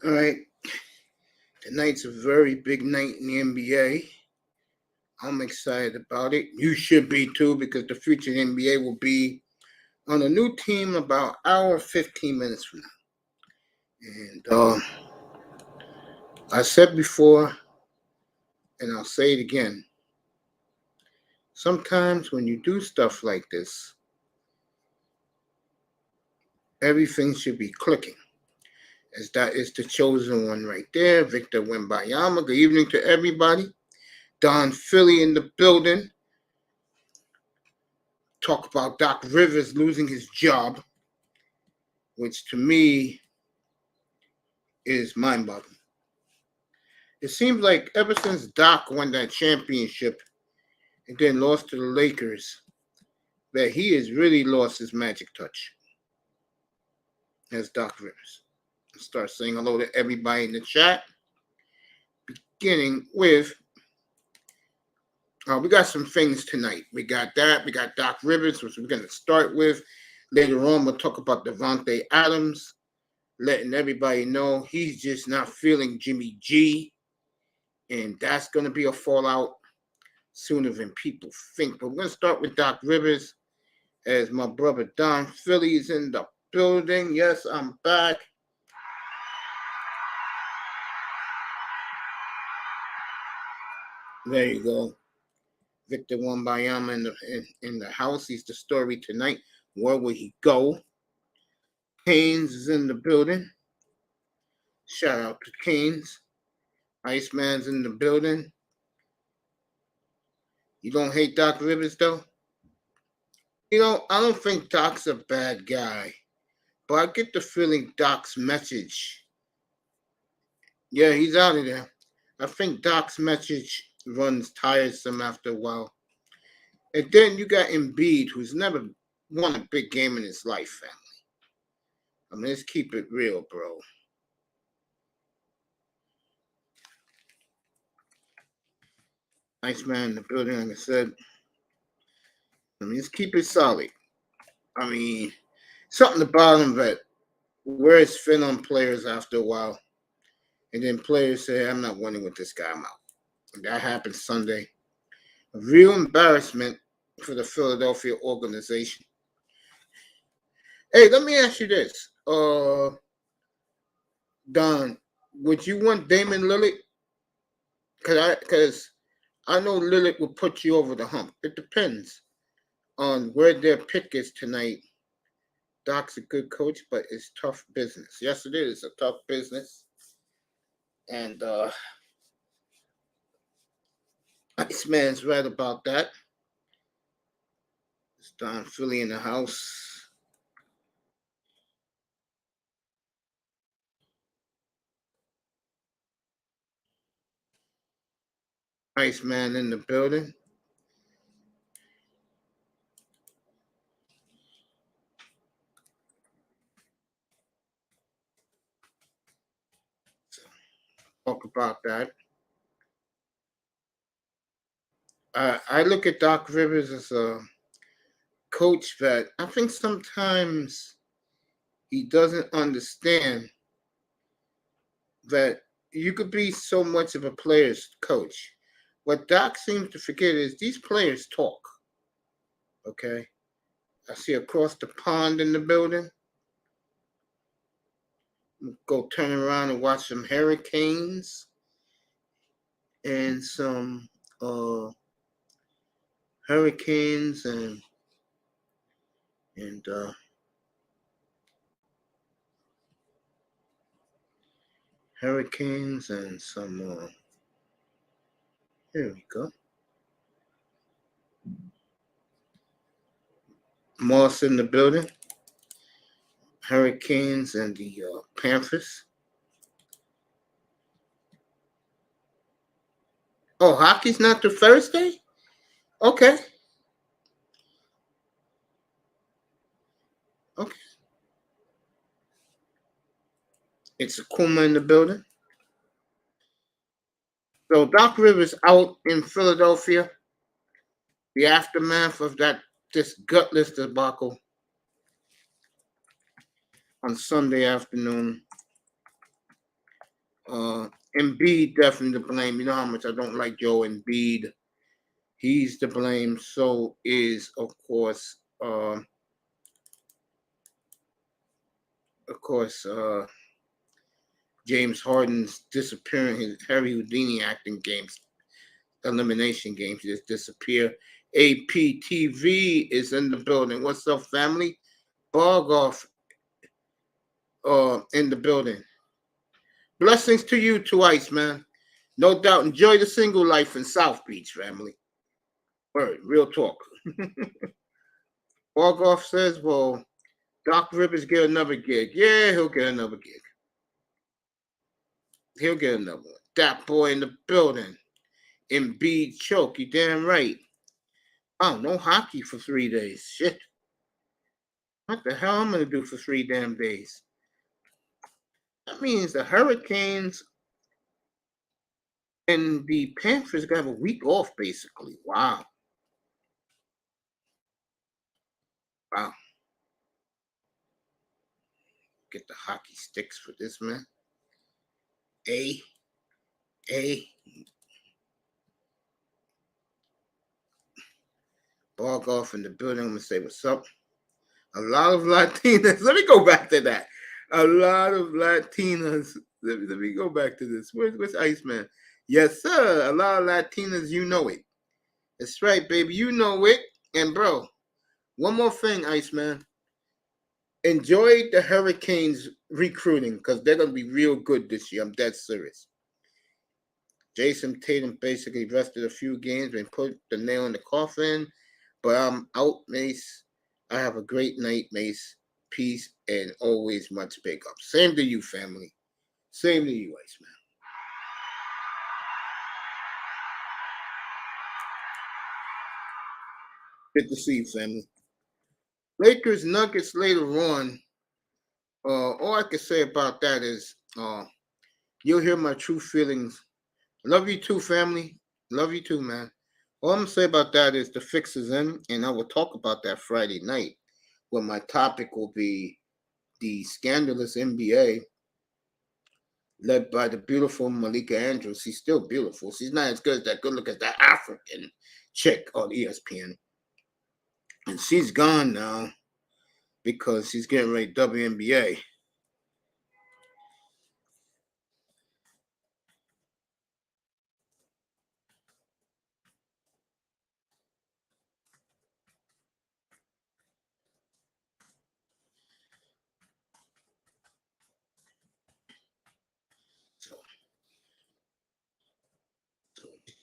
All right. Tonight's a very big night in the NBA. I'm excited about it. You should be too, because the future of the NBA will be on a new team about an hour 15 minutes from now. And I said before, and I'll say it again. Sometimes when you do stuff like this, everything should be clicking. As that is the chosen one right there, Victor Wembanyama. Good evening to everybody. Don Philly in the building. Talk about Doc Rivers losing his job, which to me is mind-boggling. It seems like ever since Doc won that championship and then lost to the Lakers, that he has really lost his magic touch as Doc Rivers. I'll start saying hello to everybody in the chat, beginning with, we got some things tonight. We got that. We got Doc Rivers, which we're going to start with. Later on, we'll talk about Devontae Adams, letting everybody know he's just not feeling Jimmy G. And that's going to be a fallout sooner than people think. But we're going to start with Doc Rivers, as my brother Don Philly is in the building. Yes, I'm back. There you go. Victor Wembanyama in the house. He's the story tonight. Where will he go? Haynes is in the building. Shout out to Haynes. Iceman's in the building. You don't hate Doc Rivers, though? You know, I don't think Doc's a bad guy, but I get the feeling Doc's message. Yeah, he's out of there. I think Doc's message runs tiresome after a while. And then you got Embiid, who's never won a big game in his life, family. I mean, let's keep it real, bro. Iceman in the building, like I said. I mean, let's keep it solid. I mean, something about him that wears thin on players after a while. And then players say, I'm not winning with this guy, I'm out. And that happened Sunday. A real embarrassment for the Philadelphia organization. Hey, let me ask you this. Don, would you want Damon Lillard? Because I know Lillard will put you over the hump. It depends on where their pick is tonight. Doc's a good coach, but it's tough business. Yes, it is a tough business. And Iceman's right about that. It's Don Philly in the house. Iceman in the building. So, talk about that. I look at Doc Rivers as a coach that I think sometimes he doesn't understand that you could be so much of a player's coach. What Doc seems to forget is these players talk. Okay? I see across the pond in the building. Go turn around and watch some Hurricanes and some Hurricanes and Hurricanes and some here we go. Moss in the building. Hurricanes and the Panthers. Oh, hockey's not till Thursday? Okay. Okay. It's Akuma in the building. So Doc Rivers out in Philadelphia. The aftermath of this gutless debacle on Sunday afternoon. Embiid definitely to blame. You know how much I don't like Joe Embiid. He's to blame. So is, of course, James Harden's disappearing. His Harry Houdini acting games, elimination games just disappear. APTV is in the building. What's up, family? Bargoff in the building. Blessings to you too, Iceman. No doubt. Enjoy the single life in South Beach, family. Word, real talk. Bargoff says, well, Doc Rivers get another gig. Yeah, he'll get another gig. He'll get another one. That boy in the building. Embiid choke. You damn right. Oh, no hockey for 3 days. Shit. What the hell I'm going to do for 3 damn days? That means the Hurricanes and the Panthers got to have a week off, basically. Wow. Wow. Get the hockey sticks for this, man. A. Bargoff in the building. I'm going to say what's up. A lot of Latinas. Let me go back to that. A lot of Latinas. Let me go back to this. Where's Iceman? Yes, sir. A lot of Latinas, you know it. That's right, baby. You know it. And, bro, one more thing, Iceman. Enjoy the Hurricanes recruiting because they're going to be real good this year. I'm dead serious. Jason Tatum basically rested a few games and put the nail in the coffin. But I'm out, Mace. I have a great night, Mace. Peace and always much big up. Same to you, family. Same to you, Iceman. Good to see you, family. Lakers Nuggets later on. All I can say about that is you'll hear my true feelings. Love you too, family. Love you too, man. All I'm gonna say about that is the fix is in, and I will talk about that Friday night. Where my topic will be the scandalous NBA led by the beautiful Malika Andrews. She's still beautiful. She's not as good as that good look as that African chick on ESPN. And she's gone now because she's getting ready to WNBA.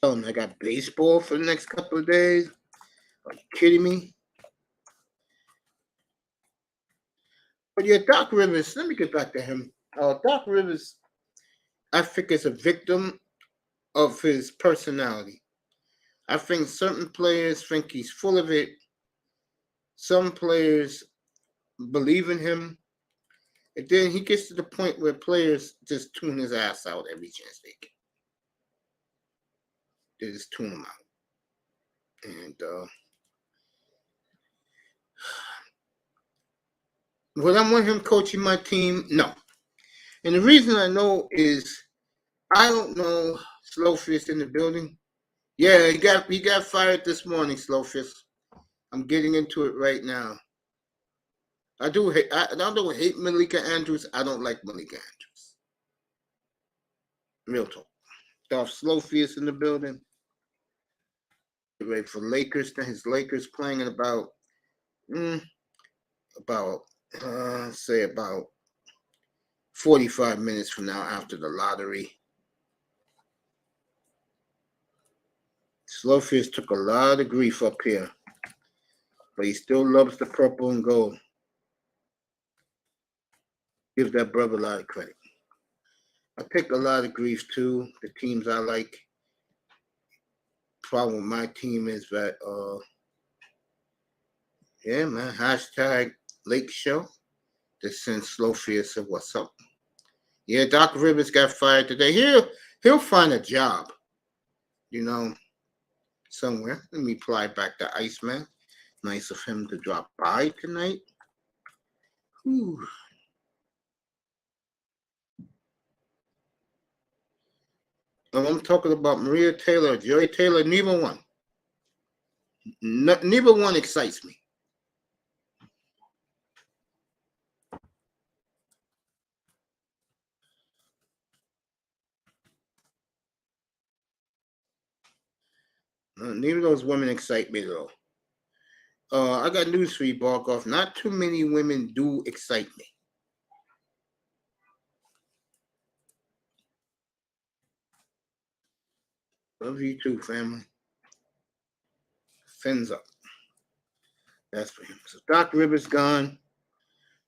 So I got baseball for the next couple of days. Are you kidding me? But yeah, Doc Rivers, let me get back to him. Doc Rivers, I think, is a victim of his personality. I think certain players think he's full of it. Some players believe in him. And then he gets to the point where players just tune his ass out every chance they get. They just tune him out. And would I want him coaching my team? No. And the reason I know is I don't know Slowfist in the building. Yeah, he got fired this morning, Slowfist. I'm getting into it right now. I don't hate Malika Andrews. I don't like Malika Andrews. Real talk. Dolph Slowfist in the building. Get ready for Lakers. His Lakers playing in about say about 45 minutes from now after the lottery. Slowfish took a lot of grief up here, but he still loves the purple and gold. Give that brother a lot of credit. I take a lot of grief too. The teams I like. Problem with my team is that yeah, man, hashtag Lake Show. Just send Slowfish said what's up. Yeah, Doc Rivers got fired today. He'll find a job, you know, somewhere. Let me reply back to Iceman. Nice of him to drop by tonight. Whew. I'm talking about Maria Taylor, Joy Taylor. Neither one. Neither one excites me. Neither of those women excite me at all. I got news for you, Barkoff. Not too many women do excite me. Love you too, family. Fins up. That's for him. So Doc Rivers gone.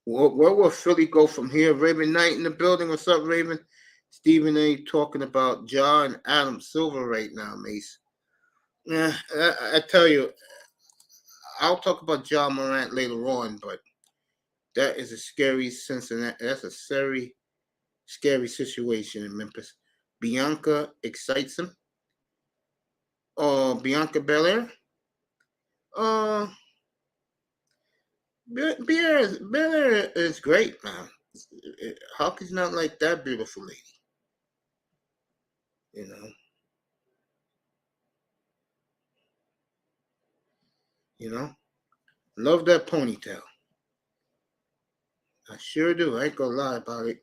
Where will Philly go from here? Raven Knight in the building. What's up, Raven? Stephen A. talking about Ja and Adam Silver right now, Mace. Yeah, I tell you, I'll talk about Ja Morant later on, but that is a scary Cincinnati. That's a scary situation in Memphis. Bianca excites him. Bianca Belair. Uh, Belair is great, man. Hockey's not like that beautiful lady, you know. You know, love that ponytail. I sure do. I ain't gonna lie about it.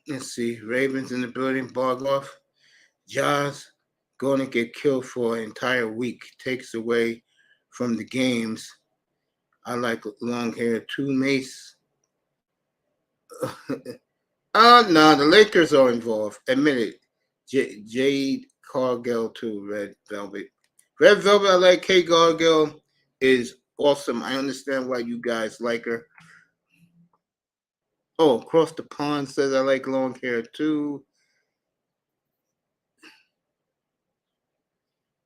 Let's see. Ravens in the building. Bargoff. Jaws going to get killed for an entire week. Takes away from the games. I like long hair too, Mace. No, the Lakers are involved. Admit it. Jade Cargill too, Red Velvet. Red Velvet, I like Kate Cargill, is awesome. I understand why you guys like her. Oh, Across the Pond says I like long hair too.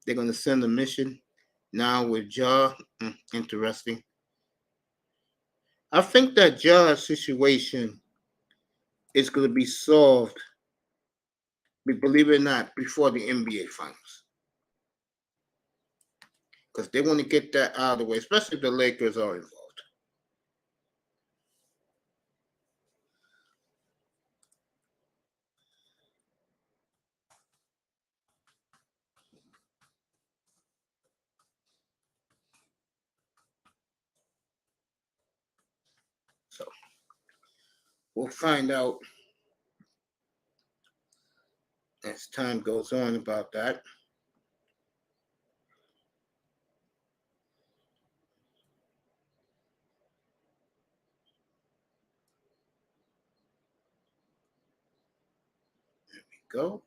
They're going to send a mission now with Ja. Interesting. I think that Ja's situation is going to be solved, believe it or not, before the NBA Finals. Because they want to get that out of the way, especially if the Lakers are involved. So we'll find out as time goes on about that. There we go.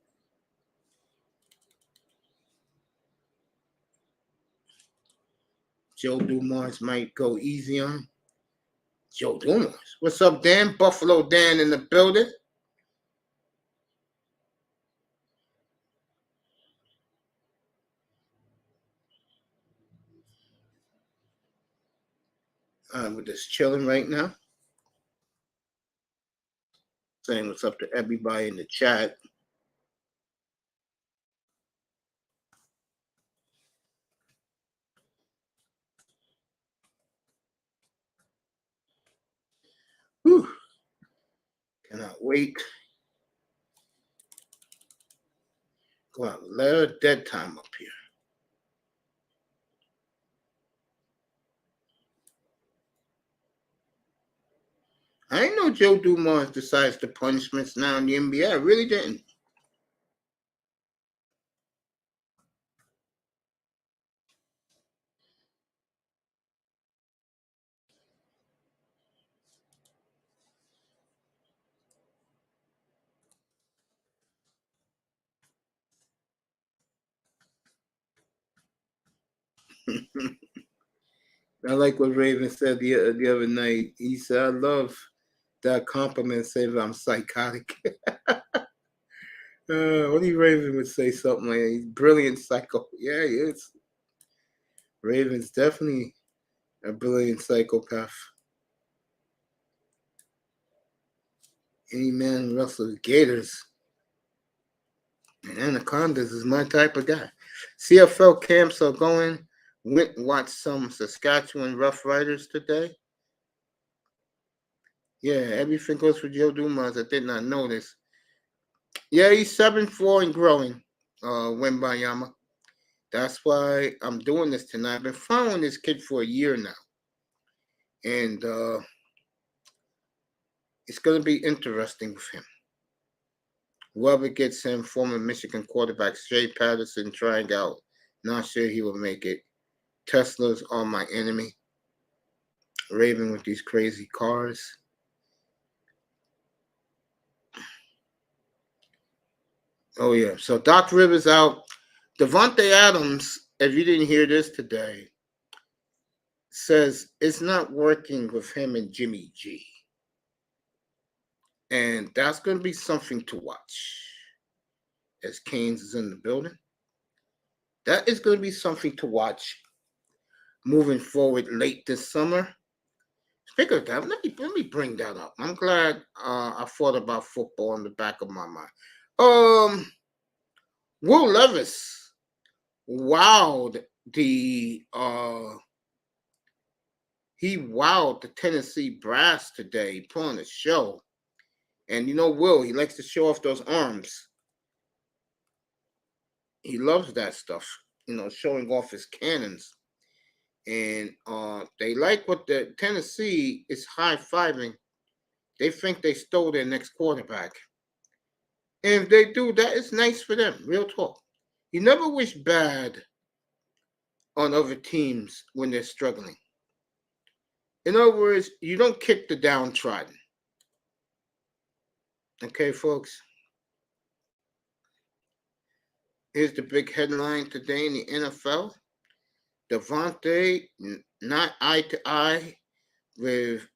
Joe Dumars might go easy on Joe Dumars. What's up, Dan? Buffalo Dan in the building. We're just chilling right now. Saying what's up to everybody in the chat. Whew. Cannot wait. Go out, let her dead time up here. I didn't know Joe Dumars decides the punishments now in the NBA. I really didn't. I like what Raven said the other night. He said, I love that compliment saying I'm psychotic. Only Raven would say something like that. He's brilliant psycho. Yeah, he is. Raven's definitely a brilliant psychopath. Any man who wrestles gators and anacondas is my type of guy. CFL camps are going. Went and watched some Saskatchewan Rough Riders today. Yeah, everything goes for Joe Dumas. I did not know this. Yeah, he's 7'4" and growing. Wembayama. That's why I'm doing this tonight. I've been following this kid for a year now. And it's going to be interesting with him. Whoever gets him, former Michigan quarterback Shea Patterson trying out. Not sure he will make it. Teslas are my enemy. Raven with these crazy cars. Oh, yeah. So Doc Rivers out. Devontae Adams, if you didn't hear this today, says it's not working with him and Jimmy G. And that's going to be something to watch as Canes is in the building. That is going to be something to watch moving forward late this summer. Speaking of that, let me bring that up. I'm glad I thought about football in the back of my mind. Will Levis wowed the he wowed the Tennessee brass today, put on a show. And you know, Will, he likes to show off those arms. He loves that stuff, you know, showing off his cannons. And they like what the Tennessee is high-fiving. They think they stole their next quarterback. And if they do, that is nice for them. Real talk. You never wish bad on other teams when they're struggling. In other words, you don't kick the downtrodden. Okay, folks? Here's the big headline today in the NFL. Devontae not eye to eye with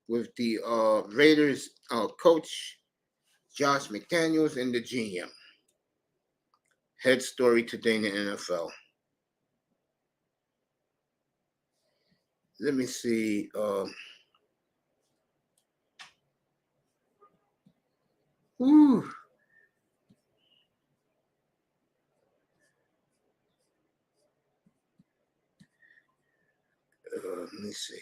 the Raiders coach Josh McDaniels and the GM. Head story today in the NFL. Let me see. Let me see.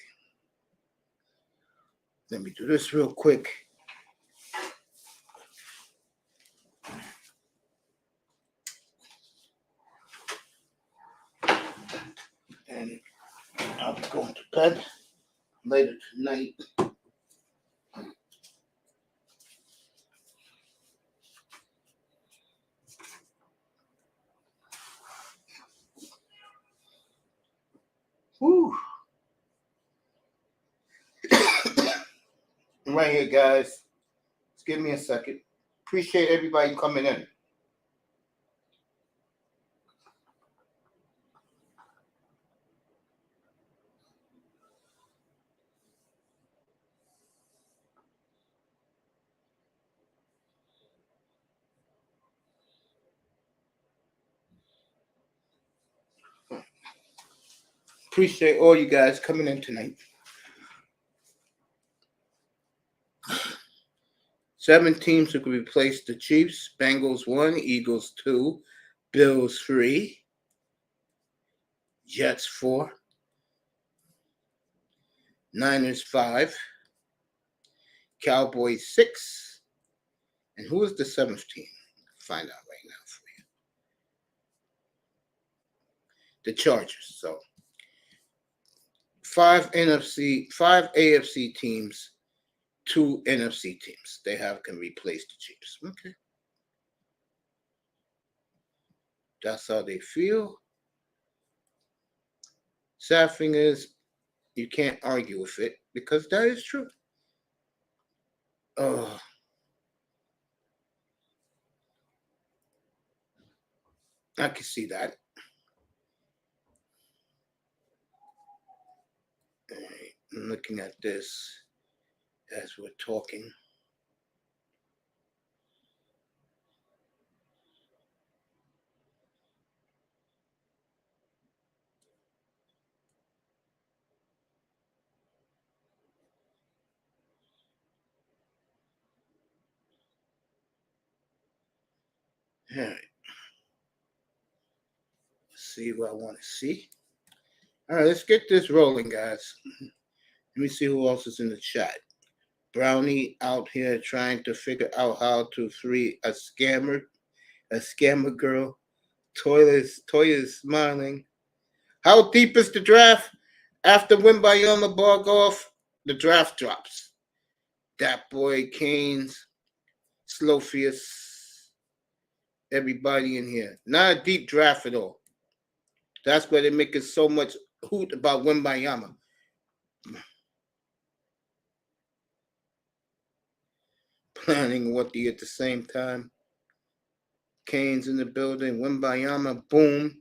Let me do this real quick. And I'll be going to bed later tonight. Woo. I'm right here, guys. Just give me a second. Appreciate everybody coming in. Appreciate all you guys coming in tonight. 7 teams who could replace the Chiefs. Bengals 1, Eagles 2, Bills 3, Jets 4, Niners 5, Cowboys 6. And who is the 7th team? Find out right now for you. The Chargers. So 5 AFC teams, 2 NFC teams. They can replace the Chiefs. Okay. That's how they feel. Sad thing is, you can't argue with it because that is true. I can see that. I'm looking at this as we're talking. All right. Let's see what I want to see. All right, let's get this rolling, guys. Let me see who else is in the chat. Brownie out here trying to figure out how to free a scammer girl. Toya is smiling. How deep is the draft? After Wimbayama Bargoff, the draft drops. That boy Canes, Slowfius, everybody in here. Not a deep draft at all. That's why they're making so much hoot about Wimbayama. Planning what at the same time. Canes in the building. Wimbayama, boom.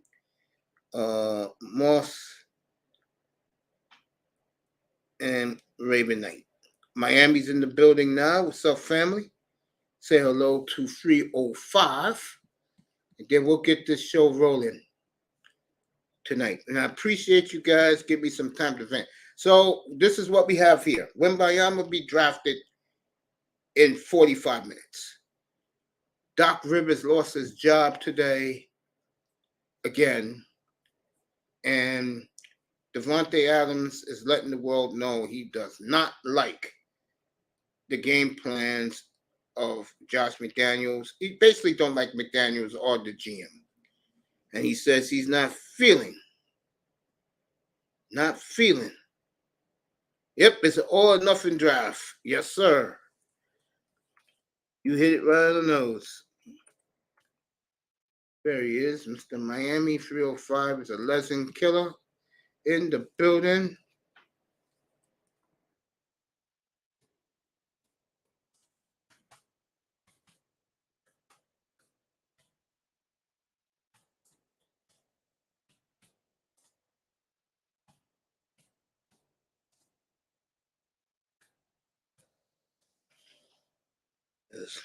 Moss and Raven Knight. Miami's in the building now. What's up, family? Say hello to 305. And then we'll get this show rolling tonight. And I appreciate you guys. Give me some time to vent. So this is what we have here. Wimbayama will be drafted in 45 minutes. Doc Rivers lost his job today again. And Devontae Adams is letting the world know he does not like the game plans of Josh McDaniels. He basically don't like McDaniels or the GM. And he says he's not feeling. Yep, it's an all or nothing draft. Yes, sir. You hit it right on the nose. There he is, Mr. Miami 305 is a legend killer in the building. As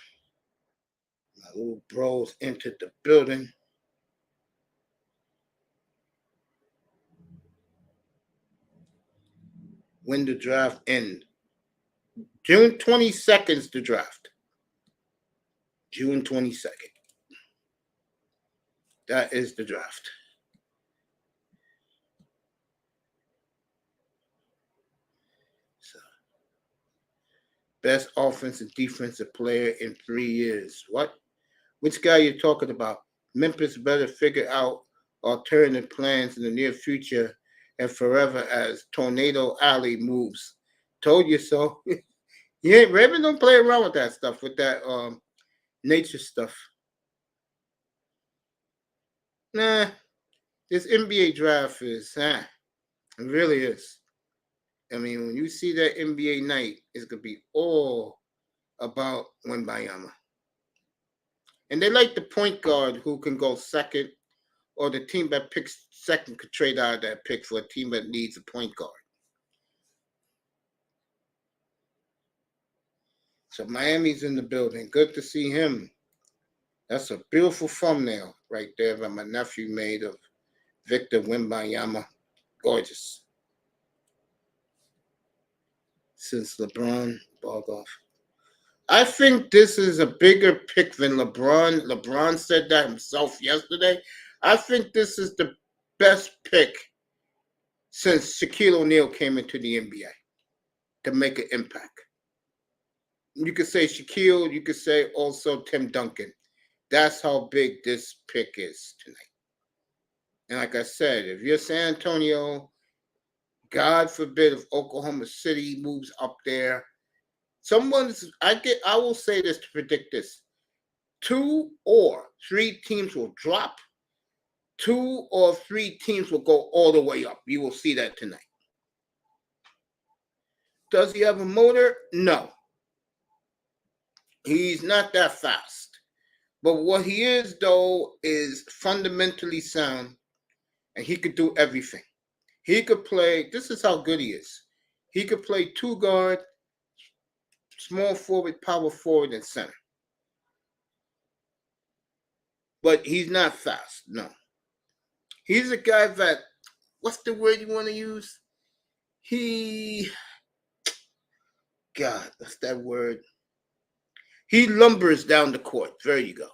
my little bros entered the building. When the draft ends. June 22nd is the draft. June 22nd. That is the draft. So, best offensive defensive player in 3 years. What? Which guy you talking about? Memphis better figure out alternative plans in the near future and forever as Tornado Alley moves. Told you so. Yeah, Raven don't play around with that stuff, with that nature stuff. Nah, this NBA draft is, it really is. I mean, when you see that NBA night, it's going to be all about Wembayama. And they like the point guard who can go second, or the team that picks second could trade out of that pick for a team that needs a point guard. So Miami's in the building. Good to see him. That's a beautiful thumbnail right there that my nephew made of Victor Wembanyama. Gorgeous. Since LeBron balled off. I think this is a bigger pick than LeBron. LeBron said that himself yesterday. I think this is the best pick since Shaquille O'Neal came into the NBA to make an impact. You could say Shaquille, you could say also Tim Duncan. That's how big this pick is tonight. And like I said, if you're San Antonio, God forbid if Oklahoma City moves up there, I will say this to predict this. 2 or 3 teams will drop. 2 or 3 teams will go all the way up. You will see that tonight. Does he have a motor? No. He's not that fast. But what he is, though, is fundamentally sound, and he could do everything. He could play. This is how good he is. He could play 2 guard, small forward, power forward, and center. But he's not fast, no. He's a guy that, what's the word you want to use? God, what's that word? He lumbers down the court. There you go.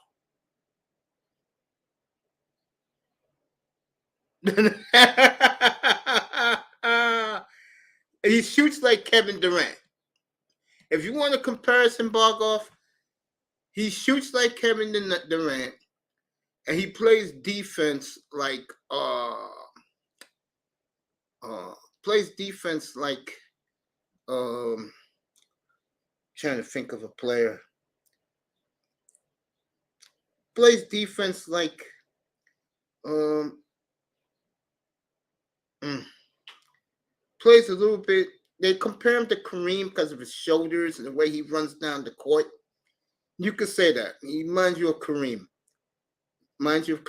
He shoots like Kevin Durant. If you want a comparison, Bargoff, he shoots like Kevin Durant, and he plays defense like trying to think of a player. Plays defense like plays a little bit. They compare him to Kareem because of his shoulders and the way he runs down the court. You could say that. He reminds you of Kareem. You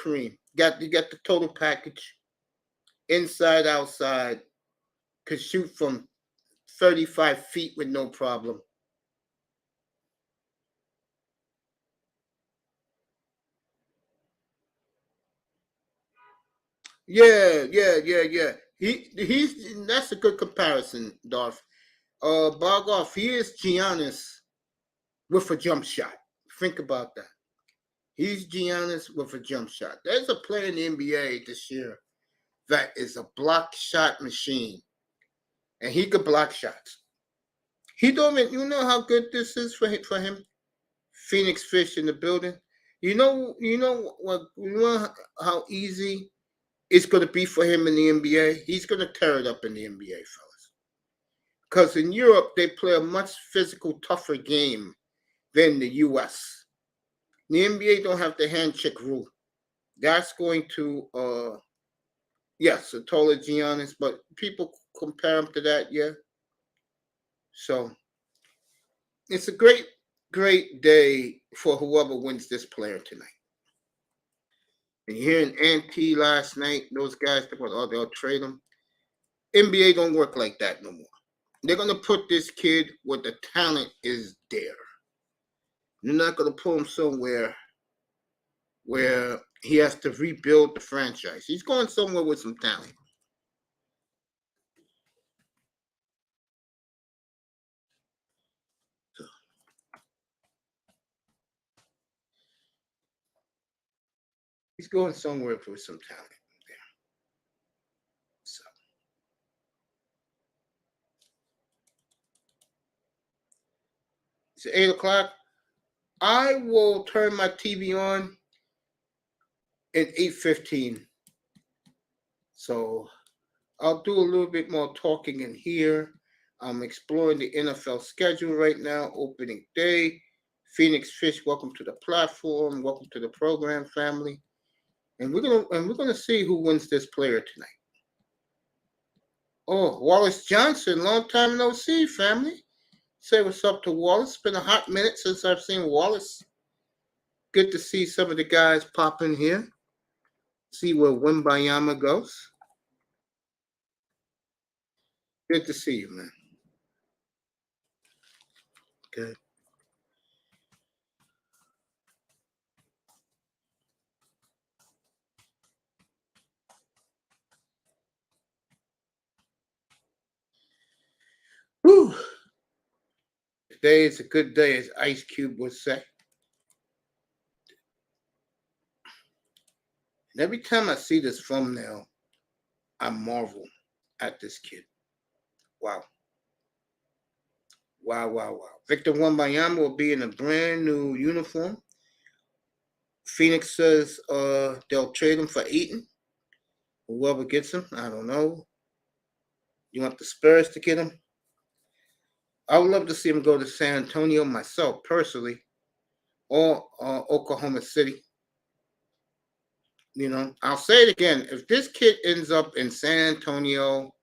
got the total package. Inside, outside. Could shoot from 35 feet with no problem. Yeah. He's that's a good comparison, Darth. Bargoff, he is Giannis with a jump shot. Think about that. He's Giannis with a jump shot. There's a player in the NBA this year that is a block shot machine, and he could block shots. He don't even, you know how good this is for him. Phoenix Fish in the building. You know how easy it's going to be for him in the NBA. He's going to tear it up in the NBA, fellas. Because in Europe they play a much physical, tougher game than the U.S. The NBA don't have the hand check rule. That's going to, yes, a taller Giannis, but people compare him to that, yeah. So it's a great, great day for whoever wins this player tonight. And hearing Ante last night, those guys they'll trade him. NBA don't work like that no more. They're gonna put this kid where the talent is there. You're not gonna put him somewhere where he has to rebuild the franchise. He's going somewhere with some talent. So, he's going somewhere with some talent there. So it's 8:00. I will turn my TV on at 8:15. So I'll do a little bit more talking in here. I'm exploring the NFL schedule right now, opening day. Phoenix Fish, welcome to the platform. Welcome to the program, family. And we're gonna see who wins this player tonight. Oh, Wallace Johnson, long time no see, family. Say what's up to Wallace. It's been a hot minute since I've seen Wallace. Good to see some of the guys pop in here. See where Wimbayama goes. Good to see you, man. Good. Whew. Today is a good day, as Ice Cube would say. And every time I see this thumbnail, I marvel at this kid. Wow. Wow. Victor Wembanyama will be in a brand new uniform. Phoenix says they'll trade him for Eaton. Whoever gets him, I don't know. You want the Spurs to get him? I would love to see him go to San Antonio myself, personally, or Oklahoma City. You know, I'll say it again. If this kid ends up in San Antonio,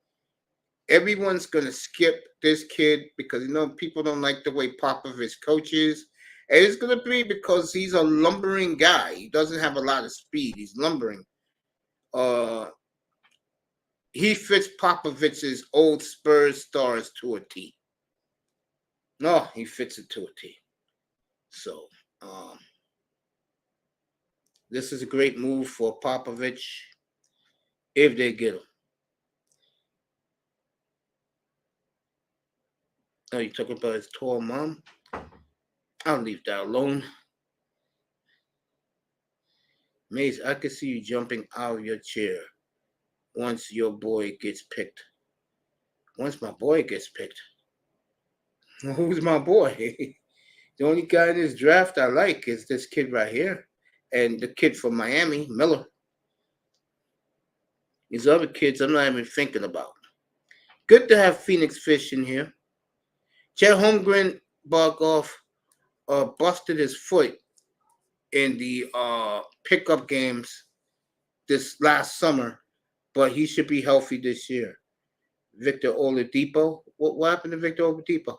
everyone's going to skip this kid because, people don't like the way Popovich coaches. And it's going to be because he's a lumbering guy. He doesn't have a lot of speed. He's lumbering. he fits Popovich's old Spurs stars to a T. No, he fits it to a T. So, this is a great move for Popovich if they get him. Oh, you talking about his tall mom? I'll leave that alone. Mace, I can see you jumping out of your chair once your boy gets picked. Once my boy gets picked. Who's my boy? The only guy in this draft I like is this kid right here. And the kid from Miami, Miller. These other kids I'm not even thinking about. Good to have Phoenix Fish in here. Chet Holmgren busted his foot in the pickup games this last summer, but he should be healthy this year. Victor Oladipo. What happened to Victor Oladipo?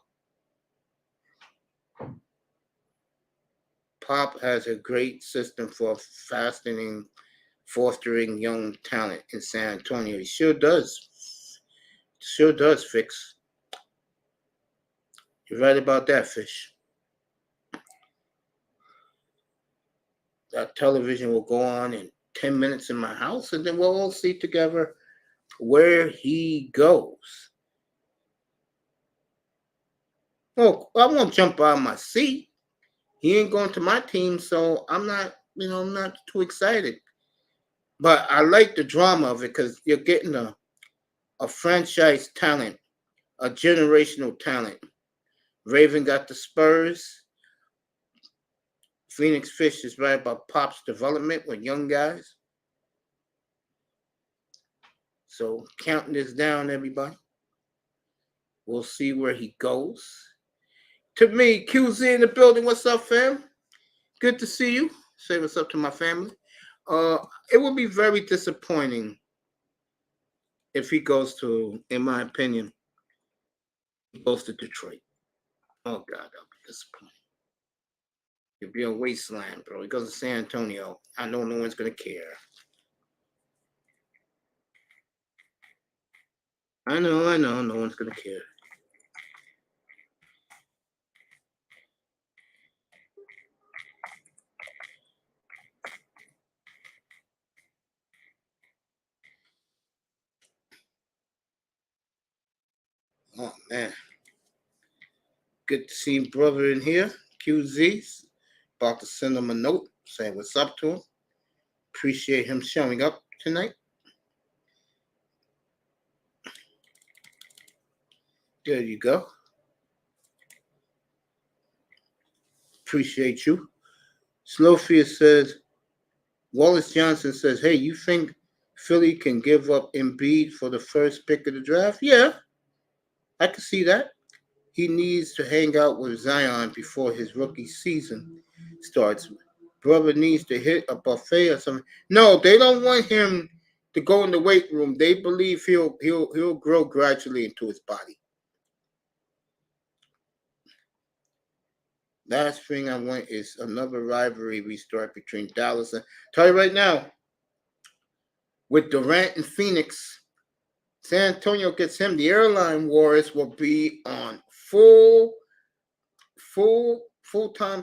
Pop has a great system for fostering young talent in San Antonio. He sure does. Sure does, Fix. You're right about that, Fish. That television will go on in 10 minutes in my house, and then we'll all see together where he goes. Oh, I won't jump out of my seat. He ain't going to my team, so I'm not too excited. But I like the drama of it because you're getting a franchise talent, a generational talent. Raven got the Spurs. Phoenix Fish is right about Pop's development with young guys. So counting this down, everybody. We'll see where he goes. To me, QZ in the building. What's up, fam? Good to see you. Say what's up to my family. It would be very disappointing if he goes to, in my opinion, he goes to Detroit. Oh, God, that'll be disappointing. He'll be a wasteland, bro. He goes to San Antonio. I know no one's going to care. I know. No one's going to care. Oh, man. Good to see brother in here. QZ's about to send him a note saying what's up to him. Appreciate him showing up tonight. There you go. Appreciate you. Slowfear says, Wallace Johnson says, hey, you think Philly can give up Embiid for the first pick of the draft? Yeah, I can see that. He needs to hang out with Zion before his rookie season starts. Brother needs to hit a buffet or something. No, they don't want him to go in the weight room. They believe he'll grow gradually into his body. Last thing I want is another rivalry restart between Dallas and. Tell you right now, with Durant and Phoenix, San Antonio gets him. The airline wars will be on full-time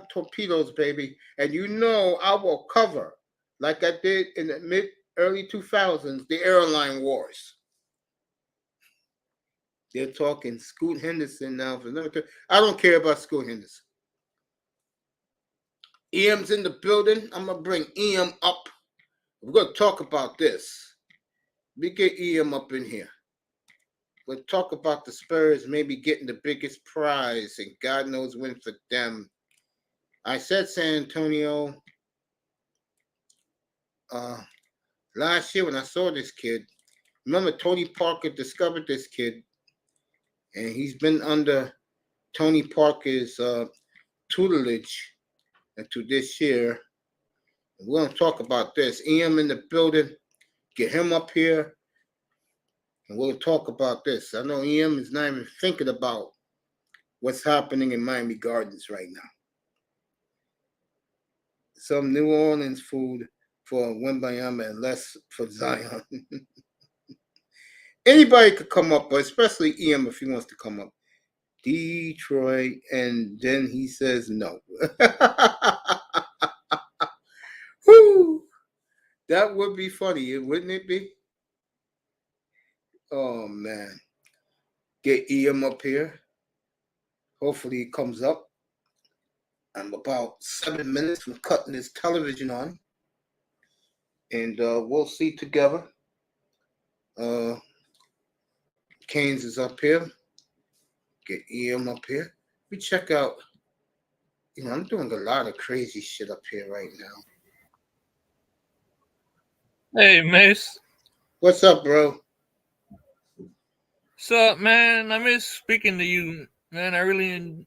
torpedoes, baby. And you know I will cover, like I did in the early 2000s, the airline wars. They're talking Scoot Henderson now. I don't care about Scoot Henderson. EM's in the building. I'm going to bring EM up. We're going to talk about this. We get EM up in here. We'll talk about the Spurs maybe getting the biggest prize, and God knows when for them. I said San Antonio last year when I saw this kid. Remember, Tony Parker discovered this kid, and he's been under Tony Parker's tutelage until this year. We're going to talk about this. EM in the building. Get him up here, and we'll talk about this. I know EM is not even thinking about what's happening in Miami Gardens right now. Some New Orleans food for Wembanyama and less for Zion. Anybody could come up, but especially EM if he wants to come up. Detroit, and then he says no. Whew. That would be funny, wouldn't it be? Oh man. Get EM up here. Hopefully he comes up. I'm about 7 minutes from cutting this television on. And we'll see together. Keynes is up here. Get EM up here. We check out. I'm doing a lot of crazy shit up here right now. Hey, Mace. What's up, bro? What's up, man? I miss speaking to you, man. I really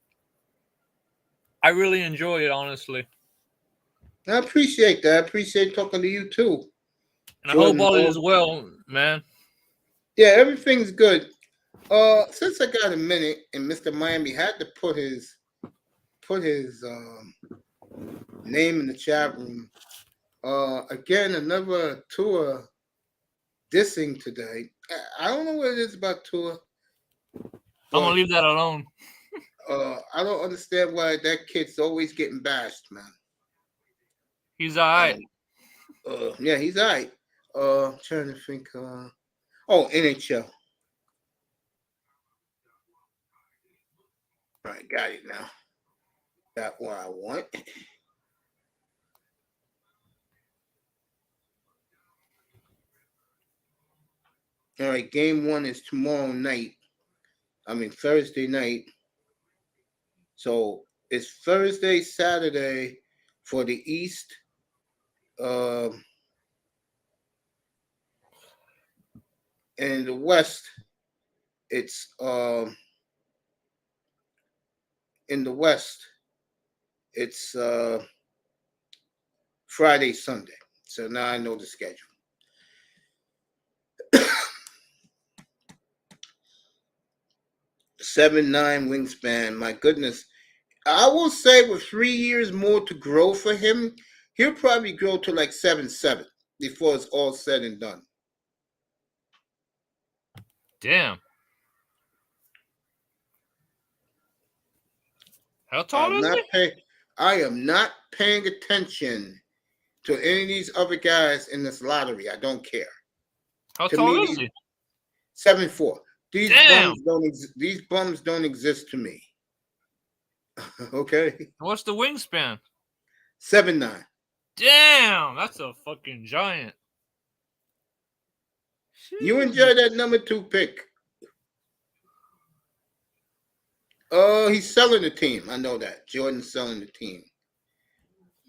enjoy it, honestly. I appreciate that. I appreciate talking to you too. And Jordan, I hope all is well, man. Yeah, everything's good. Since I got a minute, and Mr. Miami had to put his name in the chat room. Again, another tour dissing today. I don't know what it is about tour. I'm gonna leave that alone. I don't understand why that kid's always getting bashed, man. He's alright. Yeah, he's alright. Trying to think. NHL. All right, got it now. Got what I want. All right, game 1 is tomorrow night. Thursday night. So it's Thursday, Saturday for the East. And the West, it's in the West, it's Friday, Sunday. So now I know the schedule. 7'9" wingspan. My goodness. I will say with 3 years more to grow for him, he'll probably grow to like 7'7" before it's all said and done. Damn. How tall is he? I am not paying attention to any of these other guys in this lottery. I don't care. How tall is he? 7'4". These bums don't exist to me. Okay. What's the wingspan? 7'9". Damn, that's a fucking giant. You enjoy that number 2 pick. Oh, he's selling the team. I know that. Jordan's selling the team.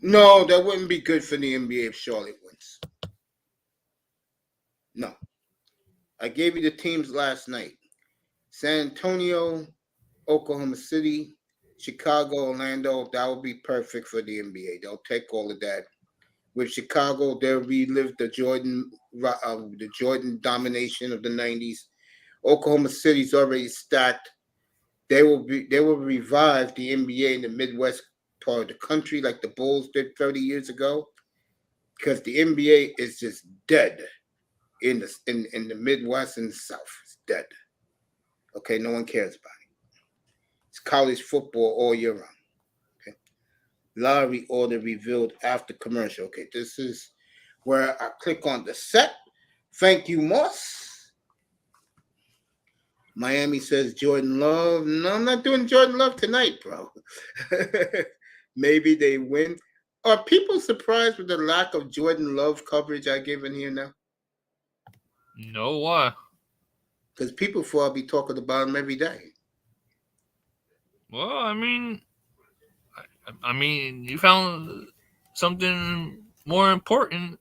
No, that wouldn't be good for the NBA if Charlotte wins. No. I gave you the teams last night. San Antonio, Oklahoma City, Chicago, Orlando. That would be perfect for the NBA. They'll take all of that. With Chicago, they'll relive the Jordan domination of the 90s. Oklahoma City's already stacked. They will revive the NBA in the Midwest part of the country like the Bulls did 30 years ago, because the NBA is just dead in the Midwest and the South. It's dead. Okay, no one cares about it. It's college football all year round. Okay, lottery order revealed after commercial. Okay, this is where I click on the set. Thank you, Moss. Miami says Jordan Love. No, I'm not doing Jordan Love tonight, bro. Maybe they win. Are people surprised with the lack of Jordan Love coverage I give in here now? No, why? Because people thought I'd be talking about him every day. Well, I mean, you found something more important,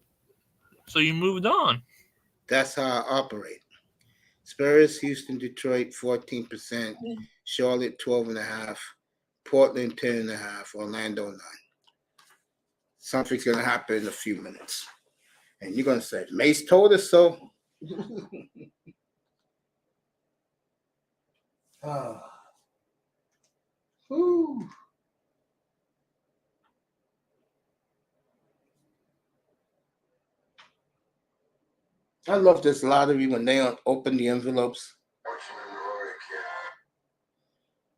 so you moved on. That's how I operate. Spurs, Houston, Detroit, 14%. Charlotte, 12.5%. Portland, 10.5%. Orlando, 9%. Something's going to happen in a few minutes. And you're going to say, Mace told us so. Woo. I love this lottery when they open the envelopes.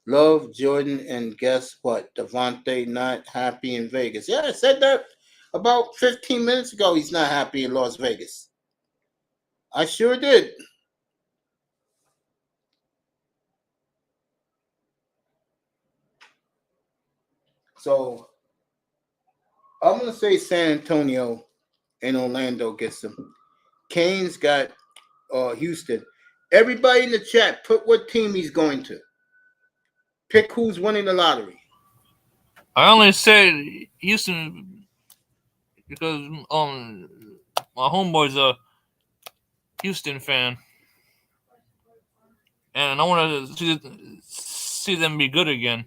Love Jordan, and guess what? Devontae not happy in Vegas. Yeah, I said that about 15 minutes ago. He's not happy in Las Vegas. I sure did. So I'm gonna say San Antonio and Orlando gets them. Kane's got Houston. Everybody in the chat, put what team he's going to. Pick who's winning the lottery. I only said Houston because my homeboy's a Houston fan, and I want to see them be good again.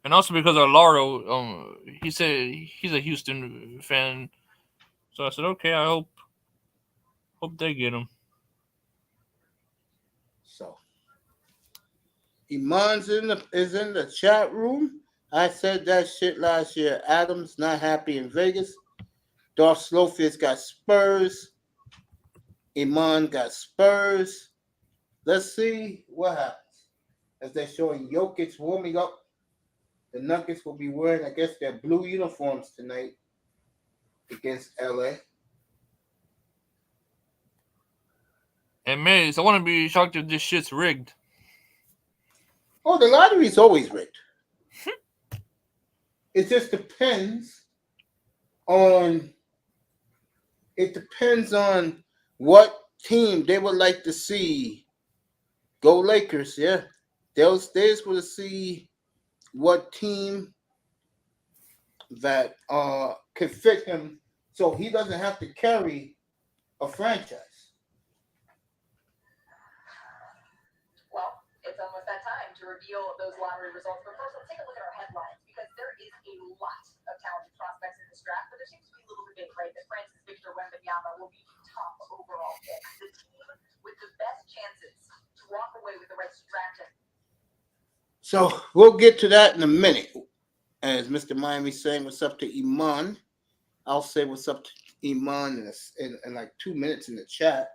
And also because Laro, he said he's a Houston fan, so I said, okay, I hope they get him. So Iman's is in the chat room. I said that shit last year. Adams not happy in Vegas. Dolph Slowfist got Spurs. Iman got Spurs. Let's see what happens. As they're showing Jokic warming up, the Nuggets will be wearing, I guess, their blue uniforms tonight against LA. And man, I want to be shocked if this shit's rigged. Oh, the lottery's always rigged. It just depends on what team they would like to see. Go Lakers, yeah. They'll stay for to see what team that could fit him so he doesn't have to carry a franchise. Well, it's almost that time to reveal those lottery results. But first, let's take a look at our headlines because there is a lot of talented prospects in this draft, but there seems to be a little debate, right? That Francis Victor Wembanyama will be the top overall pick, the team with the best chances to walk away with the rights to draft him. So we'll get to that in a minute. As Mr. Miami's saying, what's up to Iman? I'll say what's up to Iman in like 2 minutes in the chat.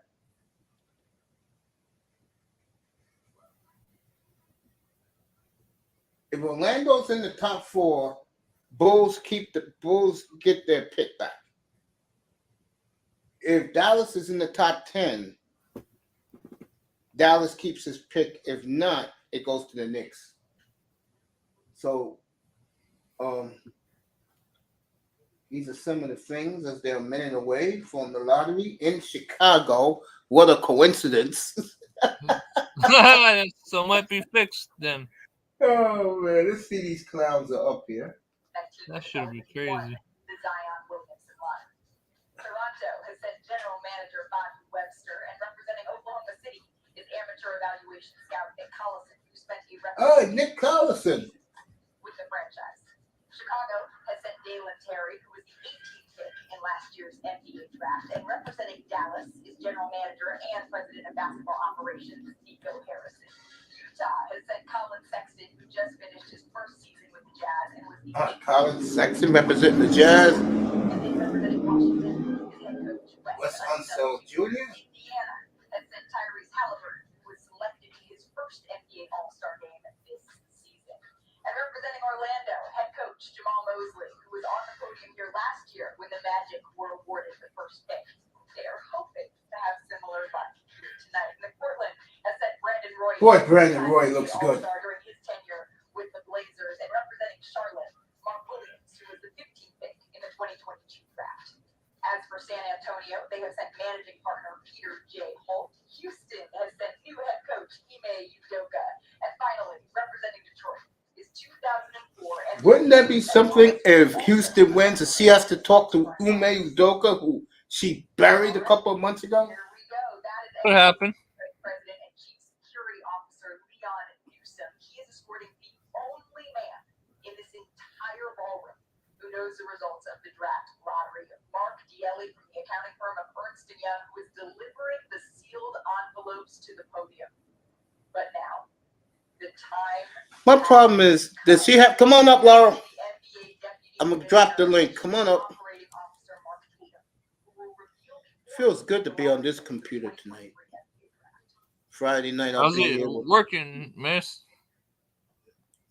If Orlando's in the top 4, Bulls get their pick back. If Dallas is in the top 10, Dallas keeps his pick. If not, it goes to the Knicks. So these are some of the things as they're a minute away from the lottery in Chicago. What a coincidence. So it might be fixed then. Oh, man. Let's see these clowns are up here. That should be crazy. The Zion Williamson lottery. Toronto has sent General Manager Bobby Webster, and representing Oklahoma City is amateur evaluation scout Nick Collison, who spent Nick Collison with the franchise. Chicago has sent Dalen Terry, who was the 18th pick in last year's NBA draft, and representing Dallas is General Manager and President of Basketball Operations Nico Harrison. Utah has sent Colin Sexton, who just finished his first season with the Jazz and was the Colin Sexton representing the Jazz. And then representing Washington is head coach Wes Unseld Jr. Indiana has sent Tyrese Halliburton, who was selected to his first NBA All-Star game this season. And representing Orlando, head coach Jamal Mosley, who was on the podium here last year when the Magic were awarded the first pick. They are hoping to have similar luck here tonight. And Portland has sent Brandon Roy. Boy, Brandon Roy looks good. During his tenure with the Blazers, and representing Charlotte, Mark Williams, who was the 15th pick in the 2022 draft. As for San Antonio, they have sent managing partner Peter J. Holt. Houston has sent new head coach Ime Udoka. And finally, representing Detroit is 2004. Wouldn't that be something if Houston wins and she has to talk to Ime Udoka, who she buried a couple of months ago? Here we go. That is What happened? President and Chief Security Officer Leon Newsom. He is escorting the only man in this entire ballroom who knows the results of the draft lottery. Mark Dielli from the accounting firm of Ernst & Young, who is delivering the sealed envelopes to the podium. But now, the time. My problem is, does she have? Come on up, Laura. I'm I'm gonna drop the link. Come on up. Feels good to be on this computer tonight. Friday night, I'll How's be it here. working, miss?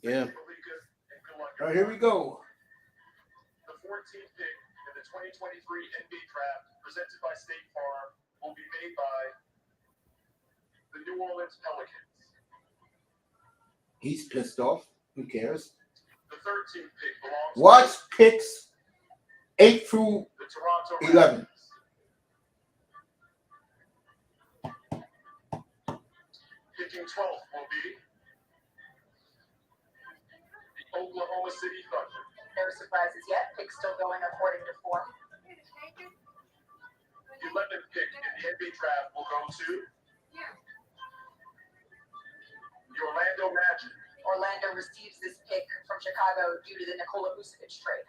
Yeah. All right, here we go. The 14th pick in the 2023 NBA Draft, presented by State Farm, will be made by the New Orleans Pelicans. He's pissed off. Who cares? The 13th pick belongs Watch to picks 8 through the Toronto 11. Raptors. Picking 12th will be the Oklahoma City Thunder. No surprises yet. Pick still going according to form. The 11th pick in the NBA Draft will go to the Orlando Magic. Orlando receives this pick from Chicago due to the Nikola Vucevic trade.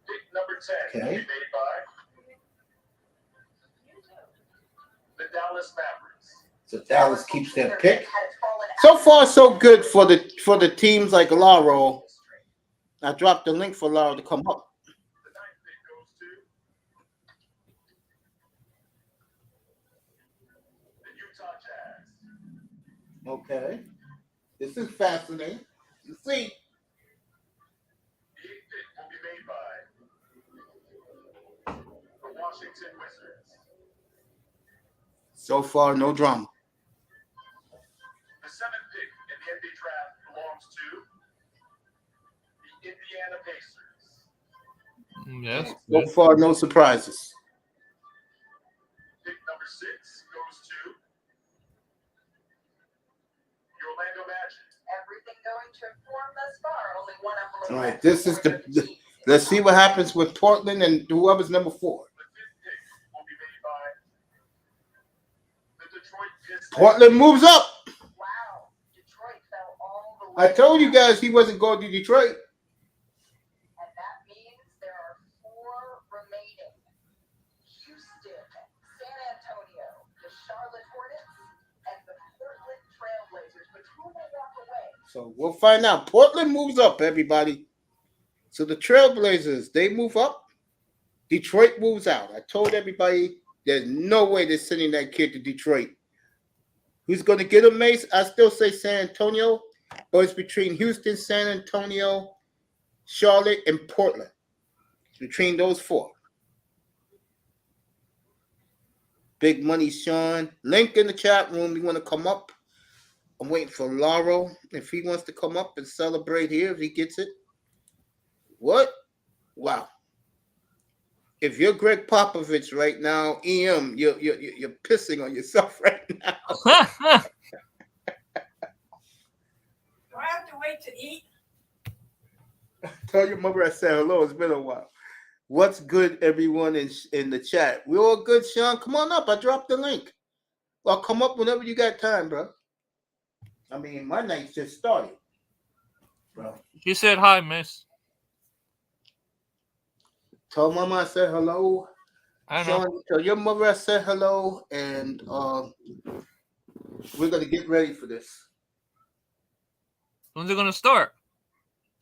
Pick number 10 will be made by the Dallas Mavericks. So Dallas keeps that pick. So far, so good for the teams like Laro. I dropped the link for Laro to come up. The 9th pick goes to the Utah Jazz. Okay. This is fascinating. You see. The 8th pick will be made by the Washington Wizards. So far, no drama. The 7th pick in the NBA Draft belongs to the Indiana Pacers. Yes. So far, no surprises. Pick number 6 goes to the Orlando Magic. Everything going to form thus far. Only one envelope. All right, left this is before the teams. let's see what happens with Portland and whoever's number 4. The 5th pick will be made by the Detroit Pistons. Portland moves up. Wow. Detroit fell all the way. I told you down. guys he wasn't going to Detroit. And that means there are 4 remaining. Houston, San Antonio, the Charlotte Hornets, and the Portland Trailblazers. But who will walk away? So we'll find out. Portland moves up, everybody. So the Trailblazers, they move up. Detroit moves out. I told everybody there's no way they're sending that kid to Detroit. Who's going to get him, Mace? I still say San Antonio, but it's between Houston, San Antonio, Charlotte, and Portland. It's between those 4. Big money, Sean. Link in the chat room. You want to come up? I'm waiting for Laro. If he wants to come up and celebrate here, if he gets it. What? Wow. If you're Greg Popovich right now, EM, you're pissing on yourself right now. Do I have to wait to eat? Tell your mother I said hello. It's been a while. What's good, everyone in the chat? We're all good, Sean. Come on up. I dropped the link. Well, come up whenever you got time, bro. I mean, my night's just started, bro. He said hi, miss. Tell mama I said hello. I know. Sean, tell your mother I said hello, and we're gonna get ready for this. When's it gonna start?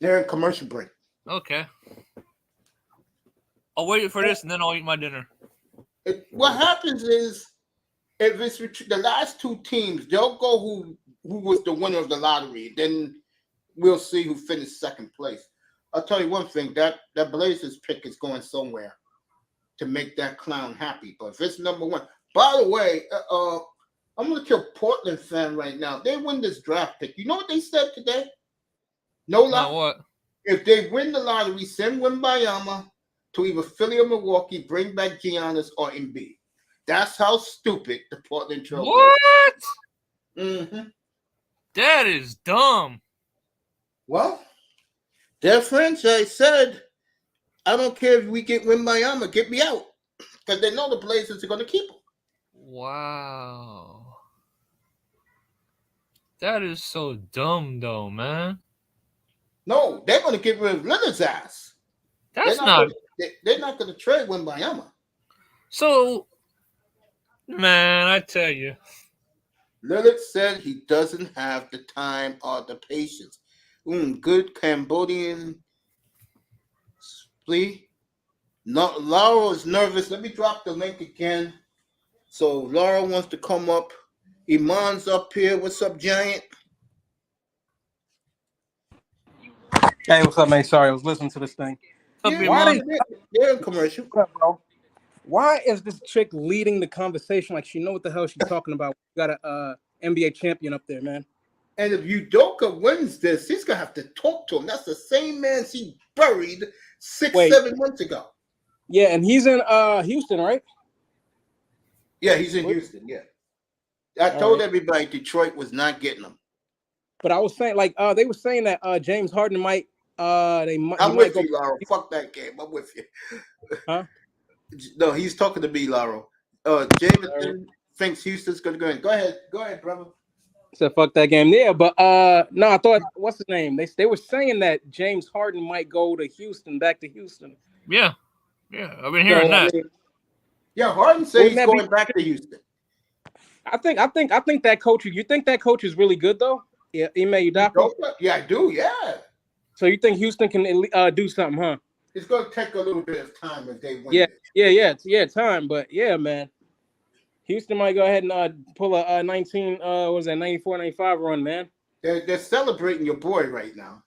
They're in commercial break. Okay. I'll wait for this and then I'll eat my dinner. What happens is, if it's the last 2 teams, they'll go who was the winner of the lottery. Then we'll see who finished second place. I'll tell you one thing, that Blazers pick is going somewhere to make that clown happy. But if it's number 1, by the way, I'm gonna kill Portland fan right now. They win this draft pick. You know what they said today? No lie. Now what? If they win the lottery, send Wembayama to either Philly or Milwaukee, bring back Giannis or Embiid. That's how stupid the Portland Trail is. What? Mm-hmm. That is dumb. Well, their franchise said, I don't care if we get Wembayama, get me out. Because they know the Blazers are going to keep him. Wow. That is so dumb, though, man. No, they're going to get rid of Lillard's ass. That's not. They're not going to trade Wembayama. So, man, I tell you. Lillard said he doesn't have the time or the patience. Good Cambodian please. No, Laura is nervous. Let me drop the link again. So Laura wants to come up. Iman's up here. What's up, Giant? Hey, what's up, man? Sorry, I was listening to this thing. Yeah, Why man, they're in commercial. What's up, bro? Why is this chick leading the conversation like she know what the hell she's talking about? We got a NBA champion up there, man. And if Udoka wins this, he's gonna have to talk to him. That's the same man she buried 7 months ago. Yeah, and he's in Houston, right? Yeah, he's in Houston. Yeah, I told everybody Detroit was not getting him. But I was saying, like, they were saying that James Harden might. I'm with you, Laura. Fuck that game. I'm with you. Huh? No, he's talking to me, Laura. Jameson thinks Houston's gonna go in. Go ahead, brother. So fuck that game there, but no, I thought what's his name? They were saying that James Harden might go to Houston, back to Houston. Yeah, I've been hearing that. Yeah, Harden says he's going back to Houston. I think that coach. You think that coach is really good though? Yeah, Ime Udoka. Yeah, I do. Yeah. So you think Houston can do something, huh? It's gonna take a little bit of time if they win. Yeah, time, but yeah, man. Houston might go ahead and pull a 94, 95 run, man. They're celebrating your boy right now.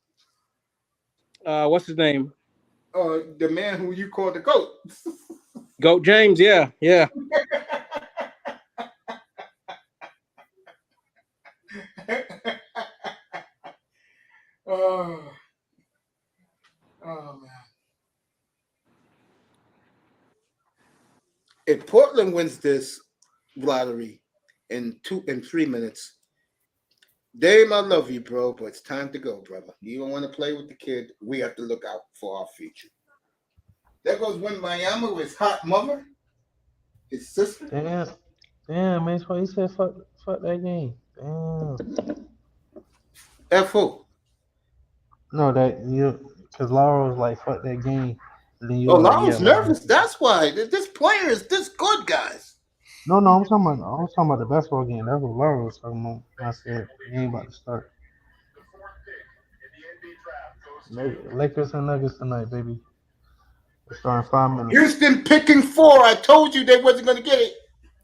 What's his name? The man who you call the GOAT. Goat James, yeah. Oh man. If Portland wins this lottery in 3 minutes, Dame, I love you, bro, but it's time to go, brother. You don't want to play with the kid. We have to look out for our future. There goes Win Miami with his hot mother, his sister. Damn, man, that's why he said fuck that game. Damn. F who? No, because Laura was like, fuck that game. Laura's nervous. That's why. This player is this good, guys. No, I'm talking about the basketball game. That's what Laura was talking about. I said the game about to start. Lakers and Nuggets tonight, baby. We're starting 5 minutes. Houston picking 4. I told you they wasn't gonna get it.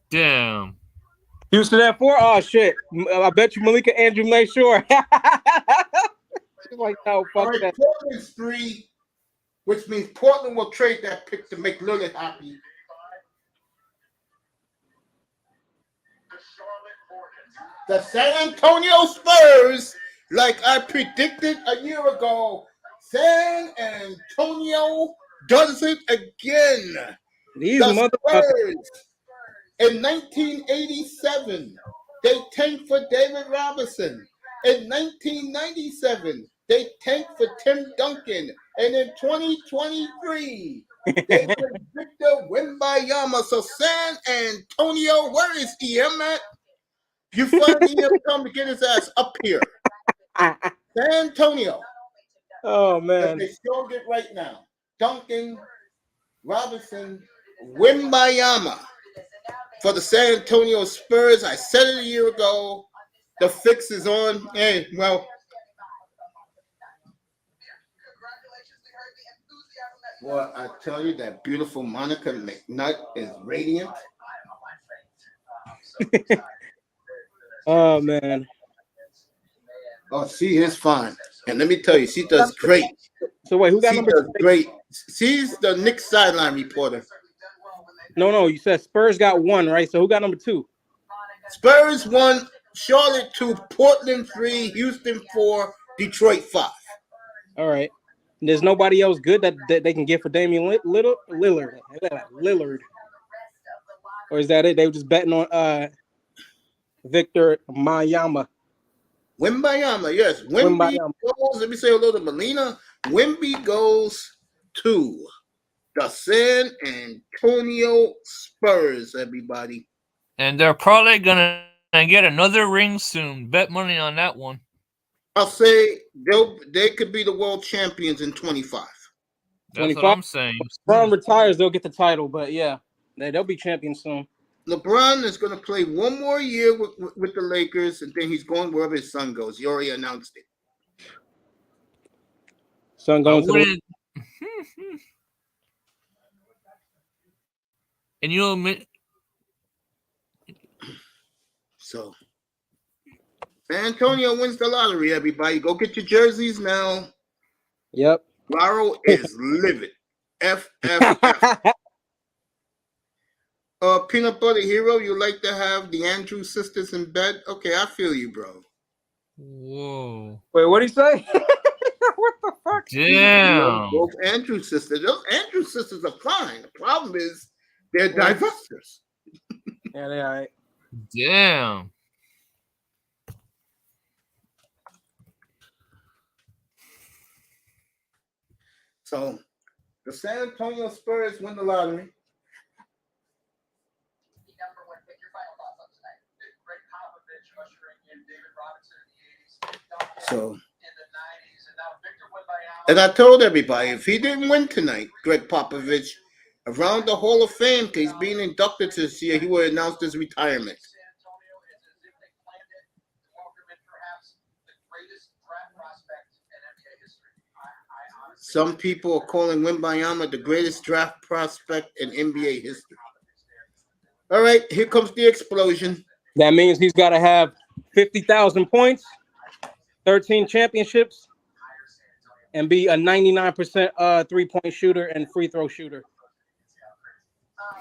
Damn. Houston at 4? Oh shit! I bet you Malika Andrew made sure. She's like, no, fuck that. Portland's 3, which means Portland will trade that pick to make Lillard happy. The San Antonio Spurs, like I predicted a year ago, San Antonio does it again. These the Spurs in 1987, they tanked for David Robinson. In 1997, they tanked for Tim Duncan. And in 2023, they took Victor Wembanyama. So San Antonio, where is EM at? You find EM come to get his ass up here. San Antonio. Oh, man. They showed it right now. Duncan, Robinson, Wembanyama for the San Antonio Spurs. I said it a year ago. The fix is on. Hey, well. Well, I tell you that beautiful Monica McNutt is radiant. Oh, man. Oh, she is fine. And let me tell you, she does great. So wait, who got number 2? Great. She's the Knicks sideline reporter. No, you said Spurs got 1, right? So who got number 2? Spurs 1, Charlotte 2, Portland 3, Houston 4, Detroit 5. All right. And there's nobody else good that they can get for Damian Lillard. Or is that it? They were just betting on Victor Wembanyama. Wembanyama, yes. Wemby goes, let me say hello to Melina. Wemby goes to the San Antonio Spurs, everybody. And they're probably going to get another ring soon. Bet money on that one. I'll say they could be the world champions in 25. That's 25? What I'm saying. LeBron retires, they'll get the title, but yeah, they'll be champions soon. LeBron is going to play one more year with the Lakers, and then he's going wherever his son goes. He already announced it. Son going to And you admit, So San Antonio wins the lottery, everybody. Go get your jerseys now. Yep. Laro is livid. F. Peanut Butter Hero, you like to have the Andrews sisters in bed? Okay, I feel you, bro. whoa, Wait, what'd he say? What the fuck? damn, Both Andrews sisters. Those Andrews sisters are fine. The problem is they're divestors. Yeah, they all right. damn. So the San Antonio Spurs win the lottery. The number one pick. Your final thoughts on tonight? Greg Popovich ushering in David Robinson in the 80s, So, in the 90s, and now Victor Wembanyama. and I told everybody, if he didn't win tonight, Greg Popovich, around the Hall of Fame, because he's being inducted this year, he would announce his retirement. San Antonio is as if they planned it to welcome in perhaps the greatest draft prospect in NBA history. I honestly. Some people are calling Wembanyama the greatest draft prospect in NBA history. All right, here comes the explosion. That means he's got to have 50,000 points, 13 championships, and be a 99% 3-point shooter and free throw shooter.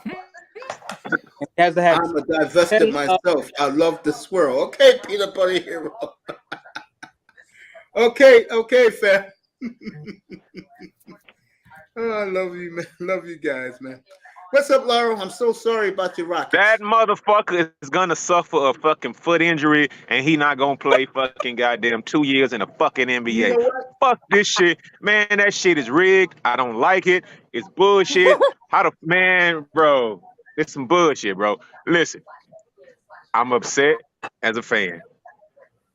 He has to have. I'm a divested myself. I love the swirl. Okay, Peanut Butter Hero. okay, fair. Oh, I love you, man. Love you guys, man. What's up, Laurel? I'm so sorry about your Rockets. That motherfucker is gonna suffer a fucking foot injury, and he not gonna play fucking goddamn 2 years in the fucking NBA. You know what? Fuck this shit, man. That shit is rigged. I don't like it. It's bullshit. Bro? It's some bullshit, bro. Listen, I'm upset as a fan.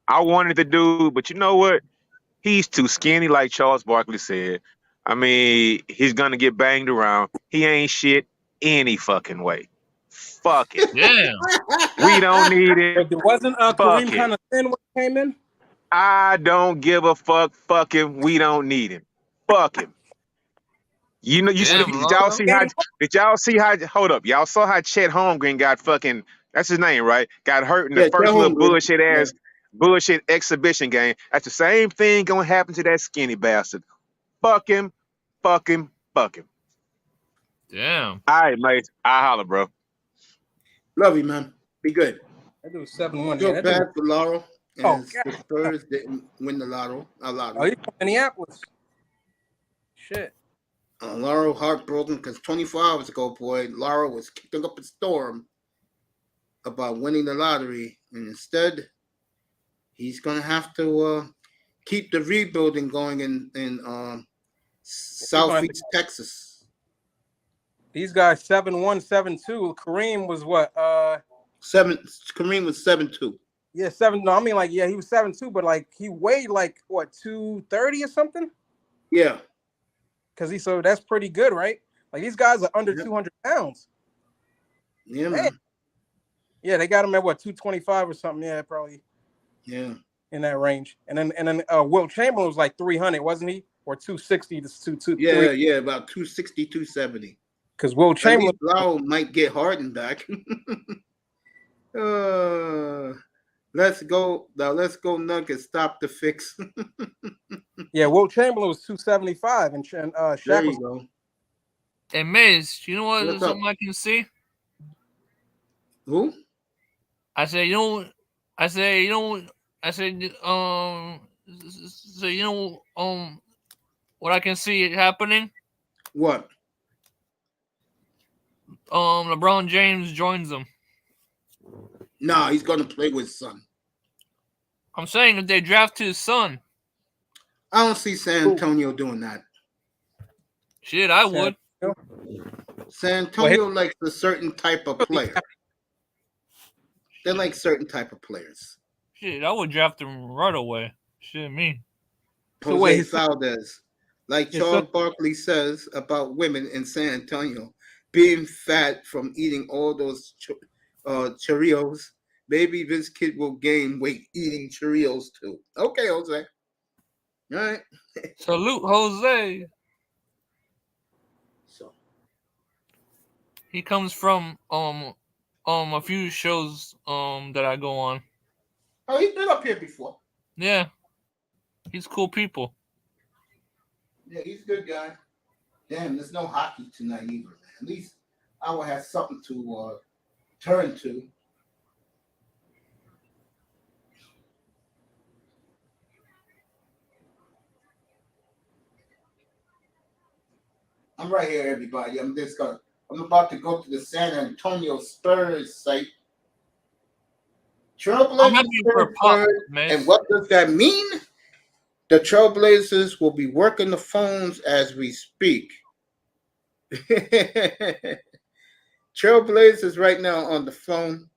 I wanted the dude, but you know what? He's too skinny, like Charles Barkley said. I mean, he's gonna get banged around. He ain't shit any fucking way. Fuck it. Damn. We don't need it. But wasn't Kareem kind of thin when he came in? I don't give a fuck. Fuck him. We don't need him. Fuck him. You know, did y'all see how? Hold up, y'all saw how Chet Holmgren got fucking. That's his name, right? Got hurt in the first little bullshit exhibition game. That's the same thing gonna happen to that skinny bastard. Fuck him. Fuck him. Fuck him. Damn. All right, mate. I holler, bro. Love you, man. Be good. That dude 7-1. Feel bad for Laurel. Oh, the Spurs didn't win the lotto. Oh, he's from Minneapolis. Shit. Laurel heartbroken because 24 hours ago, boy, Laurel was kicking up a storm about winning the lottery, and instead, he's gonna have to keep the rebuilding going in Southeast Texas. These guys 7-1, 7-2. Kareem was what? Kareem was 7-2. Yeah, 7. No, I mean like he was 7-2, but like he weighed like what 230 or something. Yeah. So that's pretty good, right? Like these guys are under 200 pounds. Yeah, man. Yeah, they got him at what 225 or something. Yeah, probably. Yeah. In that range, and then Wilt Chamberlain was like 300, wasn't he? Or 260 to 223. Yeah, about 260, 270. Because Wilt Chamberlain might get Harden back. Let's go now. Let's go Nuggets. Stop the fix. Yeah, Wilt Chamberlain was 275, and Shaq there you was. go. Hey, Miz, you know what? Something I can see. Who? I said, what I can see happening. What? LeBron James joins them. Nah, he's gonna play with his son. I'm saying if they draft his son. I don't see San Antonio doing that. Shit, I would. San Antonio likes a certain type of player. They like certain type of players. Shit, I would draft him right away. Shit, me. Jose Valdez. Like Charles Barkley says about women in San Antonio being fat from eating all those Cheerios. Maybe this kid will gain weight eating Cheerios too. Okay, Jose. All right. Salute, Jose. So He comes from a few shows that I go on. Oh, he's been up here before. Yeah, he's cool people. Yeah, he's a good guy. Damn, there's no hockey tonight either, man. At least I will have something to turn to. I'm right here, everybody. I'm about to go to the San Antonio Spurs site. I'm Trailblazers happy for Pop, man. and what does that mean? The Trailblazers will be working the phones as we speak. Trailblazers right now on the phone,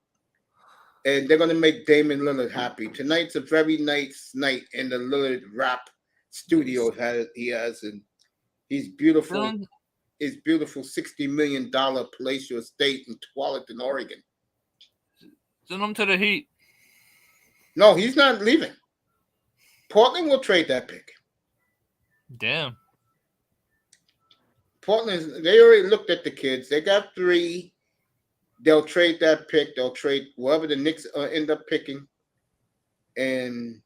and they're going to make Damian Lillard happy. Tonight's a very nice night in the Lillard rap studio he has, and he's beautiful. His beautiful $60 million palatial estate in Tualatin, Oregon. Send him to the Heat. No, he's not leaving. Portland will trade that pick. Damn. Portland, they already looked at the kids. They got 3. They'll trade that pick. They'll trade whoever the Knicks end up picking, and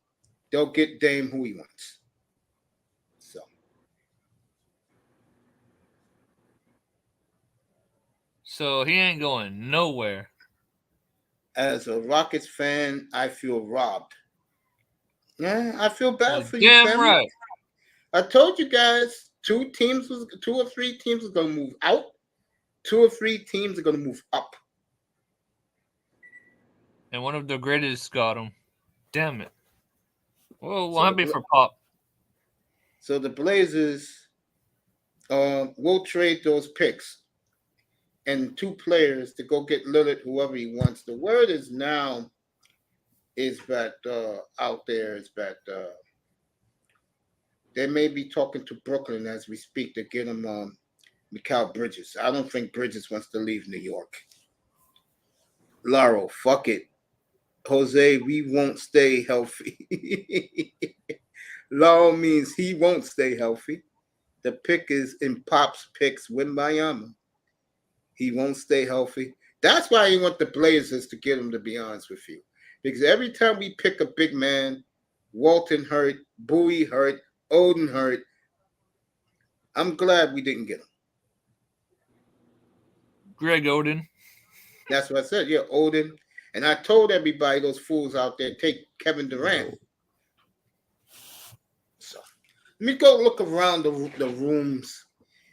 they'll get Dame who he wants. So he ain't going nowhere. As a Rockets fan, I feel robbed. Yeah, I feel bad for you. Damn right. I told you guys 2 or 3 teams are going to move out. 2 or 3 teams are going to move up. And one of the greatest got him. Damn it. Well, I'm happy for Pop. So the Blazers will trade those picks and 2 players to go get Lillard, whoever he wants. The word is now is that out there is that they may be talking to Brooklyn as we speak to get him Mikal Bridges. I don't think Bridges wants to leave New York. Laro, fuck it. Jose, we won't stay healthy. Laro means he won't stay healthy. The pick is in Pop's picks, Wimbayama. He won't stay healthy. That's why you want the Blazers to get him, to be honest with you. Because every time we pick a big man, Walton hurt, Bowie hurt, Oden hurt, I'm glad we didn't get him. Greg Oden. That's what I said. Yeah, Oden. And I told everybody, those fools out there, take Kevin Durant. So let me go look around the rooms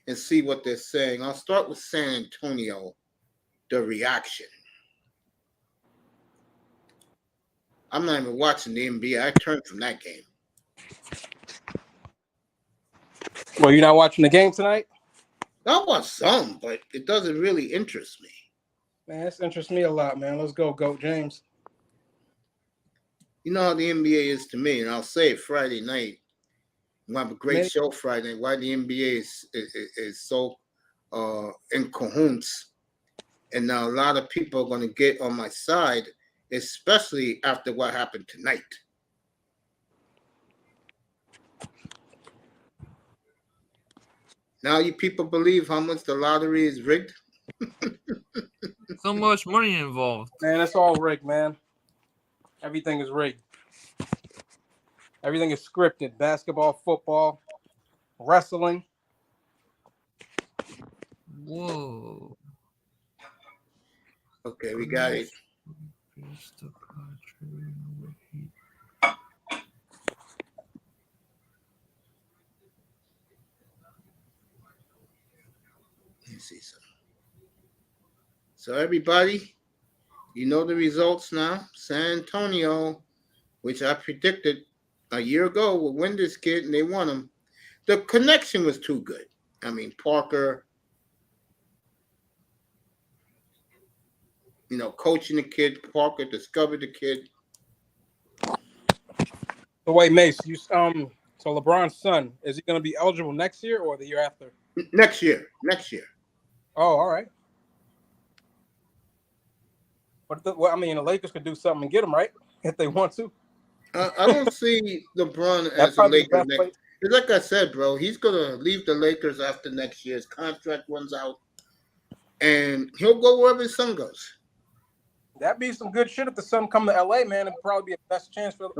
and see what they're saying. I'll start with San Antonio, the reaction. I'm not even watching the NBA. I turned from that game. Well, you're not watching the game tonight? I watch some, but it doesn't really interest me. Man, this interests me a lot, man. Let's go, Goat James. You know how the NBA is to me, and I'll say it Friday night. We'll have a great show Friday night. Why the NBA is so in cahoots. And now a lot of people are going to get on my side, especially after what happened tonight. Now you people believe how much the lottery is rigged? So much money involved. Man, it's all rigged, man. Everything is rigged. Everything is scripted. Basketball, football, wrestling. Whoa. Okay, we got it. Let's see something. So everybody, you know the results now. San Antonio, which I predicted a year ago, would win this kid, and they won him. The connection was too good. I mean, Parker, coaching the kid. Parker discovered the kid. So wait, Mace, so LeBron's son, is he going to be eligible next year or the year after? Next year. Oh, all right. But the Lakers could do something and get him, right? If they want to. I don't see LeBron as a Laker next. Like I said, bro, he's gonna leave the Lakers after next year's contract runs out. and he'll go wherever his son goes. That'd be some good shit if the Sun come to LA, man. It'd probably be a best chance for.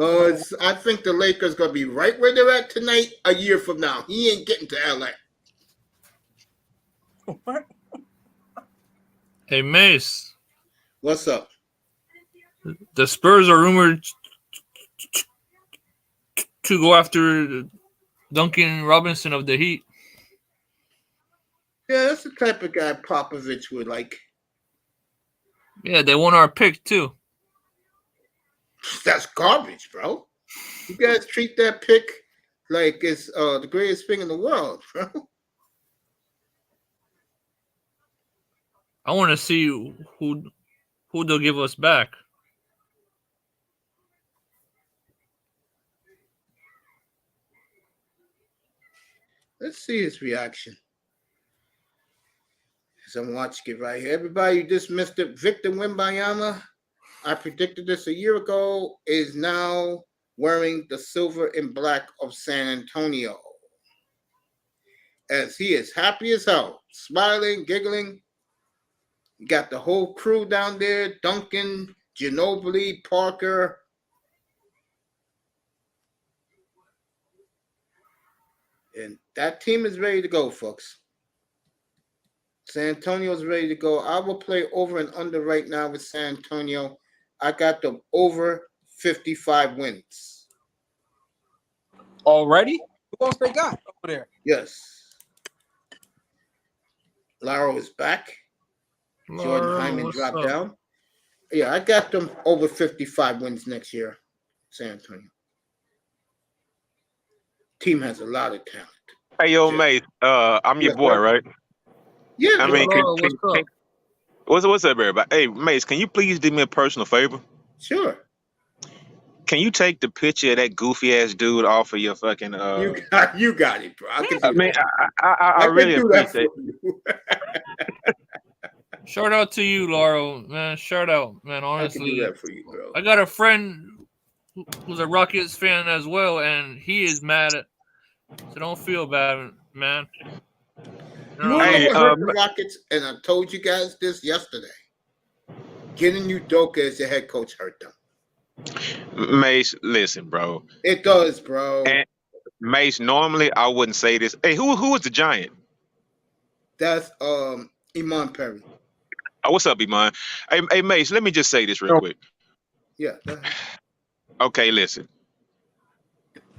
I think the Lakers gonna be right where they're at tonight. A year from now, he ain't getting to LA. What? Hey, Mace. What's up? The Spurs are rumored to go after Duncan Robinson of the Heat. Yeah, that's the type of guy Popovich would like. Yeah, they won our pick too. That's garbage, bro. You guys treat that pick like it's the greatest thing in the world, bro. I want to see who they'll give us back. Let's see his reaction. As I'm watching it right here. Everybody, you just missed it. Victor Wembanyama, I predicted this a year ago, is now wearing the silver and black of San Antonio. As he is happy as hell, smiling, giggling. You got the whole crew down there, Duncan, Ginobili, Parker. And that team is ready to go, folks. San Antonio's ready to go. I will play over and under right now with San Antonio. I got them over 55 wins. Already? Who else they got over there? Yes. Laro is back. Jordan Hyman dropped down. Yeah, I got them over 55 wins next year, San Antonio. Team has a lot of talent. Hey, yo, mate. I'm your boy, right? Yeah. I mean, what's up? what's up, everybody? Hey, Mace, can you please do me a personal favor? Sure. Can you take the picture of that goofy ass dude off of your fucking? You got it, bro. I really appreciate it. Shout out to you, Lauro, man. Shout out, man. Honestly, I can do that for you, bro. I got a friend who's a Rockets fan as well, and he is mad at. So don't feel bad, man. You know what hurt the Rockets, and I told you guys this yesterday. Getting Udoka as the head coach hurt them. Mace, listen, bro. It does, bro. And Mace, normally I wouldn't say this. Hey, who is the Giant? That's Iman Perry. Oh, what's up, Iman? Hey, Mace, let me just say this real quick. Yeah. Okay, listen.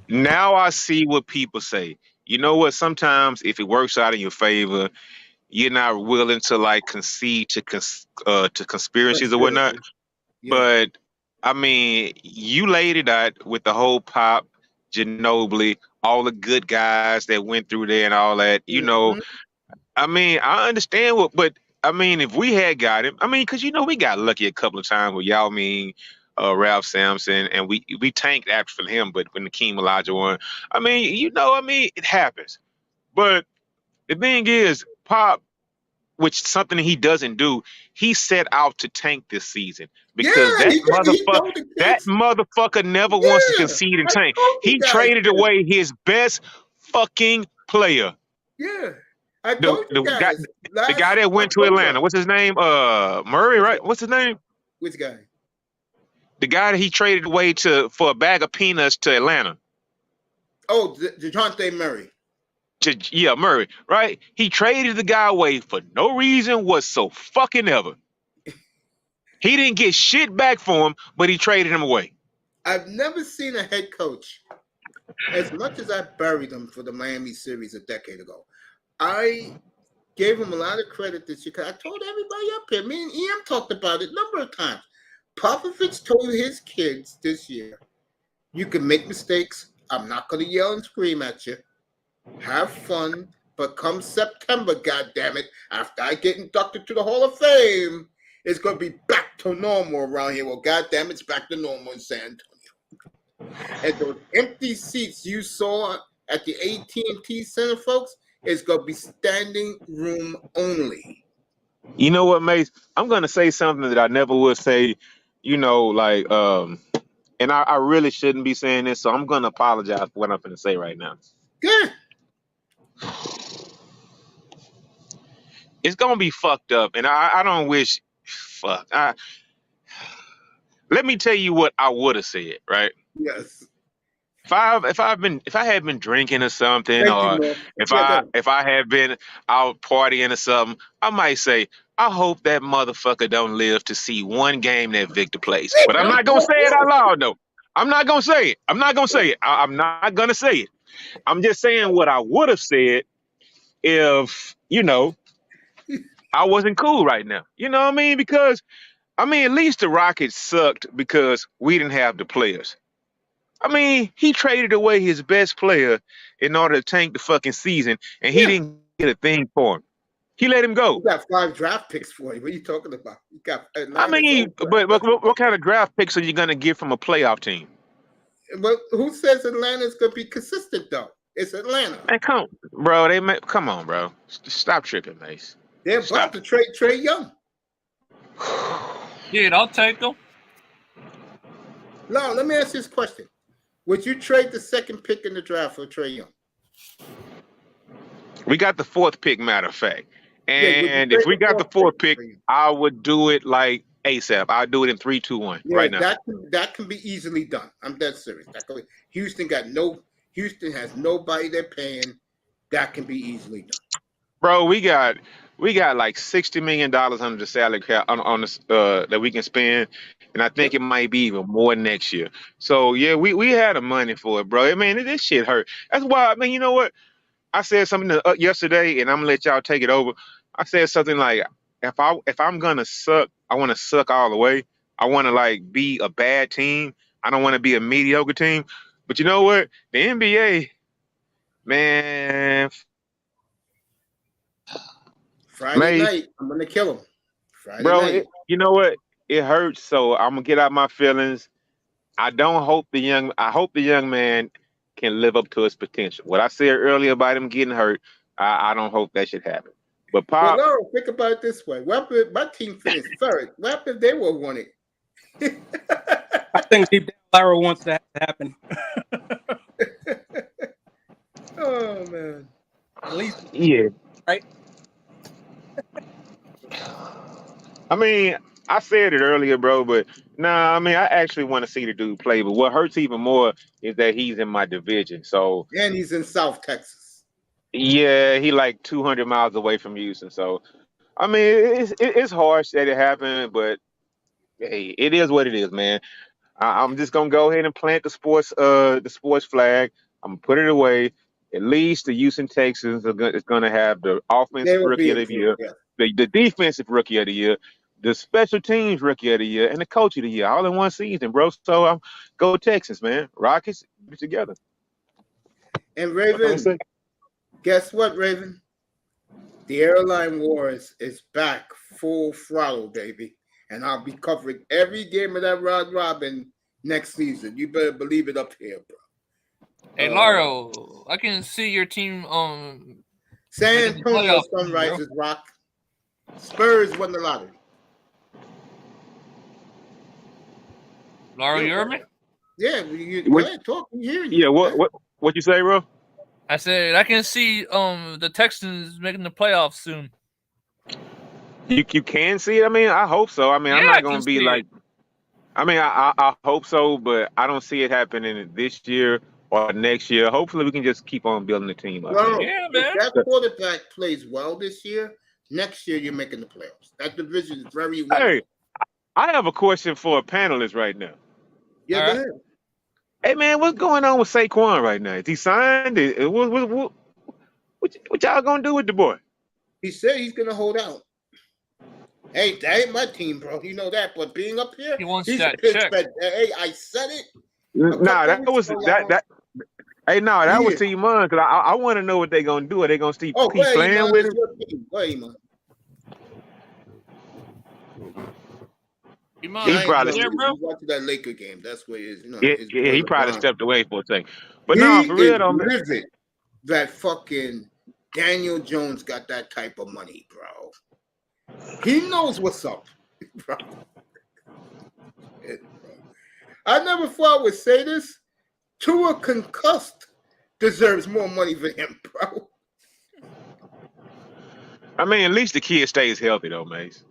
Now I see what people say. You know what? Sometimes if it works out in your favor, you're not willing to like concede to conspiracies or whatnot. Yeah. But I mean, you laid it out with the whole Pop, Ginobili, all the good guys that went through there and all that. You know, I mean, I understand but I mean, if we had got him, I mean, because we got lucky a couple of times with Yao Ming, Ralph Sampson, and we tanked after him, but when Hakeem Elijah won, I mean, it happens. But the thing is, Pop, which is something he doesn't do, he set out to tank this season because that motherfucker never wants to concede and tank. He traded away his best fucking player. Yeah. I told you guys. The guy that went to Atlanta. What's his name? Murray, right? What's his name? Which guy? The guy that he traded away for a bag of peanuts to Atlanta. Oh, DeJounte Murray. Yeah, Murray, right? He traded the guy away for no reason whatsoever. He didn't get shit back for him, but he traded him away. I've never seen a head coach, as much as I buried him for the Miami series a decade ago, I gave him a lot of credit this year because I told everybody up here, me and EM talked about it a number of times. Popovich told his kids this year, you can make mistakes. I'm not going to yell and scream at you. Have fun. But come September, goddammit, after I get inducted to the Hall of Fame, it's going to be back to normal around here. Well, goddammit, it's back to normal in San Antonio. And those empty seats you saw at the AT&T Center, folks, is going to be standing room only. You know what, Mace? I'm going to say something that I never would say, and I really shouldn't be saying this, so I'm going to apologize for what I'm going to say right now. Good. it's gonna be fucked up, and I don't wish. Fuck. Let me tell you what I would have said, right? Yes. If I had been drinking or something, Thank you, or Mo. if Yeah, I go. if I had been out partying or something, I might say, I hope that motherfucker don't live to see one game that Victor plays. But I'm not gonna say it out loud though. I'm not gonna say it. I'm not gonna say it. I'm not gonna say it. I'm just saying what I would have said if, I wasn't cool right now. You know what I mean? Because at least the Rockets sucked because we didn't have the players. He traded away his best player in order to tank the fucking season, and he Yeah. didn't get a thing for him. He let him go. You got 5 draft picks for you. What are you talking about? You got Atlanta's own But draft. what kind of draft picks are you gonna get from a playoff team? But who says Atlanta's gonna be consistent though? It's Atlanta. Man, come on, bro. Stop tripping, Mace. They're about Stop. to trade Trey Young. Dude, I'll take them. No, let me ask you this question. Would you trade the 2nd pick in the draft for Trey Young? We got the 4th pick, matter of fact. And Yeah, if we got the 4th pick, for you? I would do it like ASAP. I'll do it in 3, 2, 1 Yeah, right now. that can be easily done. I'm dead serious. Houston has nobody they're paying. That can be easily done. Bro, we got like $60 million under the salary cap on this that we can spend, and I think it might be even more next year. So yeah, we had the money for it, bro. This shit hurt. That's why. You know what? I said something yesterday, and I'm gonna let y'all take it over. I said something like, if I'm gonna suck, I want to suck all the way. I want to like be a bad team. I don't want to be a mediocre team. But you know what? The NBA, man. Friday night, I'm gonna kill him. Friday night. You know what? It hurts, so I'm gonna get out my feelings. I hope the young man can live up to his potential. What I said earlier about him getting hurt, I don't hope that should happen. But Pop, Well, Laura, think about it this way. What if my team finished third? What if they were winning? I think deep down Lyra wants that to happen. Oh man. At least, yeah. right? I said it earlier, bro, but I actually want to see the dude play. But what hurts even more is that he's in my division. So And he's in South Texas. yeah, he like 200 miles away from Houston. So it's harsh that it happened, but hey, it is what it is, man. I'm just gonna go ahead and plant the sports flag. I'm gonna put it away. At least the Houston Texans is gonna have the offensive rookie of the year, the defensive rookie of the year, the special teams rookie of the year, and the coach of the year, all in one season, bro. So go Texans, man. Rockets, get together. And Raven, guess what, Raven? The airline wars is back full throttle, baby. And I'll be covering every game of that round robin next season. You better believe it up here, bro. Hey, Laro, I can see your team San Antonio Sunrisers rock. Spurs won the lottery. Laro, you heard me? Yeah, go ahead, talk. You hear you. Yeah, what you say, bro? I said I can see the Texans making the playoffs soon. You can see it. I hope so. I'm not gonna be like. I hope so, but I don't see it happening this year or next year. Hopefully, we can just keep on building the team up. Well, yeah, man. If that quarterback plays well this year, next year you're making the playoffs. That division is very weak. Hey, I have a question for a panelist right now. Yeah, go ahead. Hey, man, what's going on with Saquon right now? Is he signed? What y'all gonna do with the boy? He said he's gonna hold out. Hey, that ain't my team, bro. You know that. But being up here, he wants he's that a check. Hey, I said it. That was that. Hey, no, that was Team Mon, because I want to know what they're gonna do. Are they gonna keep playing with him? Go ahead, Iman. He probably there, bro. Watching that Laker game. That's what it is. He probably stepped away for a second. But no, for real though, man. That fucking Daniel Jones got that type of money, bro. He knows what's up, bro. I never thought I would say this. Tua concussed deserves more money than him, bro. I mean, at least the kid stays healthy though, Mace.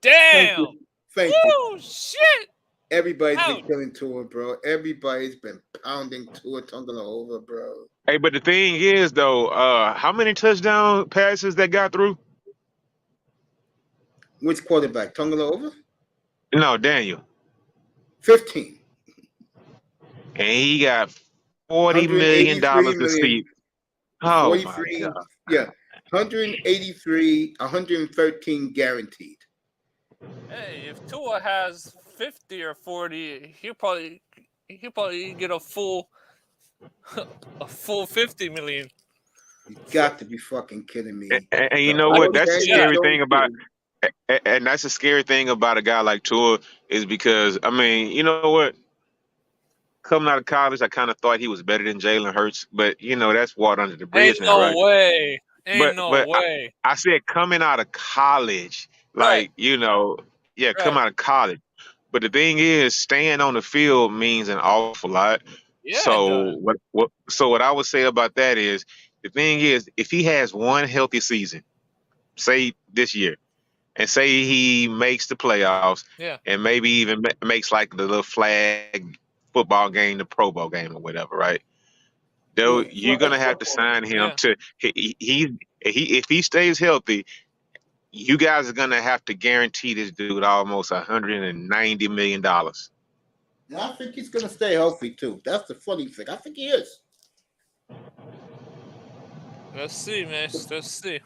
Thank Damn. you. Thank you. Woo, shit. Everybody's Ouch. been killing Tua, bro. Everybody's been pounding Tua Tagovailoa, bro. Hey, but the thing is though, how many touchdown passes that got through? Which quarterback? Tagovailoa? No, Daniel. 15. And he got $40 million 183 to million. see. Oh my 43. God. Yeah. 183, 113 guaranteed. Hey, if Tua has 50 or 40, he'll probably get a full 50 million. You got to be fucking kidding me. And you know I what? could That's the see scary that. thing about, and that's the scary thing about a guy like Tua is because, I mean, you know what? Coming out of college, I kind of thought he was better than Jalen Hurts, but you know that's water under the bridge Ain't now, no right? way. Ain't But no but way. I said coming out of college, Right. like you know, yeah, come Right. out of college. But the thing is, staying on the field means an awful lot. Yeah, it So does. what I would say about that is the thing is if he has one healthy season, say this year, and say he makes the playoffs, Yeah. and maybe even makes like the little flag football game, the Pro Bowl game or whatever, right? Though you're gonna have to sign him Yeah. to if he stays healthy, you guys are gonna have to guarantee this dude almost $190 million. And I think he's gonna stay healthy too. That's the funny thing. I think he is. Let's see, man. Let's see.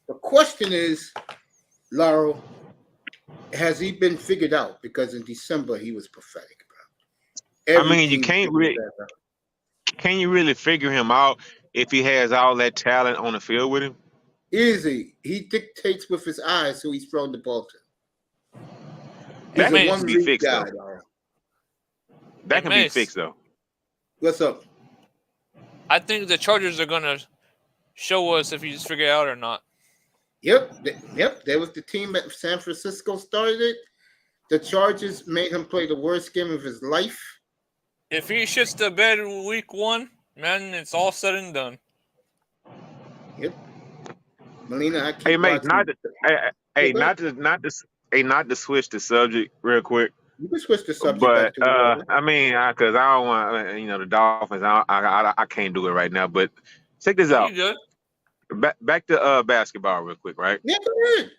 The question is, Laurel, has he been figured out? Because in December he was pathetic, bro. I mean, you Everything can you really figure him out if he has all that talent on the field with him? easy. He dictates with his eyes who he's throwing the ball to. That He's a can one be read fixed guy, though. Laurel. That can be fixed though. What's up? I think the Chargers are gonna show us if he's figured it out or not. Yep. There was the team that San Francisco started it. The Chargers made him play the worst game of his life. If he shits the bed week 1, man, it's all said and done. Yep. Melina, I keep Hey, mate, watching. not to switch the subject real quick. You can switch the subject But back to whatever. I mean, because I don't want the Dolphins. I can't do it right now. But check this out. You good? Back to basketball real quick, right? Yeah, go ahead.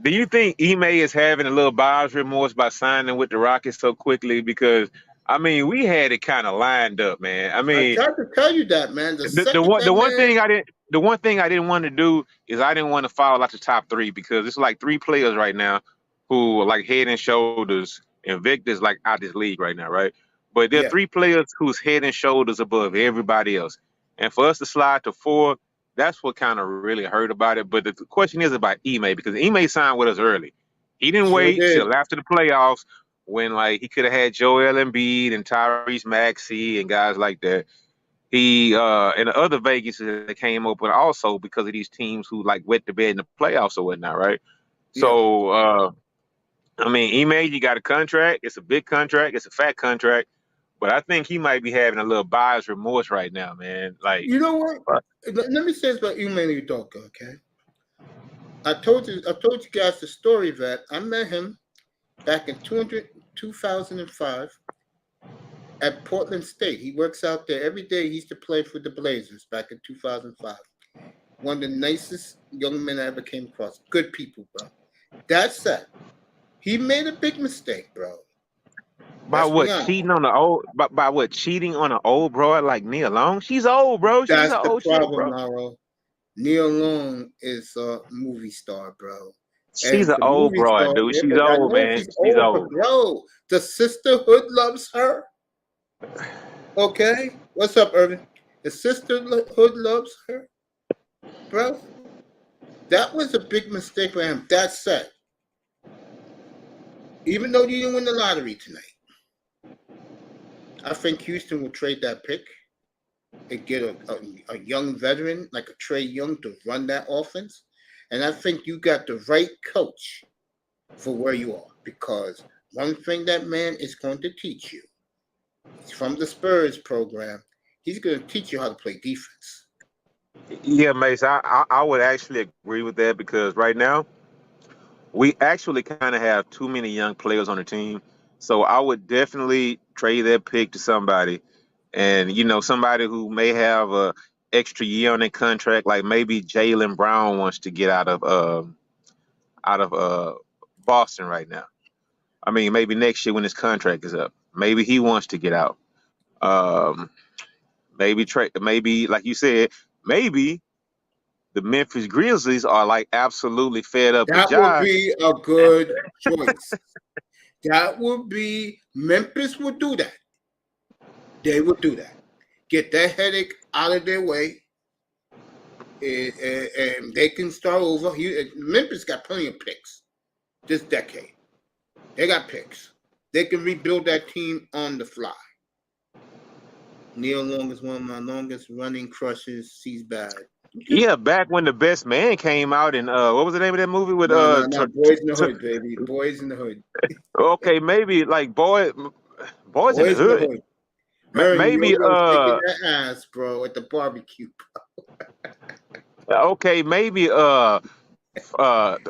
Do you think Ime is having a little buyer's remorse by signing with the Rockets so quickly? Because I mean, we had it kind of lined up, man. I I mean, tried to tell you that, man. the one thing I didn't want to do is I didn't want to fall out the top 3 because it's like 3 players right now who are like head and shoulders. Invictus like out this league right now, right? But there are 3 players who's head and shoulders above everybody else. And for us to slide to 4, that's what kind of really hurt about it. But the question is about Ime because Ime signed with us early. He didn't wait till after the playoffs when like he could have had Joel Embiid and Tyrese Maxey and guys like that. He and the other Vegas that came open also because of these teams who like wet the bed in the playoffs or whatnot, right? Yeah. So I mean, Ime, you got a contract. It's a big contract. It's a fat contract. But I think he might be having a little buyer's remorse right now, man. Like, you know what? Let me say this about Ime Udoka, okay? I told you guys the story that I met him back in 2005 at Portland State. He works out there every day. He used to play for the Blazers back in 2005. One of the nicest young men I ever came across. Good people, bro. That said, he made a big mistake, bro. By what? Cheating on the old? By what? Cheating on an old broad like Nia Long? She's old, bro. She's That's an the old problem, shit, bro. Laurel. Neil Long is a movie star, bro. She's an old broad, dude. She's old, man. She's old. Bro, the sisterhood loves her. Okay? What's up, Irvin? The sisterhood loves her. Bro, that was a big mistake for him. That said, even though you didn't win the lottery tonight, I think Houston will trade that pick and get a young veteran like a Trae Young to run that offense. And I think you got the right coach for where you are, because one thing that man is going to teach you, he's from the Spurs program, he's going to teach you how to play defense. Yeah, Mace, I would actually agree with that because right now we actually kind of have too many young players on the team. So I would definitely trade that pick to somebody, and somebody who may have a extra year on their contract, like maybe Jaylen Brown wants to get out of Boston right now. I mean, maybe next year when his contract is up, maybe he wants to get out. Um, maybe like you said, maybe the Memphis Grizzlies are like absolutely fed up with That would Josh. be a good choice. That would be Memphis would do that. They would do that. Get that headache out of their way, and they can start over. Memphis got plenty of picks this decade. They got picks. They can rebuild that team on the fly. Neil Long is one of my longest running crushes. He's bad. Yeah, back when the Best Man came out, and what was the name of that movie with No. Boys in the Hood, baby. Boys in the Hood. okay, maybe like Boys in the Boys in the Hood. Hood. Her and Maybe Yo-Yo shaking that ass, bro, at the barbecue. okay, maybe the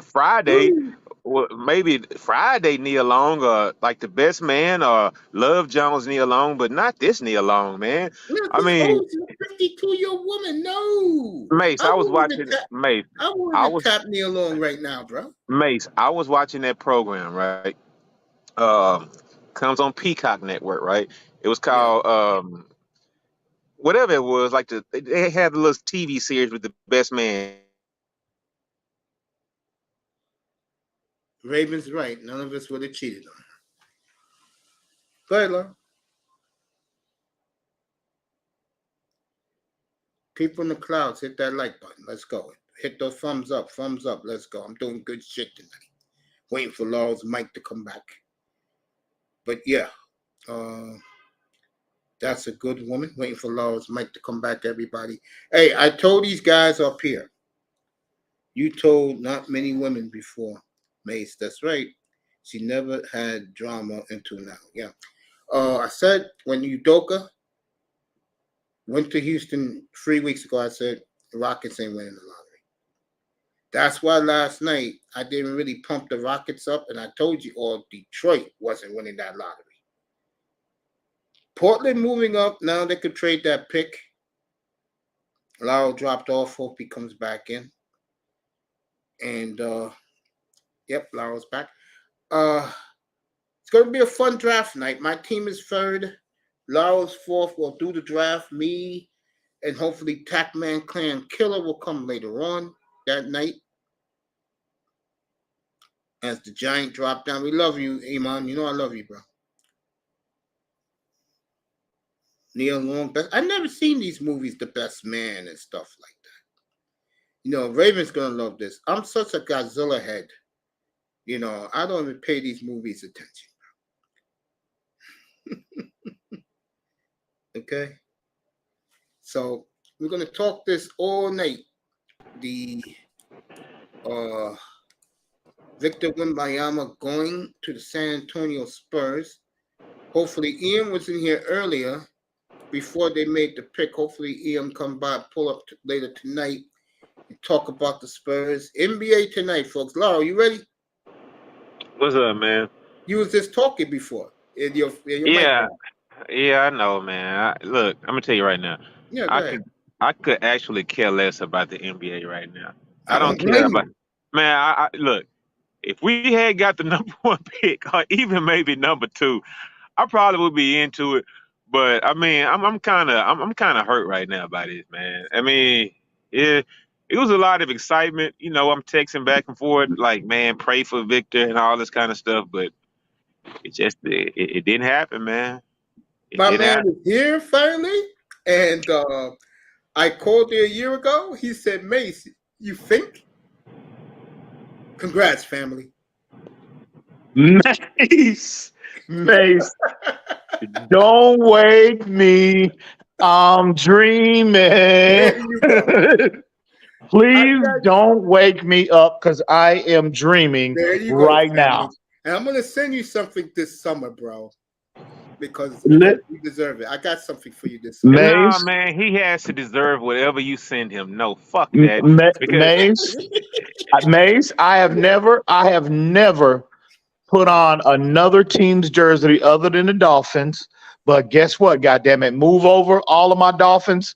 Friday, maybe Friday Neil Long, or like the Best Man, or Love Jones Neil Long, but not this Neil Long, man. Look, I mean, 52-year-old woman. No, Mace, I was watching Mace. I want to tap Neil Long right now, bro. Mace, I was watching that program, right? Comes on Peacock Network, right? It was called whatever it was, like they had a little TV series with the Best Man. Raven's right. None of us would have cheated on her. Go ahead, Laura. People in the clouds, hit that like button. Let's go. Hit those thumbs up. Let's go. I'm doing good shit tonight. Waiting for Laura's mic to come back. But yeah, that's a good woman. Waiting for Laura's mic to come back, everybody. Hey, I told these guys up here. You told not many women before, Mace. That's right. She never had drama until now. Yeah. I said when Udoka went to Houston 3 weeks ago, I said the Rockets ain't winning the lottery. That's why last night I didn't really pump the Rockets up, and I told you all Detroit wasn't winning that lottery. Portland moving up. Now they could trade that pick. Lowell dropped off. Hope he comes back in. And, yep, Lowell's back. It's going to be a fun draft night. My team is third. Lowell's fourth. We'll do the draft. Me and hopefully Tackman Clan Killer will come later on that night. As the Giant drop down. We love you, Iman. You know I love you, bro. Neil Long. I've never seen these movies, The Best Man and stuff like that. Raven's going to love this. I'm such a Godzilla head. I don't even pay these movies attention. Okay? So, we're going to talk this all night. The Victor Wembanyama going to the San Antonio Spurs. Hopefully, Ian was in here earlier before they made the pick. Hopefully, Ian come by, pull up later tonight and talk about the Spurs. NBA tonight, folks. Laura, you ready? What's up, man? You was just talking before. In your Yeah, I know, man. Look, I'm gonna tell you right now. Yeah, go ahead. I could actually care less about the NBA right now. I I don't don't care blame about. Man, I look. If we had got the number one pick, or even maybe number two, I probably would be into it. But I mean, I'm kind of hurt right now by this, man. I mean, it was a lot of excitement. I'm texting back and forth, like, man, pray for Victor and all this kind of stuff. But it just it didn't happen, man. My man is here finally, and I called you a year ago. He said, Mace, you think? Congrats, family. Mace, don't wake me. I'm dreaming. Please don't wake me up because I am dreaming right now. And I'm going to send you something this summer, bro. because Let- you deserve it. I got something for you this summer. Nah, Maze, man, he has to deserve whatever you send him. No, fuck that. Because Maze, I have never put on another team's jersey other than the Dolphins. But guess what? Goddamn it, move over all of my Dolphins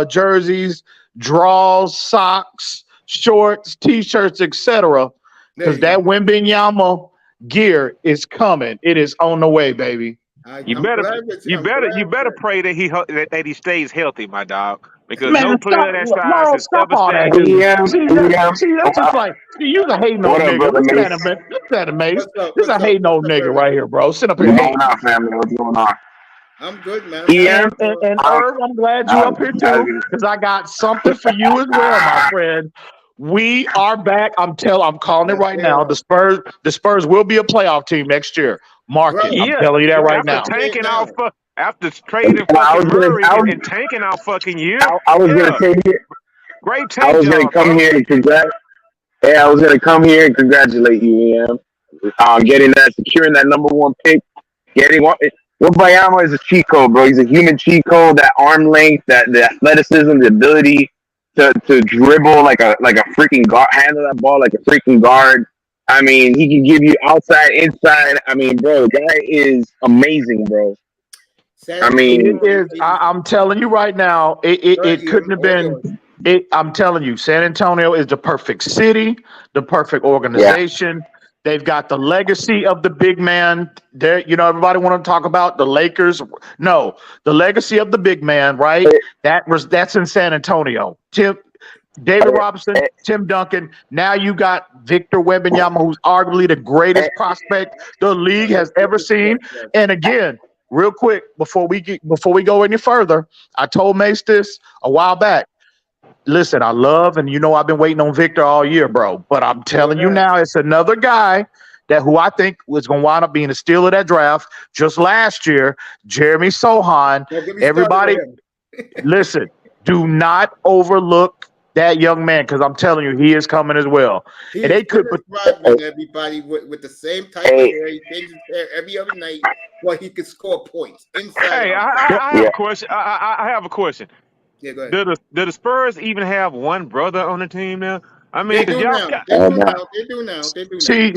jerseys, draws, socks, shorts, t-shirts, etc. There Because you go. that Wembenyama gear is coming. It is on the way, baby. you I'm better glad that you I'm better glad you better that- pray that he stays healthy, my dog. Because Man, no player stop, that size Laurel, has stop ever all that, stayed. dude. See, that's just like, you a hating old What up, nigga. brother Listen Mace? at him, man. Listen at him, Mace. What's up? This What's a up? hating old What's up, nigga Irv? right here, bro. Sit up here What's hating. going on, family? What's going on? I'm good, man. EM, And Irv, I'm glad you up here too, because I got something for you as well, my friend. We are back. I'm calling it Yes, right they now. are. The Spurs will be a playoff team next year. Mark Bro, it. I'm Yeah, telling you that right after now. tanking now. out after trading I was fucking gonna, Murray I was, and tanking our fucking year. I was gonna Yeah, take it. great I tank was gonna job, come bro. here and I was gonna come here and congratulate you, EM. Securing that number one pick, getting what Bayama is a cheat code, bro. He's a human cheat code. That arm length, the athleticism, the ability to dribble like a freaking guard, handle that ball like a freaking guard. I mean, he can give you outside, inside. I mean, bro, the guy is amazing, bro. I mean, It is. I'm telling you right now. It couldn't have been. I'm telling you, San Antonio is the perfect city, the perfect organization. They've got the legacy of the big man. There, everybody want to talk about the Lakers. No, the legacy of the big man, right? That's in San Antonio. David Robinson, Tim Duncan. Now you got Victor Wembanyama, who's arguably the greatest prospect the league has ever seen. And again, real quick, before we go any further, I told Mace this a while back. Listen, I love, and I've been waiting on Victor all year, bro. But I'm telling you now, it's another guy who I think was going to wind up being a steal of that draft just last year, Jeremy Sohan. Everybody, listen, do not overlook that young man, because I'm telling you, he is coming as well. He and they could put everybody with the same type of hair. He changes his hair every other night, while he could score points inside. Hey, I have a question. I have a question. Yeah, go ahead. Do the Spurs even have one brother on the team now? I mean, They do now. They do now. See.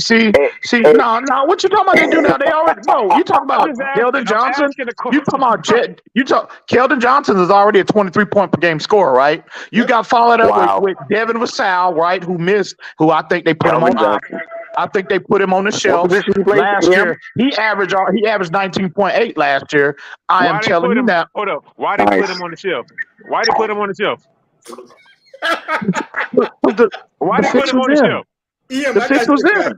No. What you talking about? They do now. They already. No, you talking about Keldon Johnson? You talking about Keldon Johnson is already a 23-point per game scorer, right? You got followed up with Devin Vassell, right? Who I think they put him on. I think they put him on the shelf last year. He averaged 19.8 last year. I am telling you now. Hold up. Why they put him on the shelf? Why they put him on the shelf? Why they put him on the shelf? Yeah, the fix was in.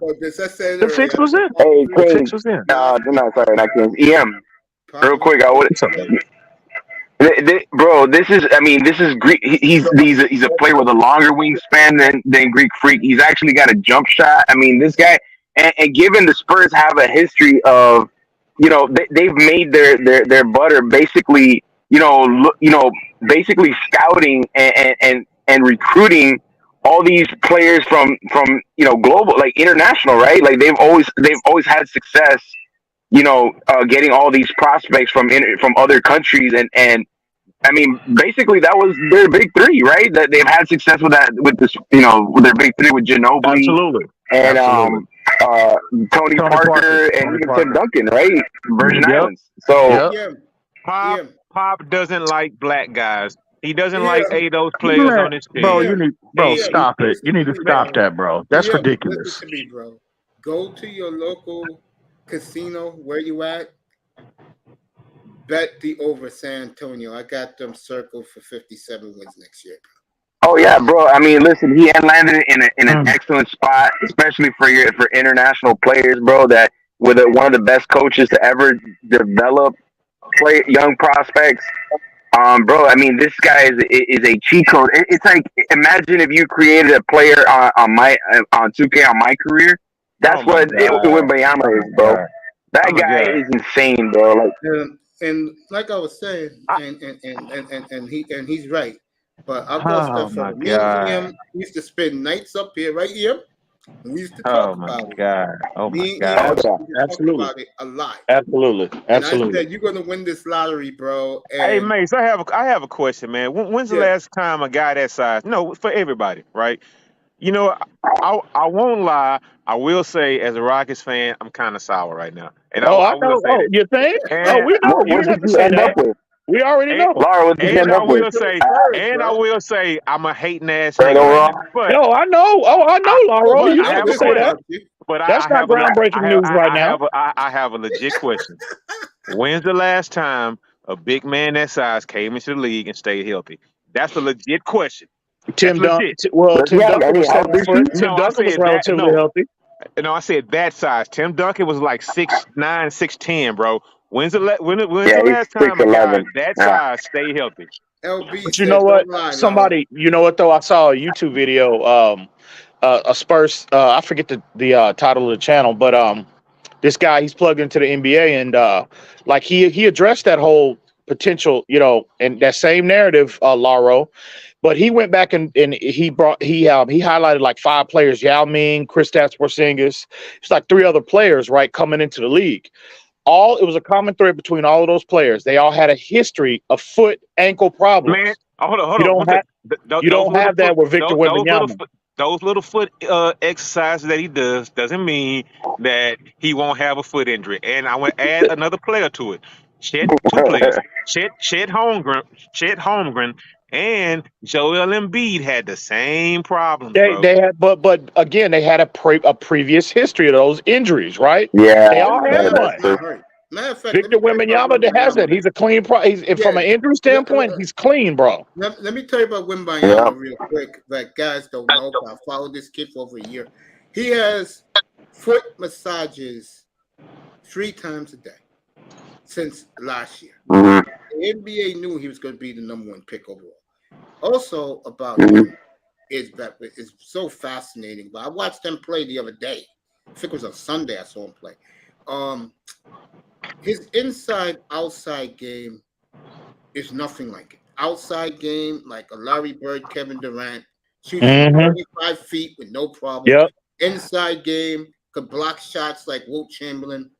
The fix was in. Hey, the fix was in. No, sorry, not Kings. EM, real quick, I would. Bro, this is Greek. He's a player with a longer wingspan than Greek Freak. He's actually got a jump shot. I mean, this guy, and given the Spurs have a history of, they've made their butter basically, basically scouting and recruiting all these players from global, like international, right? Like they've always had success, getting all these prospects from other countries, and I mean, basically that was their big three, right? That they've had success with with their big three with Ginobili, absolutely, and Tony Parker, and even Tim Duncan, right? Virgin Islands. So Pop doesn't like black guys. He doesn't like those players on his team. Stop it. You need to stop that, bro. That's ridiculous. Listen to me, bro. Go to your local casino where you at. Bet the over San Antonio. I got them circled for 57 wins next year. Oh yeah, bro. I mean, listen, he landed in an excellent spot, especially for international players, bro. That with one of the best coaches to ever develop young prospects. Bro, I mean, this guy is a cheat code. It's like, imagine if you created a player on 2K on my career. That's what Bayama is, bro. That guy is insane, bro. Like, and like I was saying, and he's right. But I'll go a step further. Me and him used to spend nights up here, right here. We used to Oh talk my about it. God. Oh my Me and God. we used to talk Absolutely. about it a lot. Absolutely. And I Absolutely. said, you're going to win this lottery, bro. Hey, And Mace, I have a question, man. When's the yeah, last time a guy that size? No, for everybody, right? You know, I won't lie. I will say, as a Rockets fan, I'm kind of sour right now, and Oh, I I will know. say Oh, that. you think? Oh, And we know. You What didn't have did to you say end up that. with? We already and, know. Laura, what did you and end I up with? will say, third, and I bro. will say, I'm a hating ass Third nigga right overall? now. But No, I know. Oh, I know, I Well, Lauro. we You I didn't know have have to a this say question. that. about you. But That's not groundbreaking news right now. I have a legit question. When's the last time a big man that size came into the league and stayed healthy? That's a legit question. That's legit. Does he Tim have Duncan any was health 7 foot. issues? Tim No, I Duncan was said that. relatively No, healthy. no, I said that size. Tim Duncan was like 6'9", 6'10", bro. When's Yeah, the he's last time a guy 6'11". that Yeah. size stay healthy? LB But you know said, what? don't lie, Laura. Somebody, you know what though? I saw a YouTube video. A Spurs. I forget the title of the channel, but this guy he's plugged into the NBA and like he addressed that whole potential, and that same narrative, Lauro. But he went back and he highlighted like 5 players: Yao Ming, Kristaps Porzingis. It's like 3 other players, right, coming into the league. It was a common thread between all of those players. They all had a history of foot ankle problems. Man, hold You on. don't have you Those don't little have that foot, with Victor Wembanyama. those little foot exercises that he doesn't mean that he won't have a foot injury. And I want to add another player to it. Two players. Chet Holmgren and Joel Embiid had the same problems, bro. They had, but again, they had a previous history of those injuries, right? Yeah. They all had Wembanyama's one. not hurt. Matter of fact, Victor let me tell you about Wembanyama has Wembanyama. it. He's a clean. From an injury standpoint, he's clean, bro. Let me tell you about Wembanyama Yeah. real quick. That guys don't know. I followed this kid for over a year. He has foot massages 3 times a day since last year. Mhm. The NBA knew he was going to be the #1 pick overall. Also about Mhm. him is that it's so fascinating. But I watched him play the other day. I think it was on Sunday I saw him play. His inside-outside game is nothing like it. Outside game, like a Larry Bird, Kevin Durant, shoots from 35 feet with no problem. Yep. Inside game, could block shots like Wilt Chamberlain.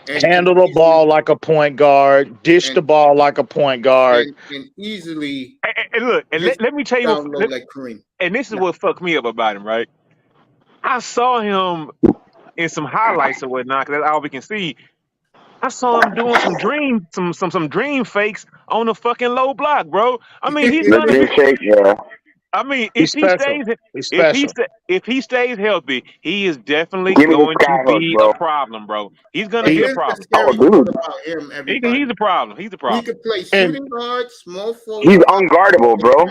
And Handle the ball like a point guard, dish the ball like a point guard. And easily. And look, and let me tell you down low like Kareem. And this is what fucked me up about him, right? I saw him in some highlights or whatnot, because that's all we can see. I saw him doing some dream fakes on the fucking low block, bro. I mean, he's gonna Dream be. shake, yeah. I mean, He's special. if he stays healthy, he is definitely Give me the going to skyhook, be bro. a problem, bro. He's gonna But be a here's the problem. scary dude. part about him, everybody. He's a problem. He's a He problem. could play shooting guard, small forward. He's unguardable, bro.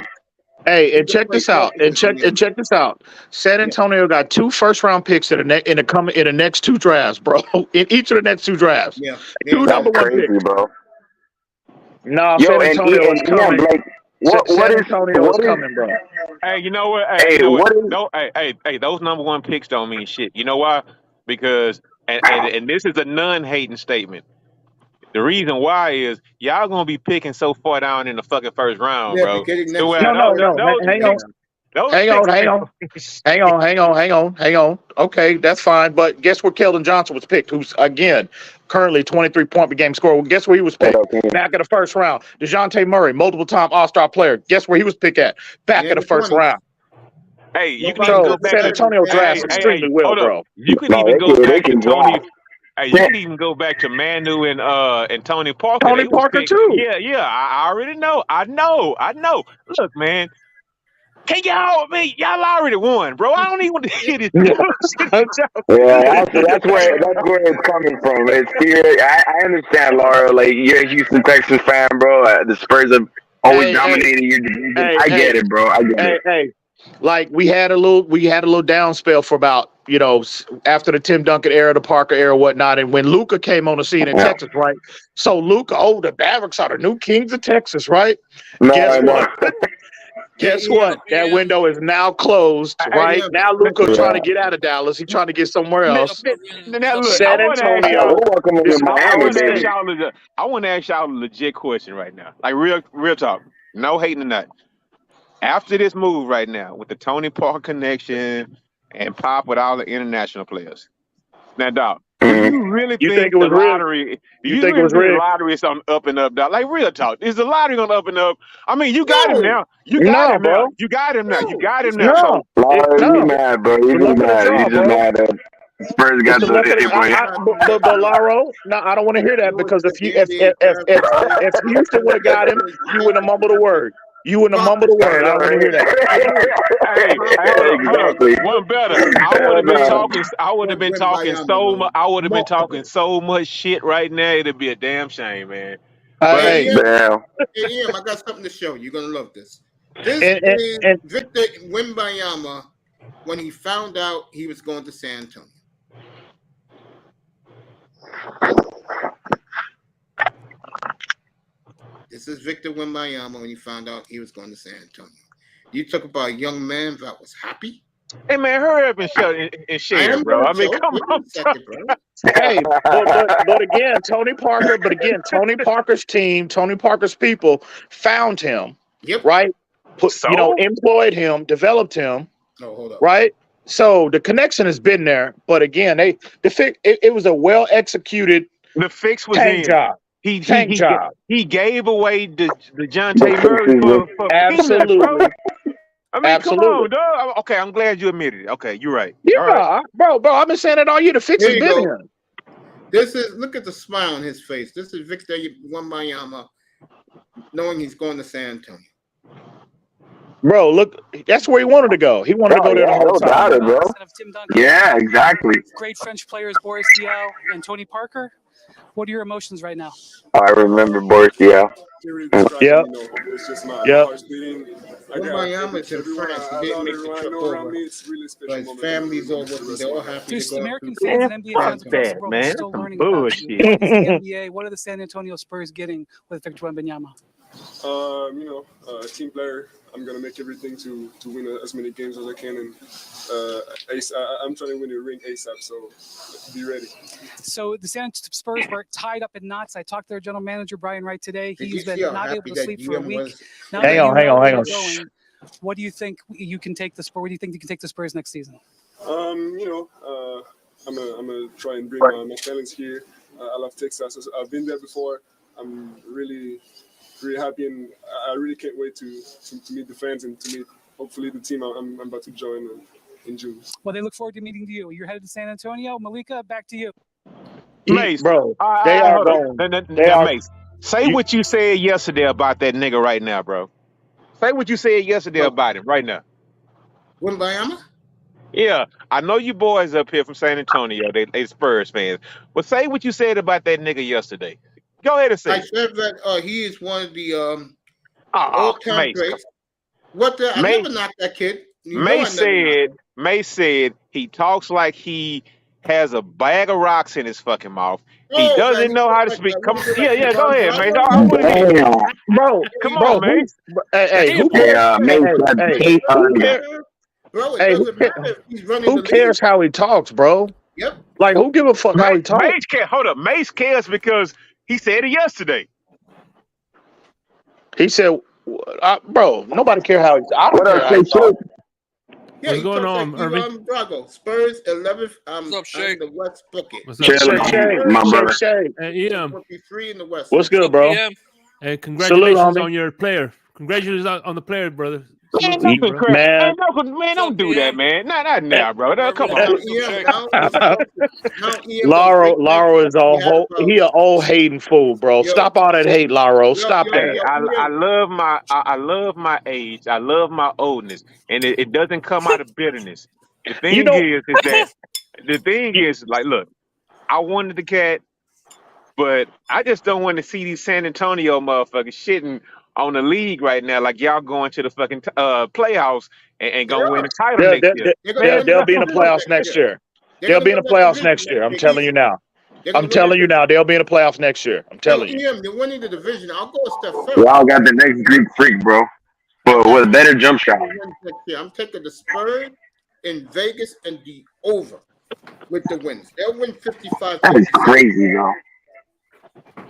Hey, and check this out. And check this out. San Antonio got 2 first-round picks in the next 2 drafts, bro. In each of the next 2 drafts. Yeah. 2 That's #1 crazy, picks. bro. No, Yo, San and Antonio is Ian coming. Blake, what San is Antonio is coming, bro. Hey, you know what? Hey, you know what is No, hey, those #1 picks don't mean shit. You know why? Because and this is a non-hating statement. The reason why is y'all gonna be picking so far down in the fucking first round, Yeah, bro. because next So, year- No. those Hang on. picks, those Hang picks, on. Hang on. Okay, that's fine. But guess where Keldon Johnson was picked? Who's again currently 23-point per game scorer. Well, guess where he was picked? Back of the first round. DeJounte Murray, multiple-time All-Star player. Guess where he was picked at? Back of the first round. Hey, you can Nobody even go knows back San to Antonio drafts extremely well, hold up. bro. You can No, even they go can- back they to can Tony. draft. Hey, you can even go back to Manu and Tony Parker. Tony They was Parker, picked- too. Yeah. I already know. I know. Look, man. Can y'all already won, bro. I don't even want to hear this. Yeah, that's where it's coming from. It's fear. I understand, Laura. Like, you're a Houston Texas fan, bro. The Spurs have always dominated your division. I get it, bro. I get it. Hey, like we had a little down spell for about, after the Tim Duncan era, the Parker era, whatnot, and when Luka came on the scene in Texas, right? So Luka, the Mavericks are the new kings of Texas, right? Guess what? Guess what? That window is now closed, right? Now Luka trying to get out of Dallas. He's trying to get somewhere else. Now, look, San Antonio. I want to ask y'all a legit question right now. Like real talk. No hating or nothing. After this move right now with the Tony Parker connection, and pop with all the international players. Now, dog, do Mhm. you really You think think it the was rigged? lottery? Do You you think it really was think the rigged? lottery is on up and up, dog? Like real talk, is the lottery on up and up? I mean, you got him No, now. You got No, him now. bro. You got him now. You no. got him It's now. not. So Larry, you No. mad, bro? You The just luck of the mad. draw, You just bro. mad that Spurs It's got the the luck of the. hit for you. But Laro, no, I don't want to hear that You was because at the NBA draft if Houston would have got him, you wouldn't have mumbled a word. You wouldn't have mumbled a word. I don't want to hear that. hey, hold up. Exactly. One better. I would have been talking. I would have been talking Wembayama, so much. I would have been talking multiple. so much shit right now. It'd be a damn shame, man. Hey, But Hey, Ian, Damn. hey, Ian, I got something to show you. You're gonna love this. This and is and Victor Wembayama when he found out he was going to San Antonio. This is Victor Wembayama when he found out he was going to San Antonio. You talk about a young man that was happy. hey, man, hurry up and I share, am bro. gonna I mean, show. come Give me on. a second, bro. hey, but again, Tony Parker. But again, Tony Parker's team, Tony Parker's people found him, Yep. right? So Employed him, developed him, No, hold up. right? So the connection has been there, but again, it was a well executed the fix was tank in. job. He Job. he gave away the John The Tay fix Murray is in. for peanuts, bro. Absolutely, I mean, come absolutely. on, dog. Okay, I'm glad you admitted it. Okay, you're right. Yeah, All right. bro. I've been saying it all year. The fix Here has you been go. here. This is look at the smile on his face. This is Victor Wembayama knowing he's going to San Antonio. Bro, look, that's where he wanted to go. He wanted to go there the Yeah, whole no doubt time. it, bro. Of Tim Duncan. Yeah, exactly. Great French players, Boris Diaw and Tony Parker. What are your emotions right now? I remember Boris. Yeah. Yep. It's just my Yep. heart's beating. Wembayama's in France. He didn't make the trip over. It's really But special his moment. family's all with him. They're all happy There's to go American to fans Man, and NBA fuck fans across the that, world man. who are That's still some learning about you. bullshit. What is the NBA? What are the San Antonio Spurs getting with Victor Wembanyama? Team player. I'm gonna make everything to win as many games as I can, and I'm trying to win a ring ASAP. So be ready. So the San Antonio Spurs were tied up in knots. I talked to their general manager Brian Wright today. Did you He's been see how not able happy to that sleep for a GM week. was? Now Hang that on, you know where hang you're on. going, what do you think you can take the Spurs? Where do you think you can take the Spurs next season? I'm gonna try and bring my talents here. I love Texas. I've been there before. I'm really happy, and I really can't wait to meet the fans and to meet hopefully the team I'm about to join in June. Well, they look forward to meeting you. You're headed to San Antonio. Malika, back to you. Mace, Bro, they are hold going. on. They Now, are. Mace, say what you said yesterday about that nigga right now, bro. Say what you said yesterday about him right now. Wembayama? Yeah, I know you boys up here from San Antonio, they Spurs fans, but say what you said about that nigga yesterday. Go ahead and say I it. said that he is one of the all-time Mace. greats. I Mace- never knocked that kid. You know I Mace never knocked him. said he talks like he has a bag of rocks in his fucking mouth. He Oh, doesn't man, know he how to like speak. that. Come, What is it, yeah, like go ahead, Ron Mace. Drago? I want to hear it. Damn. Bro, Come bro, on, Mace. who Hey, cares? Mace got tape Who on cares? it. Bro, it Hey, doesn't matter if he's running Who the cares league. how he talks, bro? Yep. Like, who give a fuck how he talks? Mace cares. Hold up, Mace cares because he said it yesterday. He said, bro, nobody care how he talks. I don't What care up, how he Shake? talks. Yeah, What's he going talks on, like Irving? Drago. Spurs 11th. What's up, I'm Shake? the West bucket. What's up? Chilling, my brother. Shake. Hey, Ian, Rookie 3 in the West. What's What's good, up, bro? PM? hey, Salute, congratulations homie. on your player. Congratulations on the player, brother. Man, Salute to you, bro. Man, don't do that, man. Not now, bro. Come Now, on. EM, now EM Laro is all he an old hating fool, bro. Yo. Stop all that hate, Laro. Stop yo, that. Hey, I love my age. I love my oldness, and it doesn't come out of bitterness. The thing You know, is like, look, I wanted the cat, but I just don't want to see these San Antonio motherfuckers shitting on the league right now, like y'all going to the fucking playoffs and gonna win the title next year. they'll be in the playoffs next year. They'll be in the playoffs next year. I'm telling you now. I'm telling you now. They'll be in the playoffs next year. I'm telling you. They're winning the division. I'll go a step further. Y'all got the next Greek freak, bro. But with a better jump shot. I'm taking the Spurs in Vegas and the over with the wins. They'll win 55. That is crazy, yo.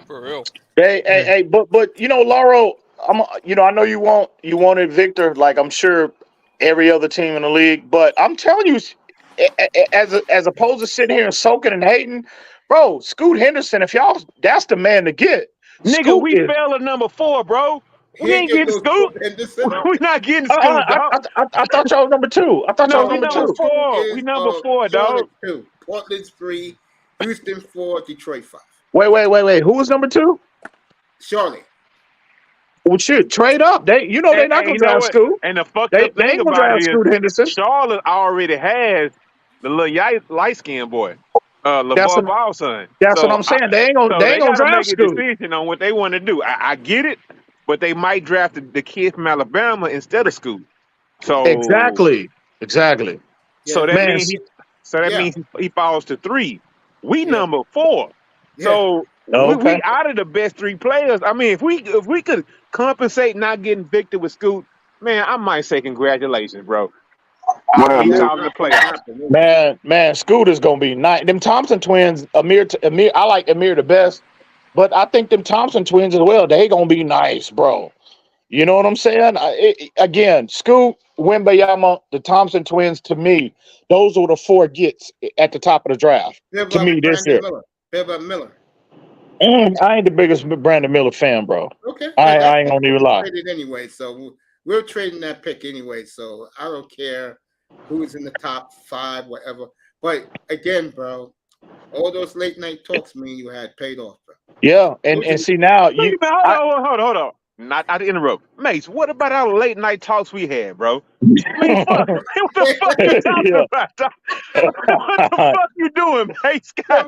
For real. Hey, but you know, Laro, I know you wanted Victor, like I'm sure every other team in the league, but I'm telling you, as opposed to sitting here and soaking and hating, bro. Scoot Henderson, if y'all, that's the man to get. Nigga, Scoot we is. fell at number 4, bro. He We ain't ain't getting getting no Scoot. Scoot Henderson. We not getting Scoot, dog. I thought y'all was number 2. I thought No, y'all was we number number 2. 4. We number 4, dog. Charlotte 2, Portland's 3, Houston 4, Detroit 5. Wait. Who was number 2? Charlotte. Well, shit, trade up. They not gonna you know draft what? Scoot. And the fucked They up thing ain't gonna about draft it Scoot is Henderson. Charlotte already has the little light-skinned boy, That's LeVar what, Ball's son. that's what I'm saying. They ain't So they gonna got to draft make a Scoot. decision on what they want to do. I get it, but they might draft the kid from Alabama instead of Scoot. So Exactly. So that Man, means he falls to 3. We Yeah. number 4. So okay. we out of the best 3 players. I mean, if we could compensate not getting Victor with Scoot, man, I might say congratulations, bro. I'll beat y'all in the playoffs. Man, Scoot is gonna be nice. Them Thompson twins, Amir. I like Amir the best, but I think them Thompson twins as well. They gonna be nice, bro. You know what I'm saying? Again, Scoot, Wembayama, the Thompson twins. To me, those were the 4 gets at the top of the draft. To me, this year. Miller. I ain't the biggest Brandon Miller fan, bro. Okay. I ain't gonna even lie. Traded anyway, so we're trading that pick anyway. So I don't care who's in the top 5, whatever. But again, bro, all those late night talks me you had paid off, bro. Yeah, and see now you. Hold on. Not to interrupt, Mace. What about our late night talks we had, bro? I mean, fuck, what the fuck you talking about? Dog? What the fuck you doing, Mace? No,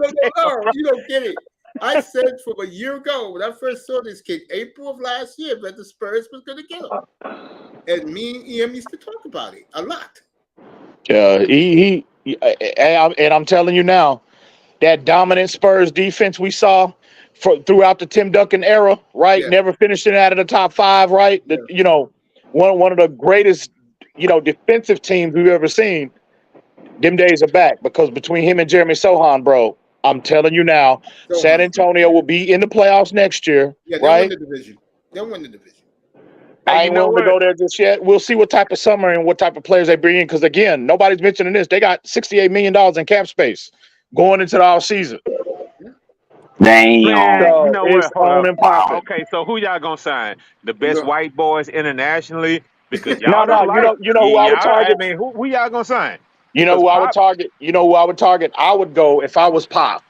you don't get it. I said from a year ago when I first saw this kid, April of last year, that the Spurs was going to get him, and me and EM used to talk about it a lot. Yeah, and I'm telling you now, that dominant Spurs defense we saw throughout the Tim Duncan era, right? Yeah. Never finishing out of the top 5, right? Yeah. You know, one of the greatest, defensive teams we've ever seen. Them days are back because between him and Jeremy Sohan, bro, I'm telling you now, San Antonio will be in the playoffs next year, Yeah, they'll right? win the division. They'll win the division. I ain't willing to go there just yet. We'll see what type of summer and what type of players they bring in. Because again, nobody's mentioning this. They got $68 million in cap space going into the off season. Damn. So you know it's what? on and popping. Okay, so who y'all gonna sign? The best white boys internationally? Because No, y'all don't like. you know who I would target. I mean, who y'all gonna sign? You know who I would target. I would go if I was Pop.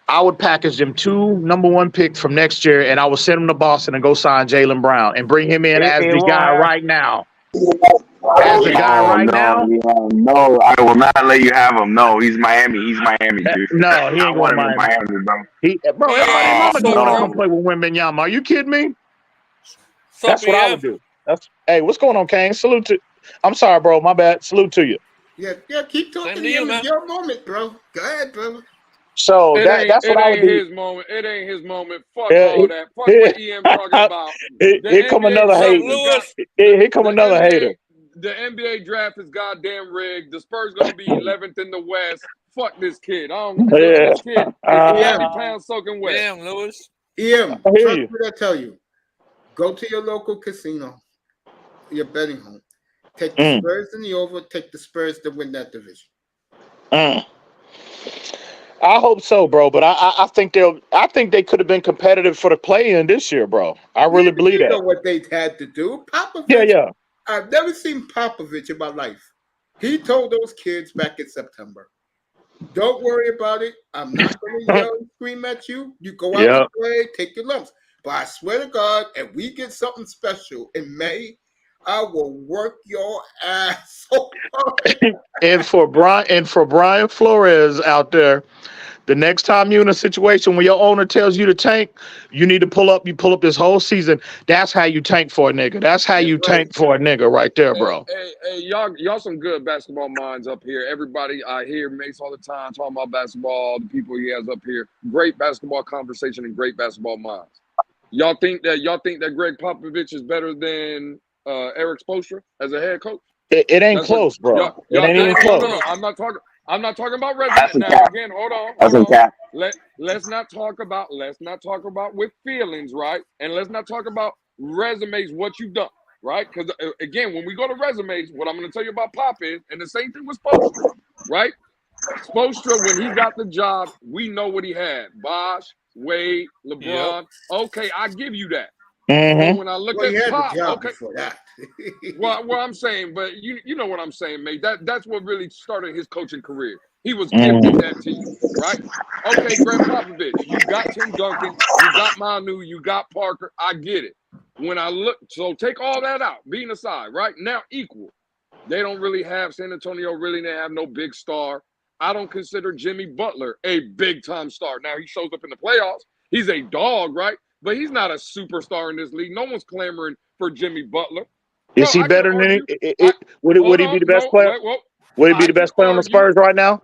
I would package them 2 number 1 picks from next year, and I would send them to Boston and go sign Jaylen Brown and bring him in as the guy right now. As the guy right now. No, I will not let you have him. No, he's Miami. He's Miami, dude. No, he ain't going to Miami, bro. Everybody mama don't want to come play with Wembanyama. Are you kidding me? That's what I would do. Hey, what's going on, Kane? Salute to. I'm sorry, bro. My bad. Salute to you. Yeah, keep talking to you, man. It's your moment, bro. Go ahead, brother. So that's what I would do. His moment. It ain't his moment. Fuck all that. Fuck what EM talking about. Here come another hater. Here come another hater. The NBA draft is goddamn rigged. The Spurs gonna be 11th in the West. Fuck this kid. I don't care. This kid is 90 pounds soaking wet. Damn, Lewis. EM, trust me, I tell you. Go to your local casino, your betting home. Take the Spurs in the over. Take the Spurs to win that division. I hope so, bro. But I think they could have been competitive for the play-in this year, bro. I really believe that. You know what they had to do, Popovich. Yeah. I've never seen Popovich in my life. He told those kids back in September, "Don't worry about it. I'm not going to yell and scream at you. You go out and play, take your lumps. But I swear to God, if we get something special in May, I will work your ass so hard." And for Brian Flores out there, the next time you're in a situation where your owner tells you to tank, you need to pull up this whole season. That's how you tank for a nigga. That's how you tank for a nigga right there, bro. Hey, y'all some good basketball minds up here. Everybody, I hear Mace all the time talking about basketball, the people he has up here. Great basketball conversation and great basketball minds. Y'all think that Greg Popovich is better than Eric Spoelstra as a head coach? It ain't close, bro. It ain't even close. No, I'm not talking about resume. Now again, hold on. Let's not talk about with feelings, right? And let's not talk about resumes, what you've done, right? Because again, when we go to resumes, what I'm going to tell you about Pop is, and the same thing with Spoelstra. right? Spoelstra, when he got the job, we know what he had. Bosh, Wade, LeBron. Okay, I give you that. But when I look Well, he at had Pop, the job okay. before that. Well, I'm saying, but you know what I'm saying, mate. That's what really started his coaching career. He was gifted that team, right? Okay, Greg Popovich, you got Tim Duncan, you got Manu, you got Parker. I get it. When I look, so take all that out, being aside, right? Now equal. They don't really have, San Antonio really didn't have no big star. I don't consider Jimmy Butler a big-time star. Now, he shows up in the playoffs. He's a dog, right? But he's not a superstar in this league. No one's clamoring for Jimmy Butler. Is he better than any? Would he be the best player? Would he be the best player on the Spurs right now?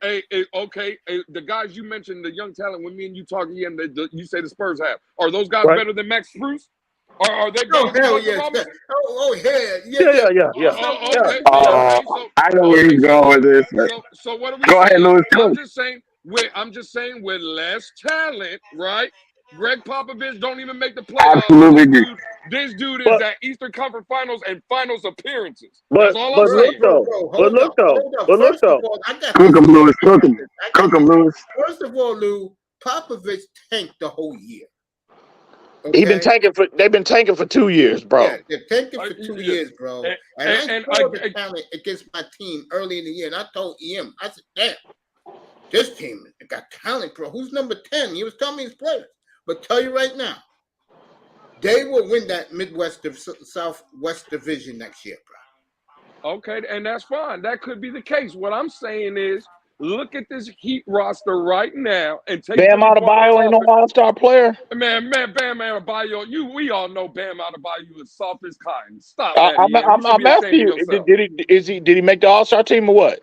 Okay. The guys you mentioned, the young talent, when me and you talk again, you say the Spurs have. Are those guys better than Max Strus? Are they better than Duncan Robinson? Yeah. Okay. I know where he's going with this. So what are we Go ahead, saying? Louis. I'm just saying with less talent, right? Greg Popovich don't even make the playoffs. Absolutely agree. This dude is at Eastern Conference Finals and Finals appearances. That's all I'm saying. Look though. Cook him, Louis. Cook him, Louis. First of all, Lou, Popovich tanked the whole year. Okay? They've been tanking for 2 years, bro. Yeah, they're tanking for 2 years, bro. And I saw the talent against my team early in the year, and I told EM, I said, damn, this team got talent, bro. Who's number 10? He was telling me his players. But tell you right now, they will win that Southwest division next year, bro. Okay, and that's fine. That could be the case. What I'm saying is, look at this Heat roster right now and take Bam Adebayo ain't no all-star player. Man, Bam Adebayo. We all know Bam Adebayo is soft as cotton. Stop that. I'm asking you, did he make the all-star team or what?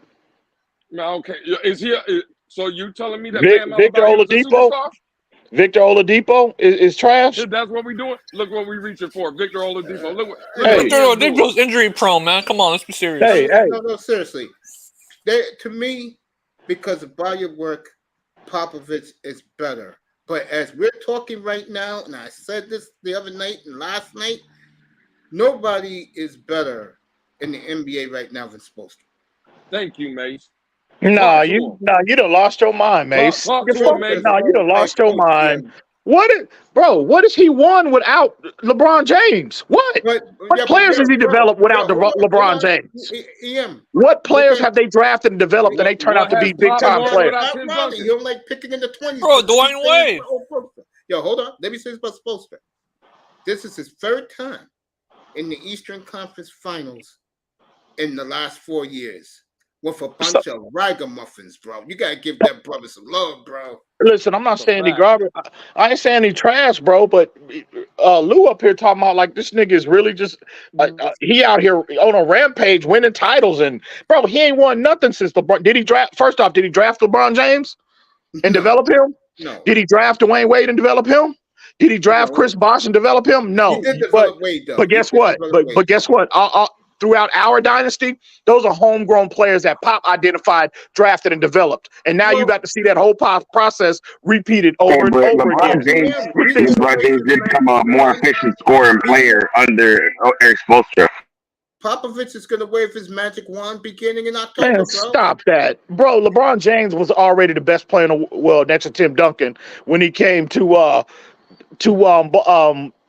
Okay, is he? So you telling me that Bam Victor Adebayo is a superstar? Victor Oladipo is trash. That's what we doing. Look what we reaching for. Victor Oladipo. Look Victor Oladipo's injury prone, man. Come on, let's be serious. No, seriously. To me, because of body of work, Popovich is better. But as we're talking right now, and I said this the other night and last night, nobody is better in the NBA right now than Spoelstra. Thank you, Mace. You done lost your mind, Mace. You done lost your mind. What has he won without LeBron James? What players has he developed without LeBron James? What players have they drafted and developed and they turn out to be big-time players? You don't like picking in the 20s. Bro, Dwayne Wade. Yo, hold on. Let me say this about Spoelstra. This is his third time in the Eastern Conference Finals in the last 4 years. With a bunch of ragamuffins, bro. You gotta give that brother some love, bro. Listen, I'm not saying he garbage. I ain't saying he trash, bro. But Lou up here talking about like this nigga is really just he out here on a rampage winning titles, and bro, he ain't won nothing since LeBron. Did he draft? First off, did he draft LeBron James and develop him? No. Did he draft Dwayne Wade and develop him? Did he draft Chris Bosh and develop him? No. He did develop Wade, though. But guess what? But guess what? Throughout our dynasty, those are homegrown players that Pop identified, drafted, and developed. And now you got to see that whole process repeated over and over again. LeBron James did become a more efficient scoring player under Eric Spoelstra. Popovich is going to wave his magic wand beginning in October, Man, stop that. Bro, LeBron James was already the best player in the world next to Tim Duncan when he came to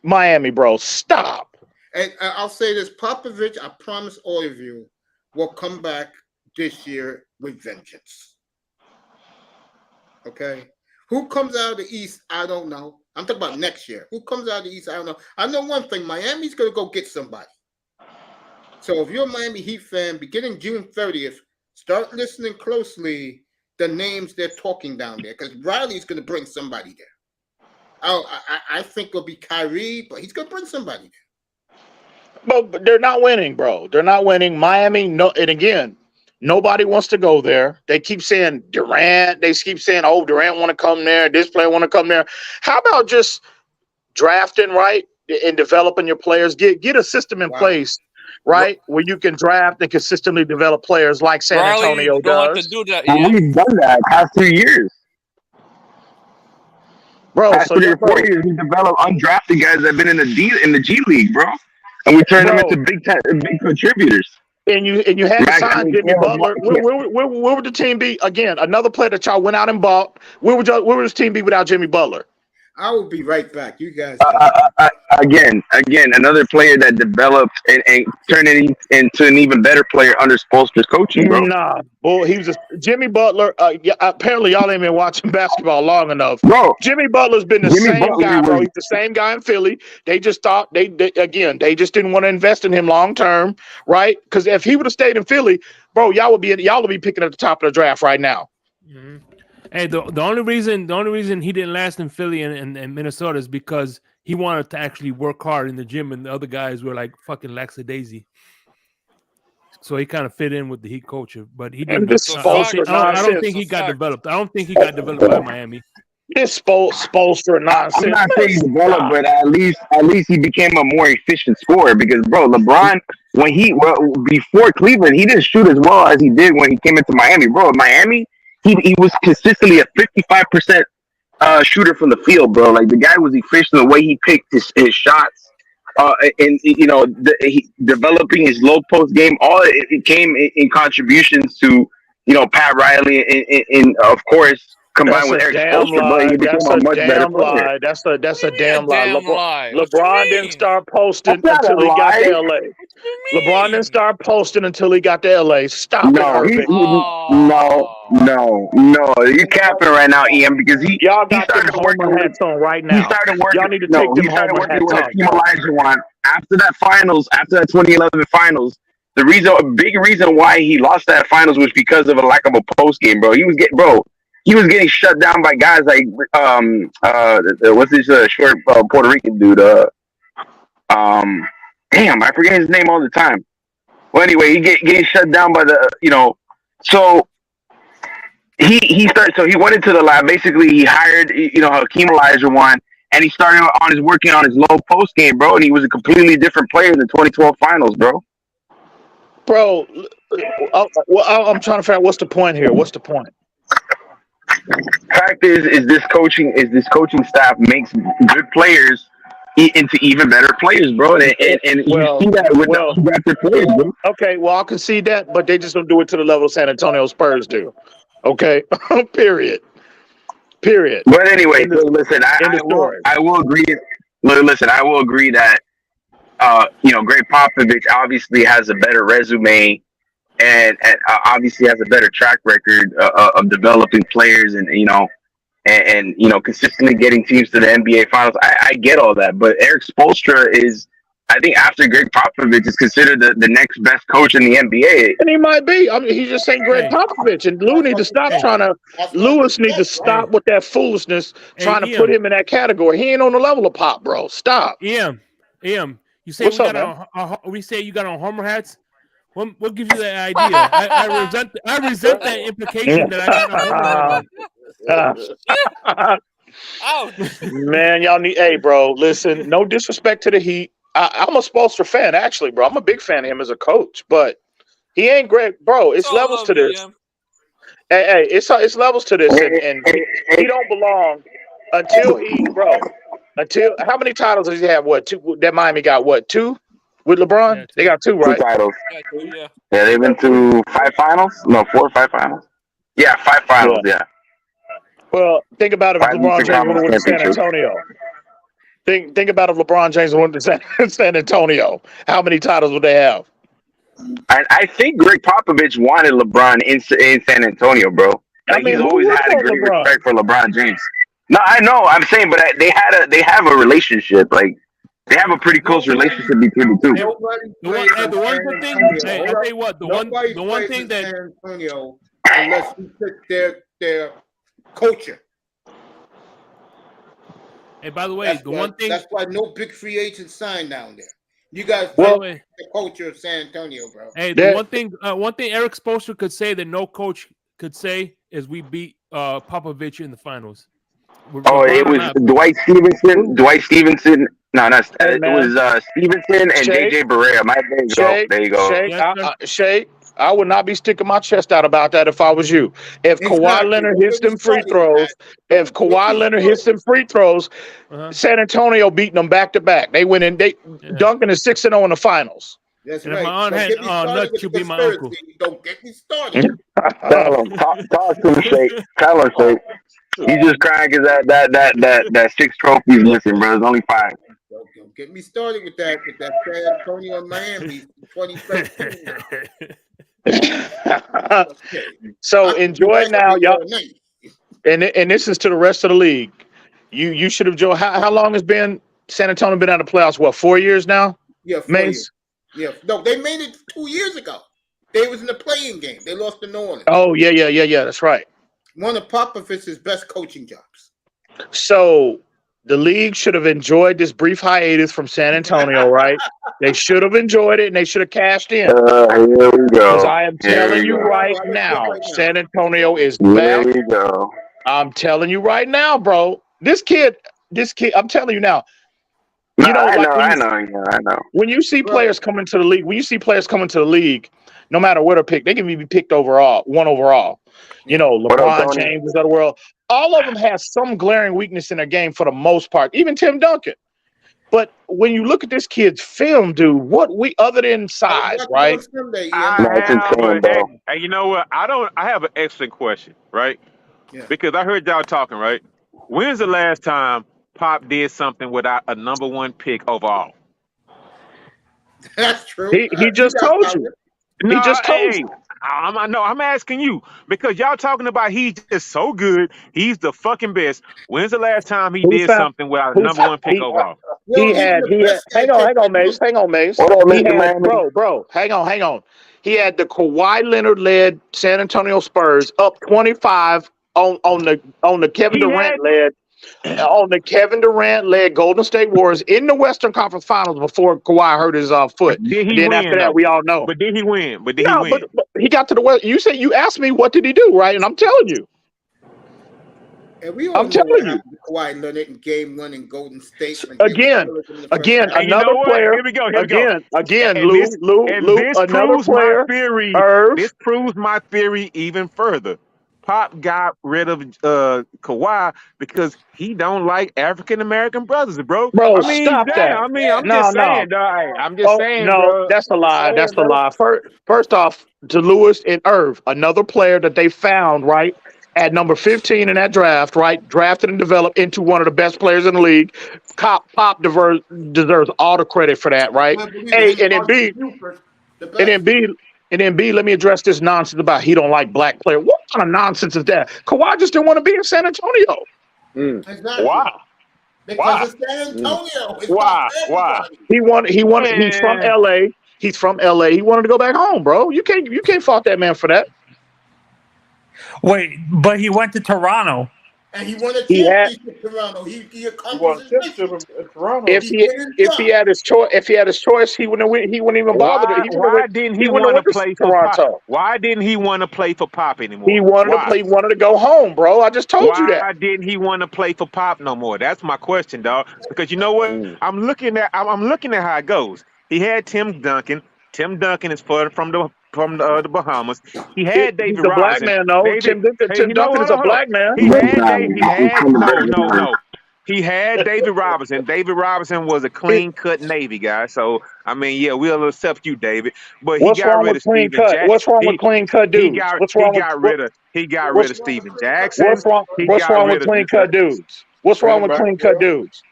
Miami, bro. Stop. And I'll say this, Popovich, I promise all of you, will come back this year with vengeance. Okay? Who comes out of the East? I don't know. I'm talking about next year. Who comes out of the East? I don't know. I know one thing. Miami's going to go get somebody. So if you're a Miami Heat fan, beginning June 30th, start listening closely the names they're talking down there, because Riley's going to bring somebody there. I think it'll be Kyrie, but he's going to bring somebody there. But they're not winning, bro. They're not winning. Miami, no, and again, nobody wants to go there. They keep saying Durant. They keep saying, oh, Durant want to come there. This player want to come there. How about just drafting right and developing your players? Get a system in place, right, where you can draft and consistently develop players like San Antonio does. Like to do that, and we've done that past 2 years. Bro, past 3 or 4 years, we developed undrafted guys that have been in the G League, bro. And we turn them into big contributors. and you had to sign Maximum Jimmy deal of Butler. market. Where would the team be? Again, another player that y'all went out and bought. Where would this team be without Jimmy Butler? I will be right back. You guys. Again, another player that developed and turned it into an even better player under Spoelstra's coaching, bro. Nah, boy, he was Jimmy Butler. Apparently, y'all ain't been watching basketball long enough, bro. Jimmy Butler's been the same guy, bro. He's the same guy in Philly. They just thought they just didn't want to invest in him long term, right? Because if he would have stayed in Philly, bro, y'all would be picking at the top of the draft right now. Mm-hmm. Hey, the only reason he didn't last in Philly and Minnesota is because he wanted to actually work hard in the gym, and the other guys were like fucking lackadaisy. So he kind of fit in with the Heat culture, but he didn't. I don't think he got developed. I don't think he got developed by Miami. It's Spoelstra nonsense. I'm not saying he developed, but at least he became a more efficient scorer because, bro, LeBron, before Cleveland, he didn't shoot as well as he did when he came into Miami. Bro, Miami, he was consistently a 55% shooter from the field, bro. Like, the guy was efficient the way he picked his shots. And developing his low post game, all it came in contributions to Pat Riley and of course combined with Eric Spoelstra, he became a much better player. That's a damn lie. LeBron didn't start posting until he got to LA. LeBron didn't start posting until he got to LA. Stop it, Urban. No, you're capping right now, Ian, because y'all got them homer hats on right now. He started working. Y'all need to take them homer hats with on. Hakeem Olajuwon after that 2011 finals. The big reason why he lost that finals was because of a lack of a post game, bro. He was getting shut down by guys like what's this short Puerto Rican dude? Damn, I forget his name all the time. Well, anyway, he getting shut down by so he started. So he went into the lab. Basically, he hired Hakeem Olajuwon, and he started working on his low post game, bro. And he was a completely different player in the 2012 finals, bro. Bro, I'm trying to figure out what's the point here. What's the point? Fact is this coaching staff makes good players into even better players, bro. And you see that with the players, bro. Okay, well, I can see that, but they just don't do it to the level San Antonio Spurs do. Okay, period. But anyway, listen, I will agree. Listen, I will agree that Greg Popovich obviously has a better resume and obviously has a better track record of developing players and consistently getting teams to the NBA Finals. I get all that, but Eric Spoelstra is, I think, after Greg Popovich, is considered the next best coach in the NBA. And he might be. I mean, he's just saying Greg Popovich, and Lewis needs to stop with that foolishness, trying to put him in that category. He ain't on the level of Pop, bro. Stop. EM, you say we say you got on homer hats. What gives you that idea? I resent that implication that I got on homer hats. Man, y'all need. Hey, bro, listen. No disrespect to the Heat. I'm a Spoelstra fan, actually, bro. I'm a big fan of him as a coach, but he ain't great, bro. It's levels to this. Hey, it's levels to this, and he don't belong until how many titles does he have? What, two? That Miami got what, 2 with LeBron? Yeah, they got 2, right? 2 titles. Yeah, they've been to 5 finals. No, 4 or 5 finals. Yeah, 5 finals. Yeah. Well, think about if LeBron James went to San Antonio. Think about if LeBron James went to San Antonio. How many titles would they have? I think Greg Popovich wanted LeBron in San Antonio, bro. Like, he's always had a great respect for LeBron James. No, I know. I'm saying, but they have a relationship. Like, they have a pretty close relationship between the two. The one thing, I tell you what, the one thing that San Antonio, unless you pick their culture. Hey, by the way, that's why no big free agents signed down there. You guys the culture of San Antonio, bro. Hey, one thing Eric Spoelstra could say that no coach could say is we beat Popovich in the finals. It was Dwight Stevenson. No, it was Stevenson and JJ Barea. There you go. Shay, I would not be sticking my chest out about that if I was you. If Kawhi Leonard hits them free throws, San Antonio beating them back to back. They went in. Duncan is 6-0 in the finals. That's And if right. my aunt Don't had get me started nut, with she'll the be my uncle. conspiracy. Don't get me started. Tell him, talk to him, Shake. Tell him, Shake. He's just crying because that 6 trophies missing, bro. It's only 5. Don't get me started with that San Antonio and Miami 2013. Okay. So I can do enjoy it that now, every y'all. night. And this is to the rest of the league. You should have enjoyed. How long has been San Antonio been out of the playoffs? What, 4 years now? Yeah, 4 years. Yeah, no, they made it 2 years ago. They was in the playing game. They lost to New Orleans. Oh yeah. That's right. One of Popovich's best coaching jobs. So the league should have enjoyed this brief hiatus from San Antonio, right? They should have enjoyed it and they should have cashed in. Here we go. Because I am telling you right now, San Antonio is back. Here we go. I'm telling you right now, bro. This kid, I'm telling you now. No, You know, I know. When you see players come into the league, no matter what they're picked, they can be picked overall, 1 overall. You know, LeBron James of the world. All of them have some glaring weakness in their game for the most part. Even Tim Duncan. But when you look at this kid's film, dude, other than size, right? Hey, you know what? I have an excellent question, right? Yeah. Because I heard y'all talking, right? When's the last time Pop did something without a number 1 pick overall? That's true. He just told you. No, He just told you. I'm asking you because y'all talking about he's just so good. He's the fucking best. When's the last time he did something without a number 1 pick overall? He had. Hang on, Mace. Hang on, Mace. Hold on, He Mr. had, Miami. bro. Hang on. He had the Kawhi Leonard led San Antonio Spurs up 25 on the Kevin Durant led Golden State Warriors in the Western Conference Finals before Kawhi hurt his foot. Did he then win? After that, we all know. But did he win? But he got to the West. You asked me what did he do, right? And I'm telling you. And we all I'm telling you. Kawhi Leonard in Game 1 in Golden State. Again, another player. Here we go. Again, And Lou, this another proves player. my theory. Irv. This proves my theory even further. Pop got rid of Kawhi because he don't like African American brothers, bro. Bro, I mean, stop that. I'm just saying, dog. I'm just saying, no, bro. that's a lie. That's a lie. First off, to Lewis and Irv, another player that they found, right, at number 15 in that draft, right, drafted and developed into one of the best players in the league. Pop deserves all the credit for that, right? A, and then B, let me address this nonsense about he don't like black players. What kind of nonsense is that? Kawhi just didn't want to be in San Antonio. Exactly. Wow. Because it's San Antonio. It's Why? He wanted. He's from LA. He's from LA. He wanted to go back home, bro. You can't fault that man for that. Wait, but he went to Toronto. And he won a championship in Toronto. He accomplished his mission. If he had his choice, he wouldn't even bother. Why didn't he want to play for Pop? Why didn't he want to play for Pop anymore? He wanted to go home, bro. I just told you that. Why didn't he want to play for Pop no more? That's my question, dog. Because you know what? I'm looking at how it goes. He had Tim Duncan. Tim Duncan is from the Bahamas. He had David He's a black Robinson. man, though. Tim Duncan is a black man. He had David Robinson. David Robinson was a clean-cut Navy guy. So, I mean, yeah, we'll accept you, David. But he got rid of Steven Jackson. What's wrong with clean-cut dudes? He got rid of Steven Jackson. What's wrong with clean-cut dudes? What's wrong with clean-cut dudes?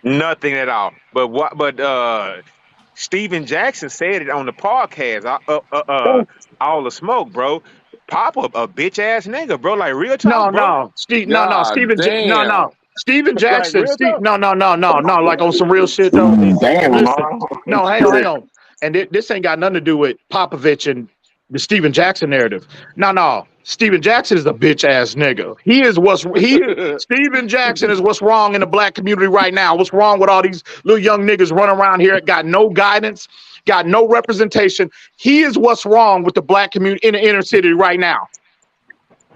Nothing at all. But Steven Jackson said it on the podcast. All the smoke, bro. Pop up a bitch ass nigga, bro. Like real talk, bro. Steven Jackson. No. Like on some real shit though. Damn, listen. No, hang on. And this ain't got nothing to do with Popovich and the Steven Jackson narrative. No. Steven Jackson is a bitch ass nigga. Steven Jackson is what's wrong in the black community right now. What's wrong with all these little young niggas running around here, got no guidance, got no representation. He is what's wrong with the black community in the inner city right now.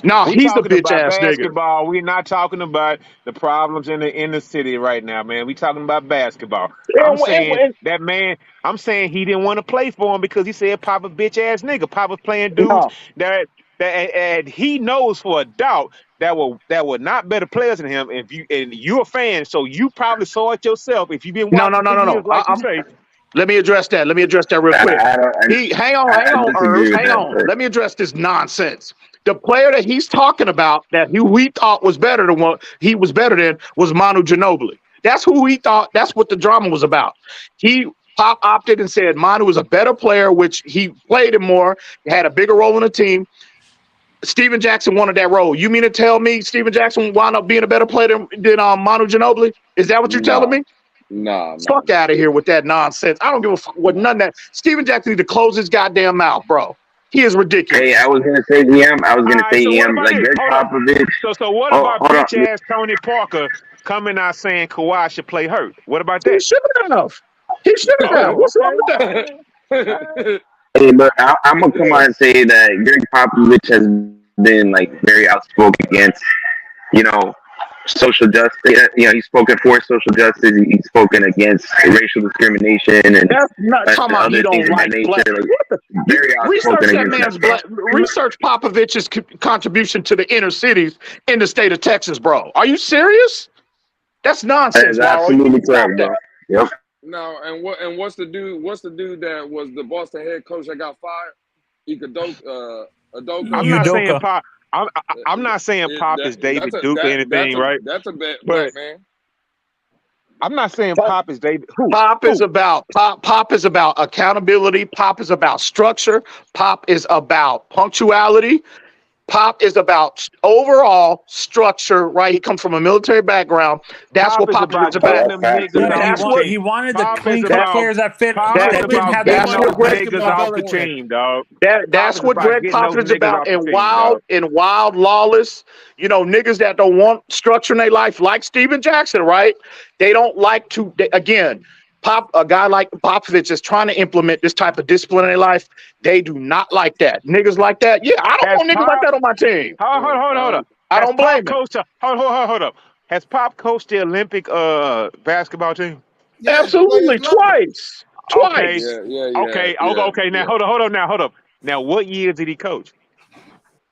No, he's a bitch ass nigga. We're not talking about the problems in the inner city right now, man. We talking about basketball. I'm saying he didn't want to play for him because he said Papa bitch ass nigga. Papa's playing dudes that and he knows for a doubt that were not better players than him. You're a fan, so you probably saw it yourself. If you've been watching, no. Let me address that. Let me address that real quick. Hang on, Irv. Hang on. Let me address this nonsense. The player that he's talking about that who he thought was better than what he was better than was Manu Ginobili. That's who he thought. That's what the drama was about. Pop opted and said Manu was a better player, which he played him more, had a bigger role in the team. Steven Jackson wanted that role. You mean to tell me Steven Jackson wound up being a better player than Manu Ginobili? Is that what you're telling me? Nah. Fuck out of here with that nonsense. I don't give a fuck what none of that. Steven Jackson need to close his goddamn mouth, bro. He is ridiculous. Hey, I was gonna say EM. Like Greg Popovich. So what about bitch ass Tony Parker coming out saying Kawhi should play hurt? What about that? He should have. What's wrong with that? Hey, but I'm gonna come out and say that Greg Popovich has been like very outspoken against, social justice. He's spoken for social justice. He's spoken against racial discrimination, and that's not talking about you don't like black. Very Research outspoken that man's black. Research Popovich's contribution to the inner cities in the state of Texas, bro. Are you serious? That's nonsense. That's absolutely correct, bro. Yep. No, and what's the dude that was the Boston head coach that got fired? Udoka. I'm not saying Pop. I'm not saying Pop is David Duke or anything, right? That's a bad man. I'm not saying Pop is David. Pop is about accountability. Pop is about structure. Pop is about punctuality. Pop is about overall structure, right? He comes from a military background. That's what Pop is about. He wanted the clean cut players that fit. That didn't have that's what Greg That's what Greg Popovich is about. And wild, lawless, niggas that don't want structure in their life, like Steven Jackson, right? They don't like to. A guy like Popovich is trying to implement this type of discipline in their life. They do not like that. Niggas like that. Yeah, I don't want niggas like that on my team. Hold up. I don't blame him. Hold up. Has Pop coached the Olympic basketball team? Absolutely, twice. Okay. Yeah. Okay. Now hold up. Now, what years did he coach?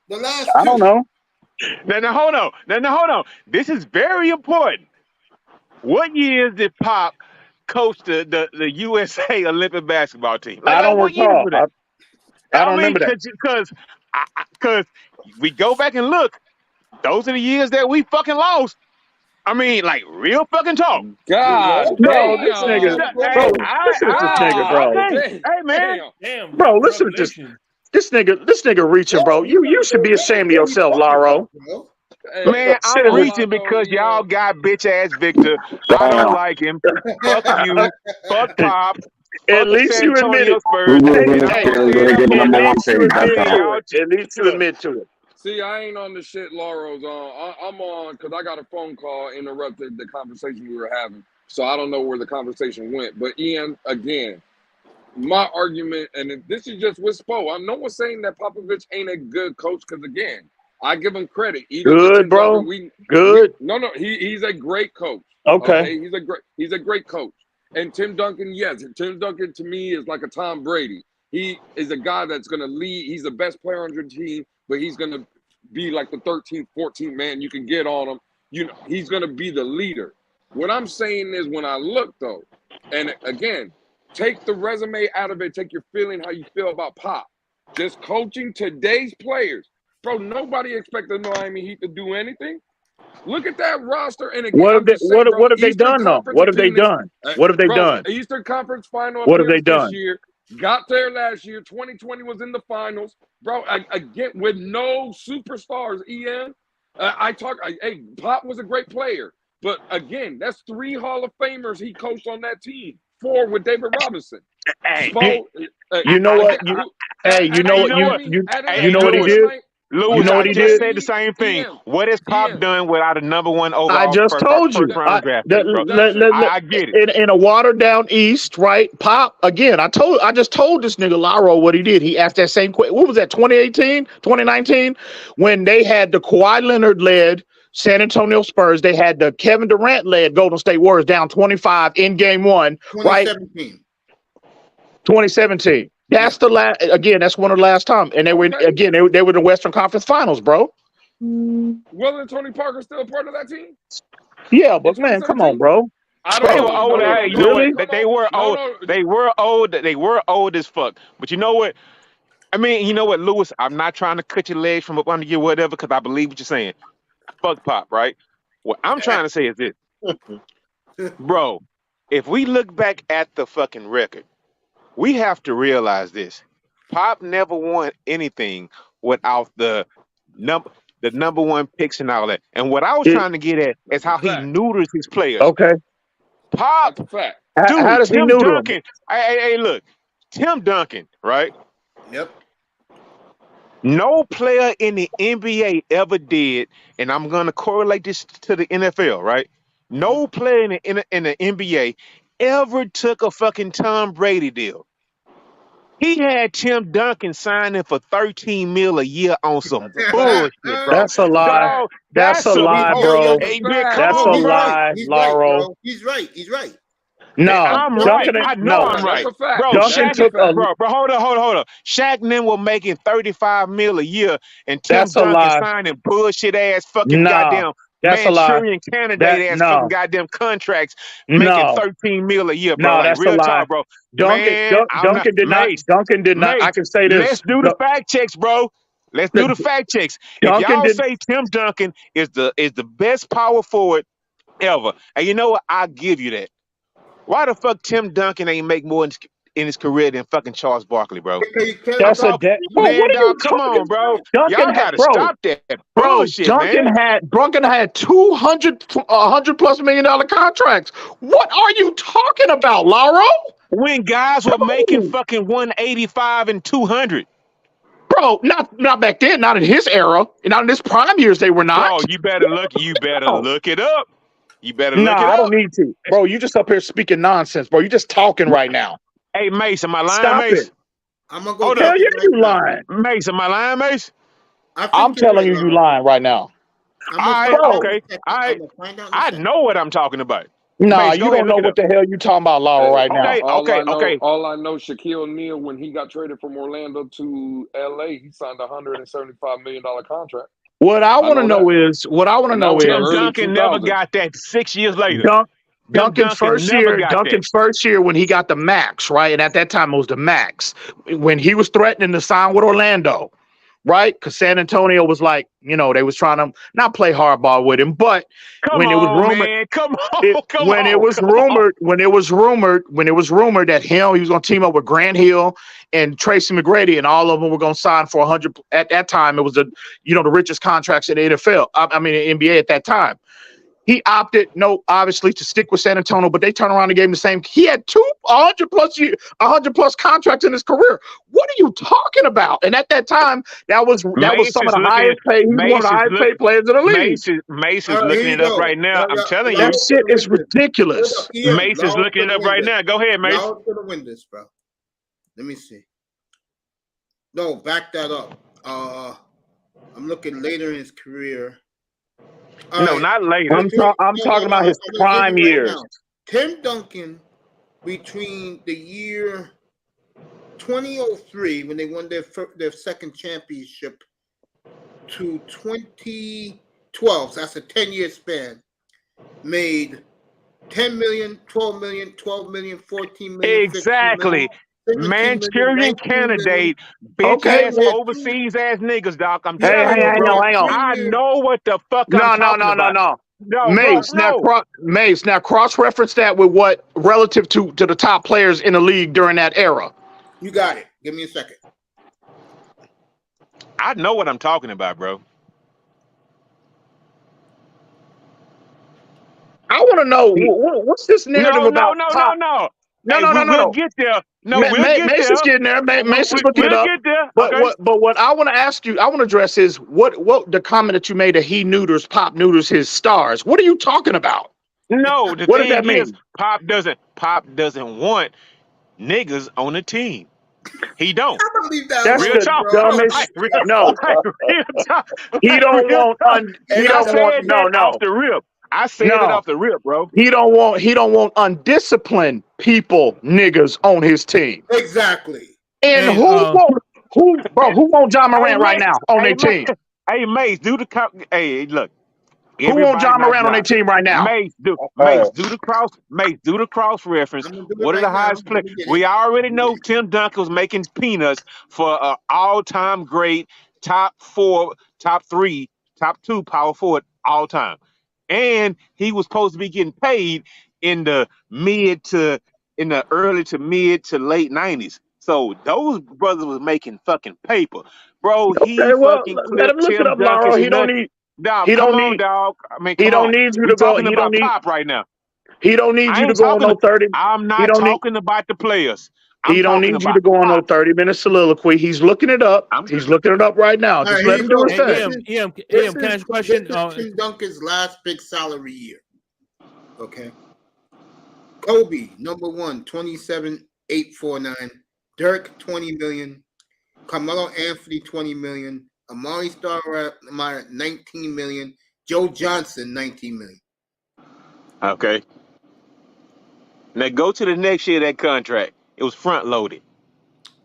The last. I don't know. Now hold on. This is very important. What years did Pop coach the USA Olympic basketball team? I don't recall. I don't remember that. Because we go back and look, those are the years that we fucking lost. I mean, like, real fucking talk. God, bro, this nigga, bro, listen to this nigga, bro. Hey, man. Damn, bro, listen to this nigga reaching, bro. You should be ashamed of yourself, Laro. Man, I'm reaching because y'all got bitch ass Victor. I don't like him. Fuck you. Fuck Pop. At least you admit it. At least you admit to it. See, I ain't on the shit Laurel's on. I'm on because I got a phone call interrupted the conversation we were having. So I don't know where the conversation went. But Ian, again, my argument, and this is just with Spo. No one's saying that Popovich ain't a good coach because, again, I give him credit. Good, bro. Good. He's a great coach. Okay. He's a great coach. And Tim Duncan, yes. Tim Duncan to me is like a Tom Brady. He is a guy that's going to lead. He's the best player on your team, but he's going to be like the 13th, 14th man you can get on him. He's going to be the leader. What I'm saying is when I look, though, and again, take the resume out of it. Take your feeling, how you feel about Pop. Just coaching today's players. Bro, nobody expected the Miami Heat to do anything. Look at that roster. And again, what have they done, though? What have they done? What have they done? Eastern Conference Final. What have they done? This year, got there last year. 2020 was in the finals. Bro, again, with no superstars, Ian. Hey, Pop was a great player. But again, that's 3 Hall of Famers he coached on that team. 4 with David Robinson. Hey, you know what? You know what he did? Louis, I just said the same thing. What has Pop done without a number 1 overall? I just told you. I get it. In a watered down East, right? Pop again. I just told this nigga Laro what he did. He asked that same question. What was that? 2018, 2019, when they had the Kawhi Leonard led San Antonio Spurs. They had the Kevin Durant led Golden State Warriors down 25 in Game 1, right? 2017. That's the last. Again, that's one of the last time, and they were they were the Western Conference Finals, bro. Wasn't Tony Parker still a part of that team? Yeah, but man, come on, bro. I They don't were know. old. No, Hey, you no, know Really? what? They were no, old. no. They were old. They were old as fuck. But you know what? I mean, you know what, Lewis? I'm not trying to cut your legs from up under you, whatever, because I believe what you're saying. Fuck Pop, right? What I'm trying to say is this, bro. If we look back at the fucking record, we have to realize this: Pop never won anything without number the number one picks and all that. And what I was It, trying to get at is That's a how he fact. neuters his players. okay. Pop, That's a fact. How dude, does he Tim neuter him? Duncan. Hey, look, Tim Duncan, right? Yep. No player in the NBA ever did, and I'm gonna correlate this to the NFL, right? No player in the NBA ever took a fucking Tom Brady deal. He had Tim Duncan signing for $13 million a year on some bullshit, bro. That's a lie. Dog, That's a some lie, bull- bro. Hey, That's a man, fact. come That's on, a He's bro. right. lie, He's right, Lauro. bro. He's right. He's right. No, I'm right. Duncan. I know No, I'm right. That's a fact. Bro, Duncan Shaq, took a. bro, hold up. Shaq and them were making $35 million a year, and Tim That's a Duncan lie. signing bullshit ass fucking No, goddamn that's a lie. Manchurian candidate ass fucking No, goddamn contracts, making no, $13 million a year, bro. no. Like That's a real lie. talk, bro. Duncan. Man, I'm not Duncan did not. Mace. Duncan did not. I Mace, can say let's this. do the fact checks, bro. Let's do the fact checks. If Duncan y'all did. say Tim Duncan is the best power forward ever, and you know what? I'll give you that. Why the fuck Tim Duncan ain't make more in his career than fucking Charles Barkley, bro? That's a Dog, bro. man, What are you dog, come talking? on, bro. Duncan Y'all had, gotta bro. stop that Bro, bullshit, Duncan man. had $100+ million contracts. What are you talking about, Lauro? When guys were making fucking 185 and 200. Bro, not back then, not in his era, not in his prime years. They were not. Bro, you better look it up. You better look it I up. don't need to, bro. You just up here speaking nonsense, bro. You just talking right now. Hey, Mace, am I lying, Stop Mace? it. I'm gonna go. Hold Hell up. yeah, you lying. Mace, am I lying, Mace? I'm telling you, you lying right now. All right, Bro. okay. All right. I know what I'm talking about. Nah, Mace, you go ahead, don't know look it what up. the hell you talking about, Lauro, right now. Okay. All I know, Shaquille O'Neal, when he got traded from Orlando to LA, he signed a $175 million contract. What I want to know is, Tim Duncan never got that 6 years later. Duncan's first never year, got Duncan's first year when he got the max, right? And at that time it was the max. When he was threatening to sign with Orlando, right? Because San Antonio was like, they was trying to not play hardball with him, but when it was rumored that he was going to team up with Grant Hill and Tracy McGrady, and all of them were going to sign for 100. At that time, it was the richest contracts in the NFL. I mean, the NBA at that time. He opted, obviously, to stick with San Antonio, but they turned around and gave him the same. He had 100+ contracts in his career. What are you talking about? And at that time, that was some of the highest paid. He was one of the highest paid players in the league. Mace is looking it up right now. I'm telling you, that shit is ridiculous. Mace is looking it up right now. Go ahead, Mace. Y'all gonna win this, bro. Let me see. No, back that up. I'm looking later in his career. No, not later. I'm talking about his prime years. Tim Duncan, between the year 2003, when they won their second championship, to 2012, so that's a 10-year span, made 10 million, 12 million, 12 million, 14 million. Exactly. Manchurian candidate, bitch ass overseas ass niggas, doc. I'm telling you, bro. Hang on. I know what the fuck I'm talking about. No, Mace, Mace, now cross-reference that with what relative to the top players in the league during that era. You got it. Give me a second. I know what I'm talking about, bro. I want to know what's this narrative about? No. We'll get there. Mace is getting there. Mace is looking it up. Get there. But what I want to ask you, I want to address is what the comment that you made that Pop neuters his stars. What are you talking about? No, what does that mean? Pop doesn't want niggas on the team. He don't. I believe that. That's real the talk. dumbest. No, he don't want. Off the rip. I said it off the rip, bro. He don't want undisciplined people, niggas on his team. Exactly. And who won't John Morant right now on their team? Hey, Mace, hey, look. Who want John Morant on their team right now? Mace, do the cross reference. What are the highest players? We already know Tim Duncan was making peanuts for an all-time great top 4, top 3, top 2 power forward all time. And he was supposed to be getting paid in the early to mid to late 90s. So those brothers was making fucking paper. Bro, he fucking let him look Tim it up, Duncan's Lauro. He don't need. Dog, He come don't on, need. dog. I mean, He come don't on. need you We're to go. talking He about don't need. Pop right now. He don't need I you to ain't go on talking. no 30. I'm not talking about the players. He don't need you to go on no 30-minute soliloquy. He's looking it up. He's looking it up right now. All Just right, let here him you do go. his thing. Can I ask a question? This is Tim Duncan's last big salary year. Okay. Kobe, number 1, 27,849. Dirk, 20 million. Carmelo Anthony, 20 million. Amari Stoudemire, 19 million. Joe Johnson, 19 million. Okay. Now go to the next year of that contract. It was front loaded.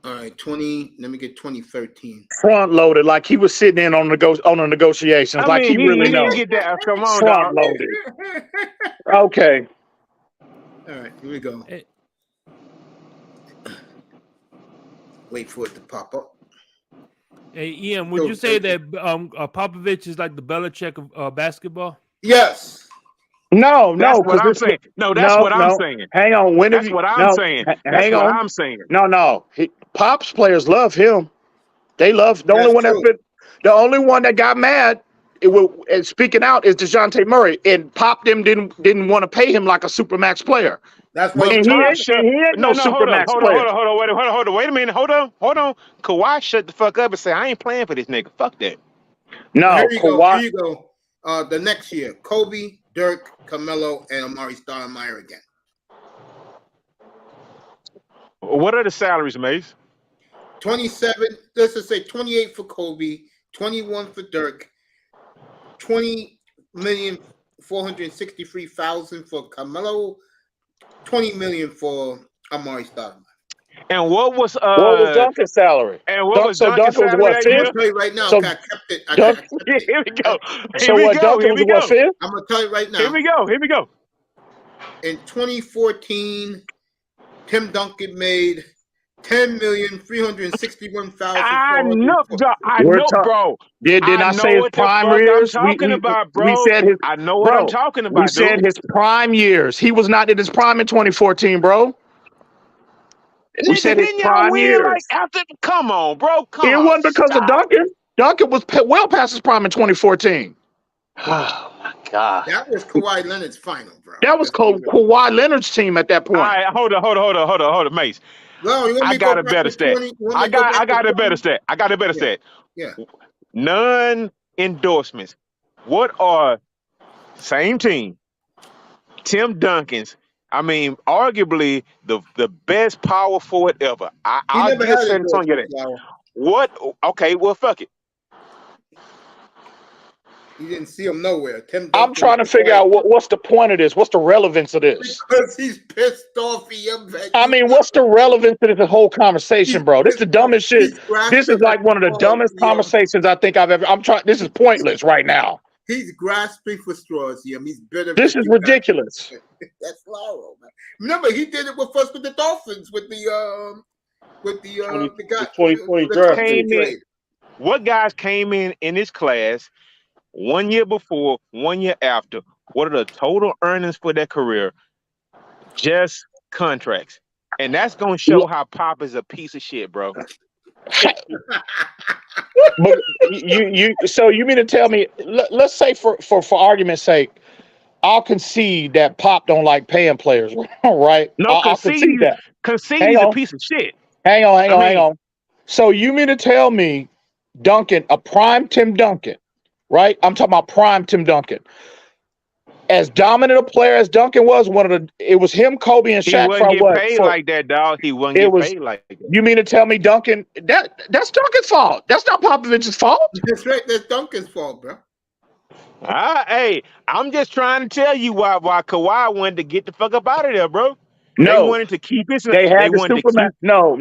All right, let me get 2013. Front loaded, like he was sitting in on the negotiations, like he really knows. He didn't get that. Come on, front dog. loaded. Okay. All right, here we go. Wait for it to pop up. Hey, Ian, would you say that Popovich is like the Belichick of basketball? Yes. No, that's what I'm saying. No, that's what I'm saying. Hang on. That's what I'm saying. That's what I'm saying. No. Pop's players love him. They love the only one that got mad. And speaking out is DeJounte Murray, and Pop them didn't want to pay him like a supermax player. That's what he ain't no supermax player. Hold on. Wait a minute. Hold on. Kawhi shut the fuck up and say, I ain't playing for this nigga. Fuck that. No, here you Kawhi. Here you go. The next year, Kobe, Dirk, Carmelo, and Amari Stoudemire again. What are the salaries, Mace? 27. Let's just say 28 for Kobe, 21 for Dirk, 20,463,000 for Carmelo, 20 million for Amari Stoudemire. And what was Duncan's salary? And what was Duncan's salary what, that year? I'm gonna tell you right now. So I kept it. I kept it. Here we go. So what? Duncan was what, fifth? I'm gonna tell you right now. Here we go. In 2014, Tim Duncan made $10,361,000. I know, bro. Did I say his prime years? I'm talking about, bro. We said his. I know what I'm talking about. We said his prime years. He was not in his prime in 2014, bro. We said his prime years. Like after, come on, bro. It wasn't because of Duncan. Duncan was well past his prime in 2014. Oh my God. That was Kawhi Leonard's final, bro. That was Kawhi Leonard's team at that point. All right, hold on, Mace. No, I got a better stat. I got a better stat. Yeah. Non-endorsements. What are same team? Tim Duncan's. I mean, arguably the best power forward ever. I'll give San Antonio that. What? Okay, well, fuck it. You didn't see him nowhere. I'm trying to figure out what's the point of this. What's the relevance of this? Because he's pissed off. I mean, what's the relevance to this whole conversation, bro? This is the dumbest shit. This is like one of the dumbest conversations I think I've ever. This is pointless right now. He's grasping for straws here. He's bitter. This is ridiculous. That's Lauro, man. Remember, he did it with us with the Dolphins with the guy 2020 draft. What guys came in this class 1 year before, 1 year after? What are the total earnings for their career? Just contracts, and that's gonna show how Pop is a piece of shit, bro. But so you mean to tell me? Let's say for argument's sake, I'll concede that Pop don't like paying players, right? No, I'll concede that. Concede a piece of shit. Hang on. So you mean to tell me Duncan, a prime Tim Duncan, right? I'm talking about prime Tim Duncan. As dominant a player as Duncan was, it was him, Kobe, and Shaq. He wasn't getting paid like that, dog. He wasn't getting paid like that. You mean to tell me Duncan? That's Duncan's fault. That's not Popovich's fault. That's right. That's Duncan's fault, bro. Hey, I'm just trying to tell you why Kawhi wanted to get the fuck up out of there, bro. No, they wanted to keep it. They had the Superman. No.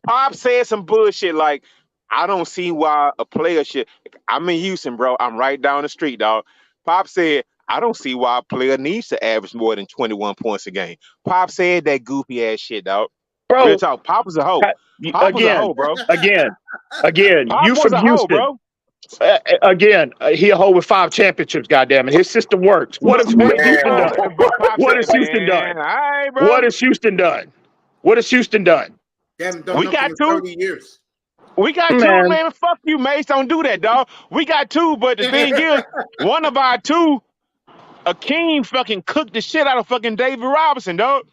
Pop said some bullshit like, I don't see why a player should. look, I'm in Houston, bro. I'm right down the street, dog. Pop said, I don't see why a player needs to average more than 21 points a game. Pop said that goofy ass shit, dog. Bro, Real talk. Pop was a hoe. Pop was a hoe, bro. Again, Pop you was from a hoe, Houston. bro. He a hoe with 5 championships, goddamn it. His system works. What has Houston done? What has Houston done? All right, bro. What has Houston done? What has Houston done? We got 2 years. We got 2, man. Fuck you, Mace. Don't do that, dog. We got 2, but the thing is, one of our 2, Akeem fucking cooked the shit out of fucking David Robinson, dog.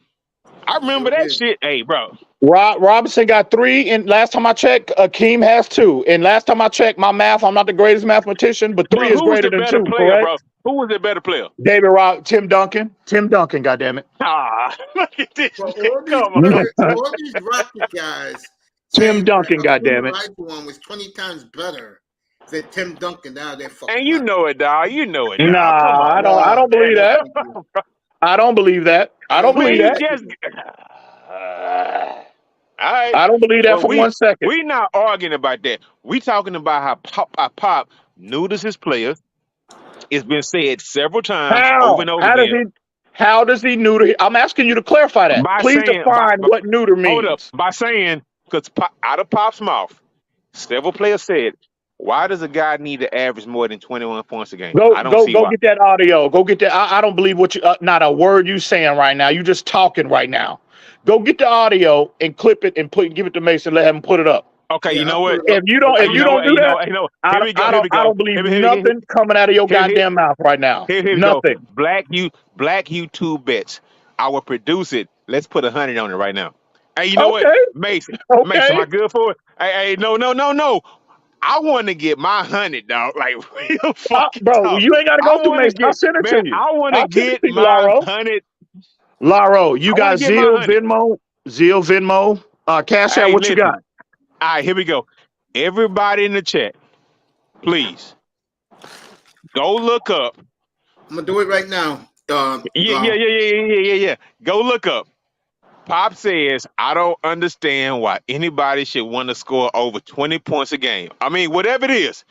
I remember that shit. Hey, bro. Robinson got 3, and last time I checked, Akeem has 2. And last time I checked, my math, I'm not the greatest mathmatician, but 3 is greater than 2, player, correct? bro? Who was the better player? Tim Duncan. Tim Duncan, goddammit. Look at this. All these Rocket guys. Tim Duncan, goddammit. One was 20 times better than Tim Duncan. Now they're fucking. And you know it, dog. You know it. Dog. Nah, I don't believe that. I don't believe that. I don't believe that. All right. I don't believe that for 1 second. We not arguing about that. We talking about how Pop noodles his players. It's been said several times over and over again. How does he neuter? I'm asking you to clarify that. Please define what neuter means. Hold up. By saying, because out of Pop's mouth, several players said, why does a guy need to average more than 21 points a game? Go get that audio. Go get that. I don't believe what you. Not a word you saying right now. You just talking right now. Go get the audio and clip it and give it to Mason. Let him put it up. Okay, you know what? If you don't do that, I don't believe nothing coming out of your goddamn mouth right now. Nothing. Go. Black YouTube bets. I will produce it. Let's put 100 on it right now. Hey, you know what, Mason? Mason, am I good for it? Hey, no. I want to get my 100, dog. Like real fucking bro. talk. You ain't got to go through Mason. I'll send it to you. I want to get my 100. Laro, you got Zeal, Venmo, Cash App. What you got? All right, here we go. Everybody in the chat, please go look up. I'm gonna do it right now. Yeah. Go look up. Pop says, I don't understand why anybody should want to score over 20 points a game. I mean, whatever it is,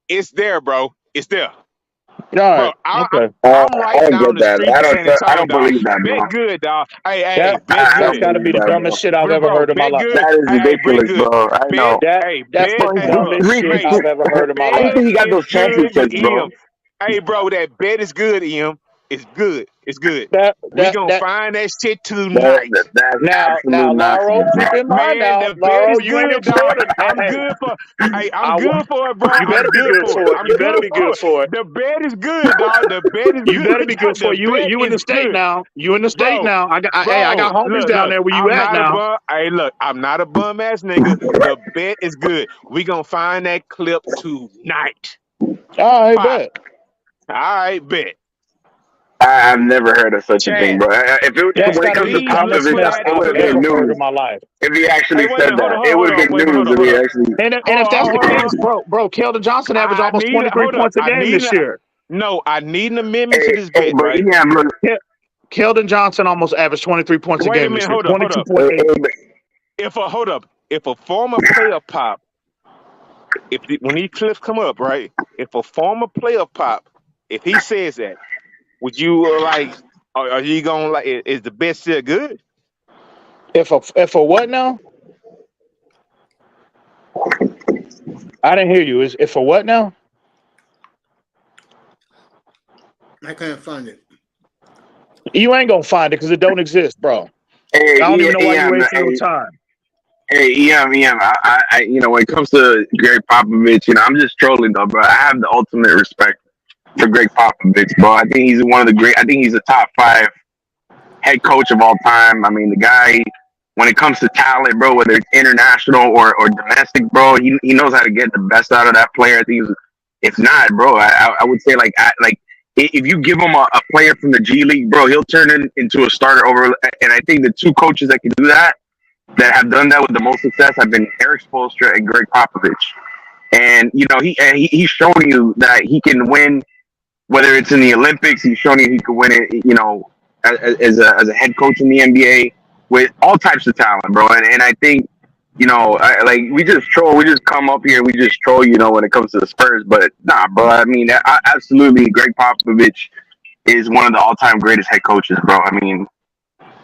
it's there, bro. It's there. All right. I'm okay. right down the street. I don't believe that, bro. Bet good, dog. Hey, that's got to be the dumbest shit I've ever heard in my life. That is ridiculous, bro. I know. That's the dumbest shit I've ever heard in my life. I don't think he got those championships, bro. Hey, bro, that bet is good, Em. It's good. It's good. We're going to find that shit tonight. Now, Laro, keep in mind now. Laro, you ain't important. I'm good for it, bro. You better be good for it. You better be good for it. The bet is good, dog. The bet is good. You better be good for it. You in the state now. You in the state now. I got homies down there where you at now. Hey, look, I'm not a bum ass nigga. The bet is good. We going to find that clip tonight. All right, bet. I've never heard of such a thing, bro. If it when it comes to Popovich, it would have been news in my life. If he actually said that, it would have been news if he actually. And if that's the case, bro, Keldon Johnson averaged almost 23 points a game this year. No, I need an amendment to this bet, right? Keldon Johnson almost averaged 23 points a game this year. 22.8. If a former player Pop, when these clips come up, right? If a former player Pop, if he says that, would you are you gonna is the bet still good? If a what now? I didn't hear you. If a what now? I can't find it. You ain't gonna find it because it don't exist, bro. Hey, I don't even know why you wasting your time. Hey, I when it comes to Greg Popovich, I'm just trolling though, bro. I have the ultimate respect for Greg Popovich, bro. I think he's one of the great. I think he's a top 5 head coach of all time. I mean, the guy, when it comes to talent, bro, whether it's international or domestic, bro, he knows how to get the best out of that player. I think if not, bro, I would say if you give him a player from the G League, bro, he'll turn into a starter over. And I think the 2 coaches that can do that have done that with the most success have been Eric Spoelstra and Greg Popovich. And he's shown you that he can win. Whether it's in the Olympics, he's shown you he could win it, as a head coach in the NBA with all types of talent, bro. And I think like we just troll. We just come up here and we just troll, when it comes to the Spurs. But nah, bro. I mean, absolutely, Greg Popovich is one of the all-time greatest head coaches, bro. I mean,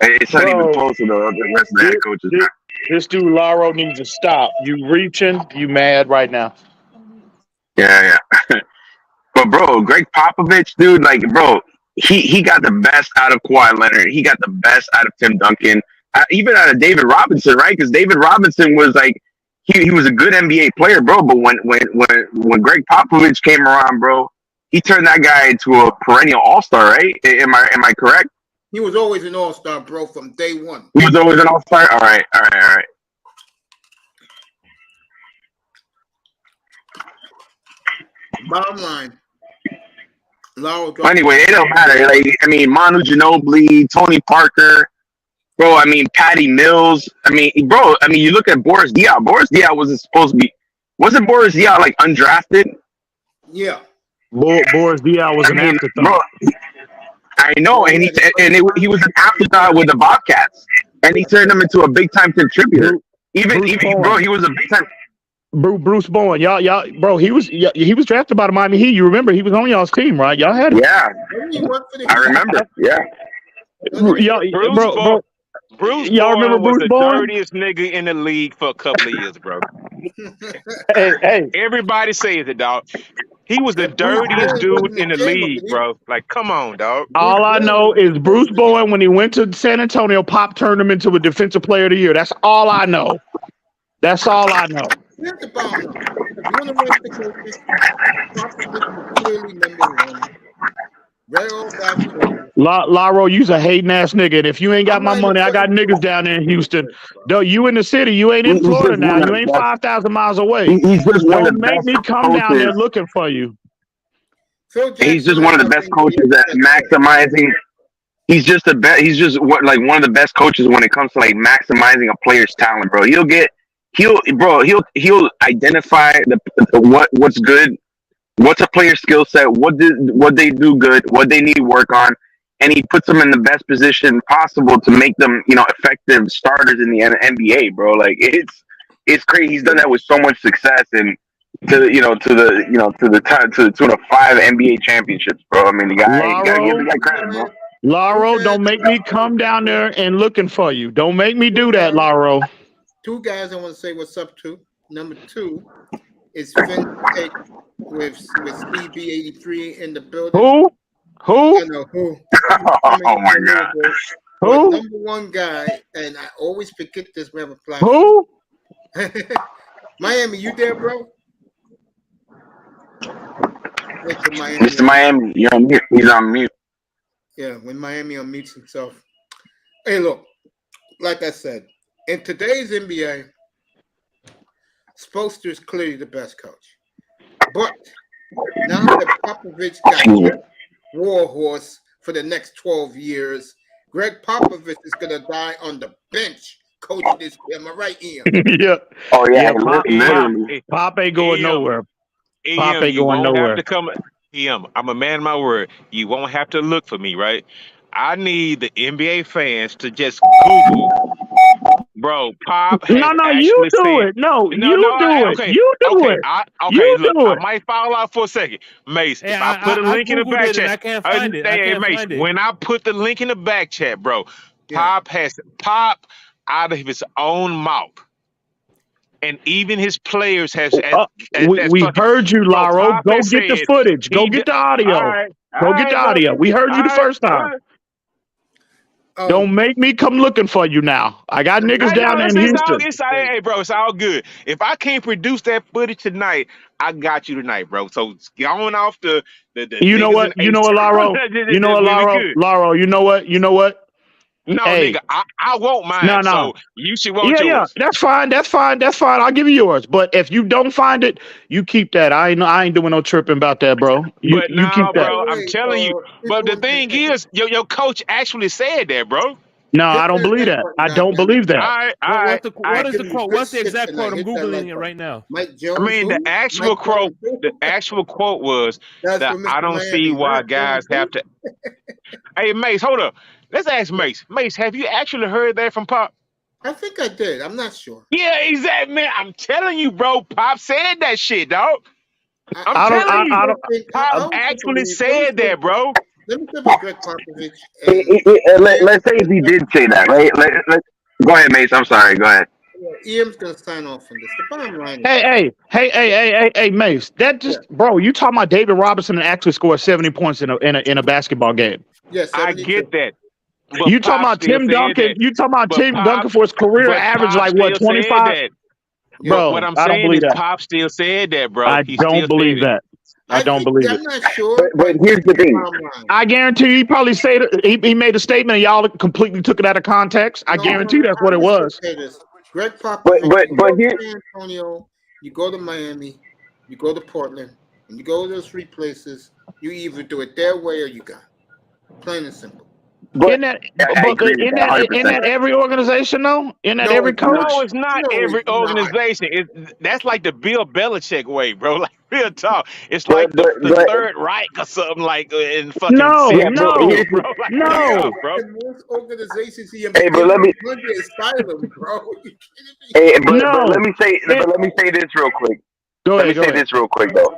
it's not even close to the rest of the head coaches. This dude Laro needs to stop. You reaching? You mad right now? Yeah. But bro, Greg Popovich, dude, like, bro, he got the best out of Kawhi Leonard. He got the best out of Tim Duncan. Even out of David Robinson, right? Because David Robinson was like, he was a good NBA player, bro. But when Greg Popovich came around, bro, he turned that guy into a perennial all-star, right? Am I correct? He was always an all-star, bro, from day one. He was always an all-star? All right. Bottom line. Anyway, it don't matter. Like, I mean, Manu Ginobili, Tony Parker, bro. I mean, Patty Mills. I mean, bro. I mean, you look at Boris Diaw. Boris Diaw wasn't supposed to be. Wasn't Boris Diaw like undrafted? Yeah. Boris Diaw was an afterthought. Bro, I know, and he was an afterthought with the Bobcats, and he turned them into a big time contributor. Even bro, he was a big time. Bruce Bowen, y'all, bro, he was drafted by the Miami Heat. You remember he was on y'all's team, right? Y'all had him. Yeah, I remember. Yeah, Bruce y'all remember Bowen was Bruce the Bowen? dirtiest nigga in the league for a couple of years, bro. Hey, everybody says it, dog. He was the dirtiest dude in the league, bro. Like, come on, dog. All I know is Bruce Bowen, when he went to San Antonio, Pop turned him into a defensive player of the year. That's all I know. That's all I know. Here's the problem. If you want to rank the coaches, Popovich was clearly number one. Very old basketball. Laro, you's a hating ass nigga. And if you ain't got my money, I got niggas down there in Houston. Though you in the city, you ain't in Florida now. You ain't 5,000 miles away. Don't make me come down there looking for you. He's just one of the best coaches at maximizing. He's just one of the best coaches when it comes to like maximizing a player's talent, bro. He'll identify what's good, what's a player's skill set, what they do good, what they need work on, and he puts them in the best position possible to make them, effective starters in the NBA, bro. Like it's crazy. He's done that with so much success and to the tune of 5 NBA championships, bro. I mean, you gotta give the guy credit, bro. Laro, don't make me come down there and looking for you. Don't make me do that, Laro. Two guys I want to say what's up to. Number 2 is Finn with Steve B83 in the building. Who? I know who. Oh my God. Who? Number 1 guy, and I always forget this whenever flash. Who? Miami, you there, bro? Mr. Miami, you're on mute. He's on mute. Yeah, when Miami unmutes himself. Hey, look, like I said, in today's NBA, Spoelstra is clearly the best coach. But now that Popovich got Warhorse for the next 12 years, Greg Popovich is going to die on the bench coaching this team. Am I right, Ian? Yeah. Oh, yeah. Pop ain't going nowhere. Pop ain't going nowhere. I'm a man of my word. You won't have to look for me, right? I need the NBA fans to just Google, bro. Pop. No, you do it. No, you do it. You do it. I might fall out for a second, Mace. If I put a link in the back chat, I can't find it. Hey, Mace, when I put the link in the back chat, bro, Pop out of his own mouth. And even his players we heard you, Laro. Go get the footage. Go get the audio. Go get the audio. We heard you the first time. Don't make me come looking for you now. I got niggas down in Houston. Hey, bro, it's all good. If I can't produce that footage tonight, I got you tonight, bro. So going off the You know what, Laro? You know what, Laro? Laro, you know what? No, nigga, I want mine. No. So you should want yours. Yeah, that's fine. I'll give you yours. But if you don't find it, you keep that. I ain't doing no tripping about that, bro. You keep that. Bro, I'm telling you. But the thing is, your coach actually said that, bro. No, I don't believe that. I don't believe that. What is the quote? What's the exact quote? I'm Googling it right now. Mike Jones, I mean, the actual quote was that I don't see why guys have to. Hey, Mace, hold up. Let's ask Mace. Mace, have you actually heard that from Pop? I think I did. I'm not sure. Yeah, exactly, man. I'm telling you, bro. Pop said that shit, dog. I don't. Pop actually said that, bro. Let me tell you, Greg Popovich. Let's say if he did say that, right? Go ahead, Mace. I'm sorry. Go ahead. Ian's gonna sign off on this. The bottom line is, Hey, Mace. That just, bro. You talking about David Robinson actually scored 70 points in a basketball game? Yes, I get that. But You talking about Tim Duncan? You talking about Tim Duncan for his career average like what 25? Bro, what I'm I don't saying believe is that. Pop still said that, bro. I He don't still believe said it. that. I don't believe I'm it. not sure. But here's the thing. I guarantee you, he probably said he made a statement and y'all completely took it out of context. I guarantee that's what it was. Greg Popovich. But you go here, to San Antonio, you go to Miami, you go to Portland, and you go to those three places. You either do it their way or you got it. Plain and simple. Isn't that every organization though? Isn't that every coach? No, it's not every organization. That's like the Bill Belichick way, bro. Like real talk. It's like the Third Reich or something like in fucking No. Like, bro. Most organizations here, but let me. asylum, bro. But let me say this real quick. Let me say this real quick though.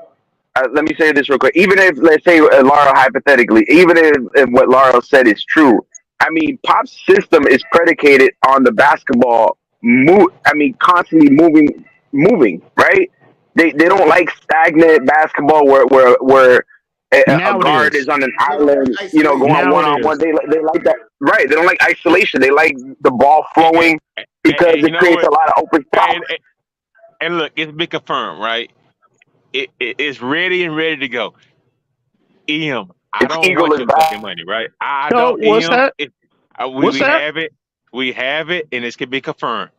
Let me say this real quick. Even if, let's say, Laura, hypothetically, even if what Laura said is true, I mean, Pop's system is predicated on the basketball constantly moving, right? They don't like stagnant basketball where a guard is on an island, going one-on-one. They like that, right? They don't like isolation. They like the ball flowing because it creates a lot of open spots. And look, it's been confirmed, right? It's ready to go. EM, I don't want your fucking money, right? I don't. What's that? We have it. We have it, and it can be confirmed.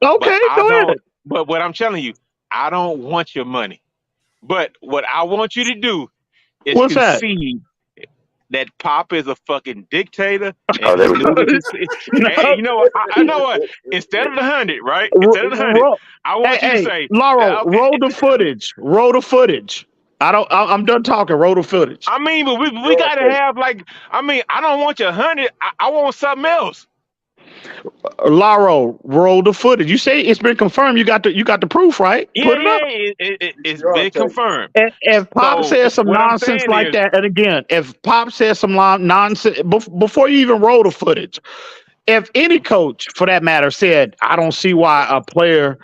Okay, go ahead. But what I'm telling you, I don't want your money. But what I want you to do is concede that Pop is a fucking dictator. And you know what? I know what. Instead of the 100, right? Instead of the 100, I want you to say, Laura, roll the footage. Roll the footage. I'm done talking. Roll the footage. I mean, but we gotta have I don't want your 100. I want something else. Laura, roll the footage. You say it's been confirmed. You got the proof, right? Yeah, Put it up. It's been confirmed. If Pop says some nonsense like that, and again, if Pop says some nonsense before you even roll the footage, if any coach, for that matter, said, "I don't see why a player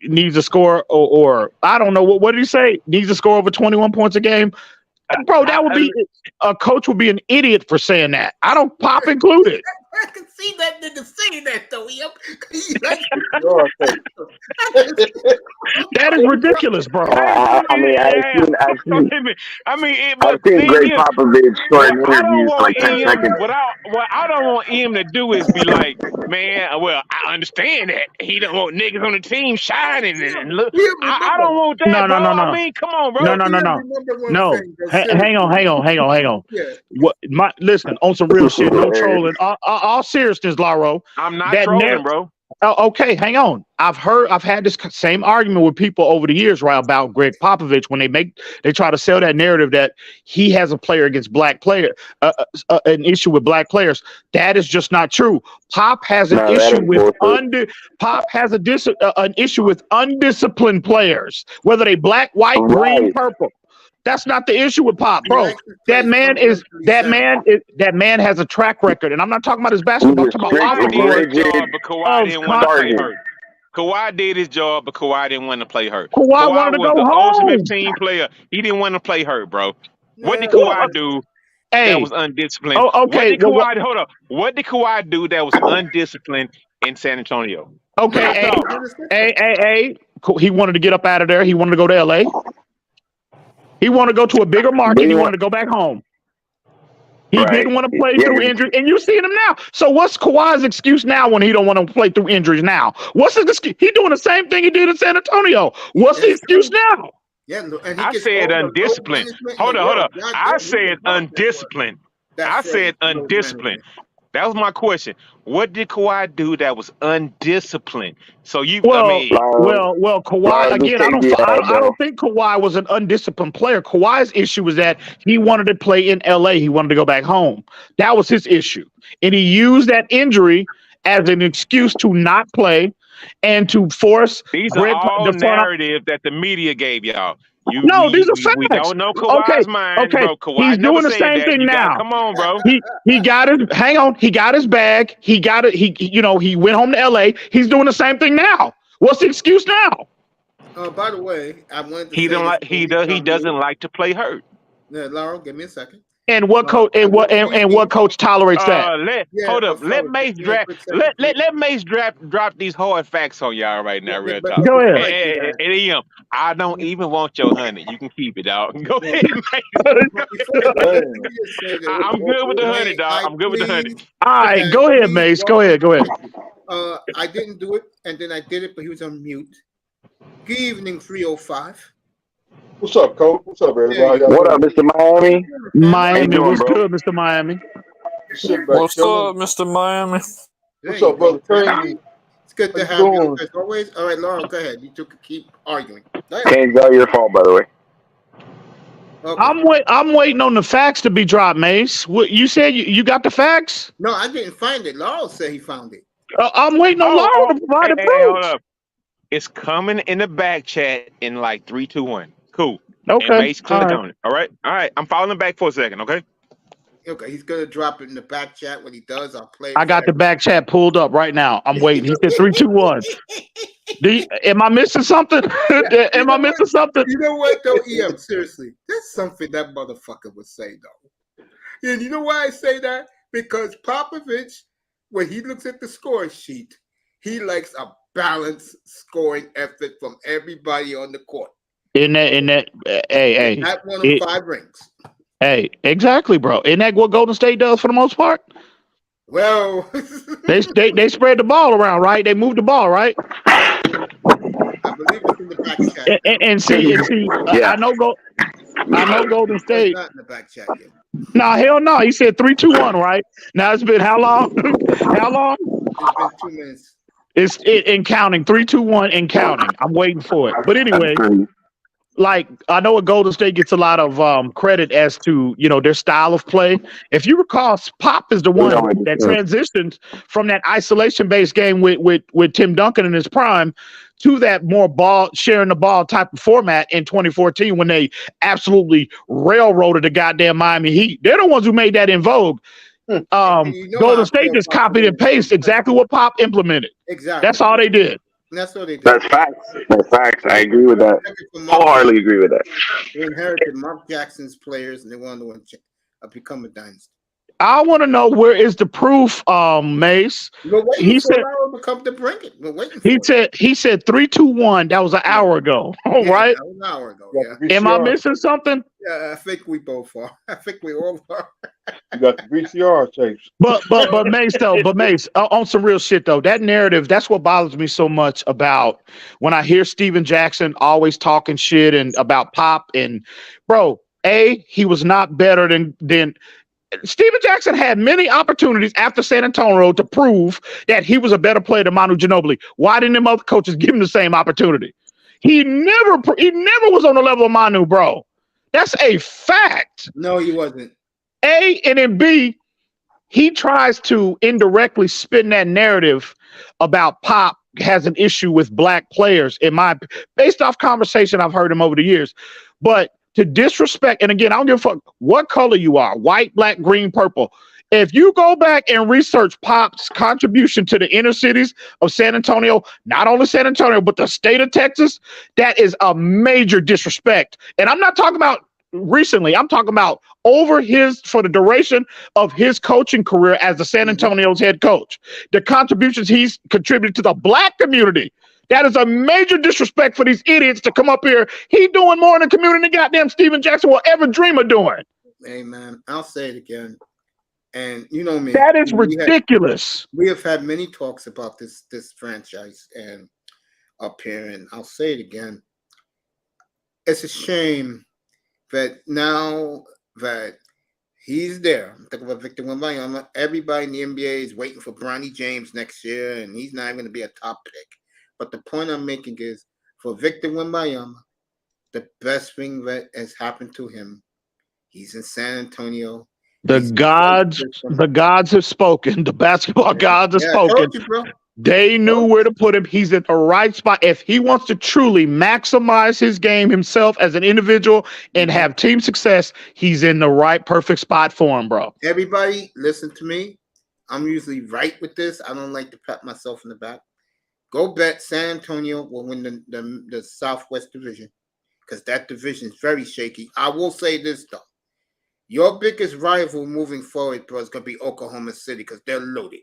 needs to score," or I don't know what did he say? Needs to score over 21 points a game. Bro, that would be a coach would be an idiot for saying that. I don't Pop included. I can see that nigga saying that though. That is ridiculous, bro. I've seen Greg Popovich short interviews like 10 seconds. What I don't want him to do is be like, man, well, I understand that he don't want niggas on the team shining and look. I don't want that, No. I mean, come on, bro. No. Hang on. Yeah. Listen, on some real shit, no trolling. All seriousness, Laro. I'm not trolling, bro. Okay, hang on. I've had this same argument with people over the years, right, about Greg Popovich when they try to sell that narrative that he has a player against black player, an issue with black players. That is just not true. Pop has an issue with an issue with undisciplined players, whether they black, white, green, purple. That's not the issue with Pop, bro. That man has a track record, and I'm not talking about his basketball. I'm talking about Kawhi did his job, but Kawhi didn't want to play hurt. Kawhi wanted to was go the home. ultimate team player. He didn't want to play hurt, bro. What did Kawhi do that was undisciplined? Okay. What did Kawhi do that was undisciplined in San Antonio? Okay, he wanted to get up out of there. He wanted to go to LA. He wanted to go to a bigger market. He wanted to go back home. He didn't want to play through injury, and you seeing him now. So what's Kawhi's excuse now when he don't want to play through injuries now? What's his excuse? He doing the same thing he did in San Antonio. What's the excuse now? Yeah, and I said undisciplined. Hold on. I said undisciplined. Undisciplined. That was my question. What did Kawhi do that was undisciplined? So Kawhi again. I don't think Kawhi was an undisciplined player. Kawhi's issue was that he wanted to play in LA. He wanted to go back home. That was his issue, and he used that injury as an excuse to not play and to force These are all narrative that the media gave y'all. These are We facts. don't know Kawhi's mind, bro. Kawhi He's never doing the said same that. thing You now. come on, bro. He got his. Hang on. He got his bag. He got it. He went home to LA. He's doing the same thing now. What's the excuse now? By the way, I wanted to He say don't like. this He doesn't like to play hurt. Yeah, Laurel, give me a second. And what coach and what coach tolerates that? Hold up. Let Mace drop these hard facts on y'all right now, real talk. Go ahead. And I don't even want your honey. You can keep it, dog. Go ahead, Mace. I'm good with the honey, dog. I'm good with the honey. All right, go ahead, Mace. Go ahead. I didn't do it, and then I did it, but he was on mute. Good evening, 305. What's up, Coach? What's up, everybody? What up, Mr. Miami? Miami, what's good, Mr. Miami? What's up, Mr. Miami? What's up, brother? Crazy. It's good to have you as always. All right, Laurel, go ahead. You two can keep arguing. It's all your fault, by the way. Okay. I'm waiting on the facts to be dropped, Mace. What you said? You got the facts? No, I didn't find it. Laurel said he found it. I'm waiting on Laurel to provide the proof. Hold up. It's coming in the back chat in like 3, 2, 1. Cool. Okay. And Mace clicked on it. All right. I'm falling back for a second. Okay. Okay, he's gonna drop it in the back chat. When he does, I'll play. I got the back chat pulled up right now. I'm waiting. He said 3, 2, 1. Am I missing something? Am I missing something? You know what though, EM? Seriously, that's something that motherfucker would say though. And you know why I say that? Because Popovich, when he looks at the score sheet, he likes a balanced scoring effort from everybody on the court. In that, hey, Not one of 5 rings. Hey, exactly, bro. Isn't that what Golden State does for the most part? Well, they spread the ball around, right? They move the ball, right? I believe it's in the back chat. And see, I know Golden State. Not in the back chat yet. No, hell no. He said 3, 2, 1, right? Now it's been how long? How long? It's been 2 minutes. It's in counting 3, 2, 1 and counting. I'm waiting for it. But anyway, like I know Golden State gets a lot of credit as to their style of play. If you recall, Pop is the one that transitioned from that isolation-based game with Tim Duncan in his prime to that more ball sharing the ball type of format in 2014 when they absolutely railroaded the goddamn Miami Heat. They're the ones who made that in vogue. Golden State just copied and pasted exactly what Pop implemented. Exactly. That's all they did. That's what they did. That's facts. That's facts. I agree with that. Wholeheartedly agree with that. They inherited Mark Jackson's players, and they wanted to become a dynasty. I want to know where is the proof, Mace. He said to come to bring it. We're waiting for he said 3, 2, 1. That was an hour ago. All right. That was an hour ago. Yeah. Am I missing something? Yeah, I think we both are. I think we all are. You got the VCR tapes. But Mace, on some real shit though, that narrative, that's what bothers me so much about when I hear Steven Jackson always talking shit and about Pop and bro, he was not better than Steven Jackson had many opportunities after San Antonio to prove that he was a better player than Manu Ginobili. Why didn't them other coaches give him the same opportunity? He never was on the level of Manu, bro. That's a fact. No, he wasn't. A, and then B, he tries to indirectly spin that narrative about Pop has an issue with black players, based off conversation I've heard him over the years. But to disrespect, and again, I don't give a fuck what color you are, white, black, green, purple. If you go back and research Pop's contribution to the inner cities of San Antonio, not only San Antonio, but the state of Texas, that is a major disrespect. And I'm not talking about recently, I'm talking about for the duration of his coaching career as the San Antonio's head coach. The contributions he's contributed to the black community. That is a major disrespect for these idiots to come up here. He doing more in the community than goddamn Steven Jackson will ever dream of doing. Hey, man, I'll say it again. And you know me. That is ridiculous. We have had many talks about this franchise and up here, and I'll say it again. It's a shame that now that he's there, I'm talking about Victor Wembanyama, everybody in the NBA is waiting for Bronny James next year, and he's not even going to be a top pick. But the point I'm making is, for Victor Wembanyama, the best thing that has happened to him, he's in San Antonio. The gods have spoken. The basketball gods have spoken. I told you, bro. They knew where to put him. He's in the right spot. If he wants to truly maximize his game himself as an individual and have team success, he's in the right, perfect spot for him, bro. Everybody, listen to me. I'm usually right with this. I don't like to pat myself in the back. Go bet San Antonio will win the Southwest Division because that division is very shaky. I will say this, though. Your biggest rival moving forward, bro, is going to be Oklahoma City because they're loaded.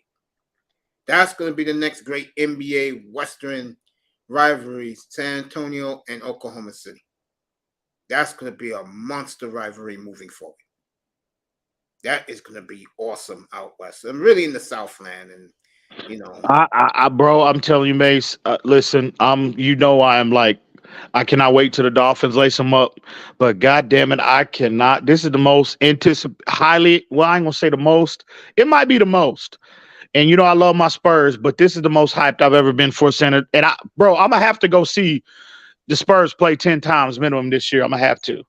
That's going to be the next great NBA Western rivalry, San Antonio and Oklahoma City. That's going to be a monster rivalry moving forward. That is going to be awesome out west. I'm really in the Southland, and bro, I'm telling you, Mace. Listen, I cannot wait till the Dolphins lace them up. But God damn it, I cannot. This is the most I ain't gonna say the most. It might be the most. And I love my Spurs, but this is the most hyped I've ever been for center. And I'm gonna have to go see the Spurs play 10 times minimum this year. I'm gonna have to.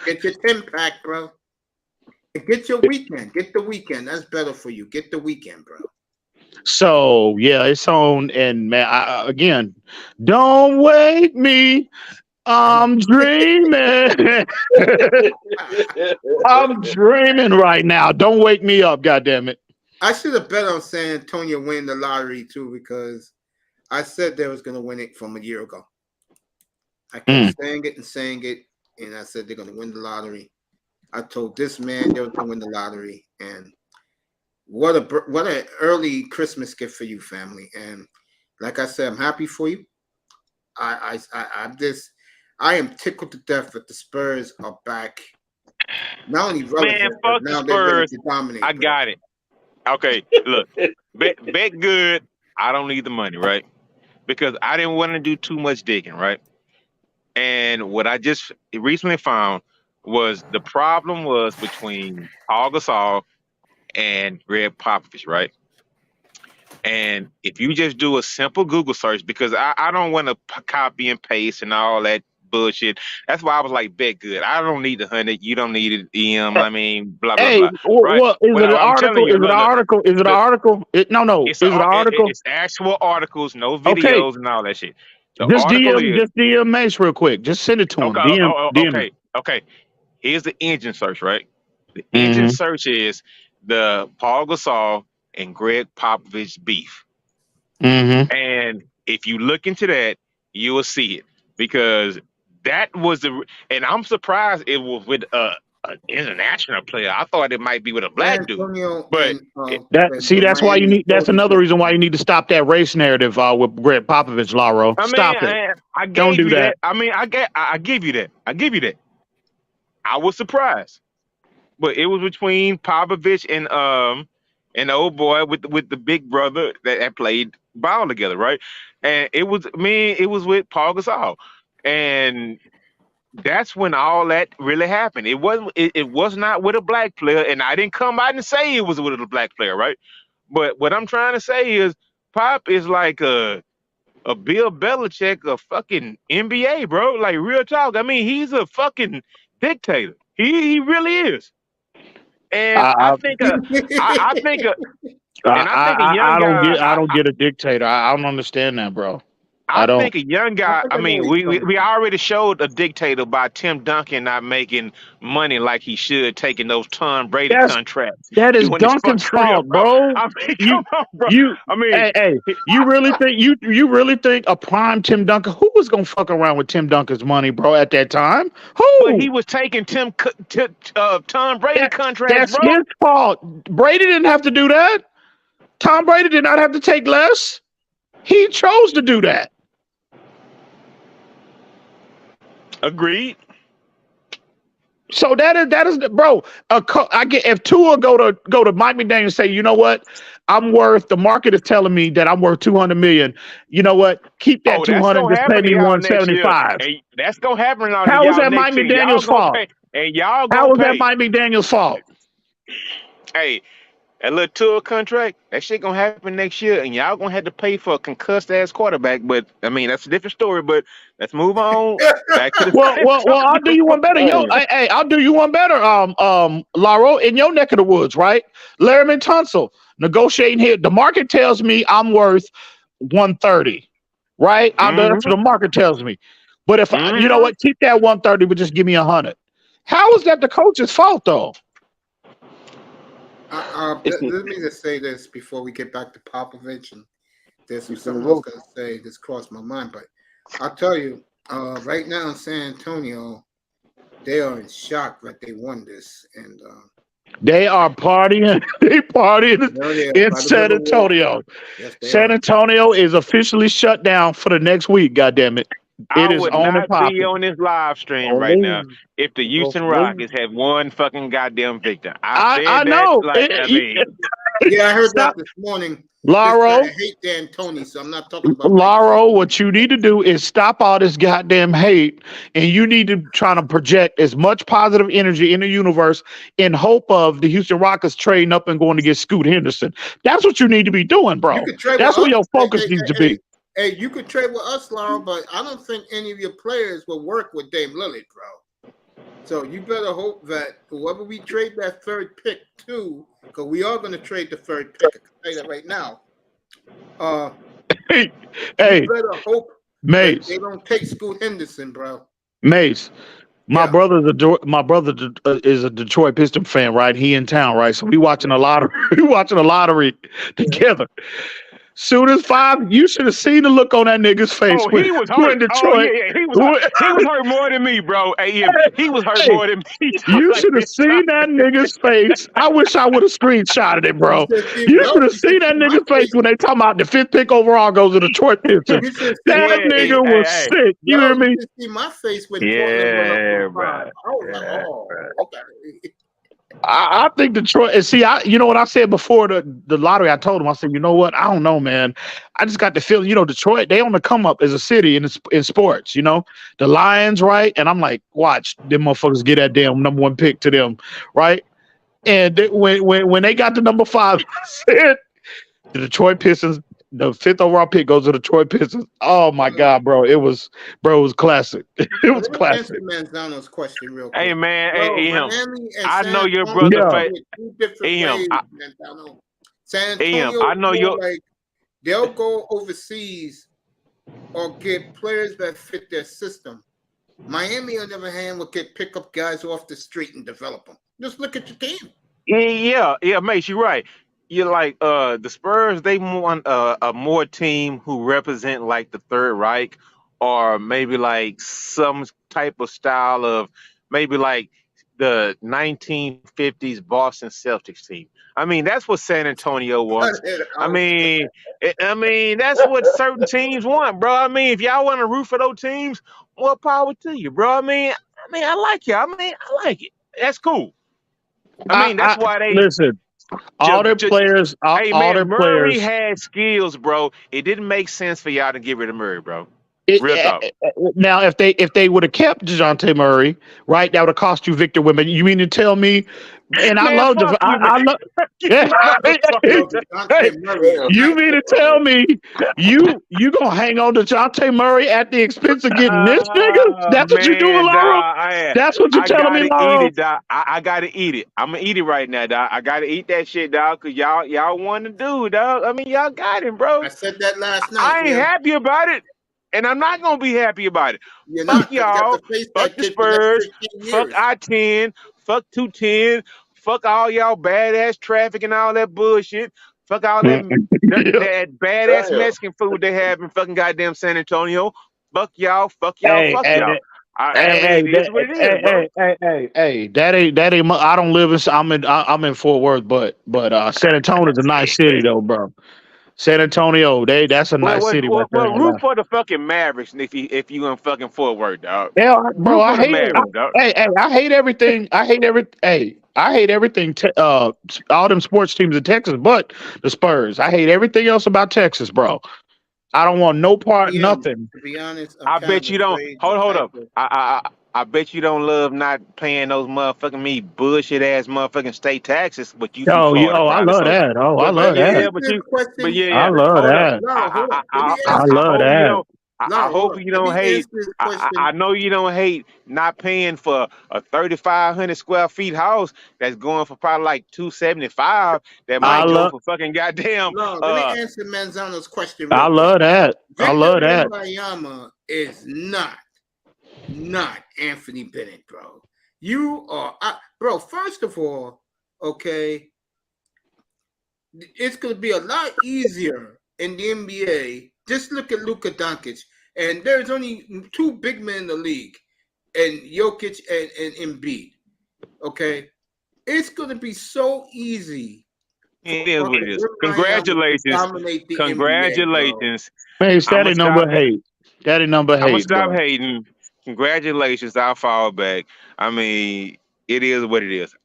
Get your 10 pack, bro. Get your weekend. Get the weekend. That's better for you. Get the weekend, bro. So yeah, it's on. And man, again, don't wake me. I'm dreaming. I'm dreaming right now. Don't wake me up, goddammit. I should have bet on San Antonio winning the lottery too because I said they was gonna win it from a year ago. I kept saying it, and I said they're gonna win the lottery. I told this man they were going to win the lottery, and what an early Christmas gift for you, family. And like I said, I'm happy for you. I am tickled to death that the Spurs are back. Not only relevant, Man, but fuck now the they're ready Spurs. to dominate. I got it. Okay, look, bet good. I don't need the money, right? Because I didn't want to do too much digging, right? And what I just recently found was the problem was between Paul Gasol and Greg Popovich, right? And if you just do a simple Google search, because I don't want to copy and paste and all that bullshit. That's why I was like, bet good. I don't need the 100. You don't need it, EM. I mean, blah, blah, blah. Right? What is it? An article? Is it an article? Is it an article? No. Is it an article? It's actual articles, no videos and all that shit. Just DM Mace real quick. Just send it to him. DM. Okay. Here's the engine search, right? The engine search is the Paul Gasol and Greg Popovich beef. And if you look into that, you will see it because that was and I'm surprised it was with an international player. I thought it might be with a black dude, but that's why you need. That's another reason why you need to stop that race narrative with Greg Popovich, Laro. Stop it. Don't do that. I mean, I give you that. I give you that. I was surprised, but it was between Popovich and the old boy with the big brother that played ball together, right? And it was with Paul Gasol, and that's when all that really happened. It was not with a black player, and I didn't come out and say it was with a black player, right? But what I'm trying to say is Pop is like a Bill Belichick of fucking NBA, bro. Like real talk. I mean, he's a fucking dictator. He really is. And I don't get a dictator. I don't understand that, bro. I think a young guy. I mean, we already showed a dictator by Tim Duncan not making money like he should, taking those Tom Brady contracts. That is Duncan's fault, bro. I mean, come on, bro. Hey, you really think a prime Tim Duncan? Who was gonna fuck around with Tim Duncan's money, bro? At that time, who? But he was taking Tom Brady contracts. That's bro. his fault. Brady didn't have to do that. Tom Brady did not have to take less. He chose to do that. Agreed. So that is bro. I get if Tua go to Mike McDaniel and say, you know what, the market is telling me that I'm worth $200 million. You know what? Keep that 200. Just pay me 175. Hey, that's gonna happen. How is that Mike McDaniel's fault? And y'all. How is that Mike McDaniel's fault? Hey, That little tour contract, that shit gonna happen next year, and y'all gonna have to pay for a concussed ass quarterback. But I mean, that's a different story. But let's move on back to the. Well, I'll do you one better. Hey, I'll do you one better. Laro, in your neck of the woods, right? Laramie Tunsil negotiating here. The market tells me I'm worth 130, right? That's what the market tells me. But if you know what, keep that 130, but just give me 100. How is that the coach's fault though? Let me just say this before we get back to Popovich, and there's something I was going to say that's crossed my mind, but I'll tell you, right now in San Antonio, they are in shock that they won this, and they are partying. They partying in San Antonio. Yes, San Antonio is officially shut down for the next week. God damn it! I would not be on this live stream right now if the Houston Rockets had one fucking goddamn victor. I know. Yeah, I heard that this morning. Laro, I hate D'Antoni, so I'm not talking about Laro. What you need to do is stop all this goddamn hate, and you need to try to project as much positive energy in the universe in hope of the Houston Rockets trading up and going to get Scoot Henderson. That's what you need to be doing, bro. That's where your focus needs to be. Hey, you could trade with us, Laro, but I don't think any of your players will work with Dame Lillard, bro. So you better hope that whoever we trade that third pick to, because we are going to trade the third pick. I can tell you that right now. Hey, you better hope Mace, they don't take Scoot Henderson, bro. Mace, my brother is a Detroit Piston fan, right? He in town, right? So we watching a lottery. We watching a lottery together. Soon as 5, you should have seen the look on that nigga's face. Oh, he was hurt. He was hurt. He was hurt more than me, bro. Hey, he was hurt more than me. You should have seen that nigga's face. I wish I would have screenshotted it, bro. You should have seen that nigga's face when they talking about the 5th pick overall goes to Detroit Pistons. That nigga was sick. You hear me? See my face with bro. Okay. I think Detroit, and see, you know what I said before the lottery, I told him, I said, you know what? I don't know, man. I just got the feeling, Detroit, they on the come up as a city in sports, the Lions, right? And I'm like, watch them motherfuckers get that damn number 1 pick to them, right? And when they got the number 5, the Detroit Pistons, the 5th overall pick goes to the Detroit Pistons. Oh my God, bro. It was classic. It was classic. Answer Manzano's question real quick. Hey man, bro, hey him. I know your Antonio brother. Hey him. San Antonio, I know your. Like, they'll go overseas or get players that fit their system. Miami, on the other hand, will pick up guys off the street and develop them. Just look at your team. Yeah, Mace, you're right. You're like the Spurs. They want a more team who represent like the Third Reich, or maybe like some type of style of maybe like the 1950s Boston Celtics team. I mean, that's what San Antonio wants. I mean, that's what certain teams want, bro. I mean, if y'all want to root for those teams, more power to you, bro. I mean, I like you. I like it. That's cool. I mean, that's why they listen. All their players, hey, all man, their Murray players had skills, bro. It didn't make sense for y'all to get rid of Murray, bro. Real talk. Now, if they would have kept DeJounte Murray, right, that would have cost you Victor Wembanyama. You mean to tell me? And I love I love. You mean to tell me you gonna hang on to DeJounte Murray at the expense of getting this nigga? That's what you doing, Laura? That's what you're telling me, Laura? I gotta eat it. I'm gonna eat it right now, dog. I gotta eat that shit, dog, because y'all want to do, dog. I mean, y'all got him, bro. I said that last night. I ain't happy about it. And I'm not gonna be happy about it. Fuck y'all. Fuck the Spurs. Fuck I-10. Fuck 210. Fuck all y'all badass traffic and all that bullshit. Fuck all that badass Mexican food they have in fucking goddamn San Antonio. Fuck y'all. Fuck y'all. Fuck y'all. Hey, that ain't. I don't live in. I'm in Fort Worth, but San Antonio is a nice city though, bro. San Antonio, that's a nice city. Well, root for the fucking Mavericks if you in fucking Fort Worth, dog. Yeah, bro, I hate it. I hate everything. I hate everything. All them sports teams in Texas, but the Spurs. I hate everything else about Texas, bro. I don't want no part, nothing. To be honest, I bet you don't. Hold up. I bet you don't love not paying those motherfucking bullshit ass motherfucking state taxes, but you from Oh, Florida I probably. love So, that. Oh, I love Let me that. ask this question. I love Hold up. that. Hold up. Let me I ask I love hope you that. don't. I hope you Let don't me hate. ask this question. I know you don't hate not paying for a 3,500 square feet house that's going for probably like 275. That I might go love. for fucking goddamn. No, let me answer Manzano's question I real quick. love that. I Victor love that. Wembanyama is not Anthony Bennett, bro. You are, bro. First of all, okay, it's going to be a lot easier in the NBA. Just look at Luka Doncic, and there's only two big men in the league, and Jokic and Embiid. Okay, it's going to be so easy. It is what it is. Congratulations. Dominate the Congratulations. Hey, that ain't no but hate. That ain't no but I'm gonna hate, stop bro. hating. Congratulations. I'll fall back. I mean, it is what it is.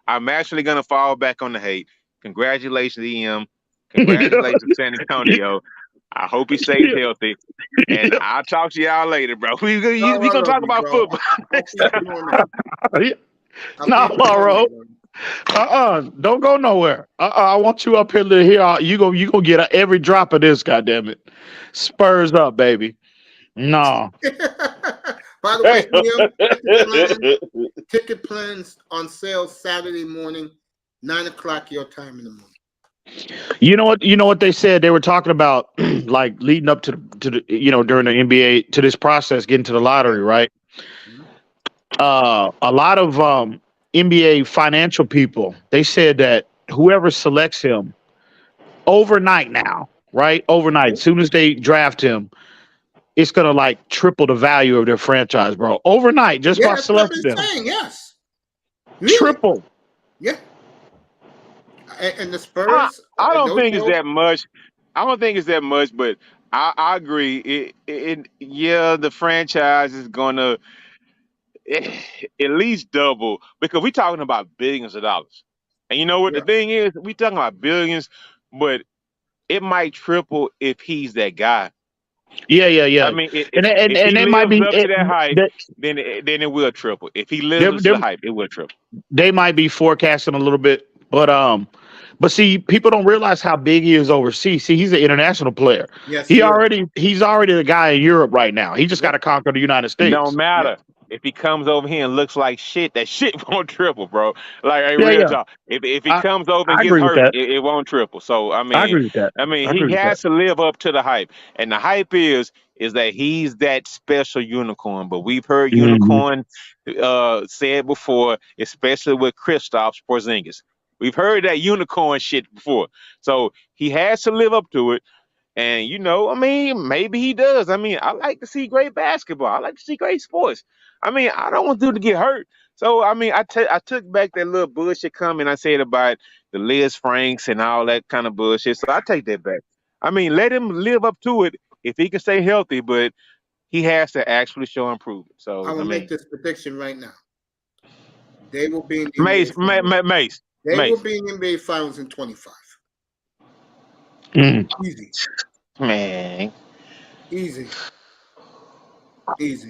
I'm actually gonna fall back on the hate. Congratulations, EM. Congratulations, San Antonio. I hope he stays healthy. And I'll talk to y'all later, bro. We gonna talk about football. No, Lauro. Don't go nowhere. I want you up here to hear. You gonna get every drop of this. Goddamn it, Spurs up, baby. No. By the way, ticket plans on sale Saturday morning, 9:00 your time in the morning. You know what they said. They were talking about like leading up to the during the NBA to this process, getting to the lottery, right? A lot of NBA financial people, they said that whoever selects him overnight now, right? Overnight, as soon as they draft him, it's gonna like triple the value of their franchise, bro. Overnight, just by selecting them. Saying, yes. Really? Triple. Yeah. And the Spurs. I don't think it's that much. I don't think it's that much, but I agree. The franchise is gonna at least double because we're talking about billions of dollars. And you know what the thing is? We talking about billions, but it might triple if he's that guy. Yeah. I mean, if they he might lives be up to that hype, then it will triple. If he lives up to the hype, it will triple. They might be forecasting a little bit, but see, people don't realize how big he is overseas. See, he's an international player. Yes, he's already the guy in Europe right now. He just got to conquer the United States. Don't matter. If he comes over here and looks like shit, that shit won't triple, bro. Like real talk. If he comes over and gets hurt, it won't triple. So I agree with that. He has to live up to the hype, and the hype is that he's that special unicorn. But we've heard unicorn said before, especially with Kristaps Porzingis. We've heard that unicorn shit before. So he has to live up to it. And maybe he does. I mean, I like to see great basketball. I like to see great sports. I mean, I don't want dude to get hurt. So I mean, I took back that little bullshit comment I said about the Liz Franks and all that kind of bullshit. So I take that back. I mean, let him live up to it if he can stay healthy, but he has to actually show improvement. So I will make this prediction right now. They will be in the Mace. They will be in the NBA Finals in 25. Easy. Man. Easy.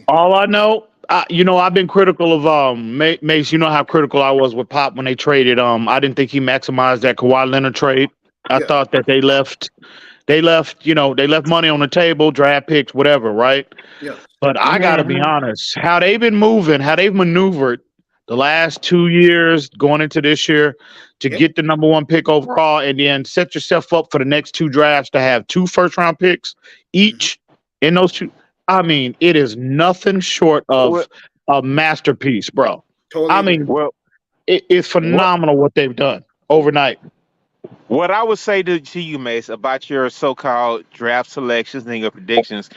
All I know, I've been critical of Mace. You know how critical I was with Pop when they traded. I didn't think he maximized that Kawhi Leonard trade. I thought that they left money on the table, draft picks, whatever, right? Yeah. But I gotta be honest, how they've been moving, how they've maneuvered the last 2 years going into this year to get the number 1 pick overall, and then set yourself up for the next 2 drafts to have 2 first-round picks each in those 2. I mean, it is nothing short of a masterpiece, bro. Totally. I mean, it's phenomenal what they've done overnight. What I would say to you, Mace, about your so-called draft selections and your predictions,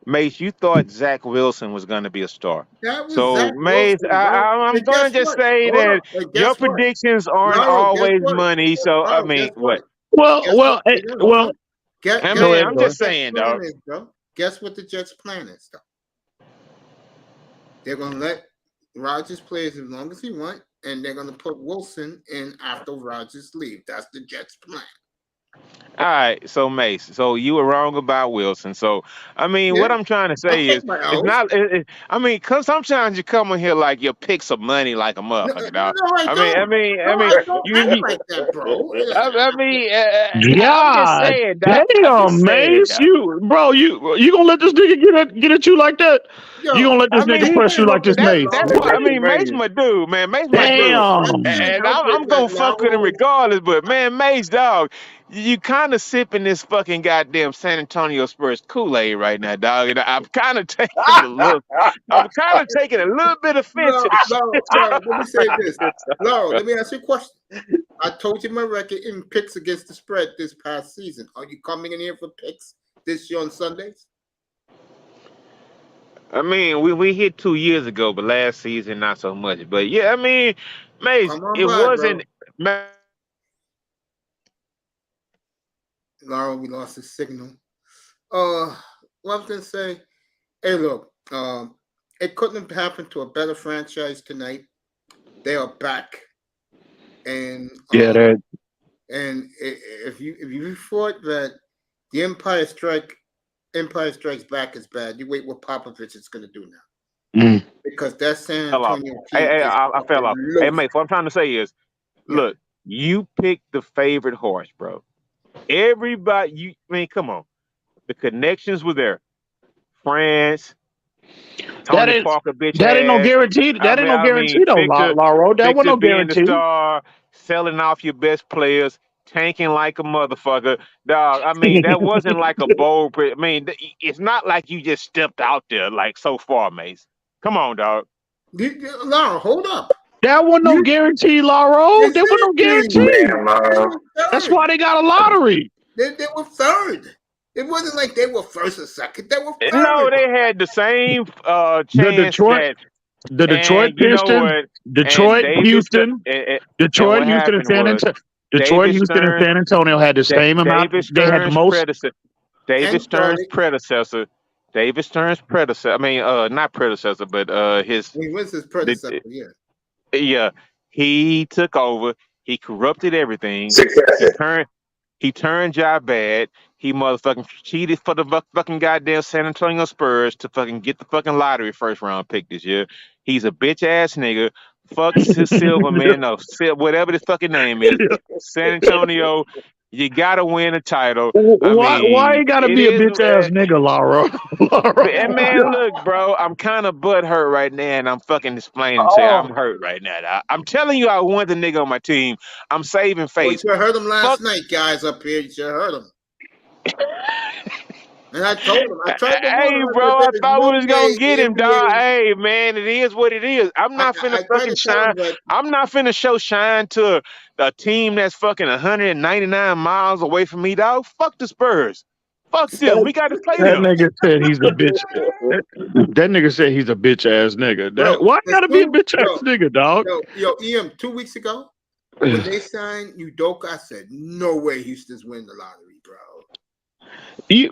Mace, you thought Zach Wilson was going to be a star. So, Zach Mace, Wilson, I'm going to just say that your predictions aren't always money. So, I mean, what? Well, I'm just saying, dog. Guess what the Jets' plan is, though? They're going to let Rodgers play as long as he wants, and they're going to put Wilson in after Rodgers leaves. That's the Jets' plan. All right, so Mace, so you were wrong about Wilson. So, I mean, Yeah, what I'm trying to I'll say take is, my it's L's. not. I mean, cause sometimes you come in here like you pick some money like a No, motherfucker, dog. I I mean, I don't. mean, I No, mean, I don't you, act you like that, bro. I mean, I'm just God saying, dog. I'm just damn, saying, Mace, dog. you gonna let this nigga get at you like that? Yo, You gonna let this I mean, nigga press you like this, Mace? that's why. I mean, Mace my dude, man. Mace my dude, I Damn. can't and help it I'm that gonna fuck with him Lauro. regardless. But man, Mace, dog, you kind of sipping this fucking goddamn San Antonio Spurs Kool-Aid right now, dog. And I'm kind of taking it a little. I'm kind of taking a little bit offense to the shit. Let me say this. Lauro, let me ask you a question. I told you my record in picks against the spread this past season. Are you coming in here for picks this year on Sundays? I mean, we hit 2 years ago, but last season not so much. But yeah, I mean, Mace, Come on it by, bro. wasn't. Lauro, we lost his signal. What I was gonna say, hey, look, it couldn't have happened to a better franchise tonight. They are back, and Yeah, that. and if you thought that the Empire Strikes Back is bad, you wait what Popovich is gonna do now, because that San Fell off. Antonio team Hey, is I fell off. Hey, loaded. mate, what I'm trying to say is, look, you picked the favorite horse, bro. Everybody, I mean, come on. The connections were there. France, Tony Parker, bitch That ain't no ass. guarantee. That ain't no guarantee though, Lauro. That wasn't no Being the guarantee. star, selling off your best players, tanking like a motherfucker, dog. I mean, that wasn't like a bold. I mean, it's not like you just stepped out there like so far, Mace. Come on, dog. Lauro, hold up. That wasn't no guarantee, Lauro. That wasn't no guarantee. That's why they got a lottery. They were third. It wasn't like they were first or second. They were third. No, they had the same chance. The Detroit Pistons, Detroit, Houston, Detroit, Houston, and San Antonio. Detroit, Houston, and San Antonio had the same amount. They had the most. David Stern's predecessor. David Stern's predecessor. I mean, not predecessor, but his. He was his predecessor. Yeah, he took over. He corrupted everything. He turned job bad. He motherfucking cheated for the fucking goddamn San Antonio Spurs to fucking get the fucking lottery first round pick this year. He's a bitch ass nigga. Fuck Silverman or whatever his fucking name is. San Antonio, you gotta win a title. Why you gotta be a bitch ass nigga, Lauro? And man, look, bro, I'm kind of butthurt right now, and I'm fucking explaining to you. I'm hurt right now. Dog. I'm telling you, I want the nigga on my team. I'm saving face. You heard him last night, guys up here. You should have heard him. And I told him. I tried to hey, bro, I thought we was gonna get him, dog. Hey, man, it is what it is. I'm not finna fucking shine. I'm not finna show shine to a team that's fucking 199 miles away from me, dog. Fuck the Spurs. Fuck them. We got to play That them. nigga said he's a bitch. That nigga said he's a bitch ass nigga. Why gotta be a bitch ass nigga, dog? Yo, EM, 2 weeks ago, when they signed Udoka, I said, no way Houston's winning the lottery, bro.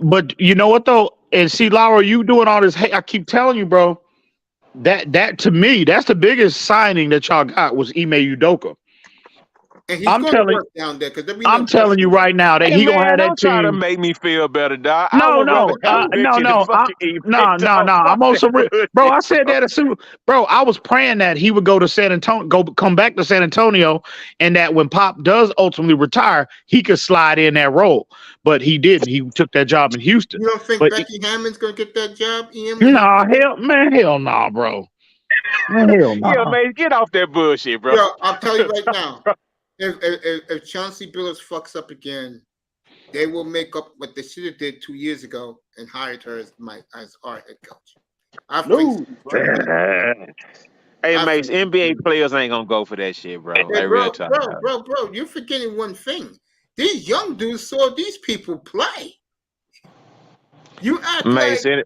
But you know what though, and see, Laura, you doing all this. Hey, I keep telling you, bro. That to me, that's the biggest signing that y'all got was Ime Udoka. And he's going to work down there because I'm telling you right now that he gonna have that don't try to team. make me feel better, dog. No. I'm on some bro. I said that as soon, bro. I was praying that he would go to San Antonio, come back to San Antonio, and that when Pop does ultimately retire, he could slide in that role. But he didn't. He took that job in Houston. You don't think Becky Hammond's gonna get that job, EM? Hell nah, bro. Hell nah. Yeah, man, get off that bullshit, bro. Yo, I'll tell you right now. If Chauncey Billups fucks up again, they will make up what they should have did 2 years ago and hired her as our head coach. Hey, Mace, NBA players ain't gonna go for that shit, bro. Hey, bro, you're forgetting one thing. These young dudes saw these people play. You act Mace, like,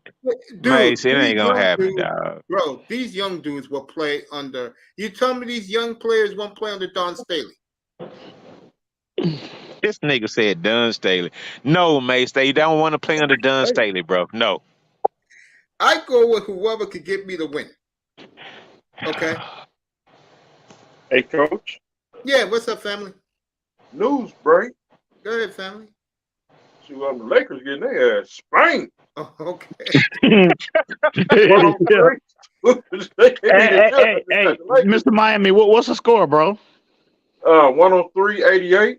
Mace, it ain't gonna happen, dog. Bro, these young dudes will play under. You tell me these young players won't play under Don Staley? This nigga said Don Staley. No, Mace, they don't want to play under Don Staley, bro. No. I go with whoever could get me the win. Okay. Hey, coach. Yeah, what's up, family? News break. Go ahead, family. See, the Lakers getting their ass spanked. Oh, okay. Hey, Hey, Mr. Miami, what's the score, bro? 103-88.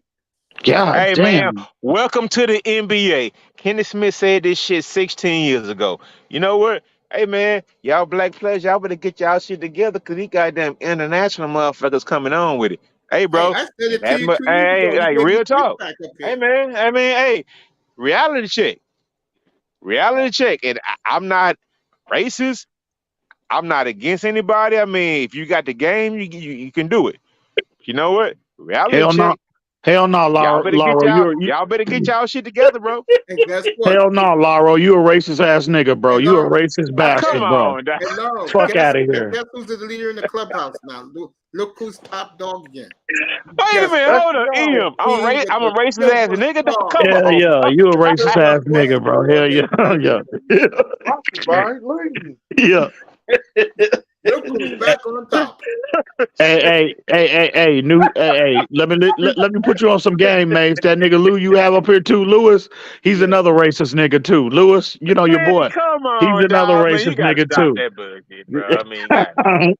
God Hey damn. man, welcome to the NBA. Kenny Smith said this shit 16 years ago. You know what? Hey man, y'all black players, y'all better get y'all shit together because these goddamn international motherfuckers coming on with it. Hey bro, Hey, I said it to you 2 years hey, ago. You like gave me real talk. pushback up Hey here. man, I mean, hey, reality check. Reality check. And I'm not racist. I'm not against anybody. I mean, if you got the game, you can do it. You know what? Reality Hell no. check. Hell no, Y'all better get Lauro. y'all better get y'all shit together, bro. Hey, guess what? Hell no, Lauro. You a racist ass nigga, bro. Hey, You a Lauro. racist Come bastard, bro. on, dog. Hey, Lauro, Fuck out of here. guess who's the leader in the clubhouse now? Look who's top dog again. Wait a Guess minute, what? hold on, Em. I'm a racist ass nigga. Superstar. Come Hell on. yeah, you a racist ass nigga, bro. Hell yeah, yeah. Look who's back on top. Hey, let me put you on some game, mates. That nigga Lou you have up here too, Lewis. He's another racist nigga too. Lewis, you know your boy. Come on, He's another dog, man. You racist gotta nigga stop too. that bullshit, bro. I mean, God.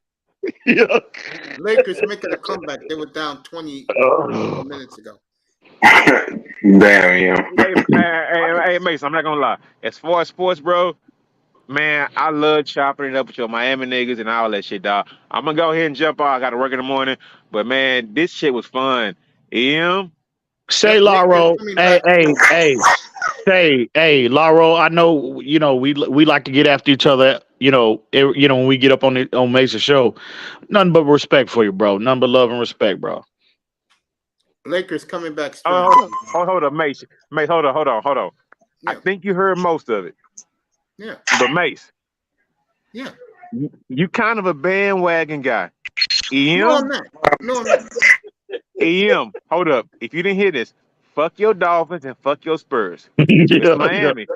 Yeah. Lakers making a comeback. They were down 20 minutes ago. Damn, yeah. Hey, Mason, I'm not gonna lie. As far as sports, bro, man, I love chopping it up with your Miami niggas and all that shit, dog. I'm gonna go ahead and jump out. I gotta work in the morning, but man, this shit was fun. Say, Lauro. Hey, Lauro. I know, we like to get after each other. When we get up on Mace's show, nothing but respect for you, bro. Nothing but love and respect, bro. Lakers coming back strong. Hold on, Mace. Mace, hold on. Yeah. I think you heard most of it. Yeah. But Mace. Yeah. You kind of a bandwagon guy. No, I'm not. EM, hold up. If you didn't hear this, fuck your Dolphins and fuck your Spurs. It's Miami.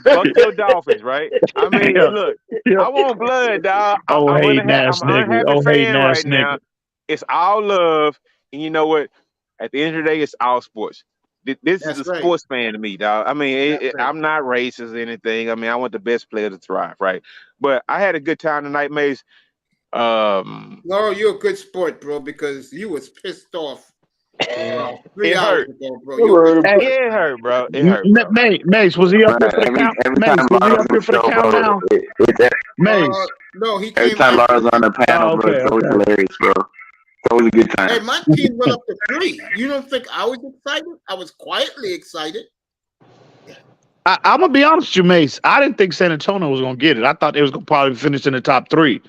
Fuck your Dolphins, right? I mean, look, I want blood, dog. I'm an unhappy fan right now. It's all love. And you know what? At the end of the day, it's all sports. This is a sports fan to me, dog. I mean, I'm not racist or anything. I mean, I want the best player to thrive, right? But I had a good time tonight, Mace. Lauro, you're a good sport, bro, because you was pissed off 3 hours ago, bro. It hurt, bro. It hurt, bro. Mace, was he up there for the count? Mace, was he up there for the countdown? Mace. No, he Every came time back. Laura's on the panel, bro, it's always hilarious, bro. It's always a good time. Hey, my team went up to 3. You don't think I was excited? I was quietly excited. I'm gonna be honest with you, Mace. I didn't think San Antonio was gonna get it. I thought they was gonna probably finish in the top 3,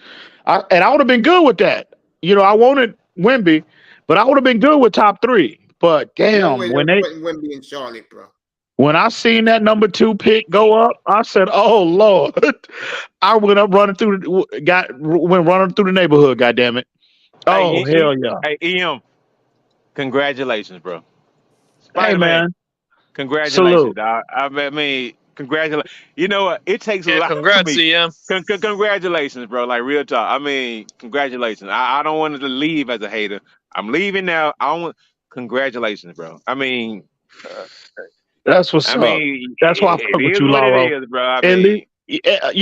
and I would have been good with that. I wanted Wemby, but I would have been good with top 3. But damn, when they putting Wemby in Charlotte, bro. When I seen that number 2 pick go up, I said, "Oh Lord!" I went up running through the neighborhood. God damn it! Oh hell yeah! Hey, EM, congratulations, bro. Hey man, congratulations, dog. I mean, congratulations. You know what? It takes a lot. Congrats, EM. Congratulations, bro. Like real talk. I mean, congratulations. I don't want to leave as a hater. I'm leaving now. Congratulations, bro. I mean, that's what's up. That's why I fuck with you, Lauro. It is, bro. I mean, a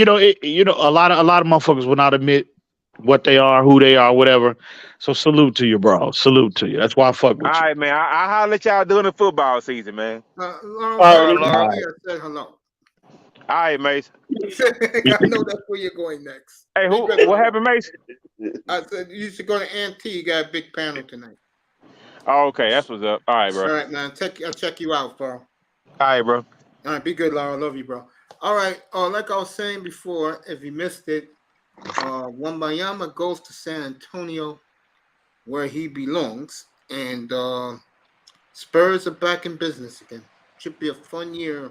lot of motherfuckers will not admit what they are, who they are, whatever. So salute to you, bro. Salute to you. That's why I fuck with you. All right, man. I holler at y'all during the football season, man. Lauro, I said hello. All right, Mace. I know that's where you're going next. Hey, what happened, Mace? I said you should go to NT. You got a big panel tonight. Oh, okay. That's what's up. All right, bro. All right, man. I'll check you out, bro. All right, bro. All right, be good, Laura. Love you, bro. All right. Like I was saying before, if you missed it, Wembanyama goes to San Antonio, where he belongs, and Spurs are back in business again. Should be a fun year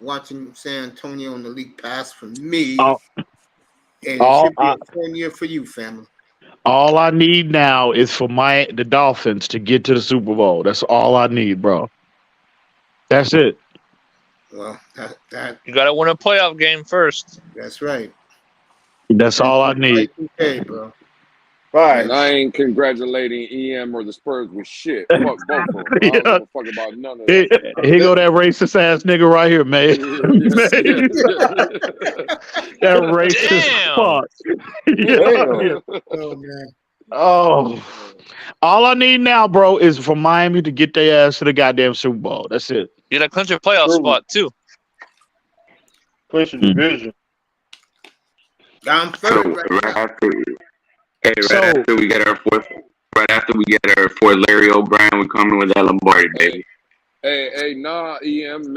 watching San Antonio in the league pass for me. And it should be a fun year for you, family. All I need now is for the Dolphins to get to the Super Bowl. That's all I need, bro. That's it. Well, that you gotta win a playoff game first. That's right. That's all I need. Okay, bro. Right. And I ain't congratulating EM or the Spurs with shit. Fuck both of them. I don't give a fuck about none of that. Here go that racist ass nigga right here, man. That racist fuck. Oh man. Oh, all I need now, bro, is for Miami to get their ass to the goddamn Super Bowl. That's it. Get a country playoff spot too. Push the division. I'm So right after we get our fourth Larry O'Brien, we coming with that Lombardi, baby. Hey, nah, EM,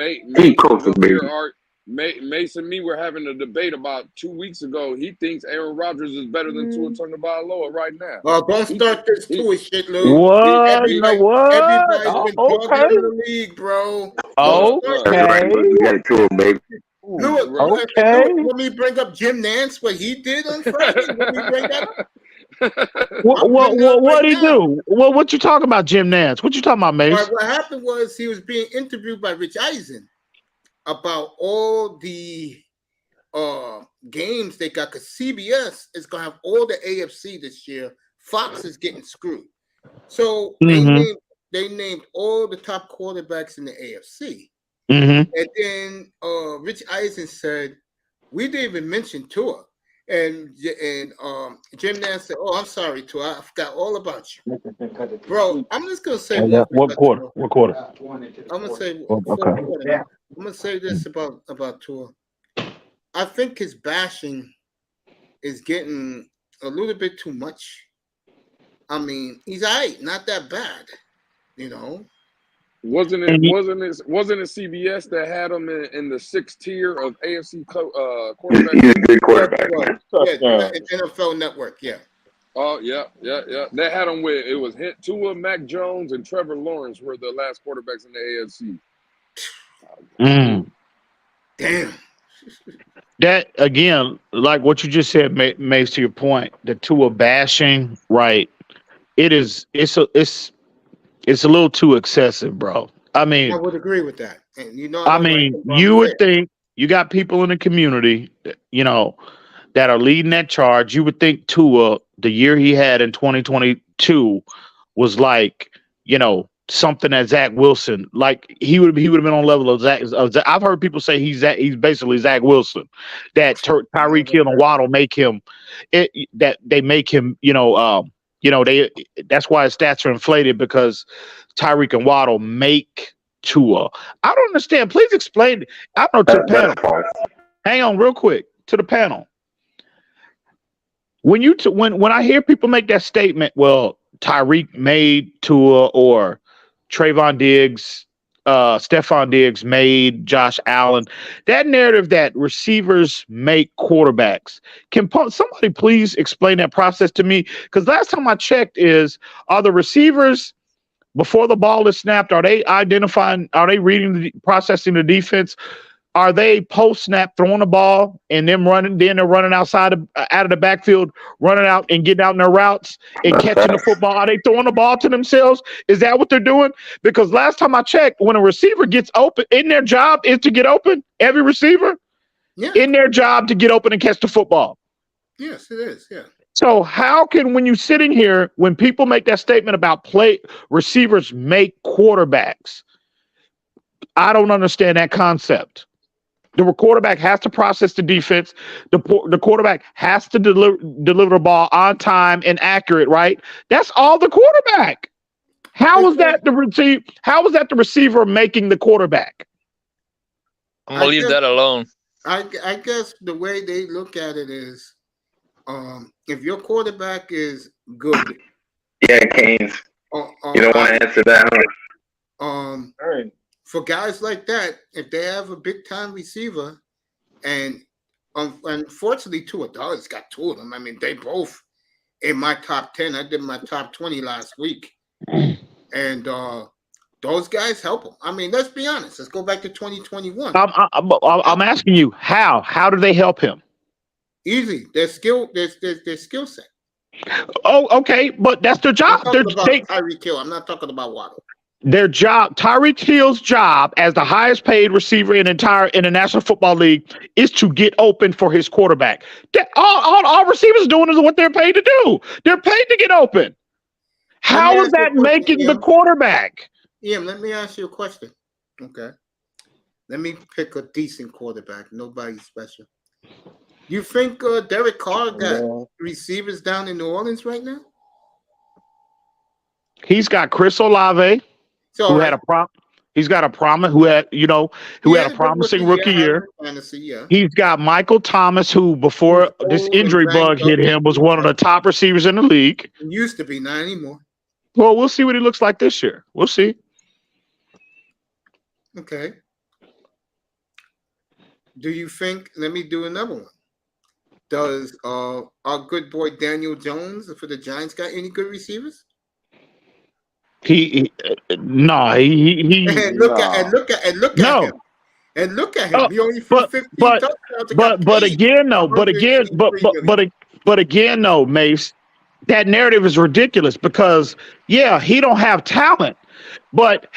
Mason, me were having a debate about 2 weeks ago. He thinks Aaron Rodgers is better than Tua Tagovailoa right now. Well, don't start this Tua shit, Lou. What? Everybody's been talking in the league, bro. Okay. We got a Tua, baby. Okay. Let me bring up Jim Nance, what he did on Friday. Let me bring that up. What he do? What you talking about, Jim Nance? What you talking about, Mace? What happened was he was being interviewed by Rich Eisen about all the games they got, because CBS is gonna have all the AFC this year. Fox is getting screwed, so they named all the top quarterbacks in the AFC. And then Rich Eisen said, we didn't even mention Tua. And Jim Nance said, oh, I'm sorry, Tua. I forgot all about you. Bro, I'm just going to say what quarter? What quarter? I'm going to say this about Tua. I think his bashing is getting a little bit too much. I mean, he's all right, not that bad, you know. Wasn't it CBS that had him in the 6th tier of AFC quarterbacks? He's a good quarterback, man. Yeah, NFL Network, yeah. Oh, yeah. They had him with, it was Tua, Mac Jones, and Trevor Lawrence were the last quarterbacks in the AFC. Damn. That, again, like what you just said, Mace, to your point, the Tua bashing, right? It's a little too excessive, bro. I mean, I would agree with that. And you know, you would think you got people in the community, you know, that are leading that charge. You would think Tua, the year he had in 2022, was like, you know, something that Zach Wilson, like he would have been on level of Zach. I've heard people say he's basically Zach Wilson. That Tyreek Hill and Waddle make him, that they make him, you know, that's why his stats are inflated, because Tyreek and Waddle make Tua. I don't understand. Please explain. I don't know, to the panel. Hang on real quick, to the panel. When I hear people make that statement, well, Tyreek made Tua, or Trayvon Diggs, Stephon Diggs made Josh Allen, that narrative that receivers make quarterbacks, can somebody please explain that process to me? Because last time I checked, are the receivers, before the ball is snapped, are they processing the defense? Are they post snap throwing the ball and then they're running out of the backfield, running out and getting out in their routes and catching the football? Are they throwing the ball to themselves? Is that what they're doing? Because last time I checked, when a receiver gets open, in their job is to get open. Every receiver, in their job to get open and catch the football. Yes, it is. Yeah. So how can, when you're sitting here, when people make that statement about receivers make quarterbacks, I don't understand that concept. The quarterback has to process the defense. The quarterback has to deliver the ball on time and accurate, right? That's all the quarterback. How was that the receiver making the quarterback? I'm gonna leave that alone. I guess the way they look at it is, if your quarterback is good. Yeah, Canes. You don't want to answer that, huh? For guys like that, if they have a big time receiver, and unfortunately, Tua Dollars got two of them. I mean, they both in my top 10. I did my top 20 last week, and those guys help them. I mean, let's be honest. Let's go back to 2021. I'm asking you, how do they help him? Easy. Their skill set. Oh, okay, but that's their job. I'm talking about Tyreek Hill. I'm not talking about Waddle. their job, Tyreek Hill's job as the highest paid receiver in the National Football League is to get open for his quarterback. All receivers doing is what they're paid to do. They're paid to get open. How is that making the quarterback? Ian, let me ask you a question. Okay. Let me pick a decent quarterback. Nobody special. You think Derek Carr got receivers down in New Orleans right now? He's got Chris Olave, who had a He's got a promising rookie year. Fantasy, yeah. He's got Michael Thomas, who before this injury bug hit him was one of the top receivers in the league. It used to be, not anymore. Well, we'll see what he looks like this year. We'll see. Okay. Do you think? Let me do another one. Does our good boy Daniel Jones for the Giants got any good receivers? He And look at him. He only threw 15 touchdowns. But again, Mace, that narrative is ridiculous because he don't have talent, but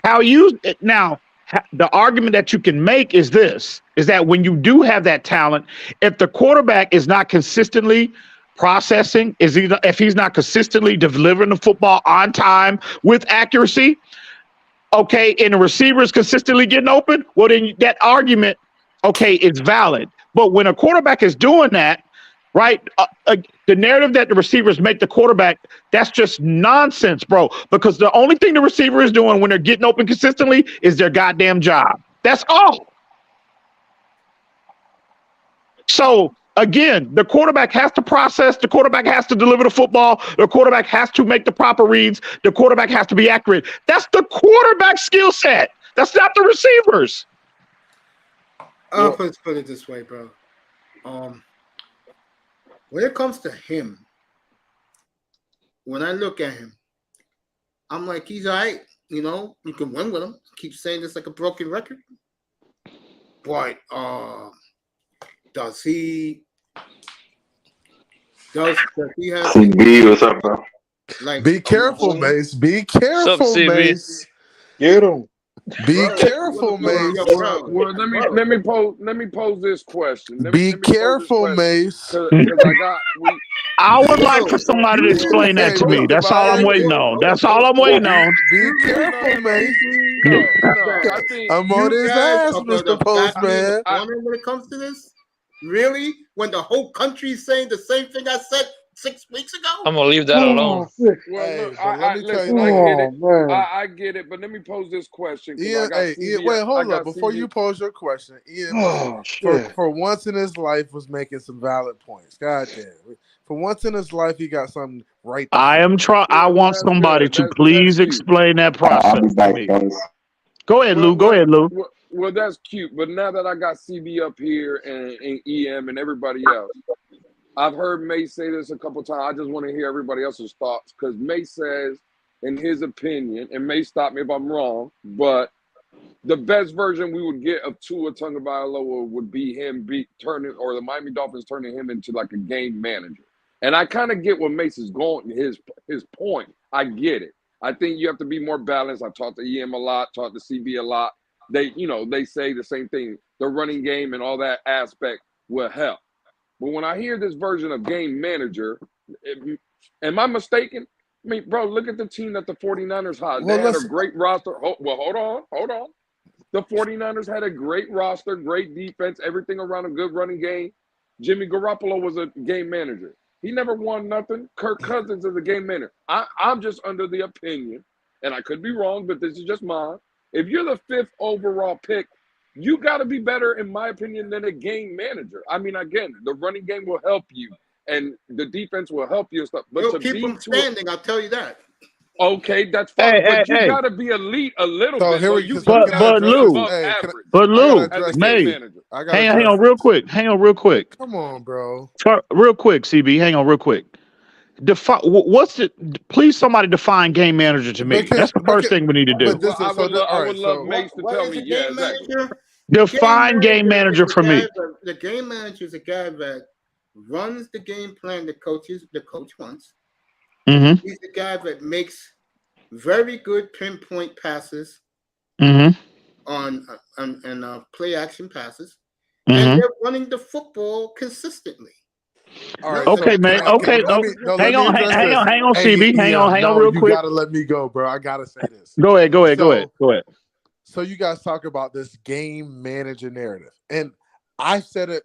the argument that you can make is that when you do have that talent, if the quarterback is not consistently processing, if he's not consistently delivering the football on time with accuracy, okay, and the receiver is consistently getting open, well, then that argument, okay, is valid. But when a quarterback is doing that, right, the narrative that the receivers make the quarterback, that's just nonsense, bro, because the only thing the receiver is doing when they're getting open consistently is their goddamn job. That's all. So, again, the quarterback has to process, the quarterback has to deliver the football, the quarterback has to make the proper reads, the quarterback has to be accurate. That's the quarterback skill set. That's not the receivers. Let's put it this way, bro. When it comes to him, when I look at him, I'm like, he's all right. You know, you can win with him. Keep saying this like a broken record. But does he have CB, what's up, bro? Like, be careful, Mace. Be careful, Mace. Get him. Be careful, Mace. Well, let me pose this question. Be careful, Mace. I would like for somebody to explain that to me. That's all I'm waiting on. Be careful, Mace. I'm on his ass, Mr. Postman. When it comes to this, really, when the whole country is saying the same thing I said 6 weeks ago, I'm gonna leave that alone. Well, look, I get it, but let me pose this question. Ian, wait, hold up. Before you pose your question, Ian, for once in his life, was making some valid points. God damn. For once in his life, he got something right there. I want somebody to please explain that process to me. Go ahead, Lou. Well, that's cute, but now that I got CB up here and EM and everybody else, I've heard May say this a couple times. I just want to hear everybody else's thoughts because May says, in his opinion, and May stop me if I'm wrong, but the best version we would get of Tua Tagovailoa would be him or the Miami Dolphins turning him into like a game manager. And I kind of get what Mace is going, his point. I get it. I think you have to be more balanced. I talked to EM a lot, talked to CB a lot. They say the same thing. The running game and all that aspect will help. But when I hear this version of game manager, am I mistaken? I mean, bro, look at the team that the 49ers had. They had a great roster. Hold on. The 49ers had a great roster, great defense, everything around a good running game. Jimmy Garoppolo was a game manager. He never won nothing. Kirk Cousins is a game manager. I'm just under the opinion, and I could be wrong, but this is just mine. If you're the 5th overall pick, you got to be better, in my opinion, than a game manager. I mean, again, the running game will help you, and the defense will help you and stuff. But you'll keep them standing, I'll tell you that. Okay, that's fine. But you got to be elite a little bit. But Lou, May, hang on real quick. Come on, bro. Real quick, CB, hang on real quick. Please somebody define game manager to me. That's the first thing we need to do. I would love Mace to tell me. Yeah, exactly. Define game manager for me. The game manager is a guy that runs the game plan the coach wants. Mm-hmm. He's the guy that makes very good pinpoint passes Mm-hmm. on play action passes, Mm-hmm. and they're running the football consistently. All right, Okay, man. Okay, Hang on, CB. Hang on, real quick. You gotta let me go, bro. I gotta say this. Go ahead. So you guys talk about this game manager narrative, and I've said it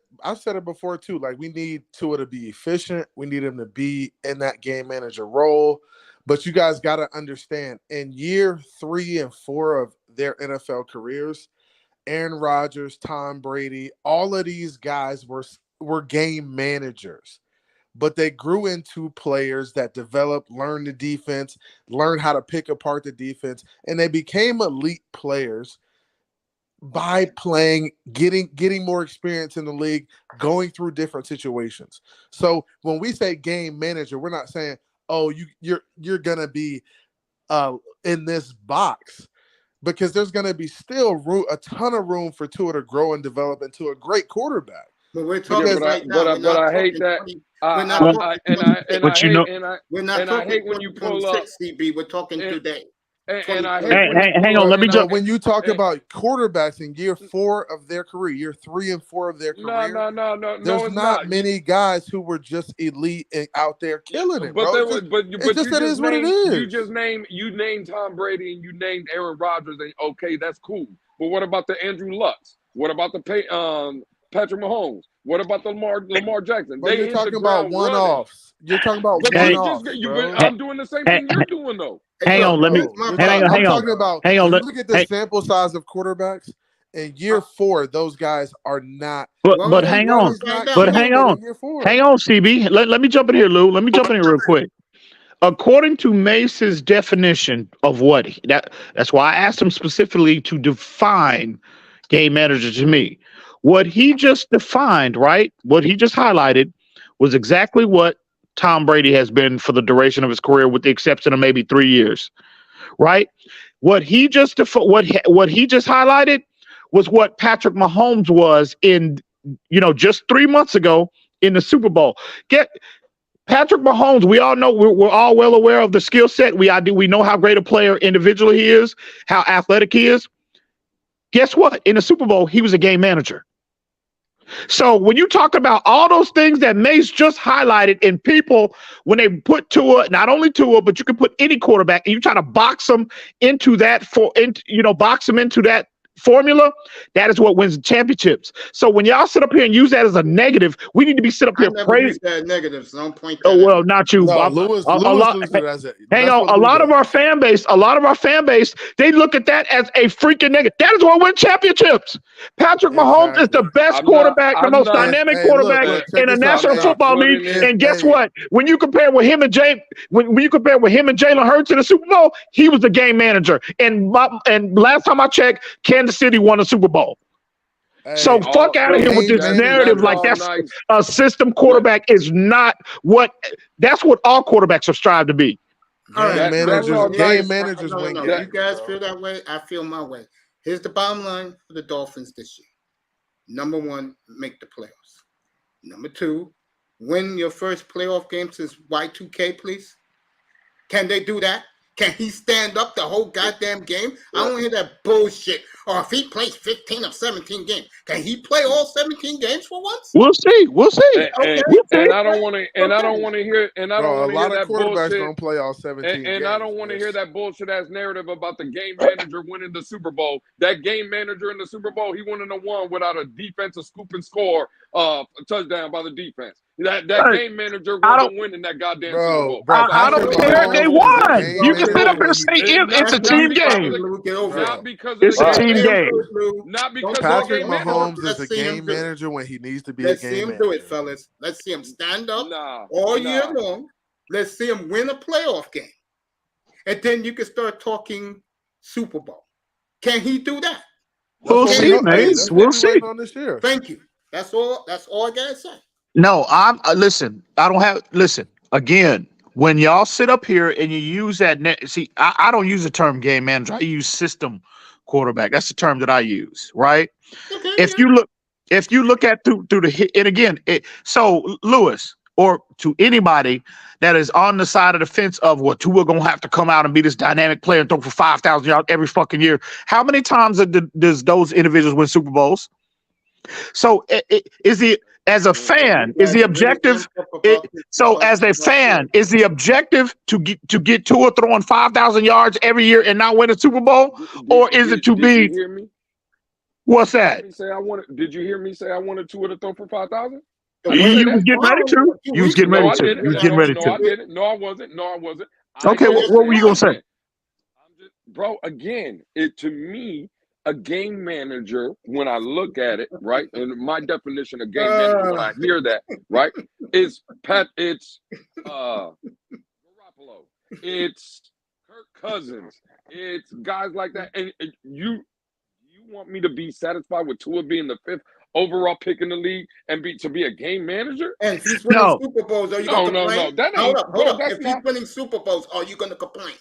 before too. Like, we need Tua to be efficient. We need him to be in that game manager role. But you guys got to understand, in year 3 and 4 of their NFL careers, Aaron Rodgers, Tom Brady, all of these guys were game managers. But they grew into players that developed, learned the defense, learned how to pick apart the defense, and they became elite players by playing, getting more experience in the league, going through different situations. So when we say game manager, we're not saying, oh, you're gonna be in this box, because there's gonna be still a ton of room for Tua to grow and develop into a great quarterback. But we're talking I hate that. We're not talking when you pull up. CB. We're talking today. And I hang on. Let me jump. When you talk about quarterbacks in year 4 of their career, year 3 and 4 of their career, no, there's not many guys who were just elite and out there killing it, bro. It is what it is. You named Tom Brady and you named Aaron Rodgers, and okay, that's cool. But what about the Andrew Lucks? What about the Patrick Mahomes? What about the Lamar Jackson? But you're talking about one-offs. You're talking about one-offs. I'm doing the same thing you're doing, though. Hang on, let me. Hang on. Talking about. Hang on. Look at the sample size of quarterbacks. In year 4, those guys are not. But hang on. Hang on, CB. Let me jump in here, Lou. Let me jump in here real quick. According to Mace's definition of that's why I asked him specifically to define game manager to me. What he just defined, right? What he just highlighted was exactly what Tom Brady has been for the duration of his career, with the exception of maybe 3 years, right? What he just highlighted was what Patrick Mahomes was in, just 3 months ago in the Super Bowl. Patrick Mahomes, we all know, we're all well aware of the skill set. We know how great a player individually he is, how athletic he is. Guess what? In the Super Bowl, he was a game manager. So when you talk about all those things that Mace just highlighted in people, when they put Tua, not only Tua, but you can put any quarterback, and you try to box them into that formula, that is what wins the championships. So when y'all sit up here and use that as a negative, we need to be sit up here praising that negative. So don't point that out. Well, not you. No, Lewis hang on. A lot of our fan base, they look at that as a freaking negative. That is what wins championships. Patrick Mahomes is the best quarterback, the most dynamic quarterback in the National Football League. And guess what? When you compare with him and Jalen Hurts in the Super Bowl, he was the game manager. And last time I checked, Kansas City won a Super Bowl. So fuck out of here with this narrative like that's a system quarterback is not what. That's what all quarterbacks are strived to be. All right, game managers win. You guys feel that way? I feel my way. Here's the bottom line for the Dolphins this year. Number 1, make the playoffs. Number 2, win your first playoff game since Y2K, please. Can they do that? Can he stand up the whole goddamn game? I don't hear that bullshit. Or if he plays 15 of 17 games, can he play all 17 games for once? We'll see. And I don't want to hear. And I don't want to hear that bullshit. Don't play all 17 games. I don't want to hear that bullshit ass narrative about the game manager winning the Super Bowl. That game manager in the Super Bowl, he wouldn't have won without a defensive scoop and score touchdown by the defense. That game manager wasn't winning that goddamn Super Bowl. I don't care. They won. You can sit up and say it's a team game. Not because of it's a team game. Not because Patrick Mahomes is a game manager when he needs to be a game manager. Let's see him do it, fellas. Let's see him stand up all year long. Let's see him win a playoff game. And then you can start talking Super Bowl. Can he do that? We'll see, man. We'll see. Thank you. That's all I gotta say. No, listen. I don't have. Listen again. When y'all sit up here and you use that, I don't use the term game manager. I use system quarterback. That's the term that I use, right? Okay, if you look at through the hit, and again, so Lewis, or to anybody that is on the side of the fence of what Tua gonna have to come out and be this dynamic player and throw for 5,000 yards every fucking year. How many times does those individuals win Super Bowls? So is he, as a fan, is the objective? So as a fan, is the objective to get Tua throwing 5,000 yards every year and not win a Super Bowl, or is it to be? Did you hear me? What's that? Did you hear me say I wanted Tua to throw for 5,000? You was getting ready to. You was getting ready to. You was getting ready No, I to. didn't. No, I wasn't. No, I wasn't. Okay, what were you gonna say? Bro, again, to me, a game manager, when I look at it, right, and my definition of game manager, when I hear that, right, it's Garoppolo, it's Kirk Cousins, it's guys like that, and you want me to be satisfied with Tua being the 5th overall pick in the league and to be a game manager? And if he's winning Super Bowls, are you going to complain? No, that ain't. Hold up. That's If he's winning Super Bowls, are you going to complain?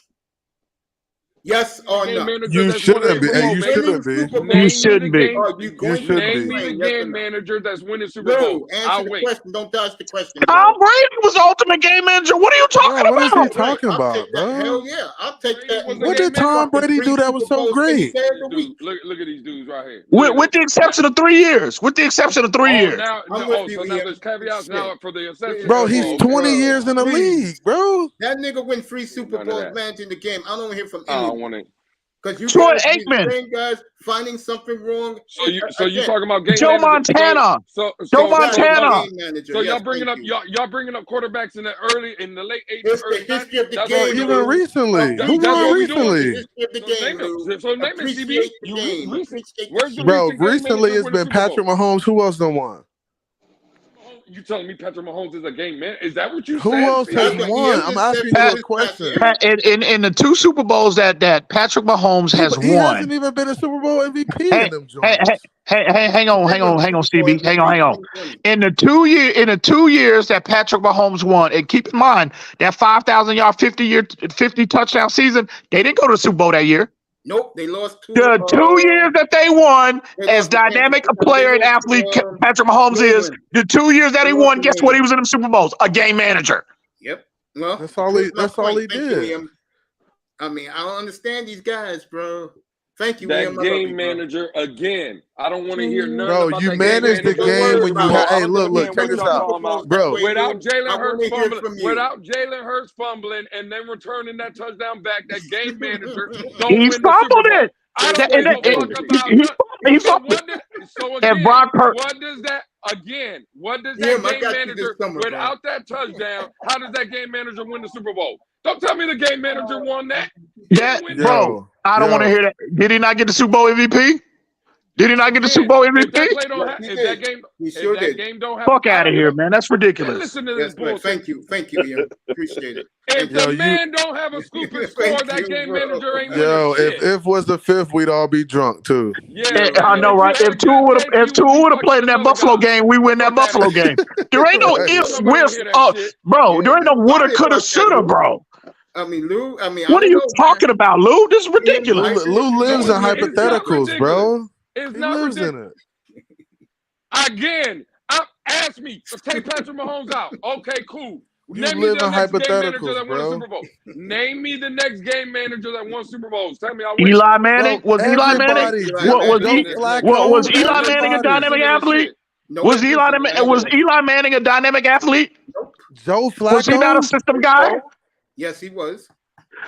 Yes or no? You shouldn't be. Hey, you shouldn't be. You shouldn't be. You should Name be. me the game manager that's winning Super Bowl. Answer the question. Don't dodge the question. Tom Brady was the ultimate game manager. What are you talking What about? is he talking about, bro? Hell yeah, I'll take that. What did Tom Brady do that was so great? Look at these dudes right here. With the exception of 3 years. With the exception of 3 years. Now there's caveats now for the exception. Bro, he's 20 years in the league, bro. That nigga win 3 Super Bowls managing the game. I don't hear from I anyone. don't want it. Because you Troy guys be the Aikman. same guys finding something wrong. So you talking about game Joe managers. Montana. Joe Montana. So y'all bringing up quarterbacks in the late 80s. It's the history of the game. Even recently. Who won recently? So name it, CB. Where's the Bro, recent game recently manager it's been winning Super Patrick Bowl? Mahomes. Who else done won? You telling me Patrick Mahomes is a game man? Is that what you Who saying? else has won? I'm asking you a question. In the 2 Super Bowls that Patrick Mahomes has He won. hasn't even been a Super Bowl MVP in them joints. Hang on, CB. Hang on. In the 2 years that Patrick Mahomes won, and keep in mind that 5,000 yard, 50 touchdown season, they didn't go to the Super Bowl that year. Nope, they lost 2. The 2 years that they won, as dynamic a player and athlete Patrick Mahomes is, the 2 years that he won, guess what? He was in the Super Bowls, a game manager. Yep. Well, that's all he Thank you, did. Liam. I mean, I don't understand these guys, bro. Thank you, That Liam. game manager again. I don't want to hear nothing Bro, about you that managed the game when you had. Hey, look, check this out, bro. Without Jalen Hurts fumbling and then returning that touchdown back, that game manager don't He win the Super fumbled Bowl. it. I don't give a fuck about He fumbled it. So And again, Brock Purdy. what does that Liam, I game got you manager this summer, bro. without that touchdown? How does that game manager win the Super Bowl? Don't tell me the game manager won that. Bro, I don't want to hear that. Did he not get the Super Bowl MVP? Did he not get the Super Bowl MVP? If that game don't have Fuck out of here, man. That's ridiculous. Listen to this bullshit. Thank you, Liam. Appreciate it. If the man don't have a scoop and score, that game manager ain't winning shit. If was the 5th, we'd all be drunk too. Yeah, I know, right? If Tua would have played in that Buffalo game, we win that Buffalo game. There ain't no ifs, whiffs, bro. There ain't no woulda, coulda, shoulda, bro. I mean, Lou. What are you talking about, Lou? This is ridiculous. Lou lives in hypotheticals, bro. It's He not lives in ridiculous. it. Again, ask me. Take Patrick Mahomes out. Okay, cool. You Name me live the in next game manager hypotheticals, that won a bro. Super Bowl. Name me the next game manager that won Super Bowls. Tell me I win. Eli Manning? Was Eli Manning? Everybody, Was Eli Manning a dynamic athlete? Was Eli Manning a dynamic athlete? Joe Flacco? Was he not a system guy? Yes, he was.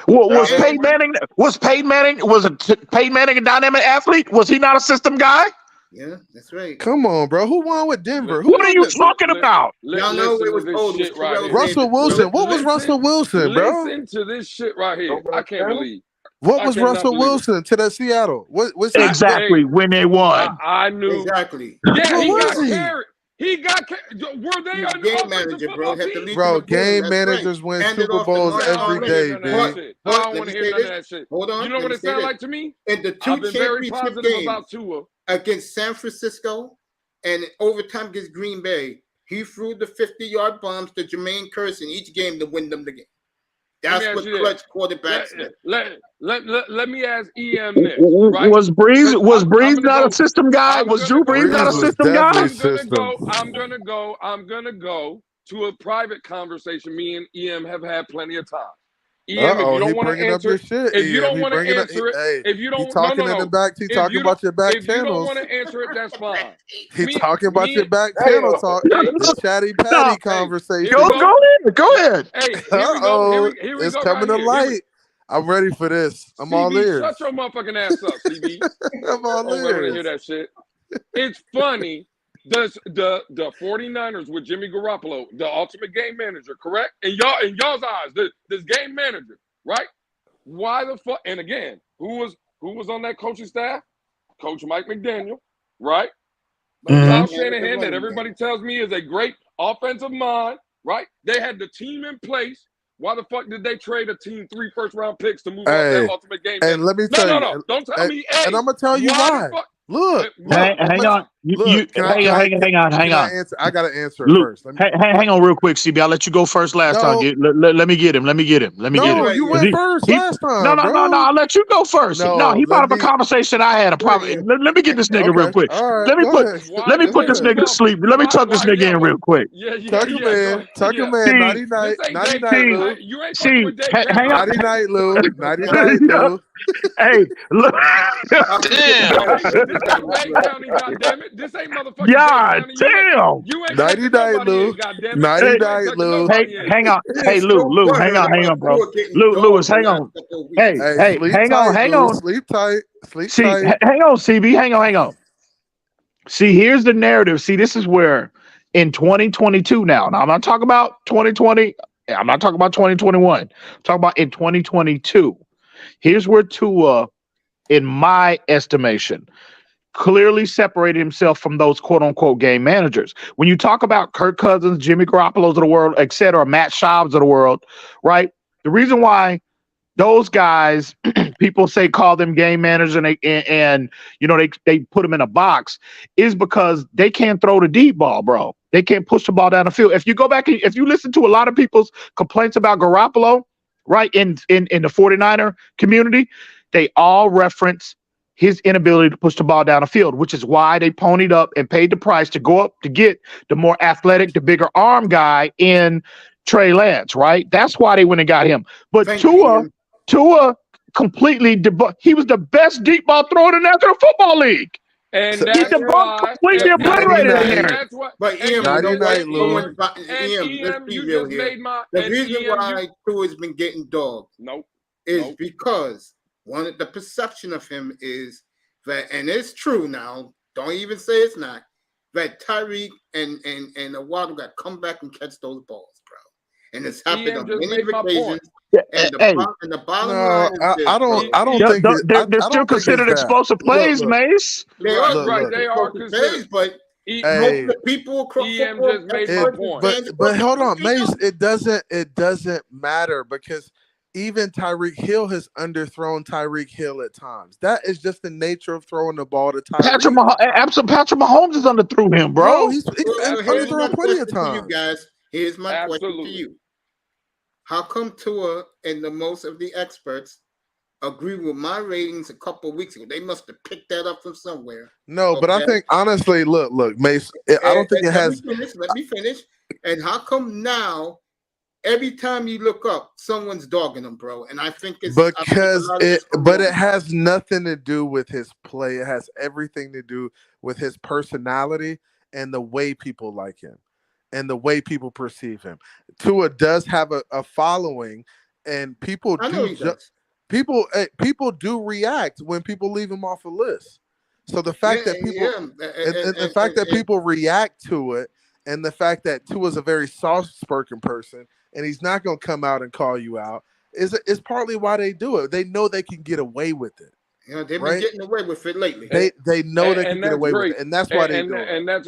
Was Peyton Manning? Was Peyton Manning a dynamic athlete? Was he not a system guy? Yeah, that's right. Come on, bro. Who won with Denver? What are you talking about? Y'all know it was old. Shit right here. Russell Wilson. What was Russell Wilson, bro? Listen to this shit right here. I can't believe. What was Russell Wilson to that Seattle? What's exactly when they won? I knew exactly. Yeah, he got carried. He got carried. Were they a game manager, bro? Bro, game managers win Super Bowls every day, man. man. I don't want to hear none of that shit. Hold on. You know what it sounds like to me? In the 2 I've been very championship positive games about Tua. against San Francisco and in overtime against Green Bay, he threw the 50-yard bombs to Jermaine Kearse in each game to win them the game. That's what clutch quarterbacks do. Let me ask EM this. Right? Was Breeze not a system guy? Was Drew Brees not a system guy? I'm gonna go to a private conversation me and EM have had plenty of times. EM, if you don't want to answer it, if you don't want to answer it, if you don't, he talking in the back, he talking about your back if you don't channels. want to answer it, that's fine. He talking about your back channel talk. The chatty patty conversation. Go ahead. Hey, here we go. Here we it's go. coming to light. I'm ready for this. I'm all CB, ears. shut your motherfucking ass up, CB. I'm all I don't want to ears. hear that shit. It's funny. Does the 49ers with Jimmy Garoppolo, the ultimate game manager, correct? In y'all's eyes, this game manager, right? Why the fuck? And again, who was on that coaching staff? Coach Mike McDaniel, right? Kyle Shanahan, that everybody tells me is a great offensive mind, right? They had the team in place. Why the fuck did they trade a team 3 first-round picks to move on that ultimate game manager? And let me tell you. No. Don't tell me. Hey, and I'm gonna tell you why. Look, hang on. Hang on. I gotta answer it Luke, first. hang on real quick, CB. I'll let you go first last time. Let me get him. Let me get him. You went first last time. No. I'll let you go first. No, he brought up a conversation I had. Let me get this nigga real quick. Right, let me put this nigga to sleep. Let me tuck this nigga in real quick. Tuck him in. Nighty night. Nighty night, Lou. Nighty night, Lou. Nighty night, Lou. Hey, look. This ain't motherfucking. God damn. Nighty night, Lou. Nighty night, Lou. Hey, hang on. Hey, Lou. Hang on, bro. Lewis, hang on. Hey, hang on. Sleep tight. See, hang on, CB. Hang on. See, here's the narrative. See, this is where in 2022 now. I'm not talking about 2020. I'm not talking about 2021. I'm talking about in 2022. Here's where Tua, in my estimation, clearly separated himself from those quote-unquote game managers. When you talk about Kirk Cousins, Jimmy Garoppolo's of the world, et cetera, Matt Schaub's of the world, right? The reason why those guys, people say call them game managers and they put them in a box is because they can't throw the deep ball, bro. They can't push the ball down the field. If you go back and if you listen to a lot of people's complaints about Garoppolo, right, in the 49er community, they all reference his inability to push the ball down the field, which is why they ponied up and paid the price to go up to get the more athletic, the bigger arm guy in Trey Lance, right? That's why they went and got him. But Tua completely he was the best deep ball thrower in the National Football League. And he completely obliterated him. But Ian, let's be real here. The reason why Tua's been getting dogged is because one of the perception of him is that, and it's true now, don't even say it's not, that Tyreek and Waddle got to come back and catch those balls, bro. And it's happened on many occasions. And the bottom line is I don't think they're still considered explosive plays, Mace. They are right. They are considered, but the people across EM just made my point. But hold on, Mace. It doesn't matter because even Tyreek Hill has underthrown Tyreek Hill at times. That is just the nature of throwing the ball to Tyreek. Patrick Mahomes is underthrew him, bro. He's underthrown plenty of times. You guys, here's my question to you. How come Tua and the most of the experts agree with my ratings a couple of weeks ago? They must have picked that up from somewhere. No, but I think honestly, look, Mace. I don't think it has. Let me finish. And how come now? Every time you look up, someone's dogging him, bro. And I think it's because it has nothing to do with his play. It has everything to do with his personality and the way people like him and the way people perceive him. Tua does have a following, and people do react when people leave him off a list. So the fact that people react to it, and the fact that Tua's a very soft-spoken person, and he's not going to come out and call you out, is partly why they do it. They know they can get away with it. You know, they've been getting away with it lately. They know they can get away with it, and that's why they do it. And that's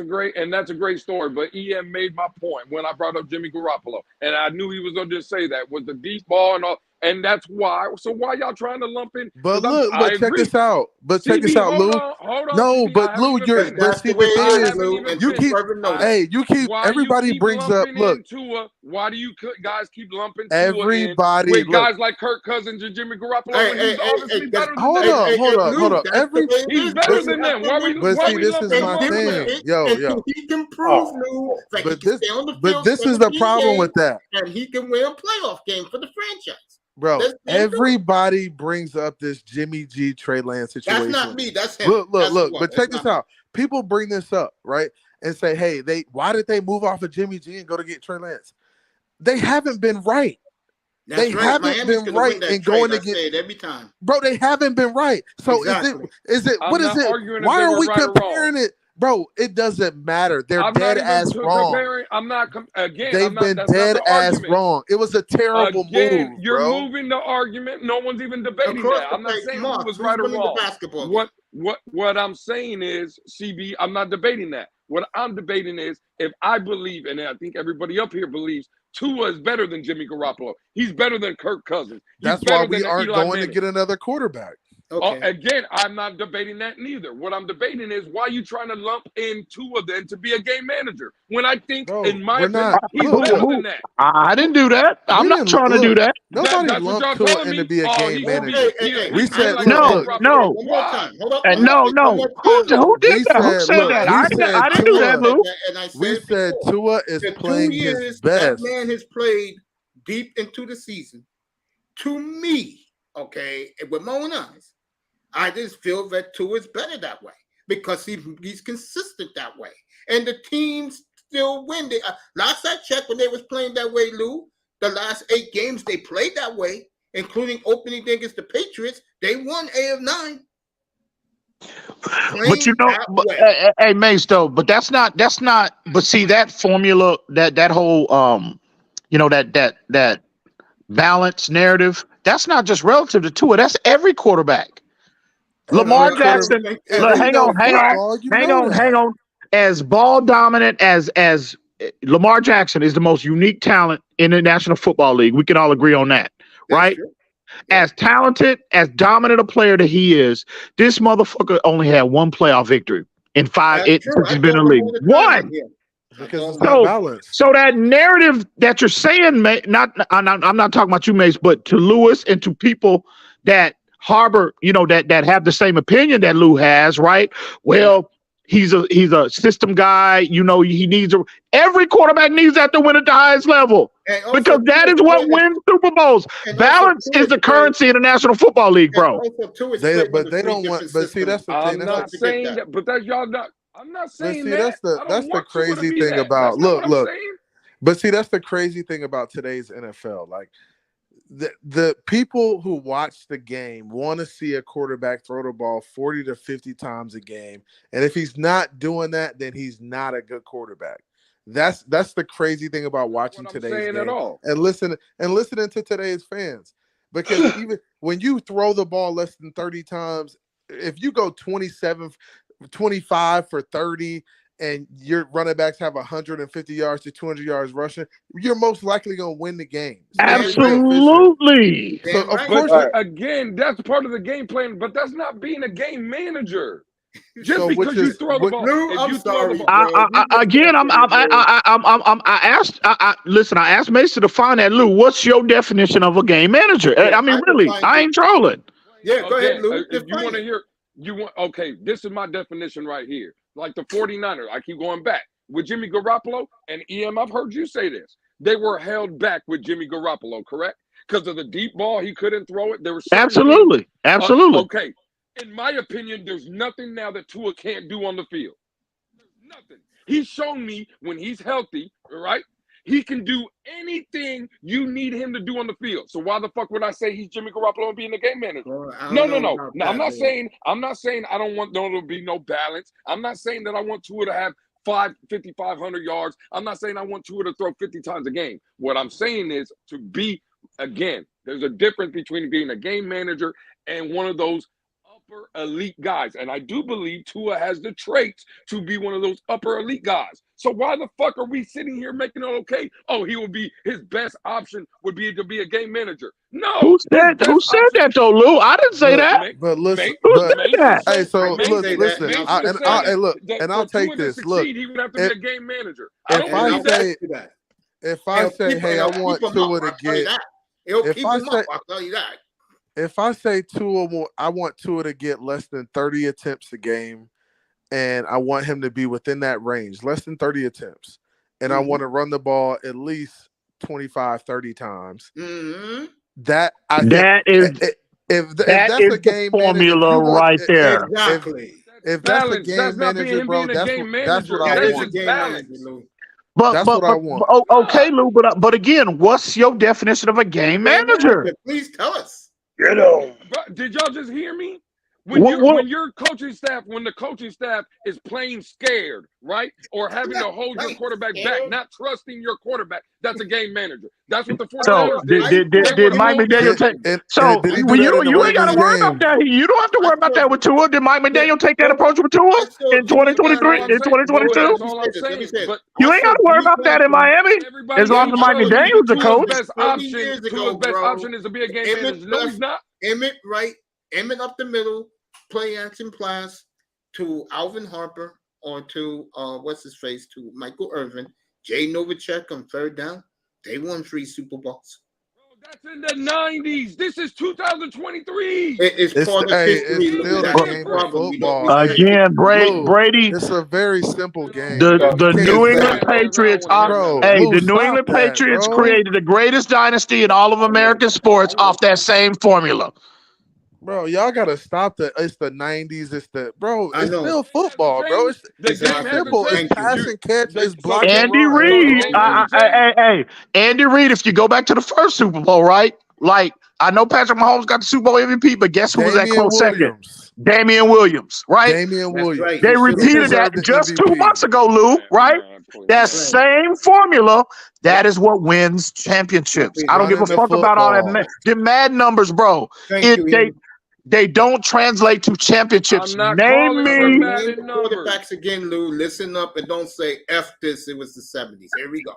a great story. But EM made my point when I brought up Jimmy Garoppolo, and I knew he was going to just say that was the deep ball and all. And that's why. So why y'all trying to lump in? But 'cause look, I but check agree. this out. But check this CB, out, Lou. hold on, No, CB, I but haven't Lou, even you're. finished. But That's see, the the way it thing I is, is, haven't Lou, even and you Chief keep. finished. Urban know that. Hey, you keep. Why Everybody you keep brings up. lumping Look, in Tua? Why do you guys keep lumping Tua in everybody. with Look. guys like Kirk Cousins and Jimmy Garoppolo Hey, when hey, he's hey, obviously hey, better than Hold them? up, hold up, hold Lou, up. that's the way it He's is, better Lou. than That's them. the Why way. But why see, we this is lumping them my up with thing. them? Yo, Until he can prove, Lou, that he But can this, stay on the but field this is the 17 problem with games that, and he can win a playoff game for the franchise. bro. Let's get into it. Everybody brings up this Jimmy G, Trey Lance That's situation. not me. That's him. Look, That's look. what. But That's check this not me. out. People bring this up, right, and say, "Hey, why did they move off of Jimmy G and go to get Trey Lance? They haven't been right. That's They right. haven't Miami's been gonna right win that in trade. going I to get." say it every time. Bro, they haven't been right. So Exactly. is it I'm what is not it? arguing if Why they are were we right or comparing wrong. it? Bro, it doesn't matter. They're I'm dead not even ass wrong. comparing. I'm not again. I'm They've not. been That's not dead the ass argument. wrong. It was a terrible Again, move, you're bro. moving the argument. No one's even debating Across that. the I'm not plate, saying who Mark, was who's right or winning the wrong. basketball game? What I'm saying is, CB, I'm not debating that. What I'm debating is if I believe, and I think everybody up here believes, Tua is better than Jimmy Garoppolo. He's better than Kirk Cousins. He's That's why better we than aren't Eli going to Manning. get another quarterback. Okay. Again, I'm not debating that neither. What I'm debating is why you trying to lump in Tua then to be a game manager when I think, Bro, in my we're opinion, not. he's Look, better look. than that. I didn't do that. I'm We not didn't trying to do look. that. Nobody That's what lumped y'all Tua telling in to me. be a Oh, game he should be. manager. Hey, We He's said, like look, No, Jimmy look. no. One more Why? time. Hold up. No, One no. more time, Lou. Who did We that? Who said, said look, that? we I said didn't do that, Tua. Lou. And I said We it said before. Tua is The 2 playing his years that best. man has played deep into the season, to me, okay, with my own eyes, I just feel that Tua is better that way because he's consistent that way. And the teams still win. Last I checked, when they was playing that way, Lou, the last 8 games they played that way, including opening day against the Patriots, they won 8 of 9. But you know, hey Mace, though, but that's not. But see that formula, that whole you know, that balance narrative. That's not just relative to Tua. That's every quarterback. Lamar Jackson. Look, hang on. As ball dominant as Lamar Jackson is the most unique talent in the National Football League. We can all agree on that, right? As talented, as dominant a player that he is, this motherfucker only had 1 playoff victory in 5 since he's been in the league. 1. Because it's not balanced. So that narrative that you're saying, I'm not talking about you, Mace, but to Lewis and to people that harbor, you know, that have the same opinion that Lou has, right? Well, he's a system guy. You know, every quarterback needs that to win at the highest level because that is what wins Super Bowls. Balance is the currency in the National Football League, bro. But they don't want. But see, that's the thing. I'm not saying that, but that's y'all not. I'm not saying that. that. That's the crazy thing about look. But see, that's the crazy thing about today's NFL. Like the people who watch the game want to see a quarterback throw the ball 40 to 50 times a game, and if he's not doing that, then he's not a good quarterback. That's the crazy thing about watching today's game and listening to today's fans, because even when you throw the ball less than 30 times, if you go 25 for 30 and your running backs have 150 yards to 200 yards rushing, you're most likely going to win the game. Absolutely. So of course, again, that's part of the game plan, but that's not being a game manager. Just So because you throw the ball, Again, I asked Mason to find that. Lou, what's your definition of a game manager? I mean, really, I ain't trolling. Yeah, go ahead, Lou. If you want to hear, okay, this is my definition right here. Like the 49ers, I keep going back. With Jimmy Garoppolo and EM, I've heard you say this. They were held back with Jimmy Garoppolo, correct? Because of the deep ball, he couldn't throw it. There was Absolutely. Okay. In my opinion, there's nothing now that Tua can't do on the field. There's nothing. He's shown me when he's healthy, right? He can do anything you need him to do on the field. So why the fuck would I say he's Jimmy Garoppolo and being a game manager? No. I'm not saying I don't want there to be no balance. I'm not saying that I want Tua to have 5,500 yards. I'm not saying I want Tua to throw 50 times a game. What I'm saying is to be, again, there's a difference between being a game manager and one of those upper elite guys. And I do believe Tua has the traits to be one of those upper elite guys. So why the fuck are we sitting here making it okay? Oh, he will be, his best option would be to be a game manager. No. Who said that though, Lou? I didn't say that. But listen, Who but said that? hey, so Mace look, said listen, Mace I, was and saying I, hey, look, that and for I'll take Tua to this. Look, succeed, he would have to be a game manager. I don't if I believe that. say, if I say, hey, I want Tua to get, if I say, I'll tell you that. if I say I want Tua to get less than 30 attempts a game, and I want him to be within that range, less than 30 attempts, and I want to run the ball at least 25, 30 times. That I think if that's a game formula right there. Exactly. If that's a game manager, bro, that's what I want. That's what I want. Okay, Lou, but again, what's your definition of a game manager? Please tell us. Get on. Did y'all just hear me? When your coaching staff, when the coaching staff is playing scared, right, or having to hold your quarterback back, not trusting your quarterback, that's a game manager. That's what the 49ers did Mike McDaniel take? So you ain't got to worry about that. You don't have to worry about that with Tua. Did Mike McDaniel take that approach with Tua in 2023, in 2022? You ain't got to worry about that in Miami. As long as Mike McDaniel's the coach. Tua's best option is to be a game manager. No, he's not. Emmett up the middle, play action pass to Alvin Harper or to to Michael Irvin, Jay Novacek on third down. They won 3 Super Bowls. That's in the 90s. This is 2023. It's part of history. It's still the game of football. Again, Brady. It's a very simple game. The New England Patriots the New England Patriots created the greatest dynasty in all of American sports off that same formula. Bro, y'all gotta stop it's the 90s. It's still football, bro. It's simple. It's pass and catch. It's blocking. Andy Reid. Andy Reid, if you go back to the first Super Bowl, right? Like, I know Patrick Mahomes got the Super Bowl MVP, but guess who was that close second? Damian Williams, right? Damian Williams. Right. They repeated that just 2 months ago, Lou, right? That same formula, that is what wins championships. I don't give a fuck about all that. The mad numbers, bro. They don't translate to championships. Name me quarterbacks again, Lou. Listen up and don't say F this. It was the 70s. Here we go.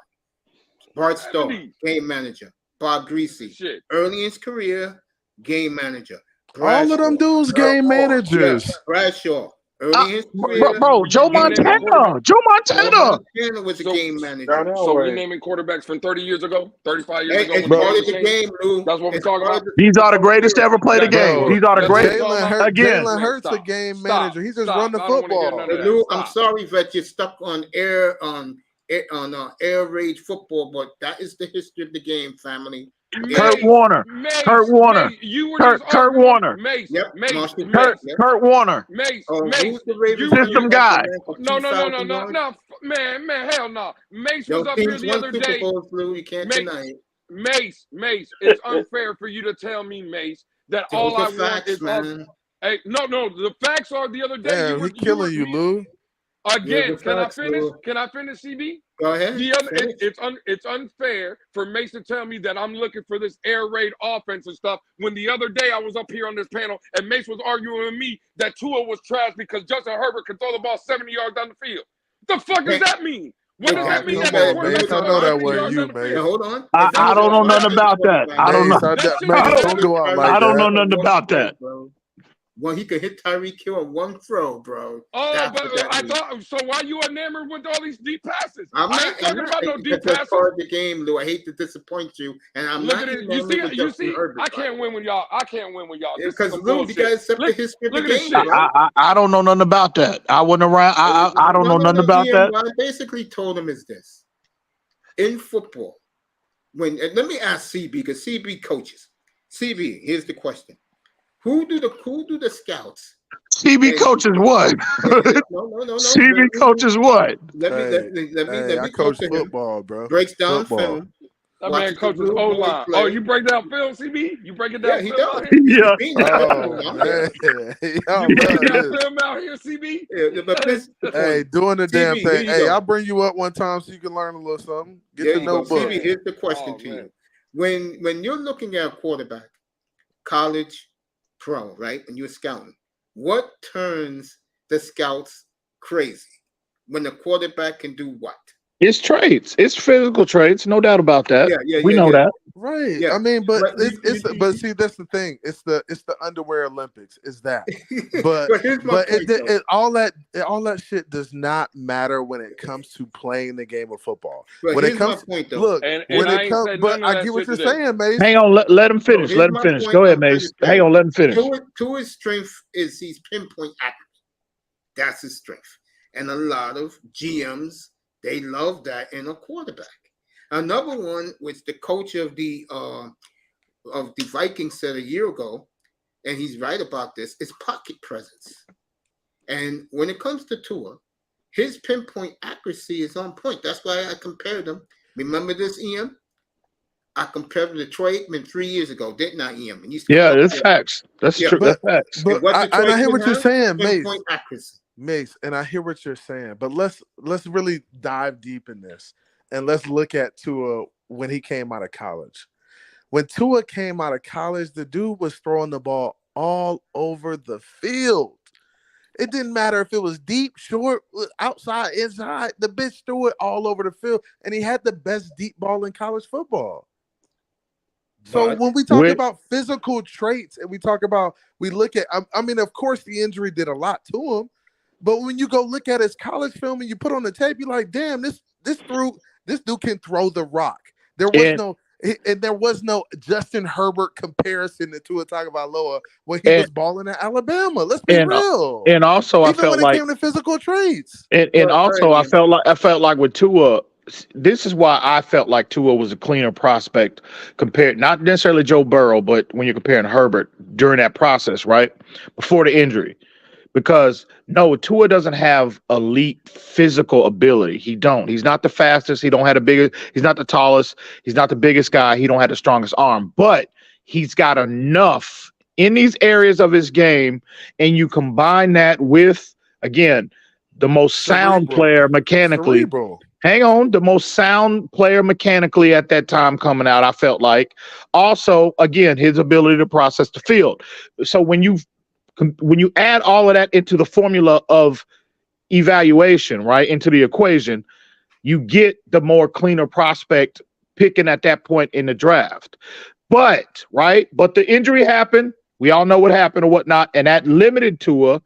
Bart Starr, game manager. Bob Greasy, early in his career, game manager. All of them dudes game managers. Bradshaw, early in his career. Bro, Joe Montana. Joe Montana was a game manager. So we're naming quarterbacks from 30 years ago, 35 years ago. It's part of the game, Lou. That's what we're talking about. These are the greatest to ever play the game. These are the greatest. Jalen Hurts a game manager. He just run the football. Lou, I'm sorry that you're stuck on air raid football, but that is the history of the game, family. Kurt Warner. Kurt Warner. Kurt Warner. Kurt Warner. System guy. No. Man, hell no. Mace was up here the other day. You can't deny it. Mace, it's unfair for you to tell me, Mace, that all I want is man. Hey, no, the facts are the other day. Damn, he's killing you, Lou. Again, can I finish? Can I finish, CB? Go ahead. It's unfair for Mace to tell me that I'm looking for this air raid offense and stuff when the other day I was up here on this panel and Mace was arguing with me that Tua was trash because Justin Herbert could throw the ball 70 yards down the field. What the fuck does that mean? What does that mean? I know that wasn't you, man. Hold on. I don't know nothing about that. I don't know. Don't go out like I don't that. know nothing about that. Well, he could hit Tyreek Hill on one throw, bro. Oh, but I thought so. Why you enamored with all these deep passes? I'm not talking about no deep that's passes. part of the game, Lou. I hate to disappoint you, and I'm Look not. at it. You see. I can't win with y'all. Because Lou, you guys accept the history of the game. I don't know nothing about that. I wasn't around. I don't know nothing about that. What I basically told him is this: in football, let me ask CB because CB coaches. CB, here's the question: Who do the scouts? CB coaches what? No. CB coaches what? Let me coach football, bro. Breaks down film. That man coaches O-line. Oh, you break down film, CB? You break it down? Yeah, he does. Yeah. You break down film out here, CB? Yeah, hey, doing the damn CB, thing. Hey, I'll bring you up one time so you can learn a little something. Get the notebook. CB, here's the question to you. When you're looking at a quarterback, college, pro, right? And you're scouting, what turns the scouts crazy? When the quarterback can do what? It's traits. It's physical traits, no doubt about that. We know that. Right. Yeah. I mean, but But but see, that's the thing. It's the underwear Olympics. Is that? But But here's my point, though. all that shit does not matter when it comes to playing the game of football. But When it here's my comes, point, though. look, And when I it ain't comes, said but none of I that get what shit you're today. saying, Mace. Hang on, let him finish. Here's Let him my finish. point Go ahead, I'm trying Mace. to say. Hang on, let him finish. Tua's strength is he's pinpoint accurate. That's his strength. And a lot of GMs, they love that in a quarterback. Another one, which the coach of the Vikings said a year ago, and he's right about this, is pocket presence. And when it comes to Tua, his pinpoint accuracy is on point. That's why I compared them. Remember this, Ian? I compared him to Troy Aikman 3 years ago, didn't I, Ian? And Yeah, that's facts. That's true. That's facts. But I hear what you're saying, Mace. Pinpoint accuracy. Mace, and I hear what you're saying. But let's really dive deep in this, and let's look at Tua when he came out of college. When Tua came out of college, the dude was throwing the ball all over the field. It didn't matter if it was deep, short, outside, inside. The bitch threw it all over the field, and he had the best deep ball in college football. So when we talk about physical traits and we look at, I mean, of course, the injury did a lot to him, but when you go look at his college film and you put on the tape, you're like, damn, this dude can throw the rock. There was no Justin Herbert comparison to Tua Tagovailoa when he was balling at Alabama. Let's be real. And also, Even I felt when like it came to physical traits. And also, I felt like with Tua, this is why I felt like Tua was a cleaner prospect compared, not necessarily Joe Burrow, but when you're comparing Herbert during that process, right? Before the injury. Because no, Tua doesn't have elite physical ability. He's not the fastest. He's not the tallest. He's not the biggest guy. He don't have the strongest arm, but he's got enough in these areas of his game. And you combine that with, again, the most sound player mechanically. Hang on, the most sound player mechanically at that time coming out, I felt like. Also, again, his ability to process the field. So when you add all of that into the formula of evaluation, right, into the equation, you get the more cleaner prospect picking at that point in the draft. But the injury happened. We all know what happened or whatnot, and that limited Tua.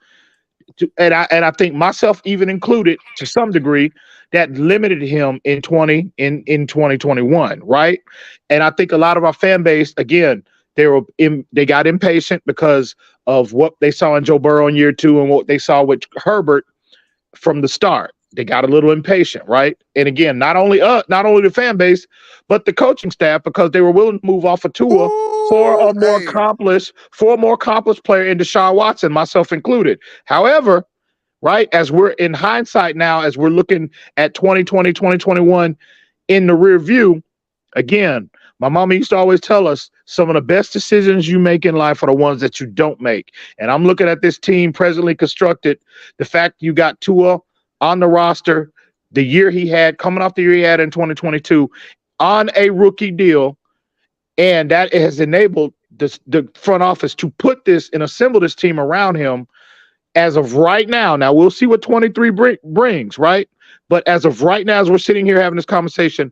And I think myself even included to some degree, that limited him in 2021, right? And I think a lot of our fan base, again, they got impatient because of what they saw in Joe Burrow in year 2 and what they saw with Herbert from the start. They got a little impatient, right? And again, not only the fan base, but the coaching staff, because they were willing to move off of Tua for a more accomplished player in Deshaun Watson, myself included. However, right, as we're in hindsight now, as we're looking at 2020, 2021 in the rear view, again, my mama used to always tell us some of the best decisions you make in life are the ones that you don't make. And I'm looking at this team presently constructed. The fact you got Tua on the roster, the year he had, coming off the year he had in 2022, on a rookie deal, and that has enabled the front office to put this and assemble this team around him as of right now. Now, we'll see what 23 brings, right? But as of right now, as we're sitting here having this conversation,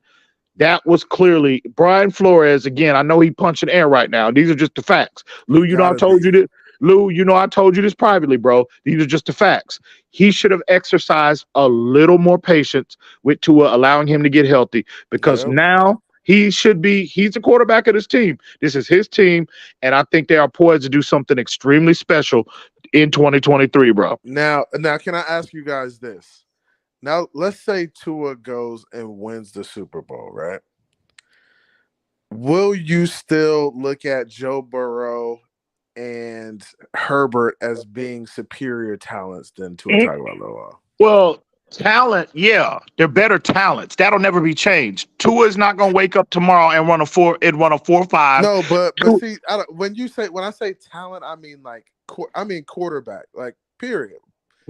that was clearly Brian Flores. Again, I know he punching air right now. These are just the facts. Lou, I told you this. Lou, I told you this privately, bro. These are just the facts. He should have exercised a little more patience with Tua, allowing him to get healthy, because now he's the quarterback of this team. This is his team, and I think they are poised to do something extremely special in 2023, bro. Now, can I ask you guys this? Now, let's say Tua goes and wins the Super Bowl, right? Will you still look at Joe Burrow and Herbert as being superior talents than Tua Tagovailoa? Well, talent, yeah, they're better talents. That'll never be changed. Tua is not going to wake up tomorrow and run a 4.5. No, but see, when I say talent, I mean quarterback, like period.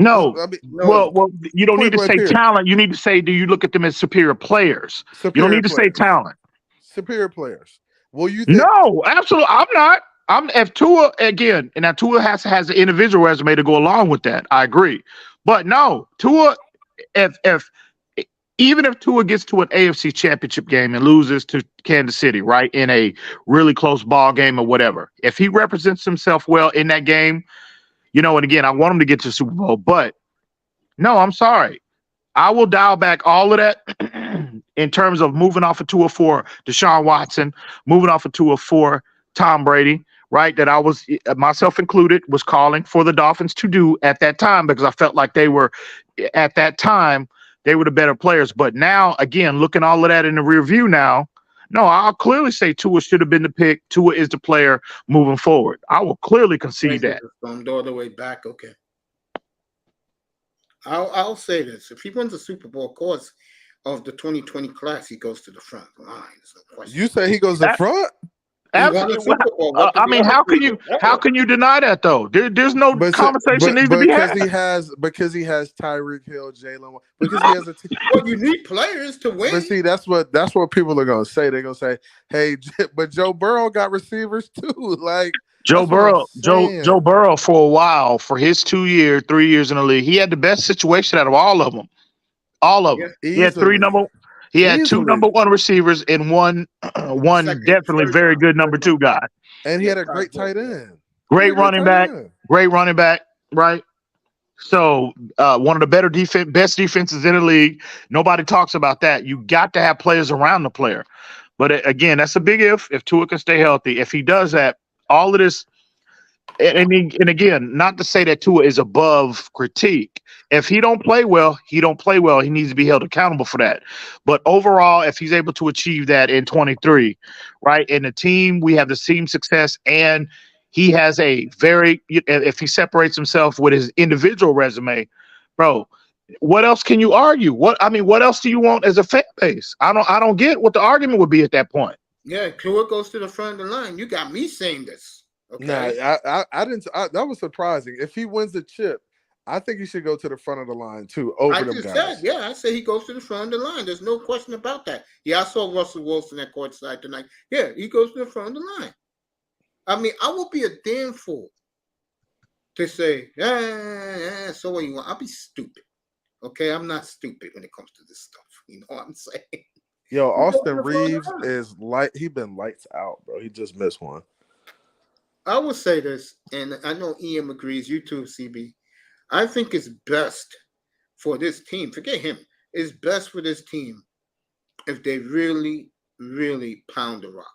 No. Well, you don't need to say talent. You need to say, do you look at them as superior players? You don't need to say talent. Superior players. Well, you think? No, absolutely. I'm not. If Tua, again, and now Tua has an individual resume to go along with that. I agree. But no, Tua, if even if Tua gets to an AFC championship game and loses to Kansas City, right, in a really close ball game or whatever, if he represents himself well in that game, and again, I want him to get to the Super Bowl, but no, I'm sorry. I will dial back all of that in terms of moving off of Tua for Deshaun Watson, moving off of Tua for Tom Brady, right, that I was, myself included, was calling for the Dolphins to do at that time because I felt like they were, at that time, they were the better players. But now, again, looking all of that in the rear view now, no, I'll clearly say Tua should have been the pick. Tua is the player moving forward. I will clearly concede that. Stormed all the way back. Okay. I'll say this. If he wins the Super Bowl, of course, of the 2020 class, he goes to the front line. No question. You say he goes to the front? Absolutely. I mean, how can you deny that though? There's no conversation needs to be had. Because he has Tyreek Hill, Jalen, because he has a team. Well, you need players to win. But see, that's what people are gonna say. They're gonna say, "Hey, but Joe Burrow got receivers too." Like Joe Burrow for a while, for his 3 years in the league, he had the best situation out of all of them. He had two number one receivers and one definitely very good number two guy. And he had a great tight end. Great running back, right? So one of the best defenses in the league. Nobody talks about that. You got to have players around the player. But again, that's a big if Tua can stay healthy. If he does that, all of this, and again, not to say that Tua is above critique. If he don't play well, he don't play well. He needs to be held accountable for that. But overall, if he's able to achieve that in 23, right, in the team, we have the team success, and he has if he separates himself with his individual resume, bro, what else can you argue? What else do you want as a fan base? I don't get what the argument would be at that point. Yeah, Tua goes to the front of the line. You got me saying this. Okay. Nah, I didn't. That was surprising. If he wins the chip, I think he should go to the front of the line too. I said he goes to the front of the line. There's no question about that. Yeah, I saw Russell Wilson at courtside tonight. Yeah, he goes to the front of the line. I mean, I will be a damn fool to say, so what you want? I'll be stupid. Okay, I'm not stupid when it comes to this stuff. You know what I'm saying? Yo, Austin Reeves is he been lights out, bro. He just missed one. I will say this, and I know Ian agrees, you too, CB. I think it's best for this team, forget him, it's best for this team if they really, really pound the rock.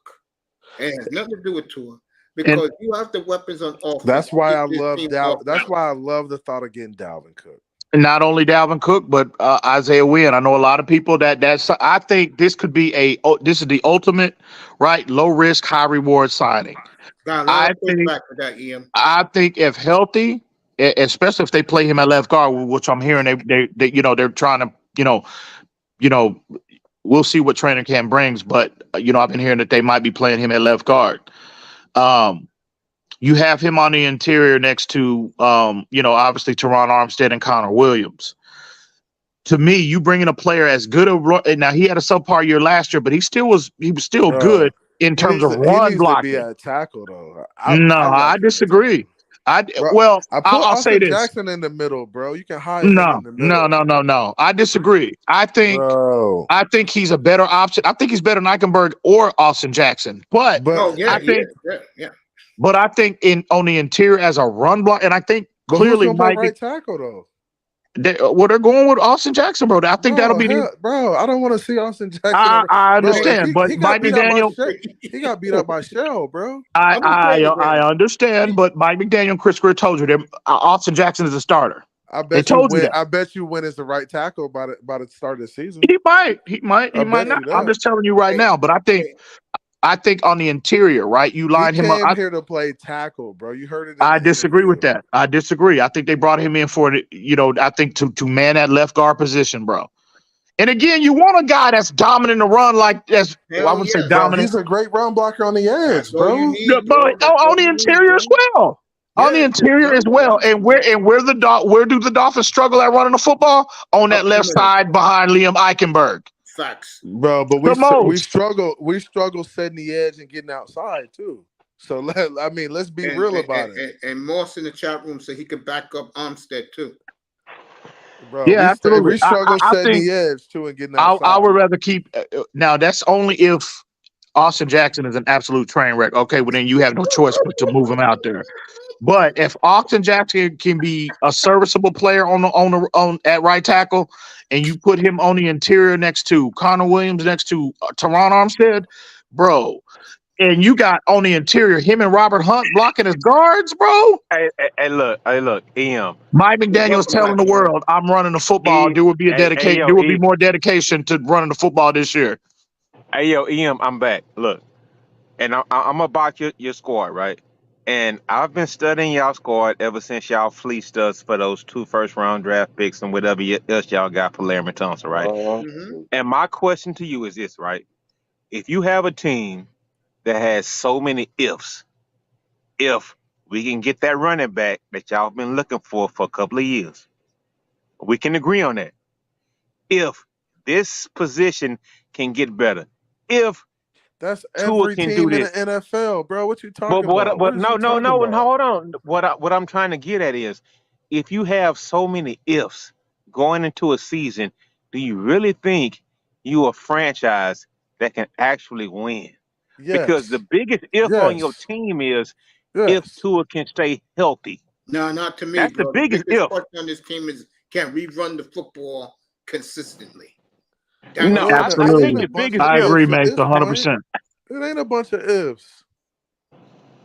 It has nothing to do with Tua, because you have the weapons on offense. That's why I love That's why I love the thought of getting Dalvin Cook. Not only Dalvin Cook, but Isaiah Wynn. I know a lot of people that's. I think this could be this is the ultimate, right, low risk, high reward signing. I think if healthy, especially if they play him at left guard, which I'm hearing they're trying to, we'll see what training camp brings, but I've been hearing that they might be playing him at left guard. You have him on the interior next to, obviously Teron Armstead and Connor Williams. To me, you bring in a player as good now he had a subpar year last year, but he was still good in terms of run blocking. Be a tackle though. I disagree. I'll say this: Jackson in the middle, bro. You can hide him in the middle. No. I disagree. I think he's a better option. I think he's better than Eichenberg or Austin Jackson. But I think on the interior as a run block, and I think clearly Mike right tackle though. They're going with Austin Jackson, bro. I think that'll be bro. I don't want to see Austin Jackson. I understand, but Mike McDaniel, he got beat up by Shell, bro. I understand, but Mike McDaniel and Chris Greer told you that Austin Jackson is a starter. I bet you Wynn is the right tackle by the start of the season. He might not. I'm just telling you right now, but I think on the interior, right? You line him up. I'm here to play tackle, bro. You heard it. I disagree with that. I disagree. I think they brought him in for I think to man that left guard position, bro. And again, you want a guy that's dominant to run I would say dominant. He's a great run blocker on the edge, bro. On the interior as well. On the interior as well. And where do the Dolphins struggle at running the football? On that left side behind Liam Eichenberg. Facts, bro. But we struggle setting the edge and getting outside too. So let's be real about it. And Moss in the chat room said he could back up Armstead too. Bro, Yeah, absolutely. we struggle I setting think the edge too and getting I outside. would rather keep. Now that's only if Austin Jackson is an absolute train wreck. Okay, well then you have no choice but to move him out there. But if Austin Jackson can be a serviceable player on at right tackle, and you put him on the interior next to Connor Williams, next to Teron Armstead, bro, and you got on the interior him and Robert Hunt blocking his guards, bro. Hey, look, EM. Mike McDaniel's telling the world, "I'm running the football." There will be a dedication. There will be more dedication to running the football this year. Hey, yo, EM, I'm back. Look, and I'm about your squad, right? And I've been studying y'all squad ever since y'all fleeced us for those 2 first-round draft picks and whatever else y'all got for Laramie Thompson, right? And my question to you is this, right? If you have a team that has so many ifs, if we can get that running back that y'all been looking for a couple of years, we can agree on that. If this position can get better, if that's Tua every can team do in this. the NFL, bro. What you talking But about? no, hold on. What I'm trying to get at is, if you have so many ifs going into a season, do you really think you a franchise that can actually win? Because the biggest if on your team is if Tua can stay healthy. No, not to me. That's bro. the biggest biggest if. question on this team is, can we run the football consistently? No, I think the biggest I if. agree, mate. 100%. It ain't a bunch of ifs.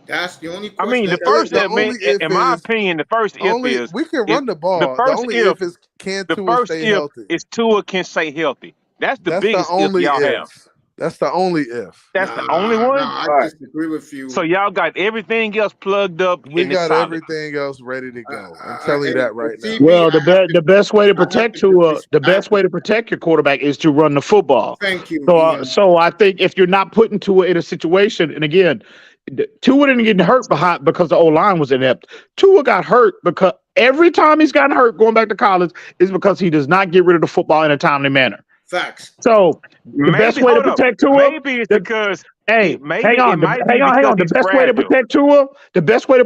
That's the only I question. mean, the first if, in my opinion, the first if is we can run the ball. The first only if is can the Tua first stay if healthy. is Tua can stay healthy. That's the That's biggest the only if y'all if. have. That's the only if. That's the only one. No, I disagree with you. So y'all got everything else plugged up. We and it's got solid. everything else ready to go. I'm telling you that right now. Well, the best way to protect the best way to protect your quarterback is to run the football. Thank you. So I think if you're not putting Tua in a situation, and again, Tua didn't get hurt because the O-line was inept. Tua got hurt because every time he's gotten hurt going back to college is because he does not get rid of the football in a timely manner. Facts. So the best way to protect Tua, maybe it's because hang on. The best way to fragile.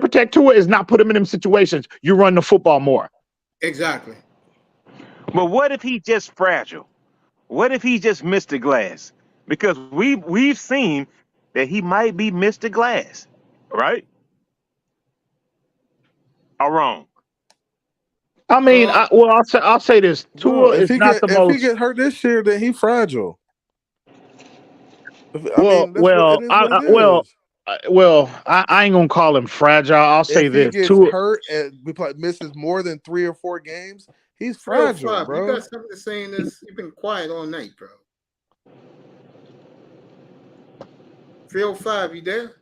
protect Tua is not put him in them situations. You run the football more. Exactly. But what if he just fragile? What if he just Mr. Glass? Because we've seen that he might be Mr. Glass, right? Or wrong? I mean, I'll say this: Tua is not the most. If he get hurt this year, then he fragile. I ain't gonna call him fragile. I'll say if this: he gets Tua hurt and misses more than 3 or 4 games, he's fragile, bro. You got something to say in this? You've been quiet all night, bro. 305, you there?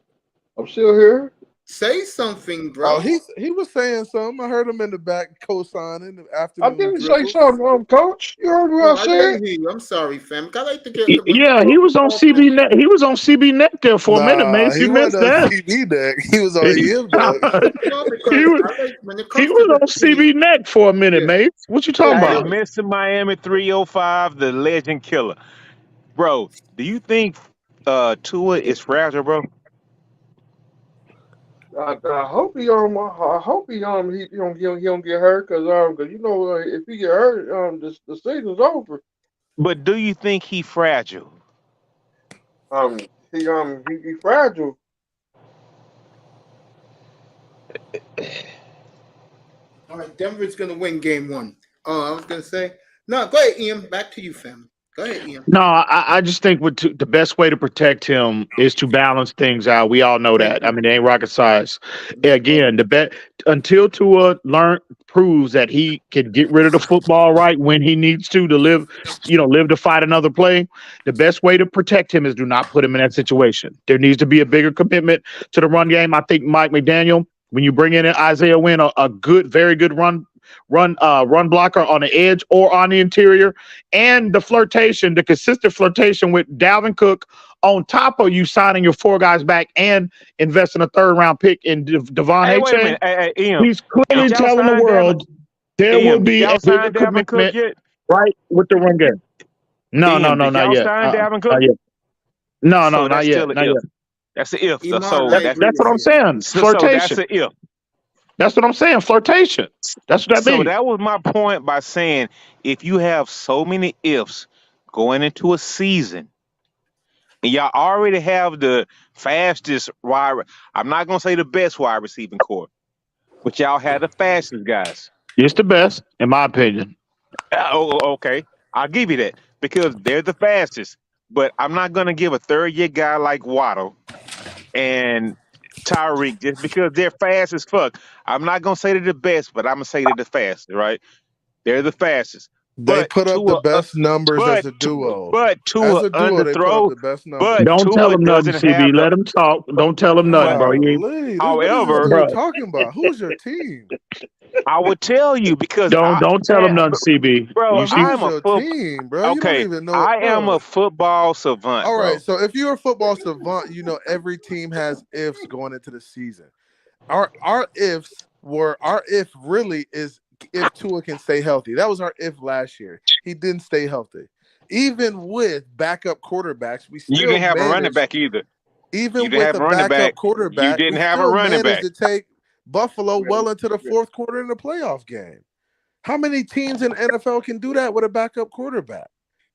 I'm still here. Say something, bro. Oh, he was saying something. I heard him in the back co-signing after. I didn't say something, Coach. You heard what I said? didn't hear you. I'm sorry, fam. I like to get. Yeah, he was on CB Net. He was on CB Net there for a minute, man. You missed that. CB Net. He was on EM He was on CB Net for a minute, mate. What you talking about? Mr. Miami 305, the legend killer, bro. Do you think Tua is fragile, bro? I hope he don't get hurt because you know if he get hurt the season's over. But do you think he fragile? He fragile. All right, Denver's gonna win game 1. Oh, I was gonna say no. Go ahead, Ian. Back to you, fam. Go ahead, Ian. No, I just think the best way to protect him is to balance things out. We all know that. I mean, it ain't rocket science. Again, until Tua proves that he can get rid of the football right when he needs to live to fight another play. The best way to protect him is do not put him in that situation. There needs to be a bigger commitment to the run game. I think Mike McDaniel, when you bring in Isaiah Wynn, a very good run blocker on the edge or on the interior, and the consistent flirtation with Dalvin Cook on top of you signing your 4 guys back and investing a 3rd-round pick in Devon Achane. He's clearly telling the world there will be a bigger commitment right with the run game. No, not yet. Not yet. No, not yet. Not yet. That's the if. That's what I'm saying. Flirtation. So that's an if. That's what I'm saying. Flirtation. That's what that So means. that was my point by saying if you have so many ifs going into a season, and y'all already have the fastest wide, I'm not gonna say the best wide receiving core, but y'all have the fastest guys. It's the best, in my opinion. Okay, I'll give you that because they're the fastest. But I'm not gonna give a third-year guy like Waddle and Tyreek just because they're fast as fuck. I'm not gonna say they're the best, but I'm gonna say they're the fastest, right? They're the fastest. They put up the best numbers as a duo. But Tua As a duo, they put up underthrow. the best numbers. But Don't tell Tua him nothing, doesn't have CB. Let him talk. Don't tell him nothing, bro. However, what are you talking about? Who's your team? I would tell you because don't tell him nothing, CB. Bro, You see- I'm a team, bro. You Okay, don't even know. I am a football savant. All bro. right, so if you're a football savant, you know every team has ifs going into the season. Our if really is if Tua can stay healthy. That was our if last year. He didn't stay healthy. Even with backup quarterbacks, we still You didn't have a running managed- back either. Even You didn't with have a a running backup back. quarterback, You didn't we have a still running managed back. to take Buffalo well into the fourth quarter in the playoff game. How many teams in the NFL can do that with a backup quarterback?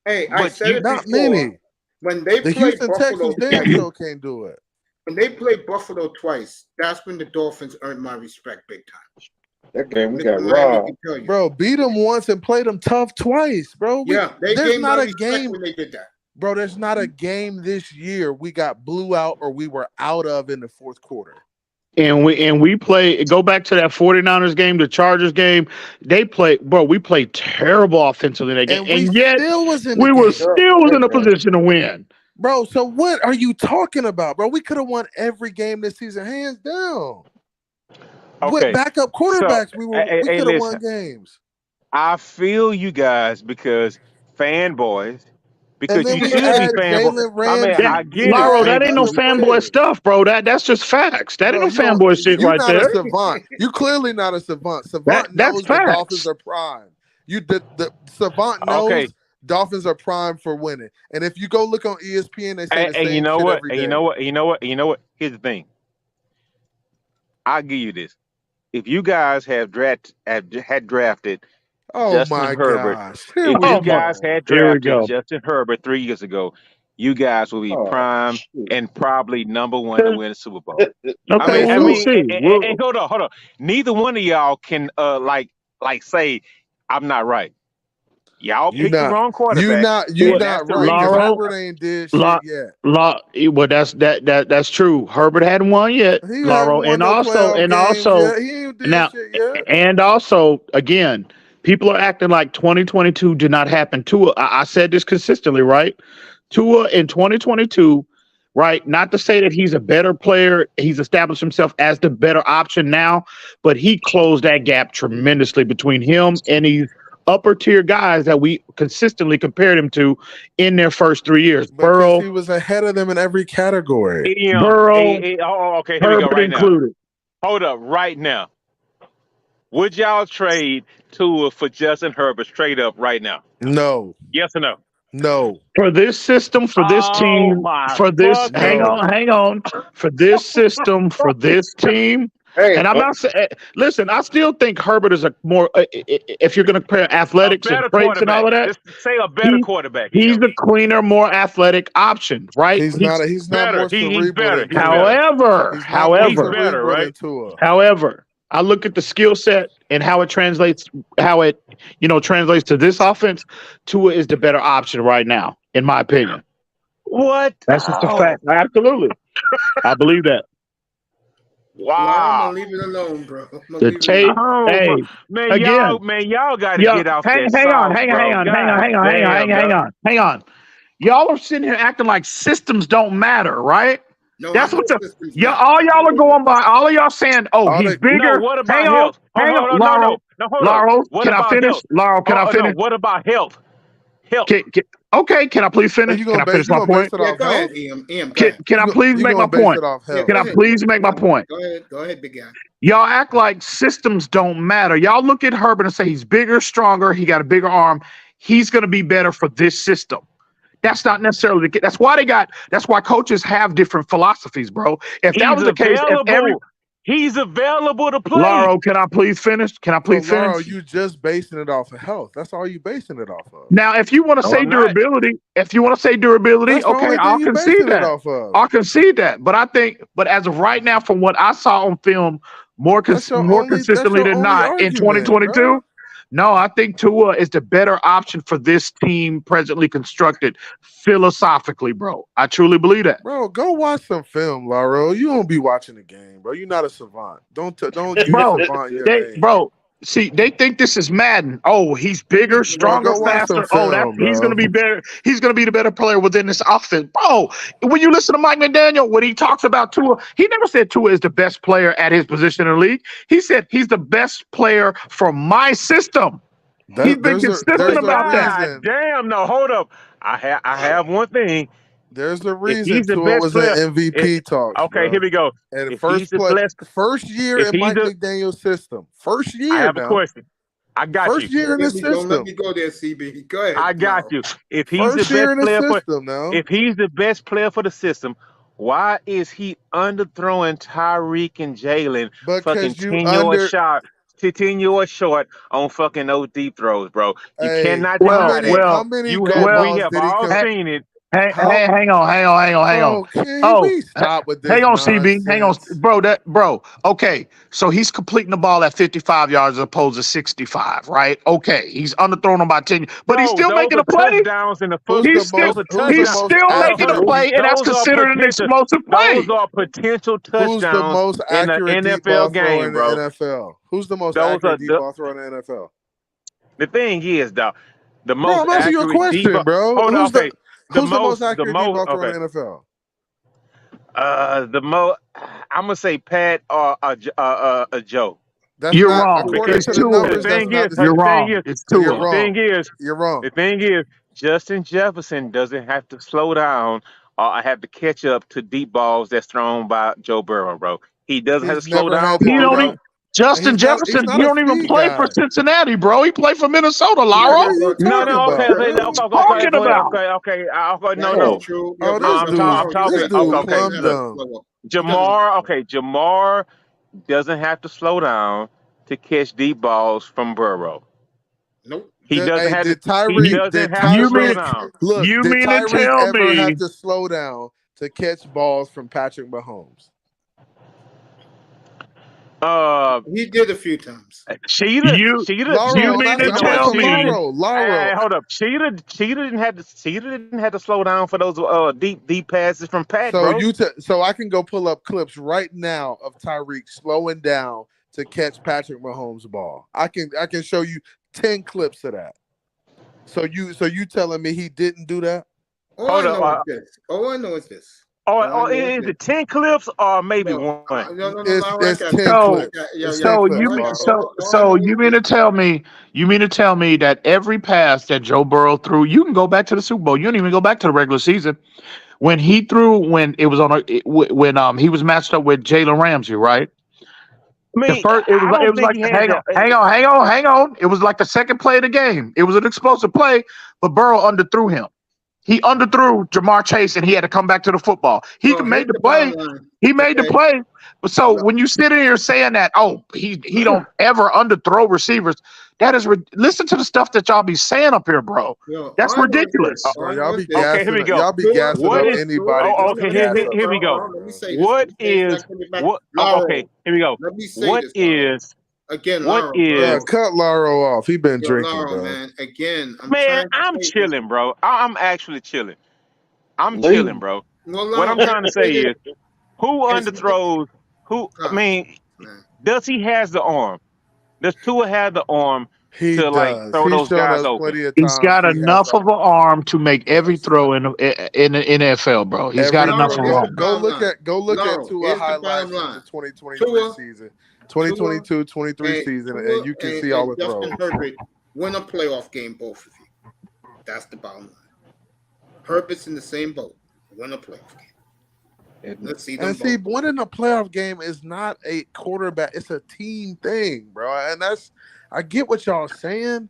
Hey, I said it Not before. many. When they The play Houston Buffalo Texans damn sure can't do it. when they play Buffalo twice, that's when the Dolphins earned my respect big time. That game we Mr. got Miami robbed. can tell you. Bro, beat them once and played them tough twice, bro. Yeah, they there's gave not my a respect game, when they did that. bro. There's not a game this year we got blew out or we were out of in the fourth quarter. And we play, go back to that 49ers game, the Chargers game. We played terrible offensively in that game. And yet still was in we the were game. still in a position to win. Bro, so what are you talking about, bro? We could have won every game this season, hands down. Okay. With backup quarterbacks, So, we hey, could have won listen. games. I feel you guys because fanboys. Because And then you we should be add fanboy. Jalen I mean, Ramsey. I get Laro, it. that ain't no other fanboy players. stuff, bro. That's just facts. That Bro, ain't you no don't- fanboy shit you're right not there. a savant. You clearly not a savant. Savant That's knows the facts. Dolphins are prime. The savant knows Okay. Dolphins are prime for winning. And if you go look on ESPN, they say the And same you know shit what? every And day. you know what? Here's the thing. I'll give you this. If you guys had drafted Oh Justin my Herbert, gosh. if Here we you go. guys had Here we drafted go. Justin Herbert 3 years ago, you guys will be prime and probably number one to win the Super Bowl. Okay, I we'll mean, see. and hold on. Neither one of y'all can like say I'm not right. Y'all You picked the not wrong quarterback. you and not that's the right. 'Cause reason. Herbert ain't did shit yet. Well, that's true. Herbert hadn't won yet, He Laro, hasn't won no playoff games yet. He ain't did now, shit yet. and also, again, people are acting like 2022 did not happen. Tua, I said this consistently, right? Tua in 2022, right? Not to say that he's a better player. He's established himself as the better option now, but he closed that gap tremendously between him and these upper tier guys that we consistently compared him to in their first 3 years. Because Burrow, he was ahead of them in every category. Burrow, Okay, here we go Herbert right now. included. Hold up, right now. Would y'all trade Tua for Justin Herbert straight up right now? No. Yes or no? No. For this system, for this team, for this, hang on. For this system, for this team, and I'm not saying. Listen, I still think Herbert is a more. If you're going to compare athletics and traits and all of that, Let's say a better quarterback. he's the cleaner, more athletic option, right? He's not more cerebral. However, better, right? However, I look at the skill set and how it translates to this offense. Tua is the better option right now, in my opinion. What? That's just a fact. Absolutely, I believe that. Wow. I'm gonna leave it alone, bro. The tape, hey, man, again, y'all got to get off that. Hang on. Y'all are sitting here acting like systems don't matter, right? No, that's what all y'all are going by. All of y'all saying, "Oh, he's bigger." No, what about hang health? on, hang on, Laro. Can I finish? Laro, can I finish? No, what about health? Health. Okay, can I please finish? Can I finish my point? Go ahead, Ian. Can I please make my point? Can I please make my point? Go ahead, big guy. Y'all act like systems don't matter. Y'all look at Herbert and say he's bigger, stronger, he got a bigger arm. He's going to be better for this system. That's not necessarily the case. That's why coaches have different philosophies, bro. If that was the case, He's available to play. Lauro, can I please finish? Can I please Lauro, finish? you just basing it off of health. That's all you basing it off of. Now, if you want to No, say I'm not. durability, That's the okay, only I'll thing you concede basing it that. off of. I'll concede that. But as of right now, from what I saw on film, more consistently than not in argument, 2022. bro. No, I think Tua is the better option for this team presently constructed philosophically, bro. I truly believe that. Bro, go watch some film, Lauro. You don't be watching the game, bro. You're not a savant. Don't use Bro, savant in your name. They think this is Madden. Oh, he's bigger, stronger, go watch some faster. film, He's bro. gonna be better. He's gonna be the better player within this offense, bro. When you listen to Mike McDaniel, when he talks about Tua, he never said Tua is the best player at his position in the league. He said he's the best player for my system. He's been consistent about that. God damn, no, hold up. I have one thing. There's a If reason he's the Tua best was player, in MVP talks. okay, bro. here we go. And If he's the first year if in he's Mike the- McDaniel's system. First year I have now. a question. I got First you. year in his Don't system. let me go there, CB. Go ahead. I got you. If he's First the year best in his player system now. if he's the best player for the system, why is he underthrowing Tyreek and Jalen fucking Because you 10 yards short on fucking those deep throws, bro? You Hey, cannot how deny many- that. how many We go have balls did he all com- seen it. Hang on. Bro, can Oh, we stop with this hang on, CB. Hang on, nonsense? bro. Okay, so he's completing the ball at 55 yards as opposed to 65, right? Okay, he's underthrown him by 10, but he's Bro, still those making are a play. touchdowns in the Who's first. He's still making a play, and that's considered an explosive play. Those are potential Who's the touchdowns most in the accurate deep ball NFL thrower game, in the bro. NFL? Who's the most Those accurate are deep the- ball thrower in the NFL? The thing is, though, the Bro, most I'm asking you a accurate question, deep. bro. Hold on, Who's okay. the most accurate deep ball thrower okay. in the NFL? The most. I'm gonna say Pat or a Joe. That's You're not wrong. according It's to the Tua. numbers. That's Thing not is, the You're same. wrong. It's You're Tua. wrong. The wrong. thing is, Justin Jefferson doesn't have to slow down or have to catch up to deep balls that's thrown by Joe Burrow, bro. He doesn't have to He's slow never down had to for He him, do don't bro. even, Justin He's Jefferson, not he a don't even speed play guy. for Cincinnati, bro. He played for Minnesota, What Lauro. are you No, talking no, okay, about, okay, bro? Talking about. no. True. Oh, this dude plumb dumb. Jamar doesn't have to slow down to catch deep balls from Burrow. Nope. He doesn't have Did to. Tyreek? He doesn't Did have to slow Tyreek? down. Look, You did mean to Tyreek tell ever me- have to slow down to catch balls from Patrick Mahomes? He did a few times. Lauro, Hey, hold up. Sheeta didn't have to slow down for those deep passes from Pat, bro. So I can go pull up clips right now of Tyreek slowing down to catch Patrick Mahomes' ball. I can show you 10 clips of that. So you telling me he didn't do that? All I know is this. Is it 10 clips or maybe one? It's 10 clips. So you mean to tell me that every pass that Joe Burrow threw, you can go back to the Super Bowl. You don't even go back to the regular season. When he threw, when it was when he was matched up with Jalen Ramsey, right? Hang on. It was like the second play of the game. It was an explosive play, but Burrow underthrew him. He underthrew Jamar Chase, and he had to come back to the football. He made the play. He made the play. So when you sit in here saying that, he don't ever underthrow receivers, that is listen to the stuff that y'all be saying up here, bro. That's ridiculous. Y'all be gassing. Here we go. Y'all be gassing up anybody. Here we go. What is what? Okay, here we go. Let me say What this, is again? what is? Cut Lauro off. He been drinking, Lauro, bro. man. Again, I'm chilling, bro. I'm actually chilling. I'm chilling, bro. What I'm trying to say is, who underthrows? Who? I mean, does he has the arm? Does Tua have the arm to like throw those guys open? He's got enough of an arm to make every throw in the NFL, bro. He's got enough of an arm. Go look at Tua highlights from the 2023 season, 2022-23 season, and you can see all the throws. Justin Herbert win a playoff game, both of you. That's the bottom line. Herbert's in the same boat. Win a playoff game. Let's see them both. Winning a playoff game is not a quarterback. It's a team thing, bro. And I get what y'all saying.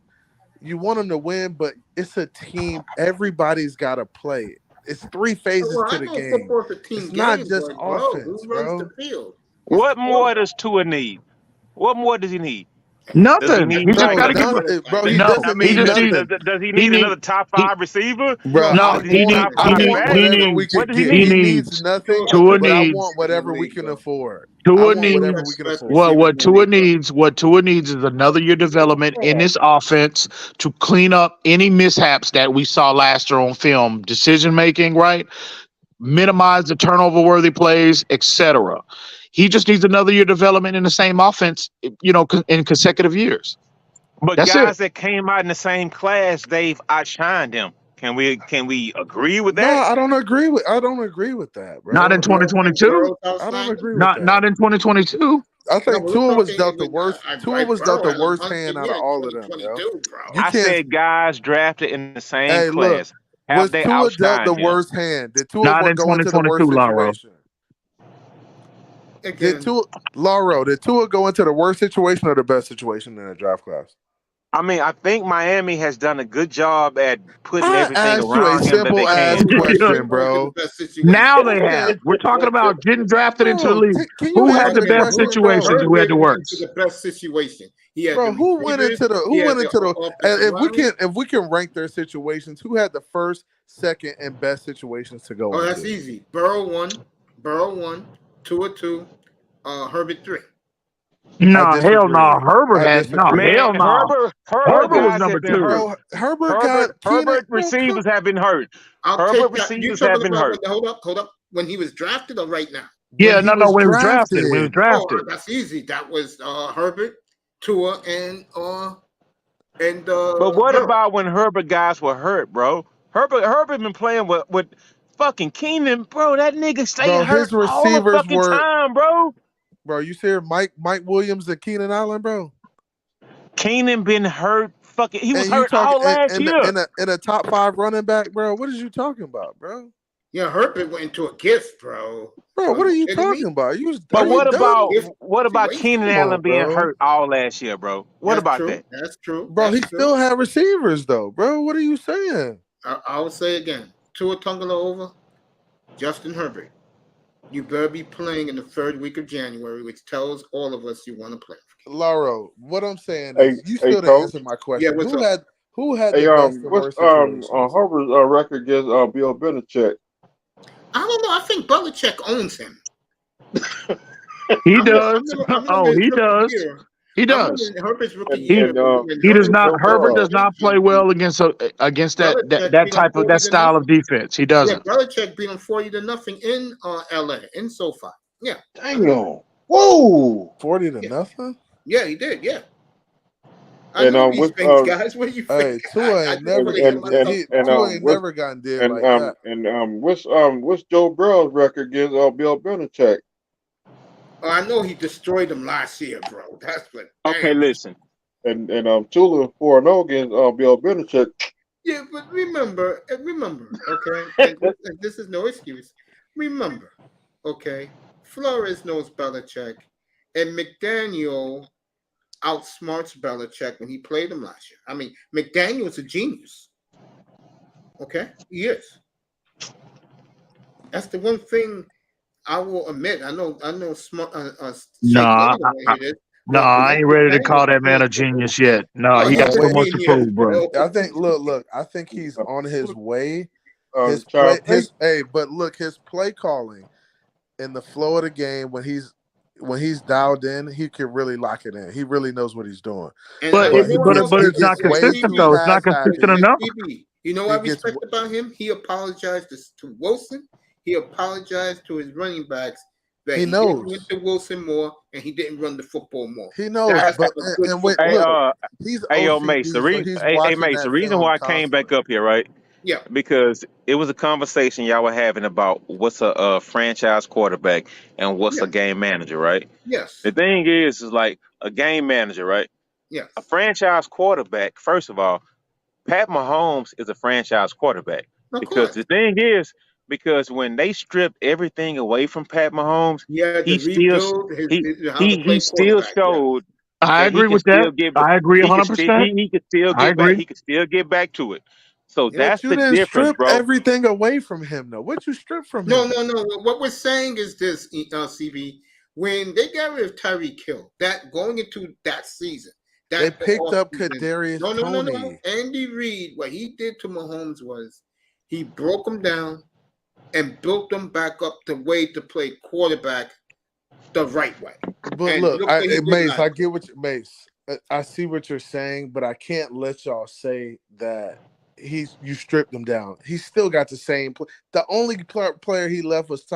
You want them to win, but it's a team. Everybody's got to play. It's three phases to the game. It's not just offense, Who runs bro. the field? What more does Tua need? What more does he need? Does he Nothing. need He just more? got to get. He No, doesn't he need just nothing. needs. Does he He need need. another top He 5 receiver? Bro, no. Does he need top I 5 want back? whatever we What can does he get. need? He needs nothing, Tua but I needs. want whatever we can afford. I Tua want needs whatever we can afford. what Tua needs. What Tua needs is another year development in this offense to clean up any mishaps that we saw last year on film. Decision making, right? Minimize the turnover worthy plays, etc. He just needs another year development in the same offense, in consecutive years. But That's guys it. that came out in the same class, they've outshined him. Can we agree with No, that? I don't agree with that, bro. Not in 2022. I don't agree with that. Not in 2022. I think Tua was dealt the worst. Tua was dealt the Burrow worst had a hand monster out of year all of in them, yo. 2022, bro. You I can't. said guys drafted in the same Hey, look, class. Have was they Tua dealt the outshined him? worst hand? Did Tua Not in go into the worst 2022, Lauro. situation? Did Tua go into the worst situation or the best situation in the draft class? I mean, I think Miami has done a good job at putting I everything asked you a around him that they simple ass can. question, bro. Now they have. We're talking about getting drafted into the Bro, league. can you Who answer had the the best question, situations and who had the Herbert went worst? into the best situation. He had Bro, the who went receivers, into he had the offensive line. if we can rank their situations, who had the first, second, and best situations to go Oh, into? that's easy. Burrow 1, Tua 2, Herbert 3. No, hell no. Herbert I had no. disagree. Hell Man, no. Herbert was guys number have been 2. hurt. Herbert got Keenan. Herbert receivers have been hurt. I'll Herbert take that. You receivers talking have been about hurt. hold up. When he was drafted or right now? Yeah, When he when he was drafted. drafted. When he was Oh, drafted. that's easy. That was Herbert, Tua, and But what Burrow. about when Herbert guys were hurt, bro? Herbert been playing with fucking Keenan, bro. That nigga stay Bro, hurt his all the receivers fucking were. time, bro. Bro, you see Mike Williams and Keenan Allen, bro. Keenan been hurt. Fucking, he was And you hurt talking all last year. in a top 5 running back, bro. What is you talking about, bro? Yeah, Herbert went into a gift, bro. Bro, what are you kidding me? talking about? But what Gift about situation? Keenan Come Allen on, being bro. hurt all last year, bro? What That's about true. that? That's true. Bro, That's he true. still had receivers though, bro. What are you saying? I'll say again. Tua Tagovailoa, Justin Herbert. You better be playing in the 3rd week of January, which tells all of us you want to play. Lauro, what I'm saying is you still didn't Coach. answer my question. Yeah, who had Hey, the best and what's worst situations? Harvard's record against Bill Belichick? I don't know. I think Belichick owns him. He does. He his rookie does. year. He I does. remember Herbert's rookie He year. he does not. Herbert does not play well against that type of that style of defense. He Yeah, doesn't. Belichick beat him 40-0 in LA, in SoFi. Yeah. Damn. Whoa. 40-0? Yeah, he did. Yeah. I And know these with things, guys. What do you Hey, think? Tua ain't never gotten did like that. And what's Joe Burrow's record against Bill Belichick? Oh, I know he destroyed them last year, bro. That's what. Okay, listen. And Tula 4-0 against Bill Belichick. Yeah, but remember, okay, and this is no excuse. Remember, okay, Flores knows Belichick, and McDaniel outsmarts Belichick when he played him last year. I mean, McDaniel's a genius. Okay, he is. That's the one thing I will admit. I know. Smart. I ain't ready to call that man a genius yet. No, he got so much to prove, bro. I think. Look. I think he's on his way. His play calling in the flow of the game when he's dialed in, he can really lock it in. He really knows what he's doing. But it's not consistent though. It's not consistent enough. You know what I respect about him? He apologized to Wilson. He apologized to his running backs that he didn't run to Wilson more and he didn't run the football more. He knows. He's Mace. The reason why I came back up here, right? Yeah. Because it was a conversation y'all were having about what's a franchise quarterback and what's a game manager, right? Yes. The thing is like a game manager, right? Yes. A franchise quarterback, first of all, Pat Mahomes is a franchise quarterback. Because the thing is, because when they stripped everything away from Pat Mahomes, he still showed. I agree with that. I agree 100%. He could still get back. He could still get back to it. So that's the difference, strip bro. Everything away from him, though. What you strip from him? No. What we're saying is this, CB. when they got rid of Tyreek Hill, that going into that season, They picked up offseason- Kadarius No. Toney. Andy Reid, what he did to Mahomes was he broke him down and built them back up the way to play quarterback the right way. But And look, what he did Mace, last I get what you, Mace. I see what you're saying, but I can't let y'all say that you stripped him down. He still got the same. The only player he left was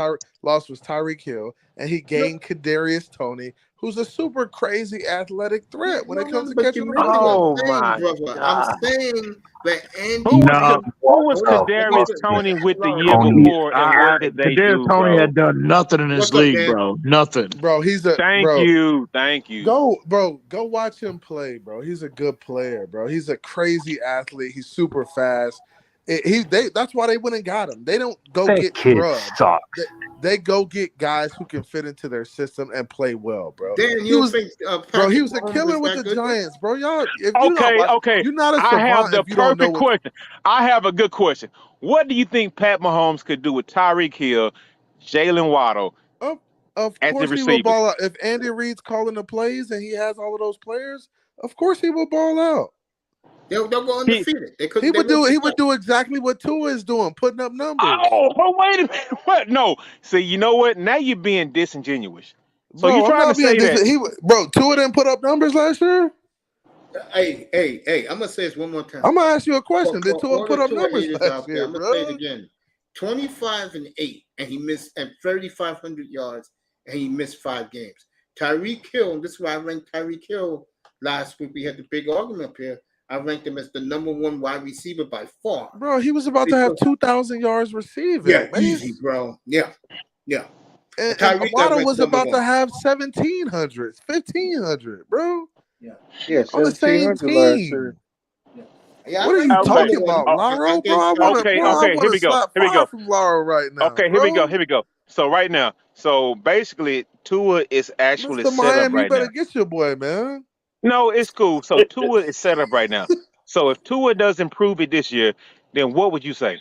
lost was Tyreek Hill, and he gained Kadarius Toney, who's a super crazy athletic threat when it comes to catching the Oh football. my brother. God. I'm saying that Andy. Who was Hold on. Kadarius Toney with the year Toney, before, and what did they Kadarius do, Toney bro? had done nothing in this What's up, league, Dan? bro. Nothing. Bro, he's a Thank bro. you. Go watch him play, bro. He's a good player, bro. He's a crazy athlete. He's super fast. That's why they went and got him. They don't go That get kid scrubs. sucks. They go get guys who can fit into their system and play well, bro. Dan, He you was, think bro. He was a Patrick Mahomes killer was with that the good? Giants, bro. Y'all, if you not Okay. you're not a I have savant the if you don't know perfect what. question. I have a good question. What do you think Pat Mahomes could do with Tyreek Hill, Jalen Waddle Of as the course he will receivers? ball out. If Andy Reid's calling the plays and he has all of those players, of course he will ball out. They'll go undefeated. He would do exactly what Tua is doing, putting up numbers. Oh, wait a minute. What? No. See, you know what? Now you're being disingenuous. So Bro, you're I'm trying not to say being that. Bro, Tua didn't put up numbers last year. Hey, I'm gonna say this one more time. I'm gonna ask you a question. Did For Tua all put the up Tua numbers haters last out there, year, I'm gonna say it bro? again. 25-8, and he missed and 3,500 yards, and he missed 5 games. Tyreek Hill, and this is why I ranked Tyreek Hill last week. We had the big argument up here. I ranked him as the number 1 wide receiver by far. Bro, he was about to have 2,000 yards receiving. Yeah, man. easy, bro. Yeah. And Tyreek Waddle got was ranked about number to have 1,700, 1,500, bro. Yeah, On the same 1,700 last team. year. Yeah, What are you Okay. talking about, Laro? Bro, I want Here to we go. slap fire from Laro right now. Okay, bro. here we go. So right now, basically, Tua is actually Mr. set up Miami, you right better now. get your boy, man. No, it's cool. So Tua is set up right now. So if Tua doesn't prove it this year, then what would you say?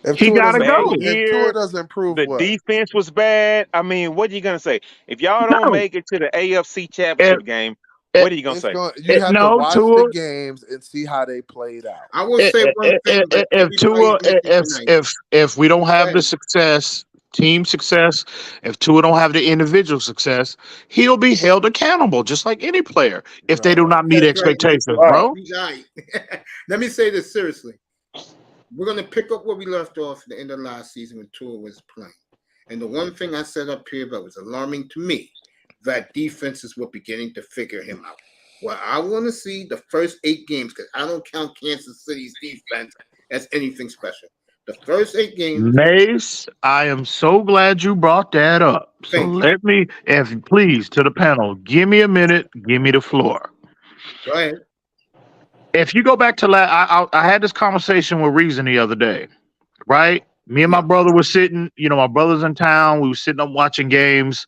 If He Tua gotta doesn't go. prove, if Tua doesn't prove The what? defense was bad. I mean, what are you gonna say? If y'all don't No. make it to the AFC Championship game, what are you gonna say? You have to No, watch Tua. the games and see how they played out. I will say one thing. but If Tua, everybody hates it tonight. if we don't have Go the ahead. success, team success, if Tua don't have the individual success, he'll be held accountable just like any player if they do not meet That's right, expectations, Mr. bro. Right. Let me say this seriously. We're going to pick up where we left off at the end of last season when Tua was playing. And the one thing I said up here that was alarming to me, that defenses were beginning to figure him out. Well, I want to see the first 8 games because I don't count Kansas City's defense as anything special. The first 8 games. Mace, I am so glad you brought that up. So Thank you. let me, please, to the panel, give me a minute, give me the floor. Go ahead. If you go back to I had this conversation with Reason the other day, right? Me and my brother were sitting, my brother's in town. We were sitting up watching games,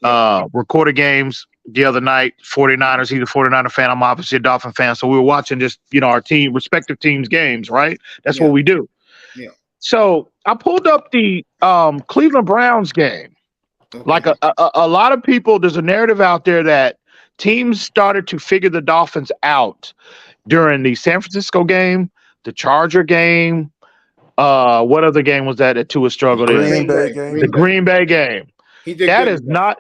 recorded games the other night. 49ers, he's a 49er fan. I'm obviously a Dolphin fan. So we were watching just, our respective teams' games, right? That's what we do. Yeah. So I pulled up the Cleveland Browns game. Okay. Like a lot of people, there's a narrative out there that teams started to figure the Dolphins out during the San Francisco game, the Charger game. What other game was that Tua struggled in? Green Bay game. The Green Bay game. He did That good. is not.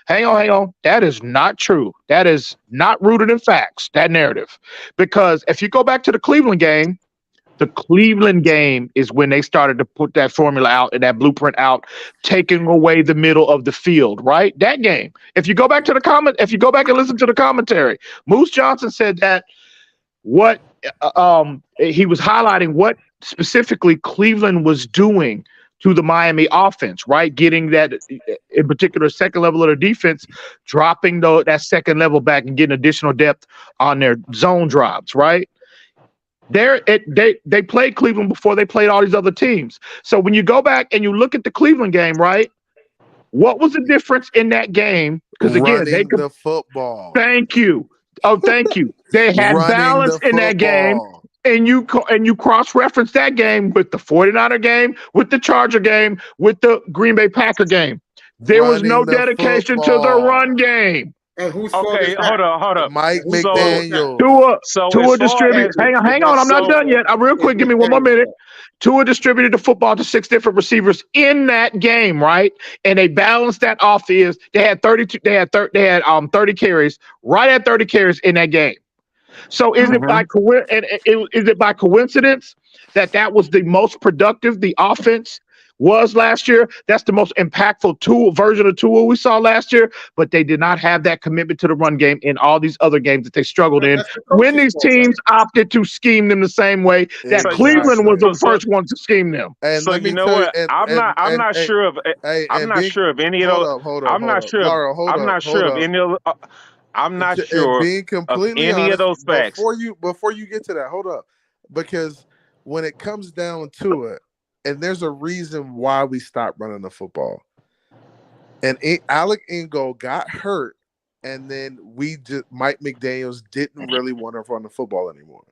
Hang on. That is not true. That is not rooted in facts. That narrative, because if you go back to the Cleveland game is when they started to put that formula out and that blueprint out, taking away the middle of the field, right? That game. If you go back to if you go back and listen to the commentary, Moose Johnson said that he was highlighting what specifically Cleveland was doing to the Miami offense, right? Getting that, in particular, second level of their defense, dropping that second level back and getting additional depth on their zone drops, right? They played Cleveland before they played all these other teams. So when you go back and you look at the Cleveland game, right? What was the difference in that game? Because again, Running the football. Thank you. Oh, thank you. They had Running balance the in that game. football. And you cross-reference that game with the 49er game, with the Charger game, with the Green Bay Packer game. There was no running the dedication to the football. run game. And whose fault Okay, is that? hold up. Mike Whose fault is that? McDaniel. Tua as far distributed. as Hang on, I'm not so done yet. Real quick, give me one more minute. Tua distributed the football to 6 different receivers in that game, right? And they balanced that off. They had 32. They had 30 carries, right at 30 carries in that game. So is it by is it by coincidence that was the most productive the offense was last year? That's the most impactful version of Tua we saw last year, but they did not have that commitment to the run game in all these other games that they struggled in. When these teams opted to scheme them the same way that Cleveland was the first one to scheme them. And so let me you know tell what? you, I'm not sure of any of those. I'm not sure. I'm not sure of any of. I'm not sure being completely of any of those facts. Before you get to that, hold up, because when it comes down to it, and there's a reason why we stopped running the football. And Alec Ingold got hurt, and then Mike McDaniels didn't really want to run the football anymore.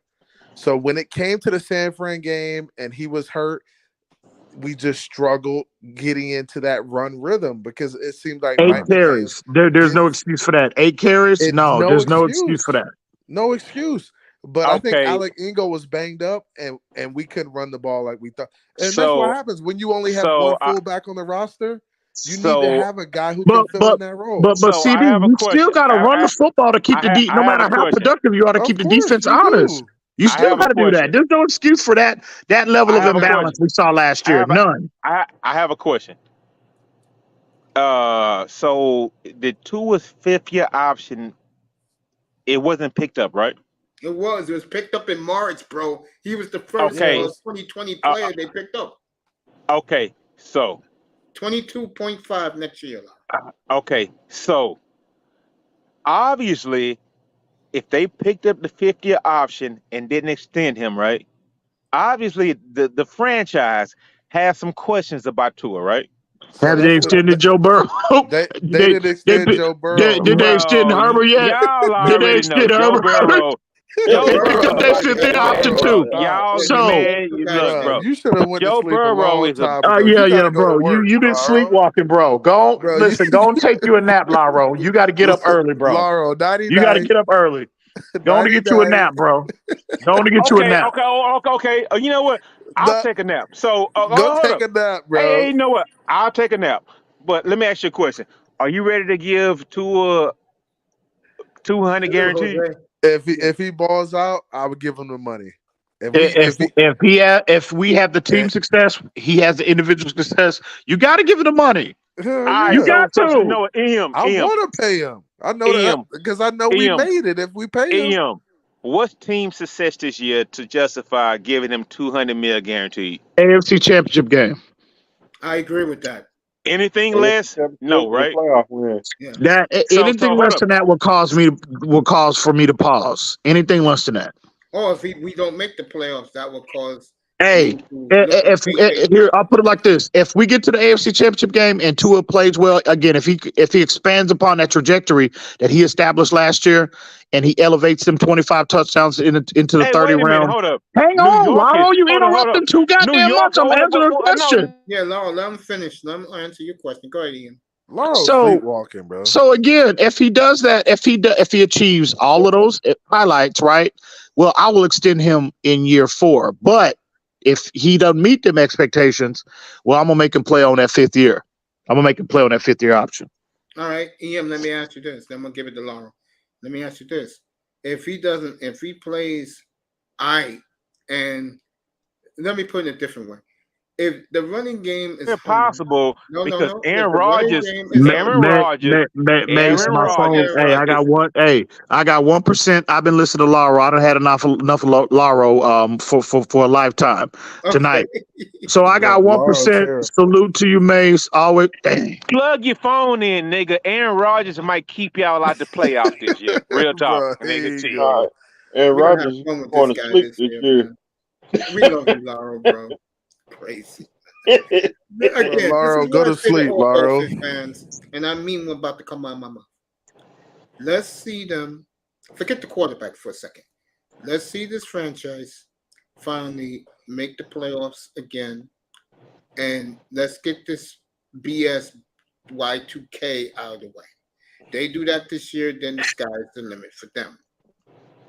So when it came to the San Fran game and he was hurt, we just struggled getting into that run rhythm because it seemed like 8 carries. There's no excuse for that. 8 carries? No, there's no excuse for that. No excuse. But I think Alec Ingold was banged up, and we couldn't run the ball like we thought. And that's what happens when you only have one fullback on the roster. You need to have a guy who can fill in that role. But CD, you still got to run the football to keep no matter how productive you are, to keep the defense honest. You still got to do that. There's no excuse for that level of imbalance we saw last year. None. I have a question. So the Tua's 5th-year option, it wasn't picked up, right? It was picked up in March, bro. He was the first 2020 player they picked up. Okay, so 22.5 next year. Okay, so obviously, if they picked up the 5th-year option and didn't extend him, right? Obviously, the franchise has some questions about Tua, right? Have they extended Joe Burrow? They didn't extend Joe Burrow. Did they extend Herbert yet? Did they extend Herbert? They picked up their 5th-year option too. You should have went to sleep a long time ago. Yeah, bro. You've been sleepwalking, bro. Go and take you a nap, Laro. You got to get up early, bro. Laro, you got to get up early. Go on to get you a nap, bro. Go on to get you a nap. Okay. You know what? I'll take a nap. So go take a nap, bro. Hey, you know what? I'll take a nap. But let me ask you a question. Are you ready to give Tua 200 guaranteed? If he balls out, I would give him the money. If we have the team success, he has the individual success. You got to give him the money. You got to. You know what? I want to pay him. I know that because I know we made it. If we pay him, what's team success this year to justify giving him $200 million guaranteed? AFC Championship game. I agree with that. Anything less? No, right? Yeah. Anything less than that will cause for me to pause. Anything less than that. Or if we don't make the playoffs, that will cause. Hey, here I'll put it like this: if we get to the AFC Championship game and Tua plays well again, if he expands upon that trajectory that he established last year, and he elevates them 25 touchdowns into the 30 round. Hold up. Hang on, Laro, you interrupting too goddamn much. I'm answering the question. Yeah, Laro, let him finish. Let him answer your question. Go ahead, Ian. Laro's sleepwalking, bro. So again, if he does that, if he achieves all of those highlights, right? Well, I will extend him in year 4, but if he doesn't meet them expectations, well, I'm gonna make him play on that 5th year. I'm gonna make him play on that 5th-year option. All right, Ian. Let me ask you this. Then I'm gonna give it to Laura. Let me ask you this: if he plays, and let me put it a different way. If the running game is impossible, because Aaron Rodgers. Hey, I got 1%. I've been listening to Laro. I done had enough of Laro for a lifetime tonight. So I got 1%. Salute to you, Mace. Always plug your phone in, nigga. Aaron Rodgers might keep y'all out the playoffs this year. Real talk, nigga. Aaron Rodgers is going to sleep this year. We love you, Laro, bro. Crazy. Again, Laro, go to sleep, Laro. Fans, and I mean what's about to come out of my mouth. Let's see them. Forget the quarterback for a second. Let's see this franchise finally make the playoffs again, and let's get this BS Y2K out of the way. They do that this year, then the sky is the limit for them.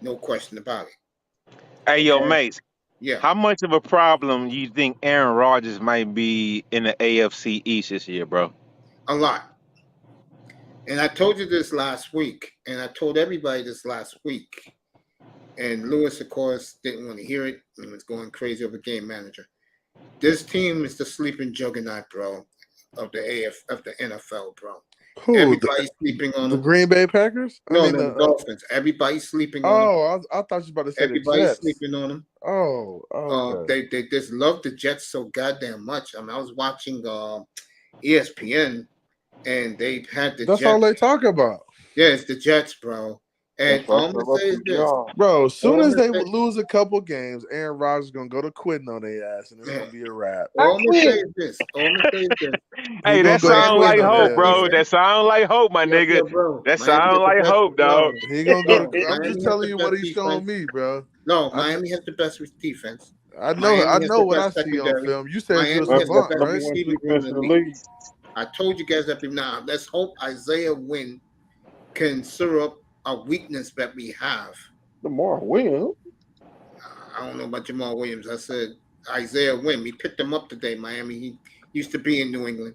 No question about it. Hey, yo, Mace. Yeah. How much of a problem you think Aaron Rodgers might be in the AFC East this year, bro? A lot. And I told you this last week, and I told everybody this last week. And Lewis, of course, didn't want to hear it and was going crazy over game manager. This team is the sleeping juggernaut, bro, of the NFL, bro. Who? Everybody's sleeping on The them. Green Bay Packers? No, the Dolphins. Everybody's sleeping on them. Oh, I thought you were about to say the Everybody's Jets. sleeping on them. Oh, okay. They just love the Jets so goddamn much. I mean, I was watching ESPN, and they had the That's Jets. all they talk about. Yeah, it's the Jets, bro. And all I'm gonna say is this, Bro, as soon All as I'm they gonna would lose a couple games, Aaron Rodgers gonna go to quitting on their ass, and it's gonna be a wrap. All I'm gonna say is this. Hey, that sound like hope, bro. That sound like hope, my nigga. That sound like hope, dog. He gonna go to. I'm Miami just has telling the you what best he's showing defense. me, bro. No, Miami has the best defense. I know. Miami I has know the what I best see on secondary. film. You said Miami you're a has the savant, best right? receiving room in the league. I told you guys that now. Let's hope Isaiah Wynn can syrup a weakness that we have. Lamar Williams. I don't know about Jamal Williams. I said Isaiah Wynn. We picked him up today, Miami. He used to be in New England.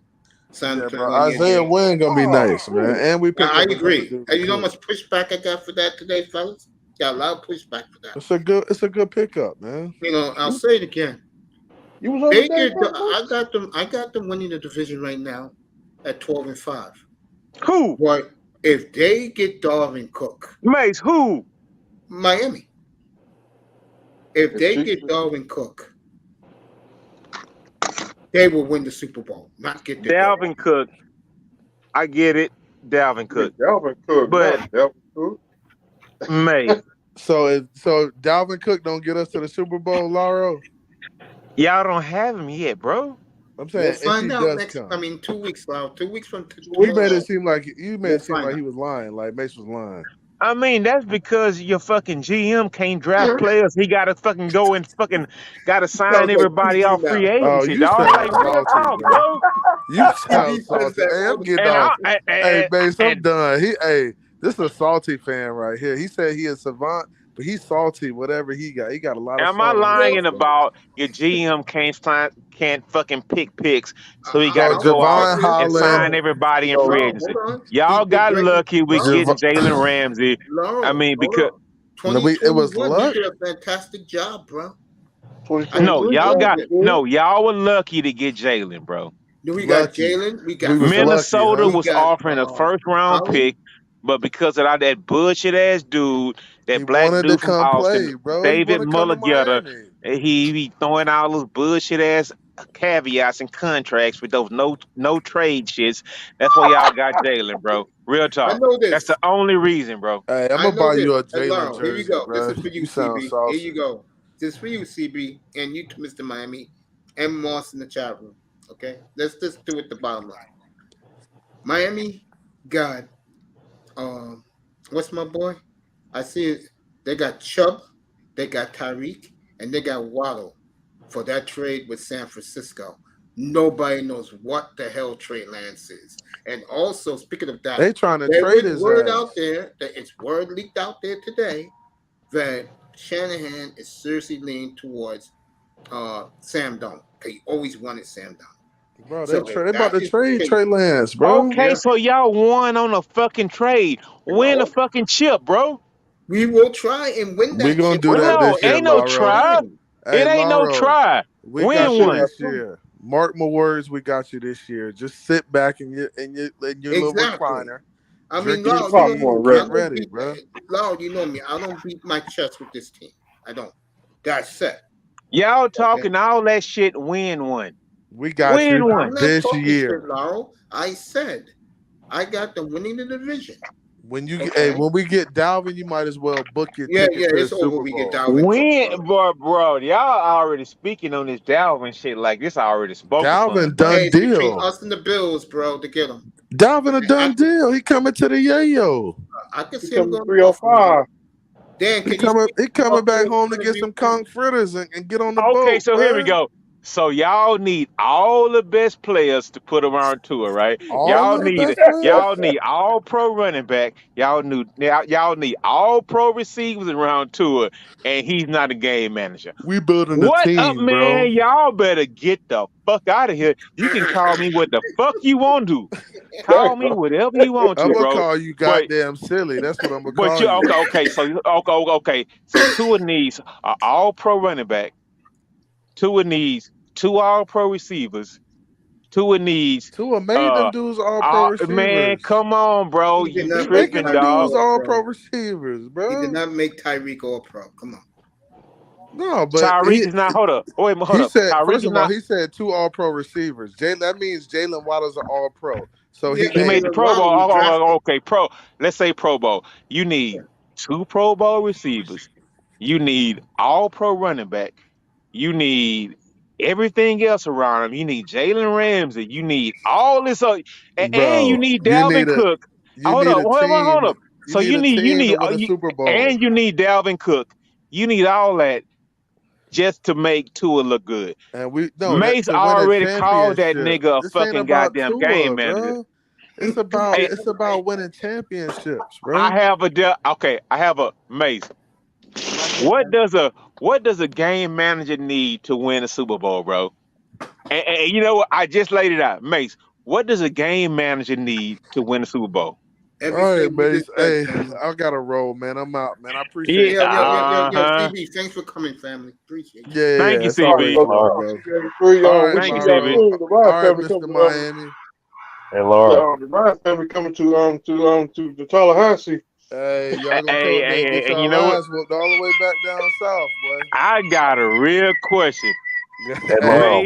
Yeah, bro. Isaiah Wynn gonna be nice, man. And we picked I up agree. another dude, And you know how too. much pushback I got for that today, fellas? Got a lot of pushback for that. It's a good pickup, man. You know, I'll say it again. You was They get I got them winning the division right now at 12-5. Who? But if they get Dalvin Cook, Mace, who? Miami. If they get Dalvin Cook, they will win the Super Bowl. Not get the Dalvin Cook. I get it. Dalvin Cook. Dalvin Cook. But Dalvin Cook. Mace. So Dalvin Cook don't get us to the Super Bowl, Lauro. Y'all don't have him yet, bro. I'm saying We'll if he find out does next. come. I mean, 2 weeks, Lau. 2 weeks from We tomorrow. made it seem like you made We'll it seem find like out. he was lying, like Mace was lying. I mean, that's because your fucking GM can't draft players. He gotta fucking go and fucking gotta sign everybody off free Oh, agency, you dog. sound Like real salty, talk, man. bro. You sound salty. Hey, I'm getting And off. I- Hey, and- Mace, I'm and- done. This is a salty fan right here. He said he is savant, but he's salty. Whatever he got a lot of. Am I salt in his lying system. about your GM can't fucking pick picks, so he got to Oh, go out Javon and Holland. sign everybody in free agency? Hold on. Y'all got lucky with Javon- getting Jalen Ramsey. I mean, because it was 2021, luck. you did a fantastic job, bro. no, y'all were lucky to get Jalen, bro. We got Lucky. Jalen. We got Minnesota lucky, huh? was We got, offering a first round Holland. pick, but because of that bullshit ass dude, that He black wanted dude to from come Austin, play, bro. He David wanted to come to Mulligetter, Miami. he be throwing all those bullshit ass caveats and contracts with those no trade shits. That's why y'all got Jalen, bro. Real talk. I know this. That's the only reason, bro. Hey, I'm I gonna know buy this. you a Hey, Jalen Laurel, jersey, here you go. bro. This is for you, sound CB. saucy. Here you go. This is for you, CB, and you, Mr. Miami, and Moss in the chat room. Okay, let's just do it the bottom line. Miami, God, what's my boy? I see it. They got Chubb, they got Tyreek, and they got Waddle for that trade with San Francisco. Nobody knows what the hell Trey Lance is. And also, speaking of that, They trying to there trade is his word ass. out there that it's word leaked out there today that Shanahan is seriously leaning towards Sam Darnold. He always wanted Sam Darnold. Bro, So they if about that to is trade the Trey case- Lance, bro. Okay, so y'all won on a fucking trade. Win a fucking chip, bro. We will try and win that. We gonna chip. do that No, this year, ain't no Lauro. try. Hey, It ain't no Lauro, try. We Win got you one. this year. Mark my words, we got you this year. Just sit back in your little Exactly. recliner. I Drink mean, your Laurel, tea, you know, and I get don't ready, beat- bro. Laurel, you know me. I don't beat my chest with this team. I don't. That's set. Y'all talking all that shit. Win one. We got Win you one. I'm not this talking year. shit, Laurel. I said I got them winning the division. When you get, Okay. hey, when we get Dalvin, you might as well book your Yeah, ticket yeah, to the it's over. Super We Bowl. get Dalvin Win, Cook, bro. bro. Y'all already speaking on this Dalvin shit like this already spoken. Dalvin for, done Hey, it's between deal. us and the Bills, bro, to get him. Dalvin a done deal. He coming to the Yayo. I can see He him coming going 305. Dan, He can you coming. speak He coming back up home to there? get some conch fritters and get on the Okay, boat. so here we man. go. So y'all need all the best players to put around Tua, right? All of the best players? Y'all need all pro running back. Y'all need all pro receivers around Tua, and he's not a game manager. We building a What up, team, bro. man? Y'all better get the fuck out of here. You can call me what the fuck you want to. Call me whatever you want to, I'm gonna bro. call you But goddamn silly. That's what I'm gonna but call you you. okay. So Tua needs an all pro running back. Tua needs 2 all pro receivers. Tua needs Tua made them dudes all pro receivers. man, come on, bro. He did You not He make making tripping, them dog. dudes Tyreek all all pro pro. receivers, He bro. did not make Tyreek all pro. Come on. No, but Tyreek is not. Hold up. Wait, hold he up. said, Tyreek first is of all, not. he said 2 all pro receivers. That means Jalen Waddle's an all pro. So Yeah, He made the Jalen Pro Bowl. Waddle was drafted. Okay, pro. Let's say Pro Bowl. You need 2 Pro Bowl receivers. You need all pro running back. You need everything else around him. You need Jalen Ramsey. You need all this, and you Bro, need you Dalvin need a Cook. you Hold need up, a hold team. up. You So need a you team need, to win a Super Bowl. and you need Dalvin Cook. You need all that just to make Tua look good. And we Mace to win a already called that championship. nigga a This ain't fucking about goddamn Tua, game manager. bro. It's Hey, about winning championships, bro. I have a Mace. What does a game manager need to win a Super Bowl, bro? And you know what? I just laid it out, Mace. What does a game manager need to win a Super Bowl? All right, Everything you Mace. just said, Hey, family. I gotta roll, man. I'm out, man. I Yeah, appreciate Yo, uh-huh. CB, thanks for coming, family. Appreciate you. Thank you, It's always CB. good, bro. All right, Thank you, Mauro. CB. The All Ryan right, family Mr. coming Miami. Hey, Laura. the Ryan family coming to Tallahassee. Hey, y'all gonna Hey, get and you y'all know what? ass whooped all the way back down south, boy. I got a real question. Hey, Laura.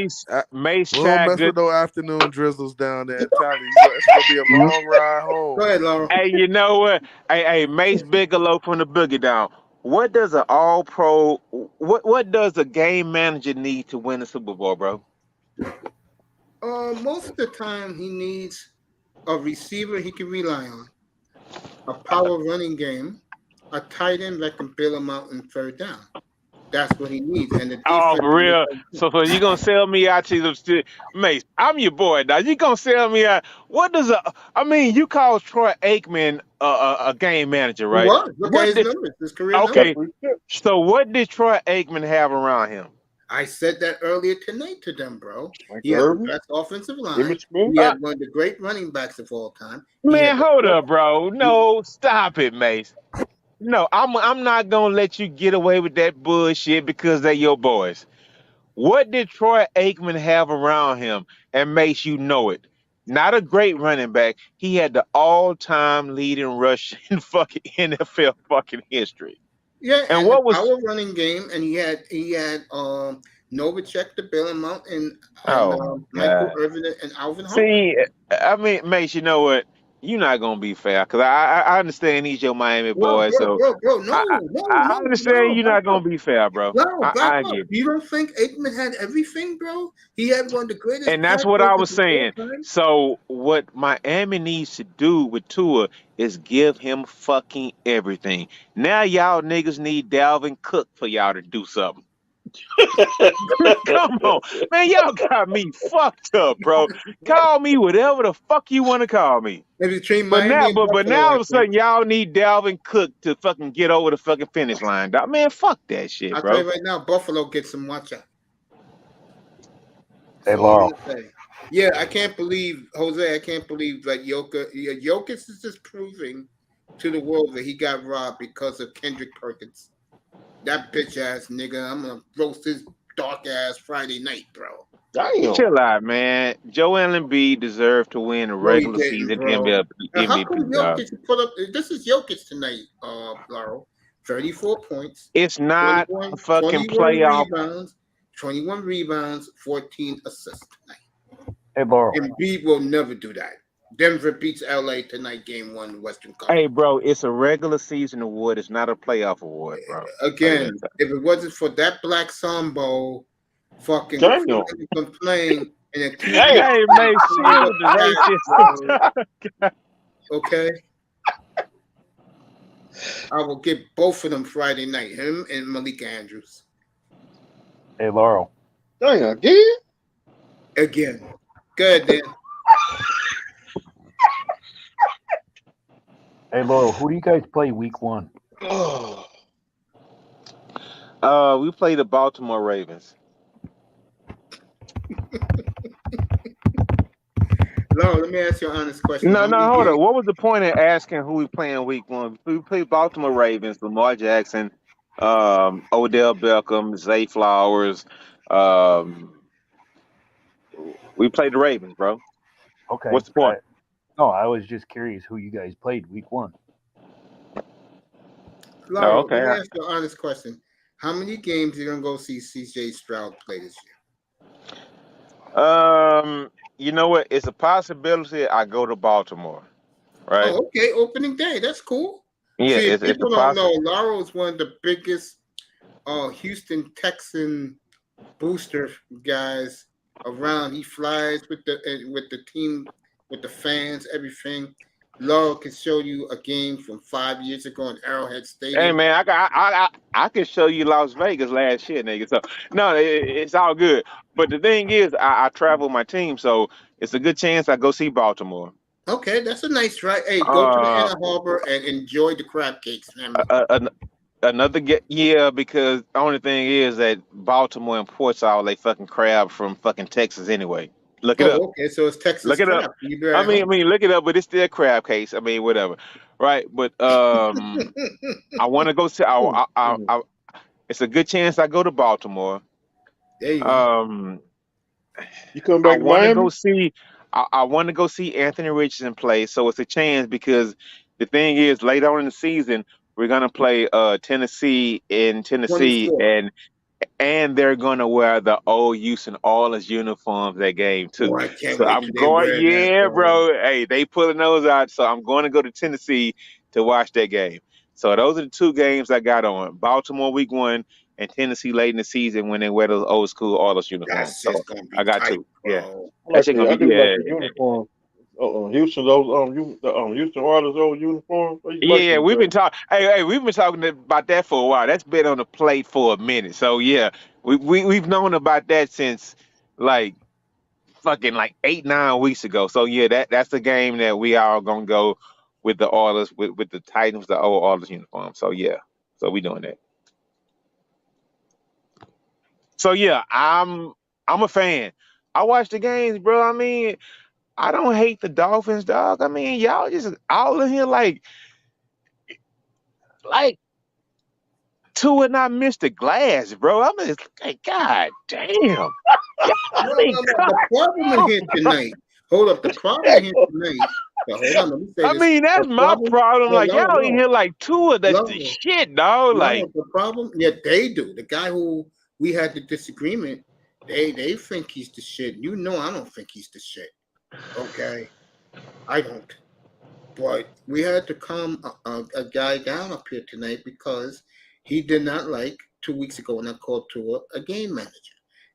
Mace We don't mess Chadgood. with no afternoon drizzles down there in Tally. It's gonna be a long ride home. Go ahead, Laura. Hey, you know what? Hey, Mace Bigelow from the Boogie Down. What does an all pro what does a game manager need to win a Super Bowl, bro? Most of the time, he needs a receiver he can rely on, a power running game, a tight end that can bail him out in third down. That's what he needs. And the Oh, defense. for real? So you gonna sell me out to the Mace? I'm your boy, now. You gonna sell me out? What does you call Troy Aikman a game manager, He right? was. Look at his did- numbers, his career Okay, numbers. so what did Troy Aikman have around him? I said that earlier tonight to them, bro. Mike He had the Irvin, best offensive line. Emmitt Smith. He had one of the great running backs of all time. He Man, had the hold best- up, bro. No, stop it, Mace. No, I'm not gonna let you get away with that bullshit because they're your boys. What did Troy Aikman have around him and makes you know it? Not a great running back. He had the all-time leading rush in fucking NFL fucking history. Yeah, And and what the was power running game, and he had Novacek to bail him out, and oh Michael God. Irvin and Alvin Harper. See, Mace, you know what? You're not gonna be fair because I understand he's your Miami boy, so Bro, no, I understand you're not gonna be fair, bro. No, back I up. get it. You don't think Aikman had everything, bro? He had one of the greatest. And that's pass what I rushers was of all saying. time. So what Miami needs to do with Tua is give him fucking everything. Now y'all niggas need Dalvin Cook for y'all to do something. Come on, man, y'all got me fucked up, bro. Call me whatever the fuck you want to call me. Maybe between But Miami and now Buffalo, all I of a think. sudden y'all need Dalvin Cook to fucking get over the fucking finish line, dog. Man, fuck that shit, I'll tell you bro. right now, Buffalo gets some watch out. Hey, That's all I'm Laura. gonna say. Yeah, I can't believe Jose. I can't believe that Jokic is just proving to the world that he got robbed because of Kendrick Perkins. That bitch ass nigga. I'm gonna roast his dark ass Friday night, bro. Damn. Chill out, man. Joel Embiid deserved to win a No, he regular didn't, season bro. How come MVP, dog. Jokic put up? This is Jokic tonight, Laro. 34 points. It's not 21, a fucking 21 playoff. rebounds. 21 rebounds. 14 assists tonight. Hey, Laura. Embiid will never do that. Denver beats LA tonight, game 1, Western Conference. Hey, bro, it's a regular season award. It's not a playoff award, bro. Again, if it wasn't for that Black Sambo fucking Damn. from playing and accusing Hey, man, chill with the racist. okay? I will get both of them Friday night, him and Malika Andrews. Hey, Laurel. Dang, again? Again. Good, then. Hey, Lo, who do you guys play week 1? We play the Baltimore Ravens. Lo, let me ask you an honest question. No, How many hold games- on. What was the point of asking who we playing week 1? We play Baltimore Ravens, Lamar Jackson, Odell Beckham, Zay Flowers. We played the Ravens, bro. Okay. What's the point? I was just curious who you guys played week 1. Lo, okay. let me ask you an honest question. How many games you gonna go see CJ Stroud play this year? You know what? It's a possibility I go to Baltimore, right? Oh, okay. Opening day. That's cool. Yeah, See, if it's a people don't know, possibility. Lauro is one of the biggest Houston Texan booster guys around. He flies with the team, with the fans, everything. Lauro can show you a game from 5 years ago in Arrowhead Stadium. Hey man, I can show you Las Vegas last year, nigga. So no, it's all good. But the thing is, I travel with my team, so it's a good chance I go see Baltimore. Okay, that's a nice ride. Hey, go to the Anna Harbor and enjoy the crab cakes, man. Yeah, because the only thing is that Baltimore imports all they fucking crab from fucking Texas anyway. Look it up. Okay, so it's Texas Look it crab. up. You better I mean, look it up, but it's still crab case. I mean, whatever, right? But I want to go see. It's a good chance I go to Baltimore. There you go. You come back to want to Miami? go see. I want to go see Anthony Richardson play, so it's a chance because the thing is, later on in the season, we're gonna play Tennessee in Tennessee, 24. and they're gonna wear the old Houston Oilers uniforms that game too. Oh, I can't So wait I'm till they going. wear Yeah, that, bro. bro. Hey, they pulling those out, so I'm going to go to Tennessee to watch that game. So those are the two games I got on: Baltimore week 1 and Tennessee late in the season when they wear those old school Oilers uniforms. That's So just gonna be I got tight, two. Yeah, bro. that shit I gonna be do like the uniform. Houston, those Houston Oilers old uniforms. I used to like Yeah, them we've been things. talking. Hey, we've been talking about that for a while. That's been on the plate for a minute. So yeah, we've known about that since like fucking like 8-9 weeks ago. So yeah, that's the game that we are gonna go with the Oilers with the Titans, the old Oilers uniform. So yeah, so we doing that. So yeah, I'm a fan. I watch the games, bro. I mean, I don't hate the Dolphins, dog. I mean, y'all just all in here like Tua not missed the glass, bro. I mean, like, God damn. No. The problem here tonight. Hold up. The problem here tonight. But hold on. Let me say I this. mean, that's my problem. No, Like, y'all in here like Tua, that's the shit, dog. Like, the problem. Yeah, they do. The guy who we had the disagreement, they think he's the shit. You know, I don't think he's the shit. Okay, I don't. But we had to calm a guy down up here tonight because he did not like 2 weeks ago when I called Tua a game manager.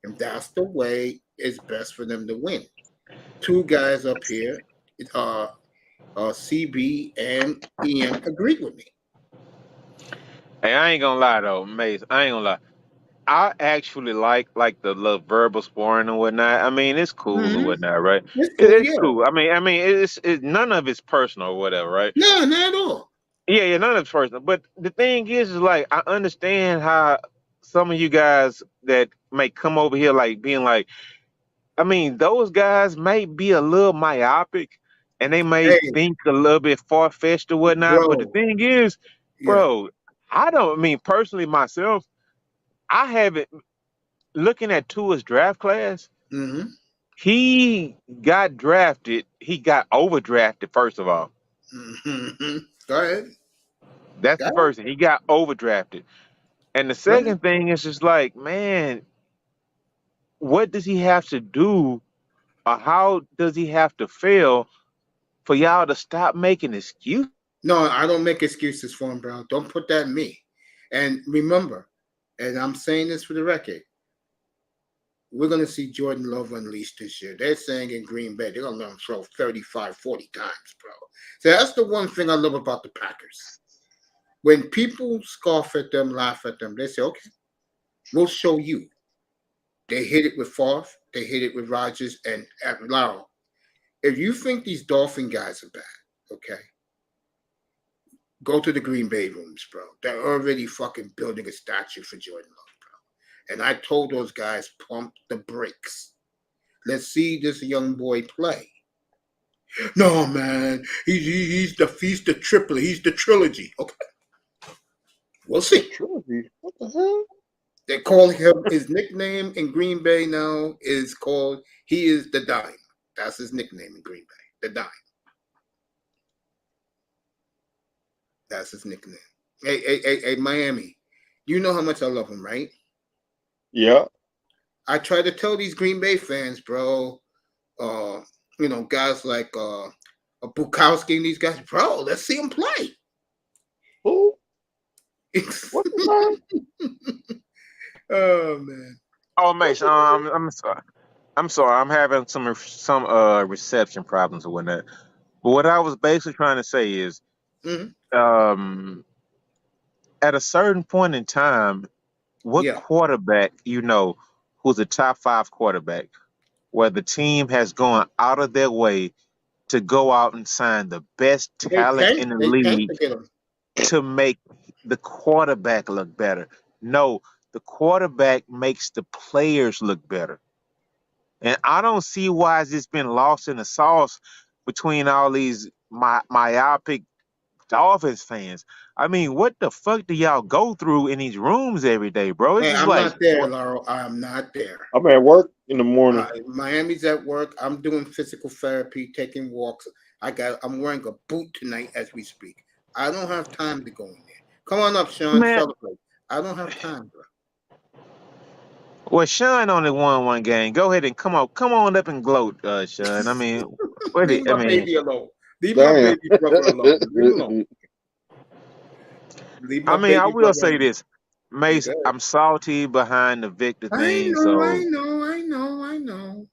And that's the way it's best for them to win. Two guys up here, CB and EM, agreed with me. hey, I ain't gonna lie though, Mace. I ain't gonna lie. I actually like the little verbal sparring and whatnot. I mean, it's cool and whatnot, right? It's cool, It's yeah. cool. I mean, it's none of it's personal or whatever, right? No, not at all. Yeah, none of it's personal. But the thing is like I understand how some of you guys that may come over here like being like, I mean, those guys may be a little myopic and they may think a little bit far fetched or whatnot. But the thing is, bro, I don't mean personally myself. I haven't looking at Tua's draft class. He got drafted. He got overdrafted. First of all, Go ahead. that's the first thing. He got overdrafted, and the second thing is just like, man, what does he have to do, or how does he have to fail for y'all to stop making excuses? No, I don't make excuses for him, bro. Don't put that in me. And remember, and I'm saying this for the record, we're going to see Jordan Love unleashed this year. They're saying in Green Bay, they're going to let him throw 35, 40 times, bro. So that's the one thing I love about the Packers. When people scoff at them, laugh at them, they say, okay, we'll show you. They hit it with Favre. They hit it with Rodgers and Laurel. If you think these Dolphin guys are bad, okay, go to the Green Bay rooms, bro. They're already fucking building a statue for Jordan Love, bro. And I told those guys, pump the brakes. Let's see this young boy play. No, man, he's the triplet. He's the trilogy. Okay, we'll see. Trilogy? What the hell? They call him, his nickname in Green Bay now is called, he is the Dime. That's his nickname in Green Bay, the Dime. That's his nickname. Hey, Miami, you know how much I love him, right? Yeah. I try to tell these Green Bay fans, bro, guys like Bukowski and these guys, bro, let's see him play. Who? What's the name? Oh man. Oh, Mace, I'm sorry. I'm sorry. I'm having some reception problems or whatnot. But what I was basically trying to say is, at a certain point in time, what quarterback, who's a top 5 quarterback, where the team has gone out of their way to go out and sign the best talent in the league to make the quarterback look better? No, the quarterback makes the players look better. And I don't see why it's just been lost in the sauce between all these myopic Dolphins fans. I mean, what the fuck do y'all go through in these rooms every day, bro? It's Hey, just I'm like, not there, Laurel. I'm not there. I'm at work in the morning. Miami's at work. I'm doing physical therapy, taking walks. I'm wearing a boot tonight as we speak. I don't have time to go in there. Come on up, Sean. Man. Celebrate. I don't have time, bro. well, Sean only won one game. Go ahead and come on up and gloat, Sean. I mean, Leave my baby alone. Leave Damn. my baby brother alone. Leave him alone. Leave my I mean, I baby will brother say alone. this, Mace. I'm salty behind the Victor thing. I know.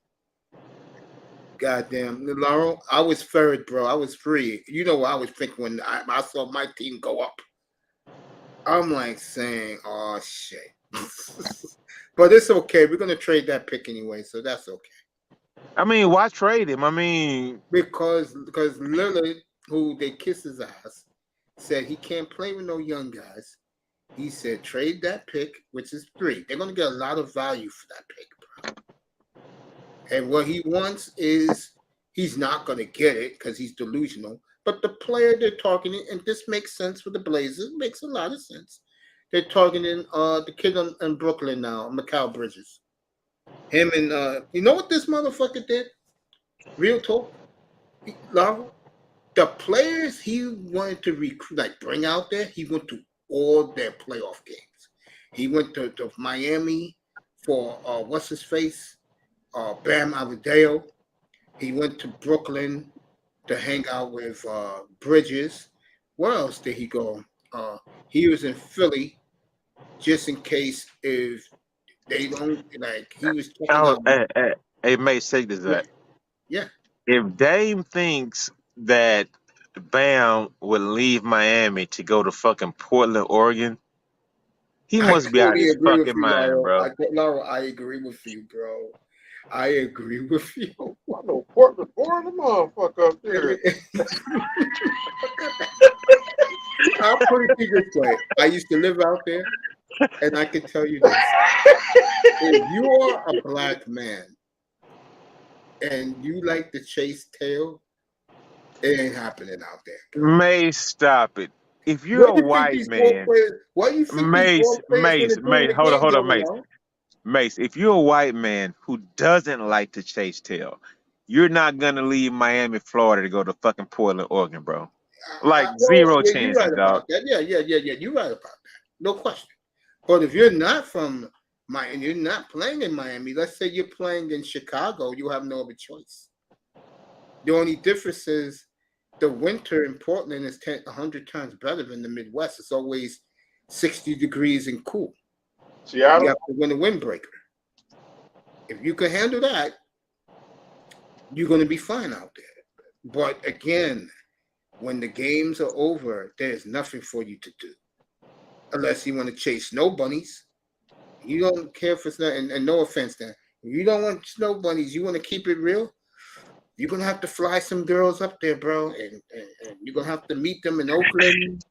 Goddamn, Laurel, I was third, bro. I was free. You know what I was thinking when I saw my team go up. I'm like saying, oh shit. But it's okay. We're gonna trade that pick anyway, so that's okay. I mean, why trade him? I mean, because Lillard, who they kiss his ass, said he can't play with no young guys. He said trade that pick, which is 3. They're gonna get a lot of value for that pick, bro. And what he wants is he's not gonna get it because he's delusional. But the player they're targeting, and this makes sense for the Blazers, makes a lot of sense. They're targeting the kid in Brooklyn now, Mikal Bridges. Him and you know what this motherfucker did? Real talk, Laura. The players he wanted to recruit, like bring out there, he went to all their playoff games. He went to Miami for what's his face, Bam Adebayo. He went to Brooklyn to hang out with Bridges. Where else did he go? He was in Philly just in case if they don't he was hey, Mace, take this back. Yeah. If Dame thinks that Bam would leave Miami to go to fucking Portland, Oregon, he must be out of his fucking mind, bro. Laura, I agree with you, bro. I agree with you. I know Portland, the motherfucker up there. I'll put it to you this way. I used to live out there, and I can tell you this. If you are a black man and you like to chase tail, it ain't happening out there. Mace, stop it. If you're a white man, Mace, hold on, Mace. Mace, if you're a white man who doesn't like to chase tail, you're not gonna leave Miami, Florida to go to fucking Portland, Oregon, bro. Like zero chances, right dog. Yeah. You're right about that. No question. But if you're not from Miami, you're not playing in Miami. Let's say you're playing in Chicago, you have no other choice. The only difference is the winter in Portland is 100 times better than the Midwest. It's always 60 degrees and cool. Seattle? You have to win a windbreaker. If you can handle that, you're going to be fine out there. But again, when the games are over, there's nothing for you to do. Unless you want to chase snow bunnies. You don't care for snow, and no offense, then you don't want snow bunnies. You want to keep it real. You're gonna have to fly some girls up there, bro, and you're gonna have to meet them in Oakland.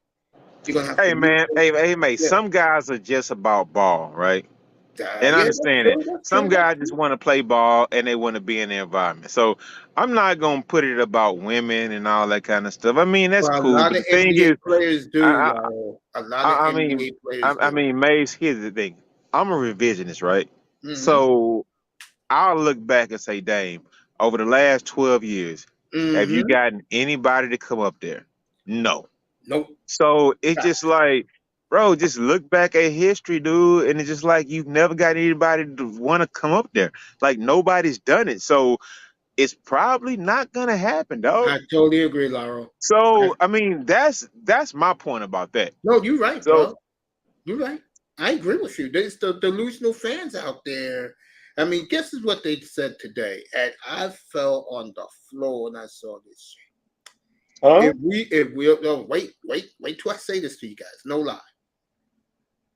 You're gonna have Hey to meet man, them. hey mate. Yeah, Some guys are just about ball, right? And I yeah, that's understand it. true. That's Some true. That's guys just want to play ball and they want to be in the environment. So I'm not gonna put it about women and all that kind of stuff. I mean, that's well, a cool. lot But of the thing NBA is, players do. I, A lot of I NBA mean, players I do. mean, Mace. Here's the thing. I'm a revisionist, right? Mm-hmm. So I'll look back and say, Dame, over the last 12 years, have you Mm-hmm. gotten anybody to come up there? No. Nope. So it's just like, bro, just look back at history, dude, and it's just like you've never got anybody to want to come up there. Like nobody's done it. So it's probably not gonna happen, dog. I totally agree, Lauro. So I mean, that's my point about that. No, you're right, So bro. You're right. I agree with you. There's the delusional fans out there. I mean, guess is what they said today, and I fell on the floor when I saw this shit. Huh? If we no, wait till I say this to you guys. No lie.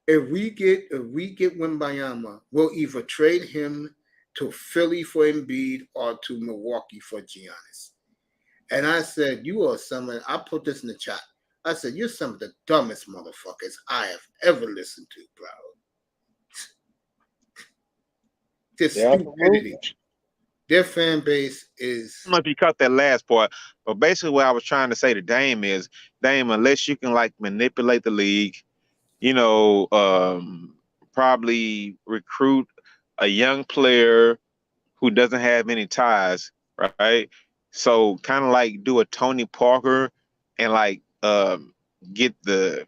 If we get Wembanyama, we'll either trade him to Philly for Embiid or to Milwaukee for Giannis. And I said, you are someone. I put this in the chat. I said, you're some of the dumbest motherfuckers I have ever listened to, bro. This stupidity. Their fan base is. I don't know if you caught that last part, but basically what I was trying to say to Dame is, Dame, unless you can like manipulate the league, you know, probably recruit a young player who doesn't have any ties, right? So kind of like do a Tony Parker and like get the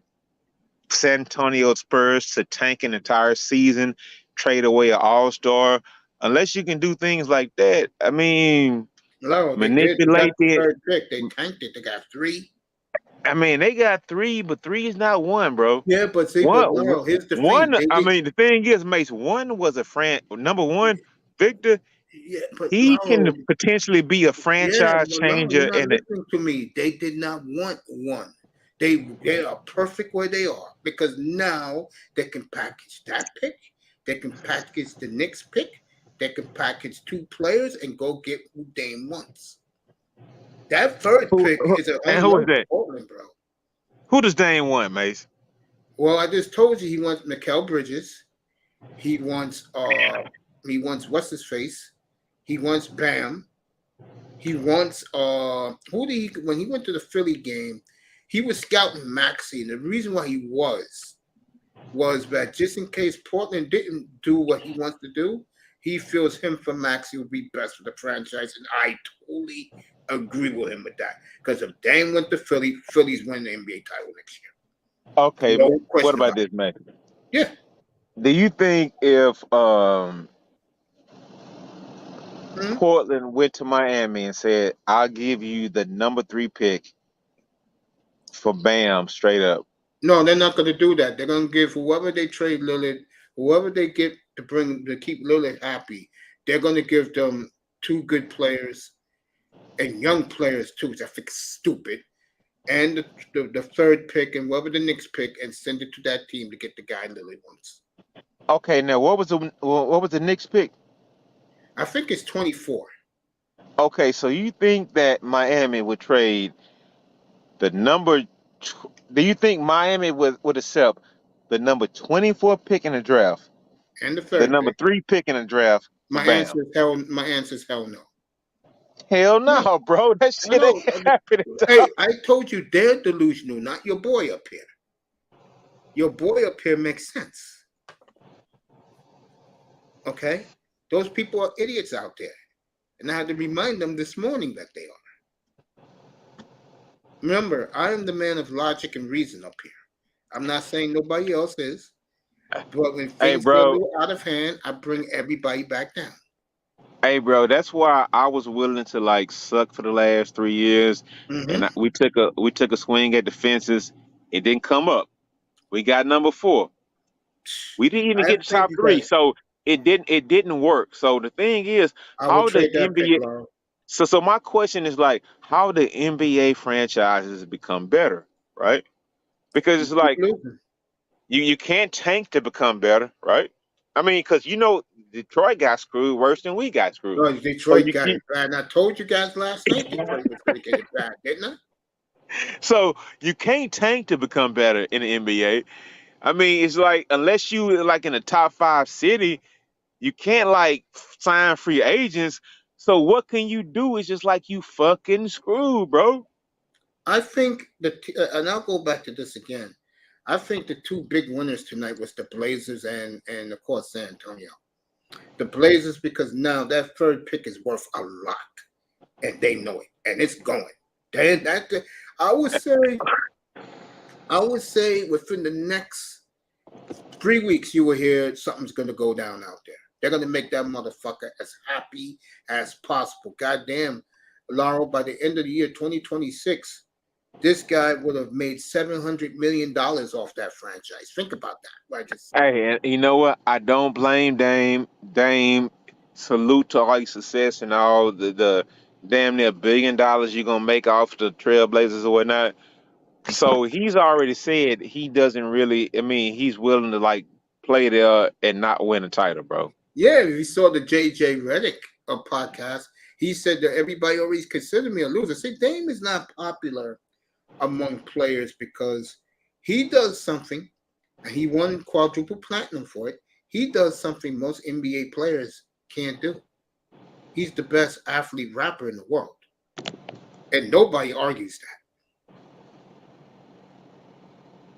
San Antonio Spurs to tank an entire season, trade away an all-star. Unless you can do things like that, I mean, No, manipulate they got the it. third pick. They tanked it. They got 3. I mean, they got 3, but 3 is not 1, bro. Yeah, but see, One, but no, here's the one. thing. I mean, the thing is, Mace, 1 was a number 1, Victor. Yeah, but He can no, potentially be a yeah, franchise but no, changer. you're not And listening to me. They did not want 1. They are perfect where they are because now they can package that pick. They can package the next pick. They can package 2 players and go get who Dame wants. That third pick is a and home who run is that? for Portland, bro. Who does Dame want, Mace? Well, I just told you he wants Mikal Bridges. He wants what's his face? He wants Bam. He wants when he went to the Philly game, he was scouting Maxey. And the reason why he was that just in case Portland didn't do what he wants to do, he feels him for Maxey would be best for the franchise. And I totally agree with him with that. Because if Dame went to Philly, Philly's winning the NBA title next year. Okay, No but question what about about this, man? Yeah. Do you think if Portland went to Miami and said, "I'll give you the number 3 pick for Bam," straight up? No, they're not going to do that. They're going to give whoever they trade Lillard, whoever they get to keep Lillard happy, they're going to give them 2 good players and young players too, which I think is stupid, and the third pick and whoever the next pick, and send it to that team to get the guy Lillard wants. Okay, now what was the Knicks pick? I think it's 24. Okay, so you think that Miami would trade the number? Do you think Miami would accept the number 24 pick in the draft, And the the third number pick? 3 pick in the draft for My Bam? answer is hell no. Hell no, bro. That shit ain't happening. Hey, I told you they're delusional, not your boy up here. Your boy up here makes sense. Okay? Those people are idiots out there. And I had to remind them this morning that they are. Remember, I am the man of logic and reason up here. I'm not saying nobody else is. But when things go a little out of hand, I bring everybody back down. Hey, bro, that's why I was willing to like suck for the last 3 years, and we took a swing at the fences. It didn't come up. We got number 4. We didn't even get top 3, so it didn't work. So the thing is, how the NBA? So my question is like, how the NBA franchises become better, right? Because it's like you can't tank to become better, right? I mean, because Detroit got screwed worse than we got screwed. No, Detroit got it bad. And I told you guys last night Detroit was going to get it bad, didn't I? So you can't tank to become better in the NBA. I mean, it's like unless you like in a top 5 city, you can't like sign free agents. So what can you do? It's just like you fucking screwed, bro. I think and I'll go back to this again. I think the 2 big winners tonight was the Blazers and of course San Antonio. The Blazers, because now that 3rd pick is worth a lot, and they know it, and it's going. I would say within the next 3 weeks, you will hear something's going to go down out there. They're going to make that motherfucker as happy as possible. Goddamn, Laurel, by the end of the year 2026, this guy would have made $700 million off that franchise. Think about that. Right? Hey, and you know what? I don't blame Dame. Dame, salute to all your success and all the damn near $1 billion you're gonna make off the Trailblazers or whatnot. So he's already said he doesn't really. I mean, he's willing to like play there and not win a title, bro. Yeah, we saw the JJ Redick podcast. He said that everybody always considered me a loser. See, Dame is not popular among players because he does something, and he won quadruple platinum for it. He does something most NBA players can't do. He's the best athlete rapper in the world, and nobody argues that.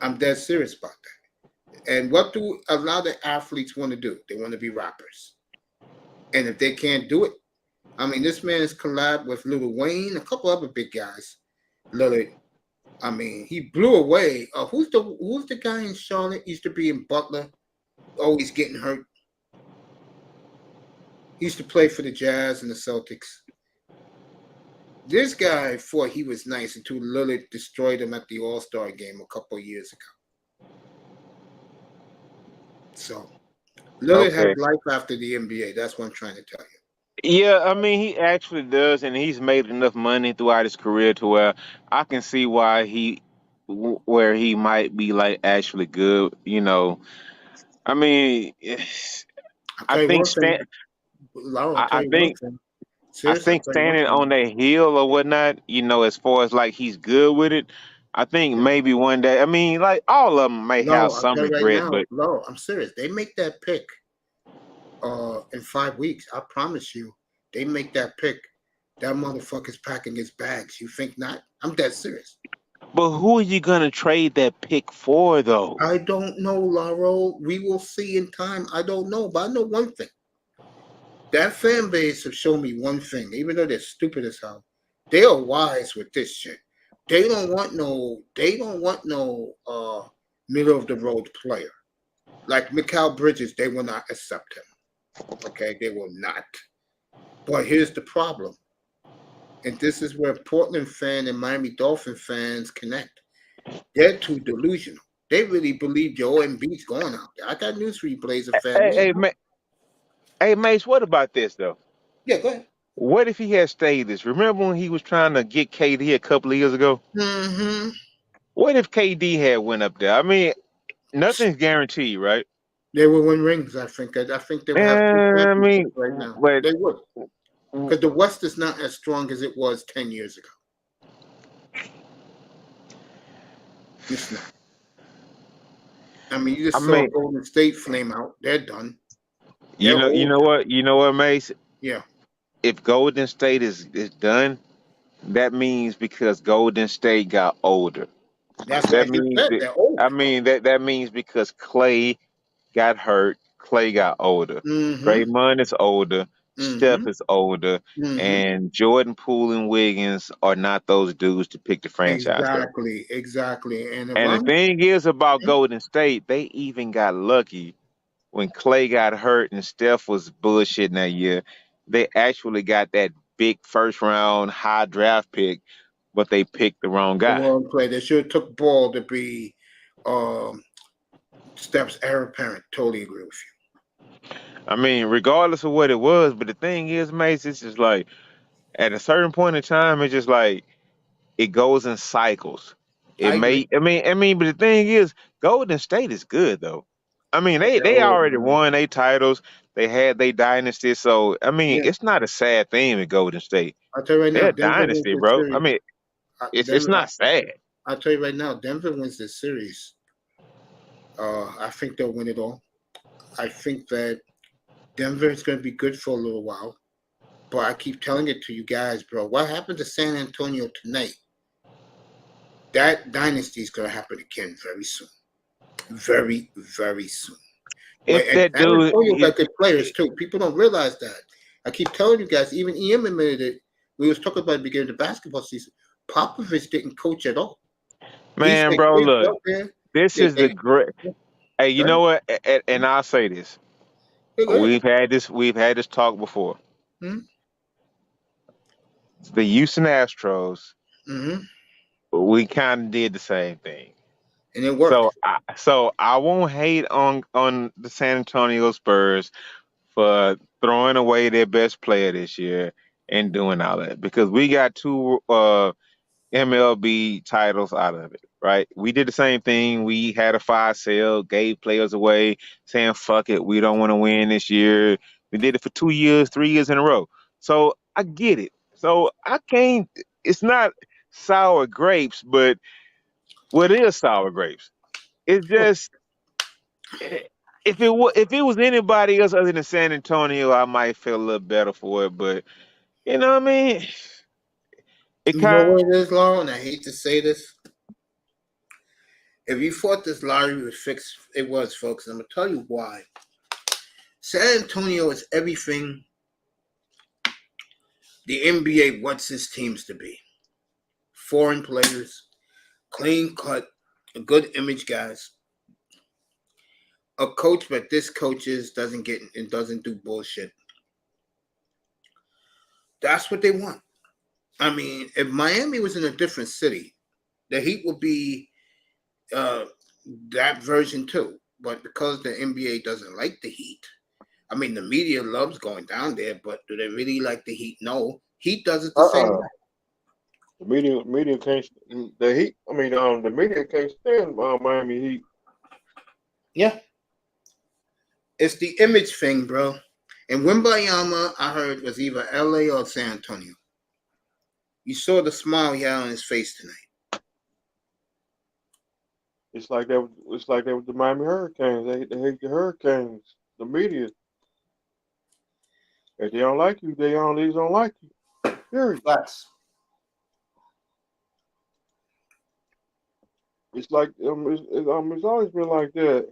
I'm dead serious about that. And what do a lot of athletes want to do? They want to be rappers. And if they can't do it, I mean, this man has collabed with Lil Wayne, a couple other big guys. Lillard. I mean, he blew away. Who's the guy in Charlotte? Used to be in Butler, always getting hurt. He used to play for the Jazz and the Celtics. This guy thought he was nice until Lillard destroyed him at the All-Star game a couple of years ago. So, Lillard has life after the NBA. That's what I'm trying to tell you. Yeah, I mean, he actually does, and he's made enough money throughout his career to where I can see why where he might be like actually good. You know, I mean, I think standing on that hill or whatnot, you know, as far as like he's good with it. I think maybe one day. I mean, like all of them may have some regret, but no, I'm serious. They make that pick. In 5 weeks, I promise you, they make that pick. That motherfucker's packing his bags. You think not? I'm dead serious. But who are you gonna trade that pick for, though? I don't know, Laurel. We will see in time. I don't know, but I know one thing. That fan base have shown me one thing. Even though they're stupid as hell, they are wise with this shit. They don't want no middle of the road player like Mikal Bridges. They will not accept him. Okay, they will not. But here's the problem. And this is where Portland fan and Miami Dolphin fans connect. They're too delusional. They really believe Joel Embiid's going out there. I got news for you, Blazer fans. Hey, Mace, what about this, though? Yeah, go ahead. What if he had stayed this? Remember when he was trying to get KD a couple of years ago? Mm-hmm. What if KD had went up there? I mean, nothing's guaranteed, right? They will win rings, I think. I think they would have two championships right now. They would. Because the West is not as strong as it was 10 years ago. It's not. I mean, you just saw Golden State flame out. They're done. You know what, Mace? Yeah. If Golden State is done, that means because Golden State got older. That means they're older. I mean that means because Clay got hurt, Clay got older. Draymond is older, Steph is older, and Jordan, Poole, and Wiggins are not those dudes to pick the franchise. Exactly. And the thing is about Golden State, they even got lucky when Clay got hurt and Steph was bullshitting that year. They actually got that big first round high draft pick, but they picked the wrong guy. The wrong play. They should have took Ball to be Steph's heir apparent. Totally agree with you. I mean, regardless of what it was, but the thing is, Mace, it's just like at a certain point in time, it's just like it goes in cycles. But the thing is, Golden State is good though. I mean, they already won their titles. They had their dynasty. So I mean, Yeah, it's not a sad thing with Golden State. I'll tell you right They're now, a Denver wins dynasty, this bro. I series. mean, it's Denver, not sad. I'll tell you right now, Denver wins this series. I think they'll win it all. I think that Denver is going to be good for a little while. But I keep telling it to you guys, bro. What happened to San Antonio tonight? That dynasty is going to happen again very soon. Very, very soon. If And that San dude, Antonio got good players, too. People don't realize that. I keep telling you guys, even EM admitted it. We was talking about the beginning of the basketball season. Popovich didn't coach at all. man, bro, look, this is the They, great. Hey, you know what? And I'll say this: we've had this talk before. Hmm? The Houston Astros, Mm-hmm. we kind of did the same thing. And it worked. So I won't hate on the San Antonio Spurs for throwing away their best player this year and doing all that, because we got two MLB titles out of it, right? We did the same thing. We had a fire sale, gave players away, saying fuck it, we don't want to win this year. We did it for 2 years, 3 years in a row. So I get it. So I can't. It's not sour grapes, but what is sour grapes? It's just if it was anybody else other than San Antonio, I might feel a little better for it. But you know what I mean? It You know kind. what it is, Laurel, and I hate to say this. If you thought this lottery was fixed, it was, folks. And I'm going to tell you why. San Antonio is everything the NBA wants its teams to be. Foreign players, clean cut, good image guys. A coach, but this coaches doesn't do bullshit. That's what they want. I mean, if Miami was in a different city, the Heat would be that version too. But because the NBA doesn't like the Heat, I mean, the media loves going down there, but do they really like the Heat? No. Heat does it the same way. The media can't. The Heat. I mean, the media can't stand Miami Heat. Yeah. It's the image thing, bro. And Wembayama, I heard, was either LA or San Antonio. You saw the smile he had on his face tonight. It's like that. It's like that with the Miami Hurricanes. They hate the Hurricanes. The media. If they don't like you, they don't like you. Period. Facts. It's like it's always been like that.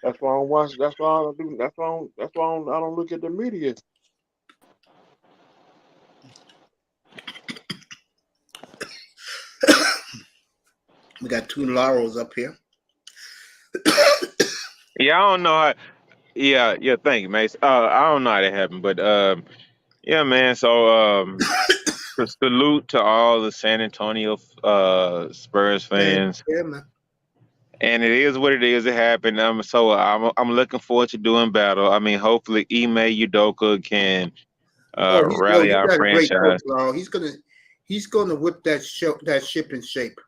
That's why I don't watch. That's why I don't do. That's why I don't look at the media. We got two Laurels up here. Yeah, I don't know how. Yeah. Thank you, Mace. I don't know how that happened, but yeah, man. So salute to all the San Antonio Spurs fans. Yeah, man. And it is what it is. It happened. So I'm looking forward to doing battle. I mean, hopefully Ime Udoka can rally our franchise. Great coach, he's gonna whip that ship in shape.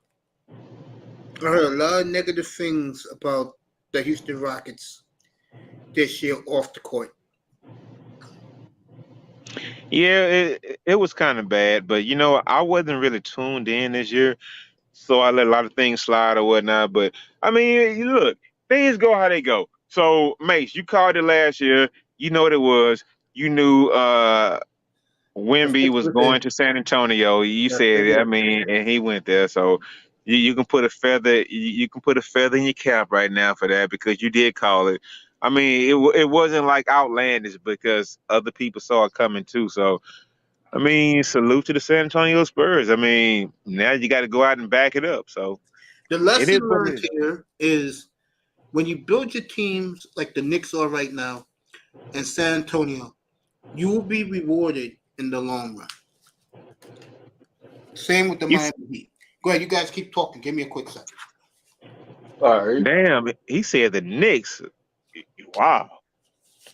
I heard a lot of negative things about the Houston Rockets this year off the court. Yeah, it was kind of bad, but you know, I wasn't really tuned in this year, so I let a lot of things slide or whatnot. But I mean, look, things go how they go. So, Mace, you called it last year. You know what it was. You knew Wemby was going to San Antonio. You said, I mean, and he went there. So you can put a feather. You can put a feather in your cap right now for that, because you did call it. I mean, it wasn't like outlandish, because other people saw it coming too. So, I mean, salute to the San Antonio Spurs. I mean, now you got to go out and back it up. So the lesson learned here is when you build your teams like the Knicks are right now and San Antonio, you will be rewarded in the long run. Same with the Miami Heat. Go ahead, you guys keep talking. Give me a quick second. All right. Damn, he said the Knicks. Wow.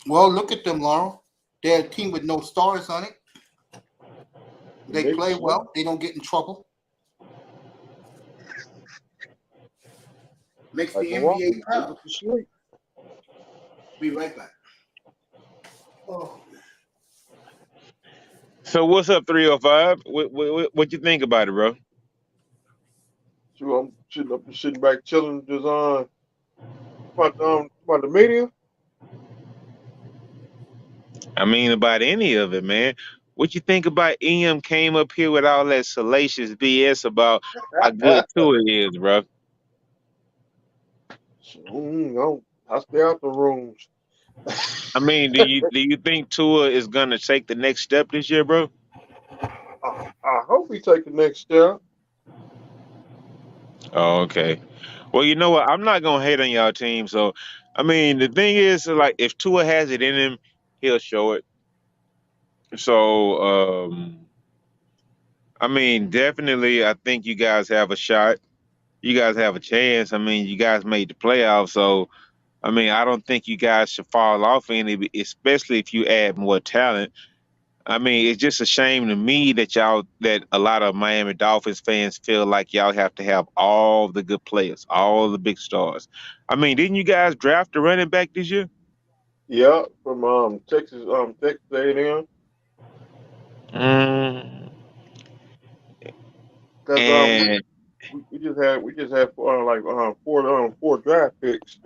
Well, look at them, Laurel. They're a team with no stars on it. They play well. They don't get in trouble. Makes Like the Milwaukee, NBA proud. to sleep. Be right back. Oh, So what's up, 305? What you think about it, bro? So I'm sitting back, chilling, just about the media. I mean, about any of it, man. What you think about EM came up here with all that salacious BS about how good Tua is, bro? I stay out the rooms. I mean, do you think Tua is gonna take the next step this year, bro? I hope we take the next step. Oh, okay. Well, you know what? I'm not gonna hate on y'all team. So, I mean, the thing is, like, if Tua has it in him, he'll show it. So, I mean, definitely, I think you guys have a shot. You guys have a chance. I mean, you guys made the playoffs, so I mean, I don't think you guys should fall off any, especially if you add more talent. I mean, it's just a shame to me that that a lot of Miami Dolphins fans feel like y'all have to have all the good players, all the big stars. I mean, didn't you guys draft a running back this year? Yeah, from Texas A&M. Mm, Because and we just had four draft picks.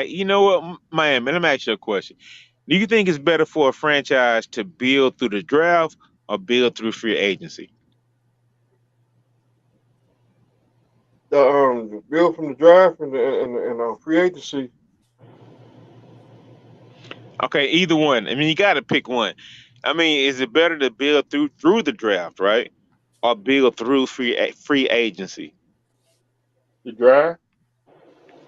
you know what, Miami? Let me ask you a question. Do you think it's better for a franchise to build through the draft or build through free agency? The bill from the draft and free agency. Okay, either one. I mean, you got to pick one. I mean, is it better to build through the draft, right, or build through free agency? The draft.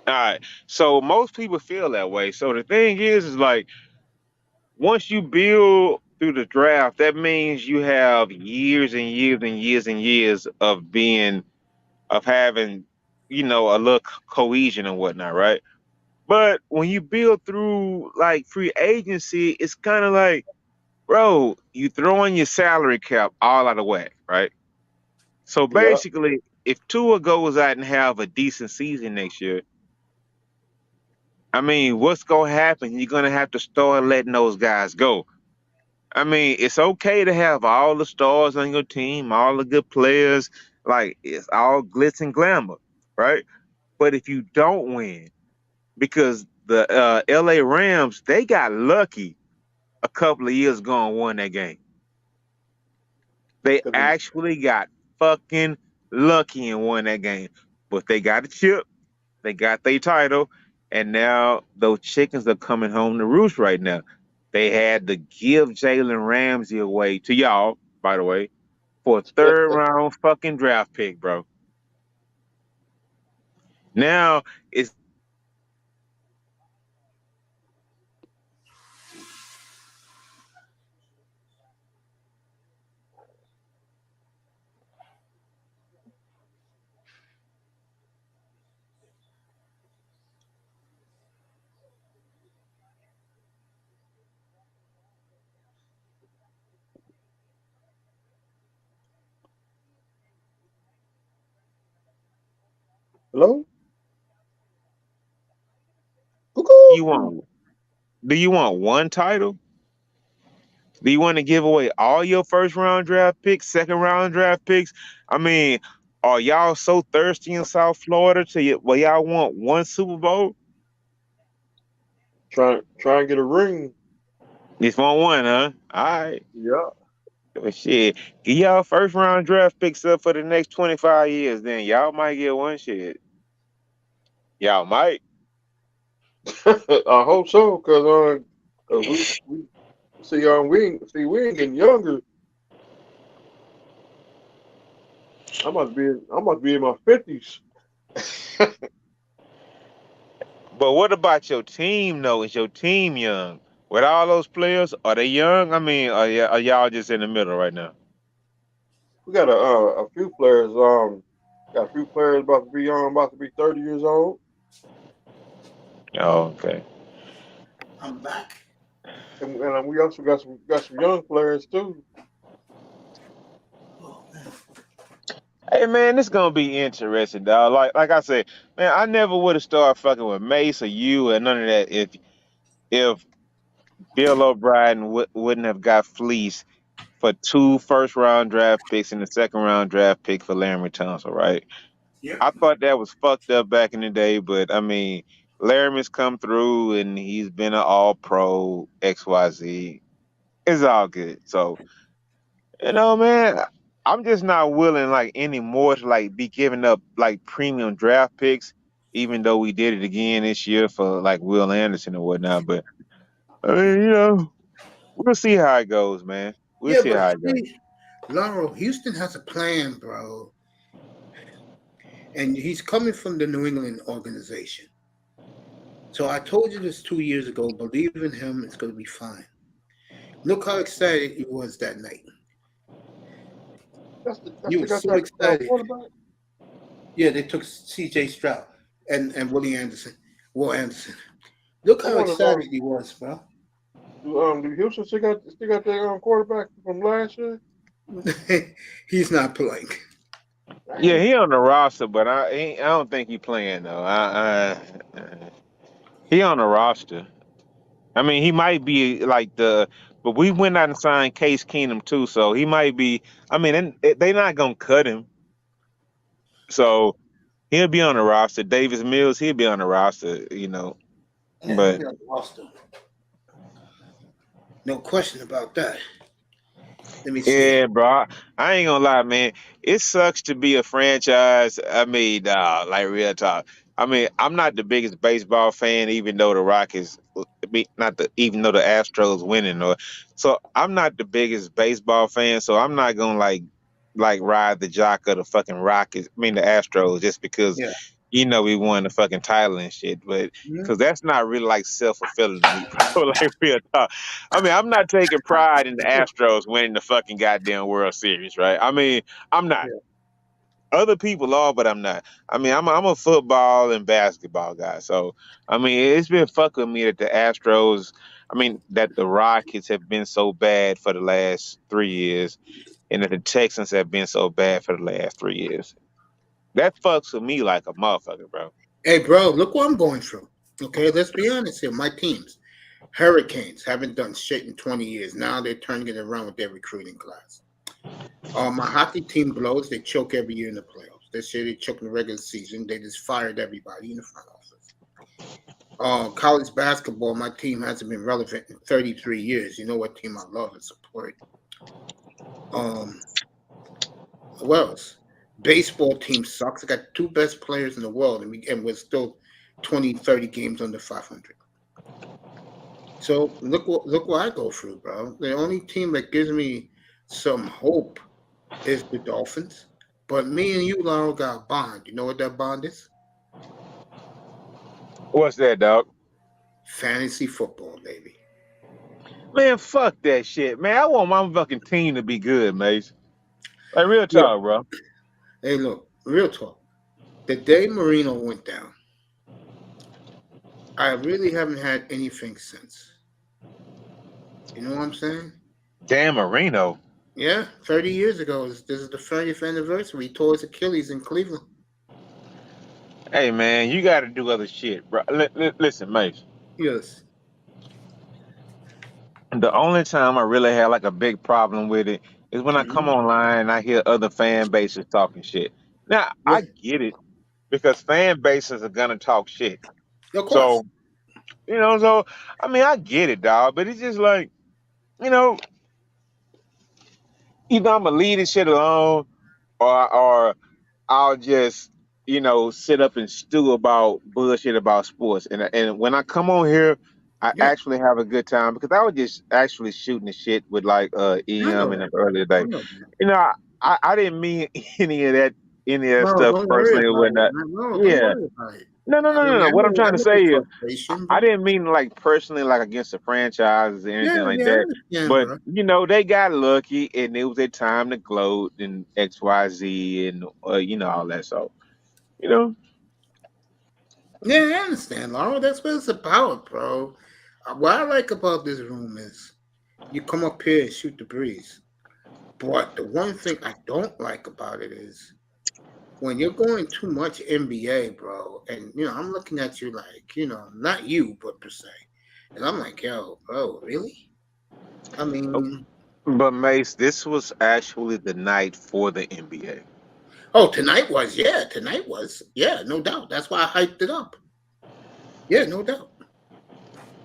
All right. So most people feel that way. So the thing is like once you build through the draft, that means you have years and years and years and years of having, a little cohesion and whatnot, right? But when you build through like free agency, it's kind of like, bro, you throwing your salary cap all out of whack, right? So Yeah. basically, if Tua goes out and have a decent season next year, I mean, what's gonna happen? You're gonna have to start letting those guys go. I mean, it's okay to have all the stars on your team, all the good players, like it's all glitz and glamour, right? But if you don't win, because the LA Rams, they got lucky a couple of years ago and won that game. They actually got fucking lucky and won that game. But they got a chip, they got their title, and now those chickens are coming home to roost right now. They had to give Jalen Ramsey away to y'all, by the way, for a third round fucking draft pick, bro. Now it's Hello. you want do you want one title? Do you want to give away all your first round draft picks, second round draft picks? I mean, are y'all so thirsty in South Florida where y'all want one Super Bowl? Try and get a ring. Just want one, huh? All right. Yeah. Well, shit. Give y'all first round draft picks up for the next 25 years, then y'all might get one shit. Y'all might. I hope so, cause we we ain't getting younger. I must be in my 50s. But what about your team, though? Is your team young? With all those players, are they young? I mean, are y'all just in the middle right now? We got a few players. Got a few players about to be 30 years old. Oh, okay. I'm back. And we also got some young players too. Hey man, this gonna be interesting, dog. Like I said, man, I never would have started fucking with Mace or you or none of that if Bill O'Brien wouldn't have got fleeced for 2 first-round draft picks and the second-round draft pick for Larry Tunsil, right? Yep. I thought that was fucked up back in the day, but I mean, Laramie's come through and he's been an all-pro XYZ. It's all good. So, man, I'm just not willing like anymore to like be giving up like premium draft picks, even though we did it again this year for like Will Anderson or whatnot. But I mean, we'll see how it goes, man. We'll Yeah, see but how it goes. see, Lauro, Houston has a plan, bro. And he's coming from the New England organization. So I told you this 2 years ago. Believe in him, it's going to be fine. Look how excited he was that night. He was so excited. Yeah, they took C.J. Stroud and Will Anderson. Look how excited he was, bro. Do Houston still got their quarterback from last year? He's not playing. Yeah, he on the roster, but I don't think he playing though. He on the roster. I mean, he might be like but we went out and signed Case Keenum too, so he might be. I mean, they not gonna cut him, so he'll be on the roster. Davis Mills, he'll be on the roster, But no question about that. Let me see. yeah, bro, I ain't gonna lie, man. It sucks to be a franchise. I mean, like real talk. I mean, I'm not the biggest baseball fan, even though the Rockets, even though the Astros winning, so I'm not the biggest baseball fan. So I'm not gonna like ride the jock of the fucking Rockets. I mean the Astros, just because we won the fucking title and shit. But because that's not really like self-fulfilling to me, bro. Like real talk. I mean, I'm not taking pride in the Astros winning the fucking goddamn World Series, right? I mean, I'm not. Other people are, but I'm not. I mean, I'm a football and basketball guy. So, I mean, it's been fucking me that the Astros, that the Rockets have been so bad for the last 3 years, and that the Texans have been so bad for the last 3 years. That fucks with me like a motherfucker, bro. Hey, bro, look what I'm going through. Okay, let's be honest here. My teams, Hurricanes, haven't done shit in 20 years. Now they're turning it around with their recruiting class. My hockey team blows. They choke every year in the playoffs. This year they choked in the regular season. They just fired everybody in the front office. College basketball, my team hasn't been relevant in 33 years. You know what team I love and support. What else? Baseball team sucks. I got 2 best players in the world, and we're still 20, 30 games under 500. So look what I go through, bro. The only team that gives me some hope is the Dolphins. But me and you, Laurel, got a bond. You know what that bond is? What's that, dog? Fantasy football, baby. Man, fuck that shit, man. I want my fucking team to be good, Mace. Like real talk, bro. Hey, look, real talk. The day Marino went down, I really haven't had anything since. You know what I'm saying? Dan Marino. Yeah, 30 years ago. This is the 30th anniversary. He tore his Achilles in Cleveland. Hey, man, you got to do other shit, bro. Listen, Mace. Yes. The only time I really had like a big problem with it is when I come online and I hear other fan bases talking shit. Now, I get it because fan bases are going to talk shit. Of course. So, I get it, dog. But it's just like, either I'm going to leave this shit alone or I'll just, sit up and stew about bullshit about sports. And when I come on here, I actually have a good time because I was just actually shooting the shit with like EM in the earlier day. I didn't mean any of that stuff personally or whatnot. No. What I'm trying to say is I didn't mean like personally like against the franchises or anything like that. But they got lucky and it was their time to gloat and XYZ and all that. So Yeah, I understand, Laura. That's what it's about, bro. What I like about this room is you come up here and shoot the breeze. But the one thing I don't like about it is when you're going too much NBA, bro, and I'm looking at you like, not you, but per se, and I'm like, yo, bro, really? I mean, But Mace, this was actually the night for the NBA. oh, tonight was, no doubt. That's why I hyped it up. Yeah, no doubt.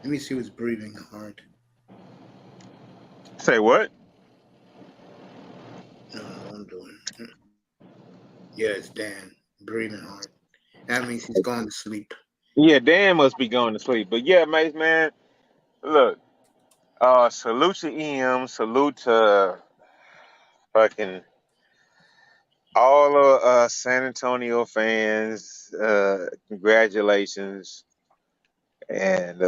Let me see who's breathing hard. Say what? No, I'm doing. Yeah, it's Dan breathing hard. That means he's gone to sleep. Yeah, Dan must be going to sleep. But yeah, Mace, man, look, salute to EM, salute to fucking all of San Antonio fans. Congratulations. And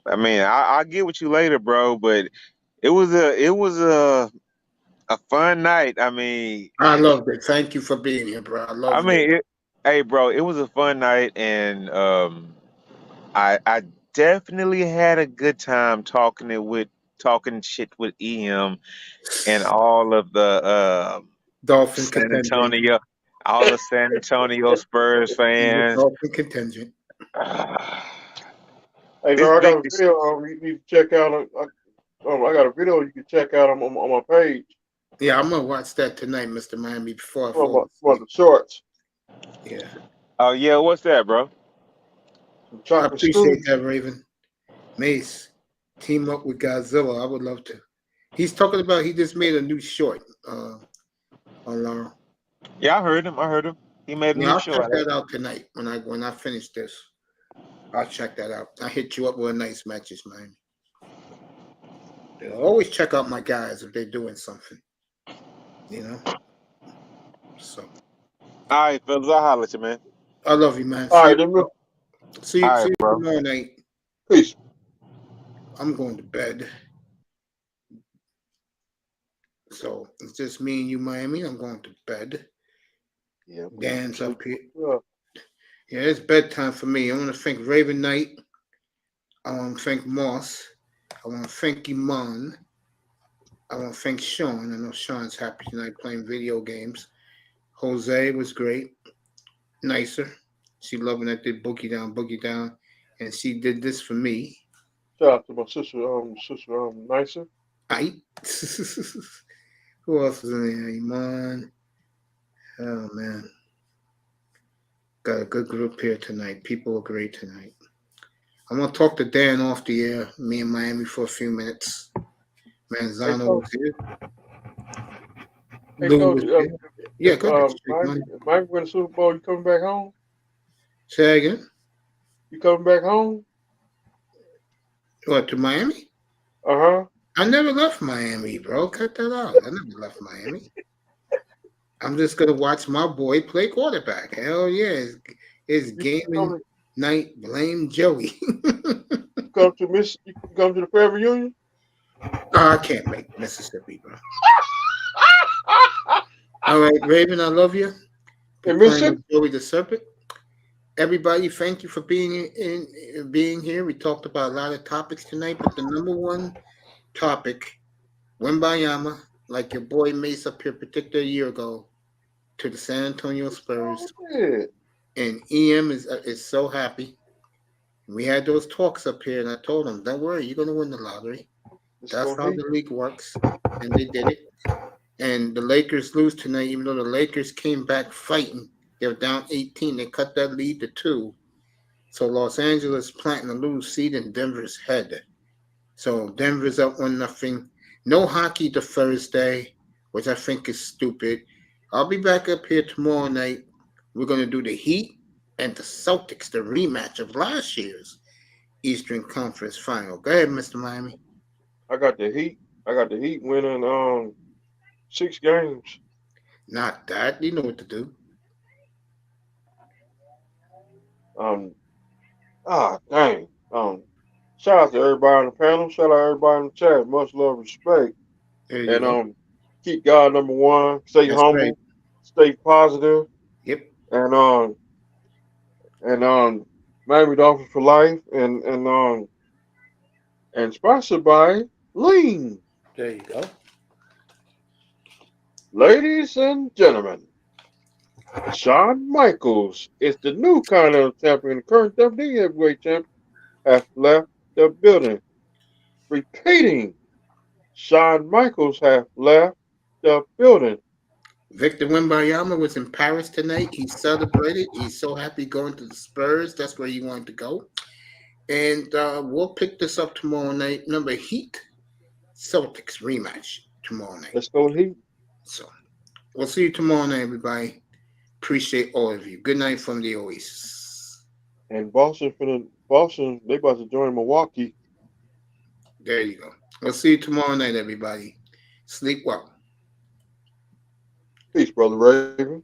I mean, I'll get with you later, bro. But it was a fun night. I mean, I loved it. Thank you for being here, bro. I love you. hey, bro, it was a fun night, and I definitely had a good time talking shit with EM and all of the Dolphin San contingent. Antonio, all the San Antonio Spurs fans. Dolphin contingent. Hey, bro, I got a video you need to check out. I got a video you can check out on my page. Yeah, I'm gonna watch that tonight, Mr. Miami, before I About fall the shorts. Yeah. Oh yeah, what's that, bro? I appreciate that, Raven. Mace, team up with Godzilla. I would love to. He's talking about he just made a new short on Laurel. Yeah, I heard him. He made a new I'll show. check that out tonight when I finish this. I'll check that out. I'll hit you up with a nice matches, man. Always check out my guys if they're doing something. So. All right, fellas, I'll holler at you, man. I love you, man. All right, see you bro. tomorrow night. Peace. I'm going to bed. So it's just me and you, Miami. I'm going to bed. Yeah. Dan's up here. Yeah, it's bedtime for me. I want to thank Raven Knight. I want to thank Moss. I want to thank Iman. I want to thank Sean. I know Sean's happy tonight playing video games. Jose was great. Nicer. She loving that did Boogie Down. And she did this for me. Shout out to my sister, Nicer. Who else was in there? Iman. Oh, man. Got a good group here tonight. People are great tonight. I'm going to talk to Dan off the air, me and Miami, for a few minutes. Manzano was here. Hey, Lou Coach, was here. Yeah, go ahead. Miami win the Super Bowl. You coming back home? Say again? You coming back home? What, to Miami? Uh-huh. I never left Miami, bro. Cut that out. I never left Miami. I'm just going to watch my boy play quarterback. Hell yeah. It's gaming night. Blame Joey. You come to the family reunion? I can't make Mississippi, bro. All right, Raven, I love you. Joey the Serpent. Everybody, thank you for being here. We talked about a lot of topics tonight, but the number one topic, Wembayama, like your boy Mace up here predicted a year ago, to the San Antonio Spurs. And EM is so happy. We had those talks up here, and I told him, don't worry, you're going to win the lottery. That's how the league works. And they did it. And the Lakers lose tonight, even though the Lakers came back fighting. They were down 18. They cut that lead to 2. So Los Angeles planting a little seed in Denver's head. So Denver's up 1-0. No hockey to Thursday, which I think is stupid. I'll be back up here tomorrow night. We're going to do the Heat and the Celtics, the rematch of last year's Eastern Conference Final. Go ahead, Mr. Miami. I got the Heat. Winning 6 games. Not that. You know what to do. Dang. Shout out to everybody on the panel. Shout out to everybody in the chat. Much love, respect. And keep God number one. Stay humble. Right. Stay positive. Yep. And Miami Dolphins for life. And sponsored by Lean. There you go. Ladies and gentlemen, Shawn Michaels is the new Continental Champion. The current WWE Heavyweight Champion has left the building. Repeating, Shawn Michaels has left the building. Victor Wembanyama was in Paris tonight. He celebrated. He's so happy going to the Spurs. That's where he wanted to go. And we'll pick this up tomorrow night. Remember, Heat Celtics rematch tomorrow night. Let's go Heat. So we'll see you tomorrow night, everybody. Appreciate all of you. Good night from the Oasis. And Boston, they about to join Milwaukee. There you go. We'll see you tomorrow night, everybody. Sleep well. Peace, Brother Raven.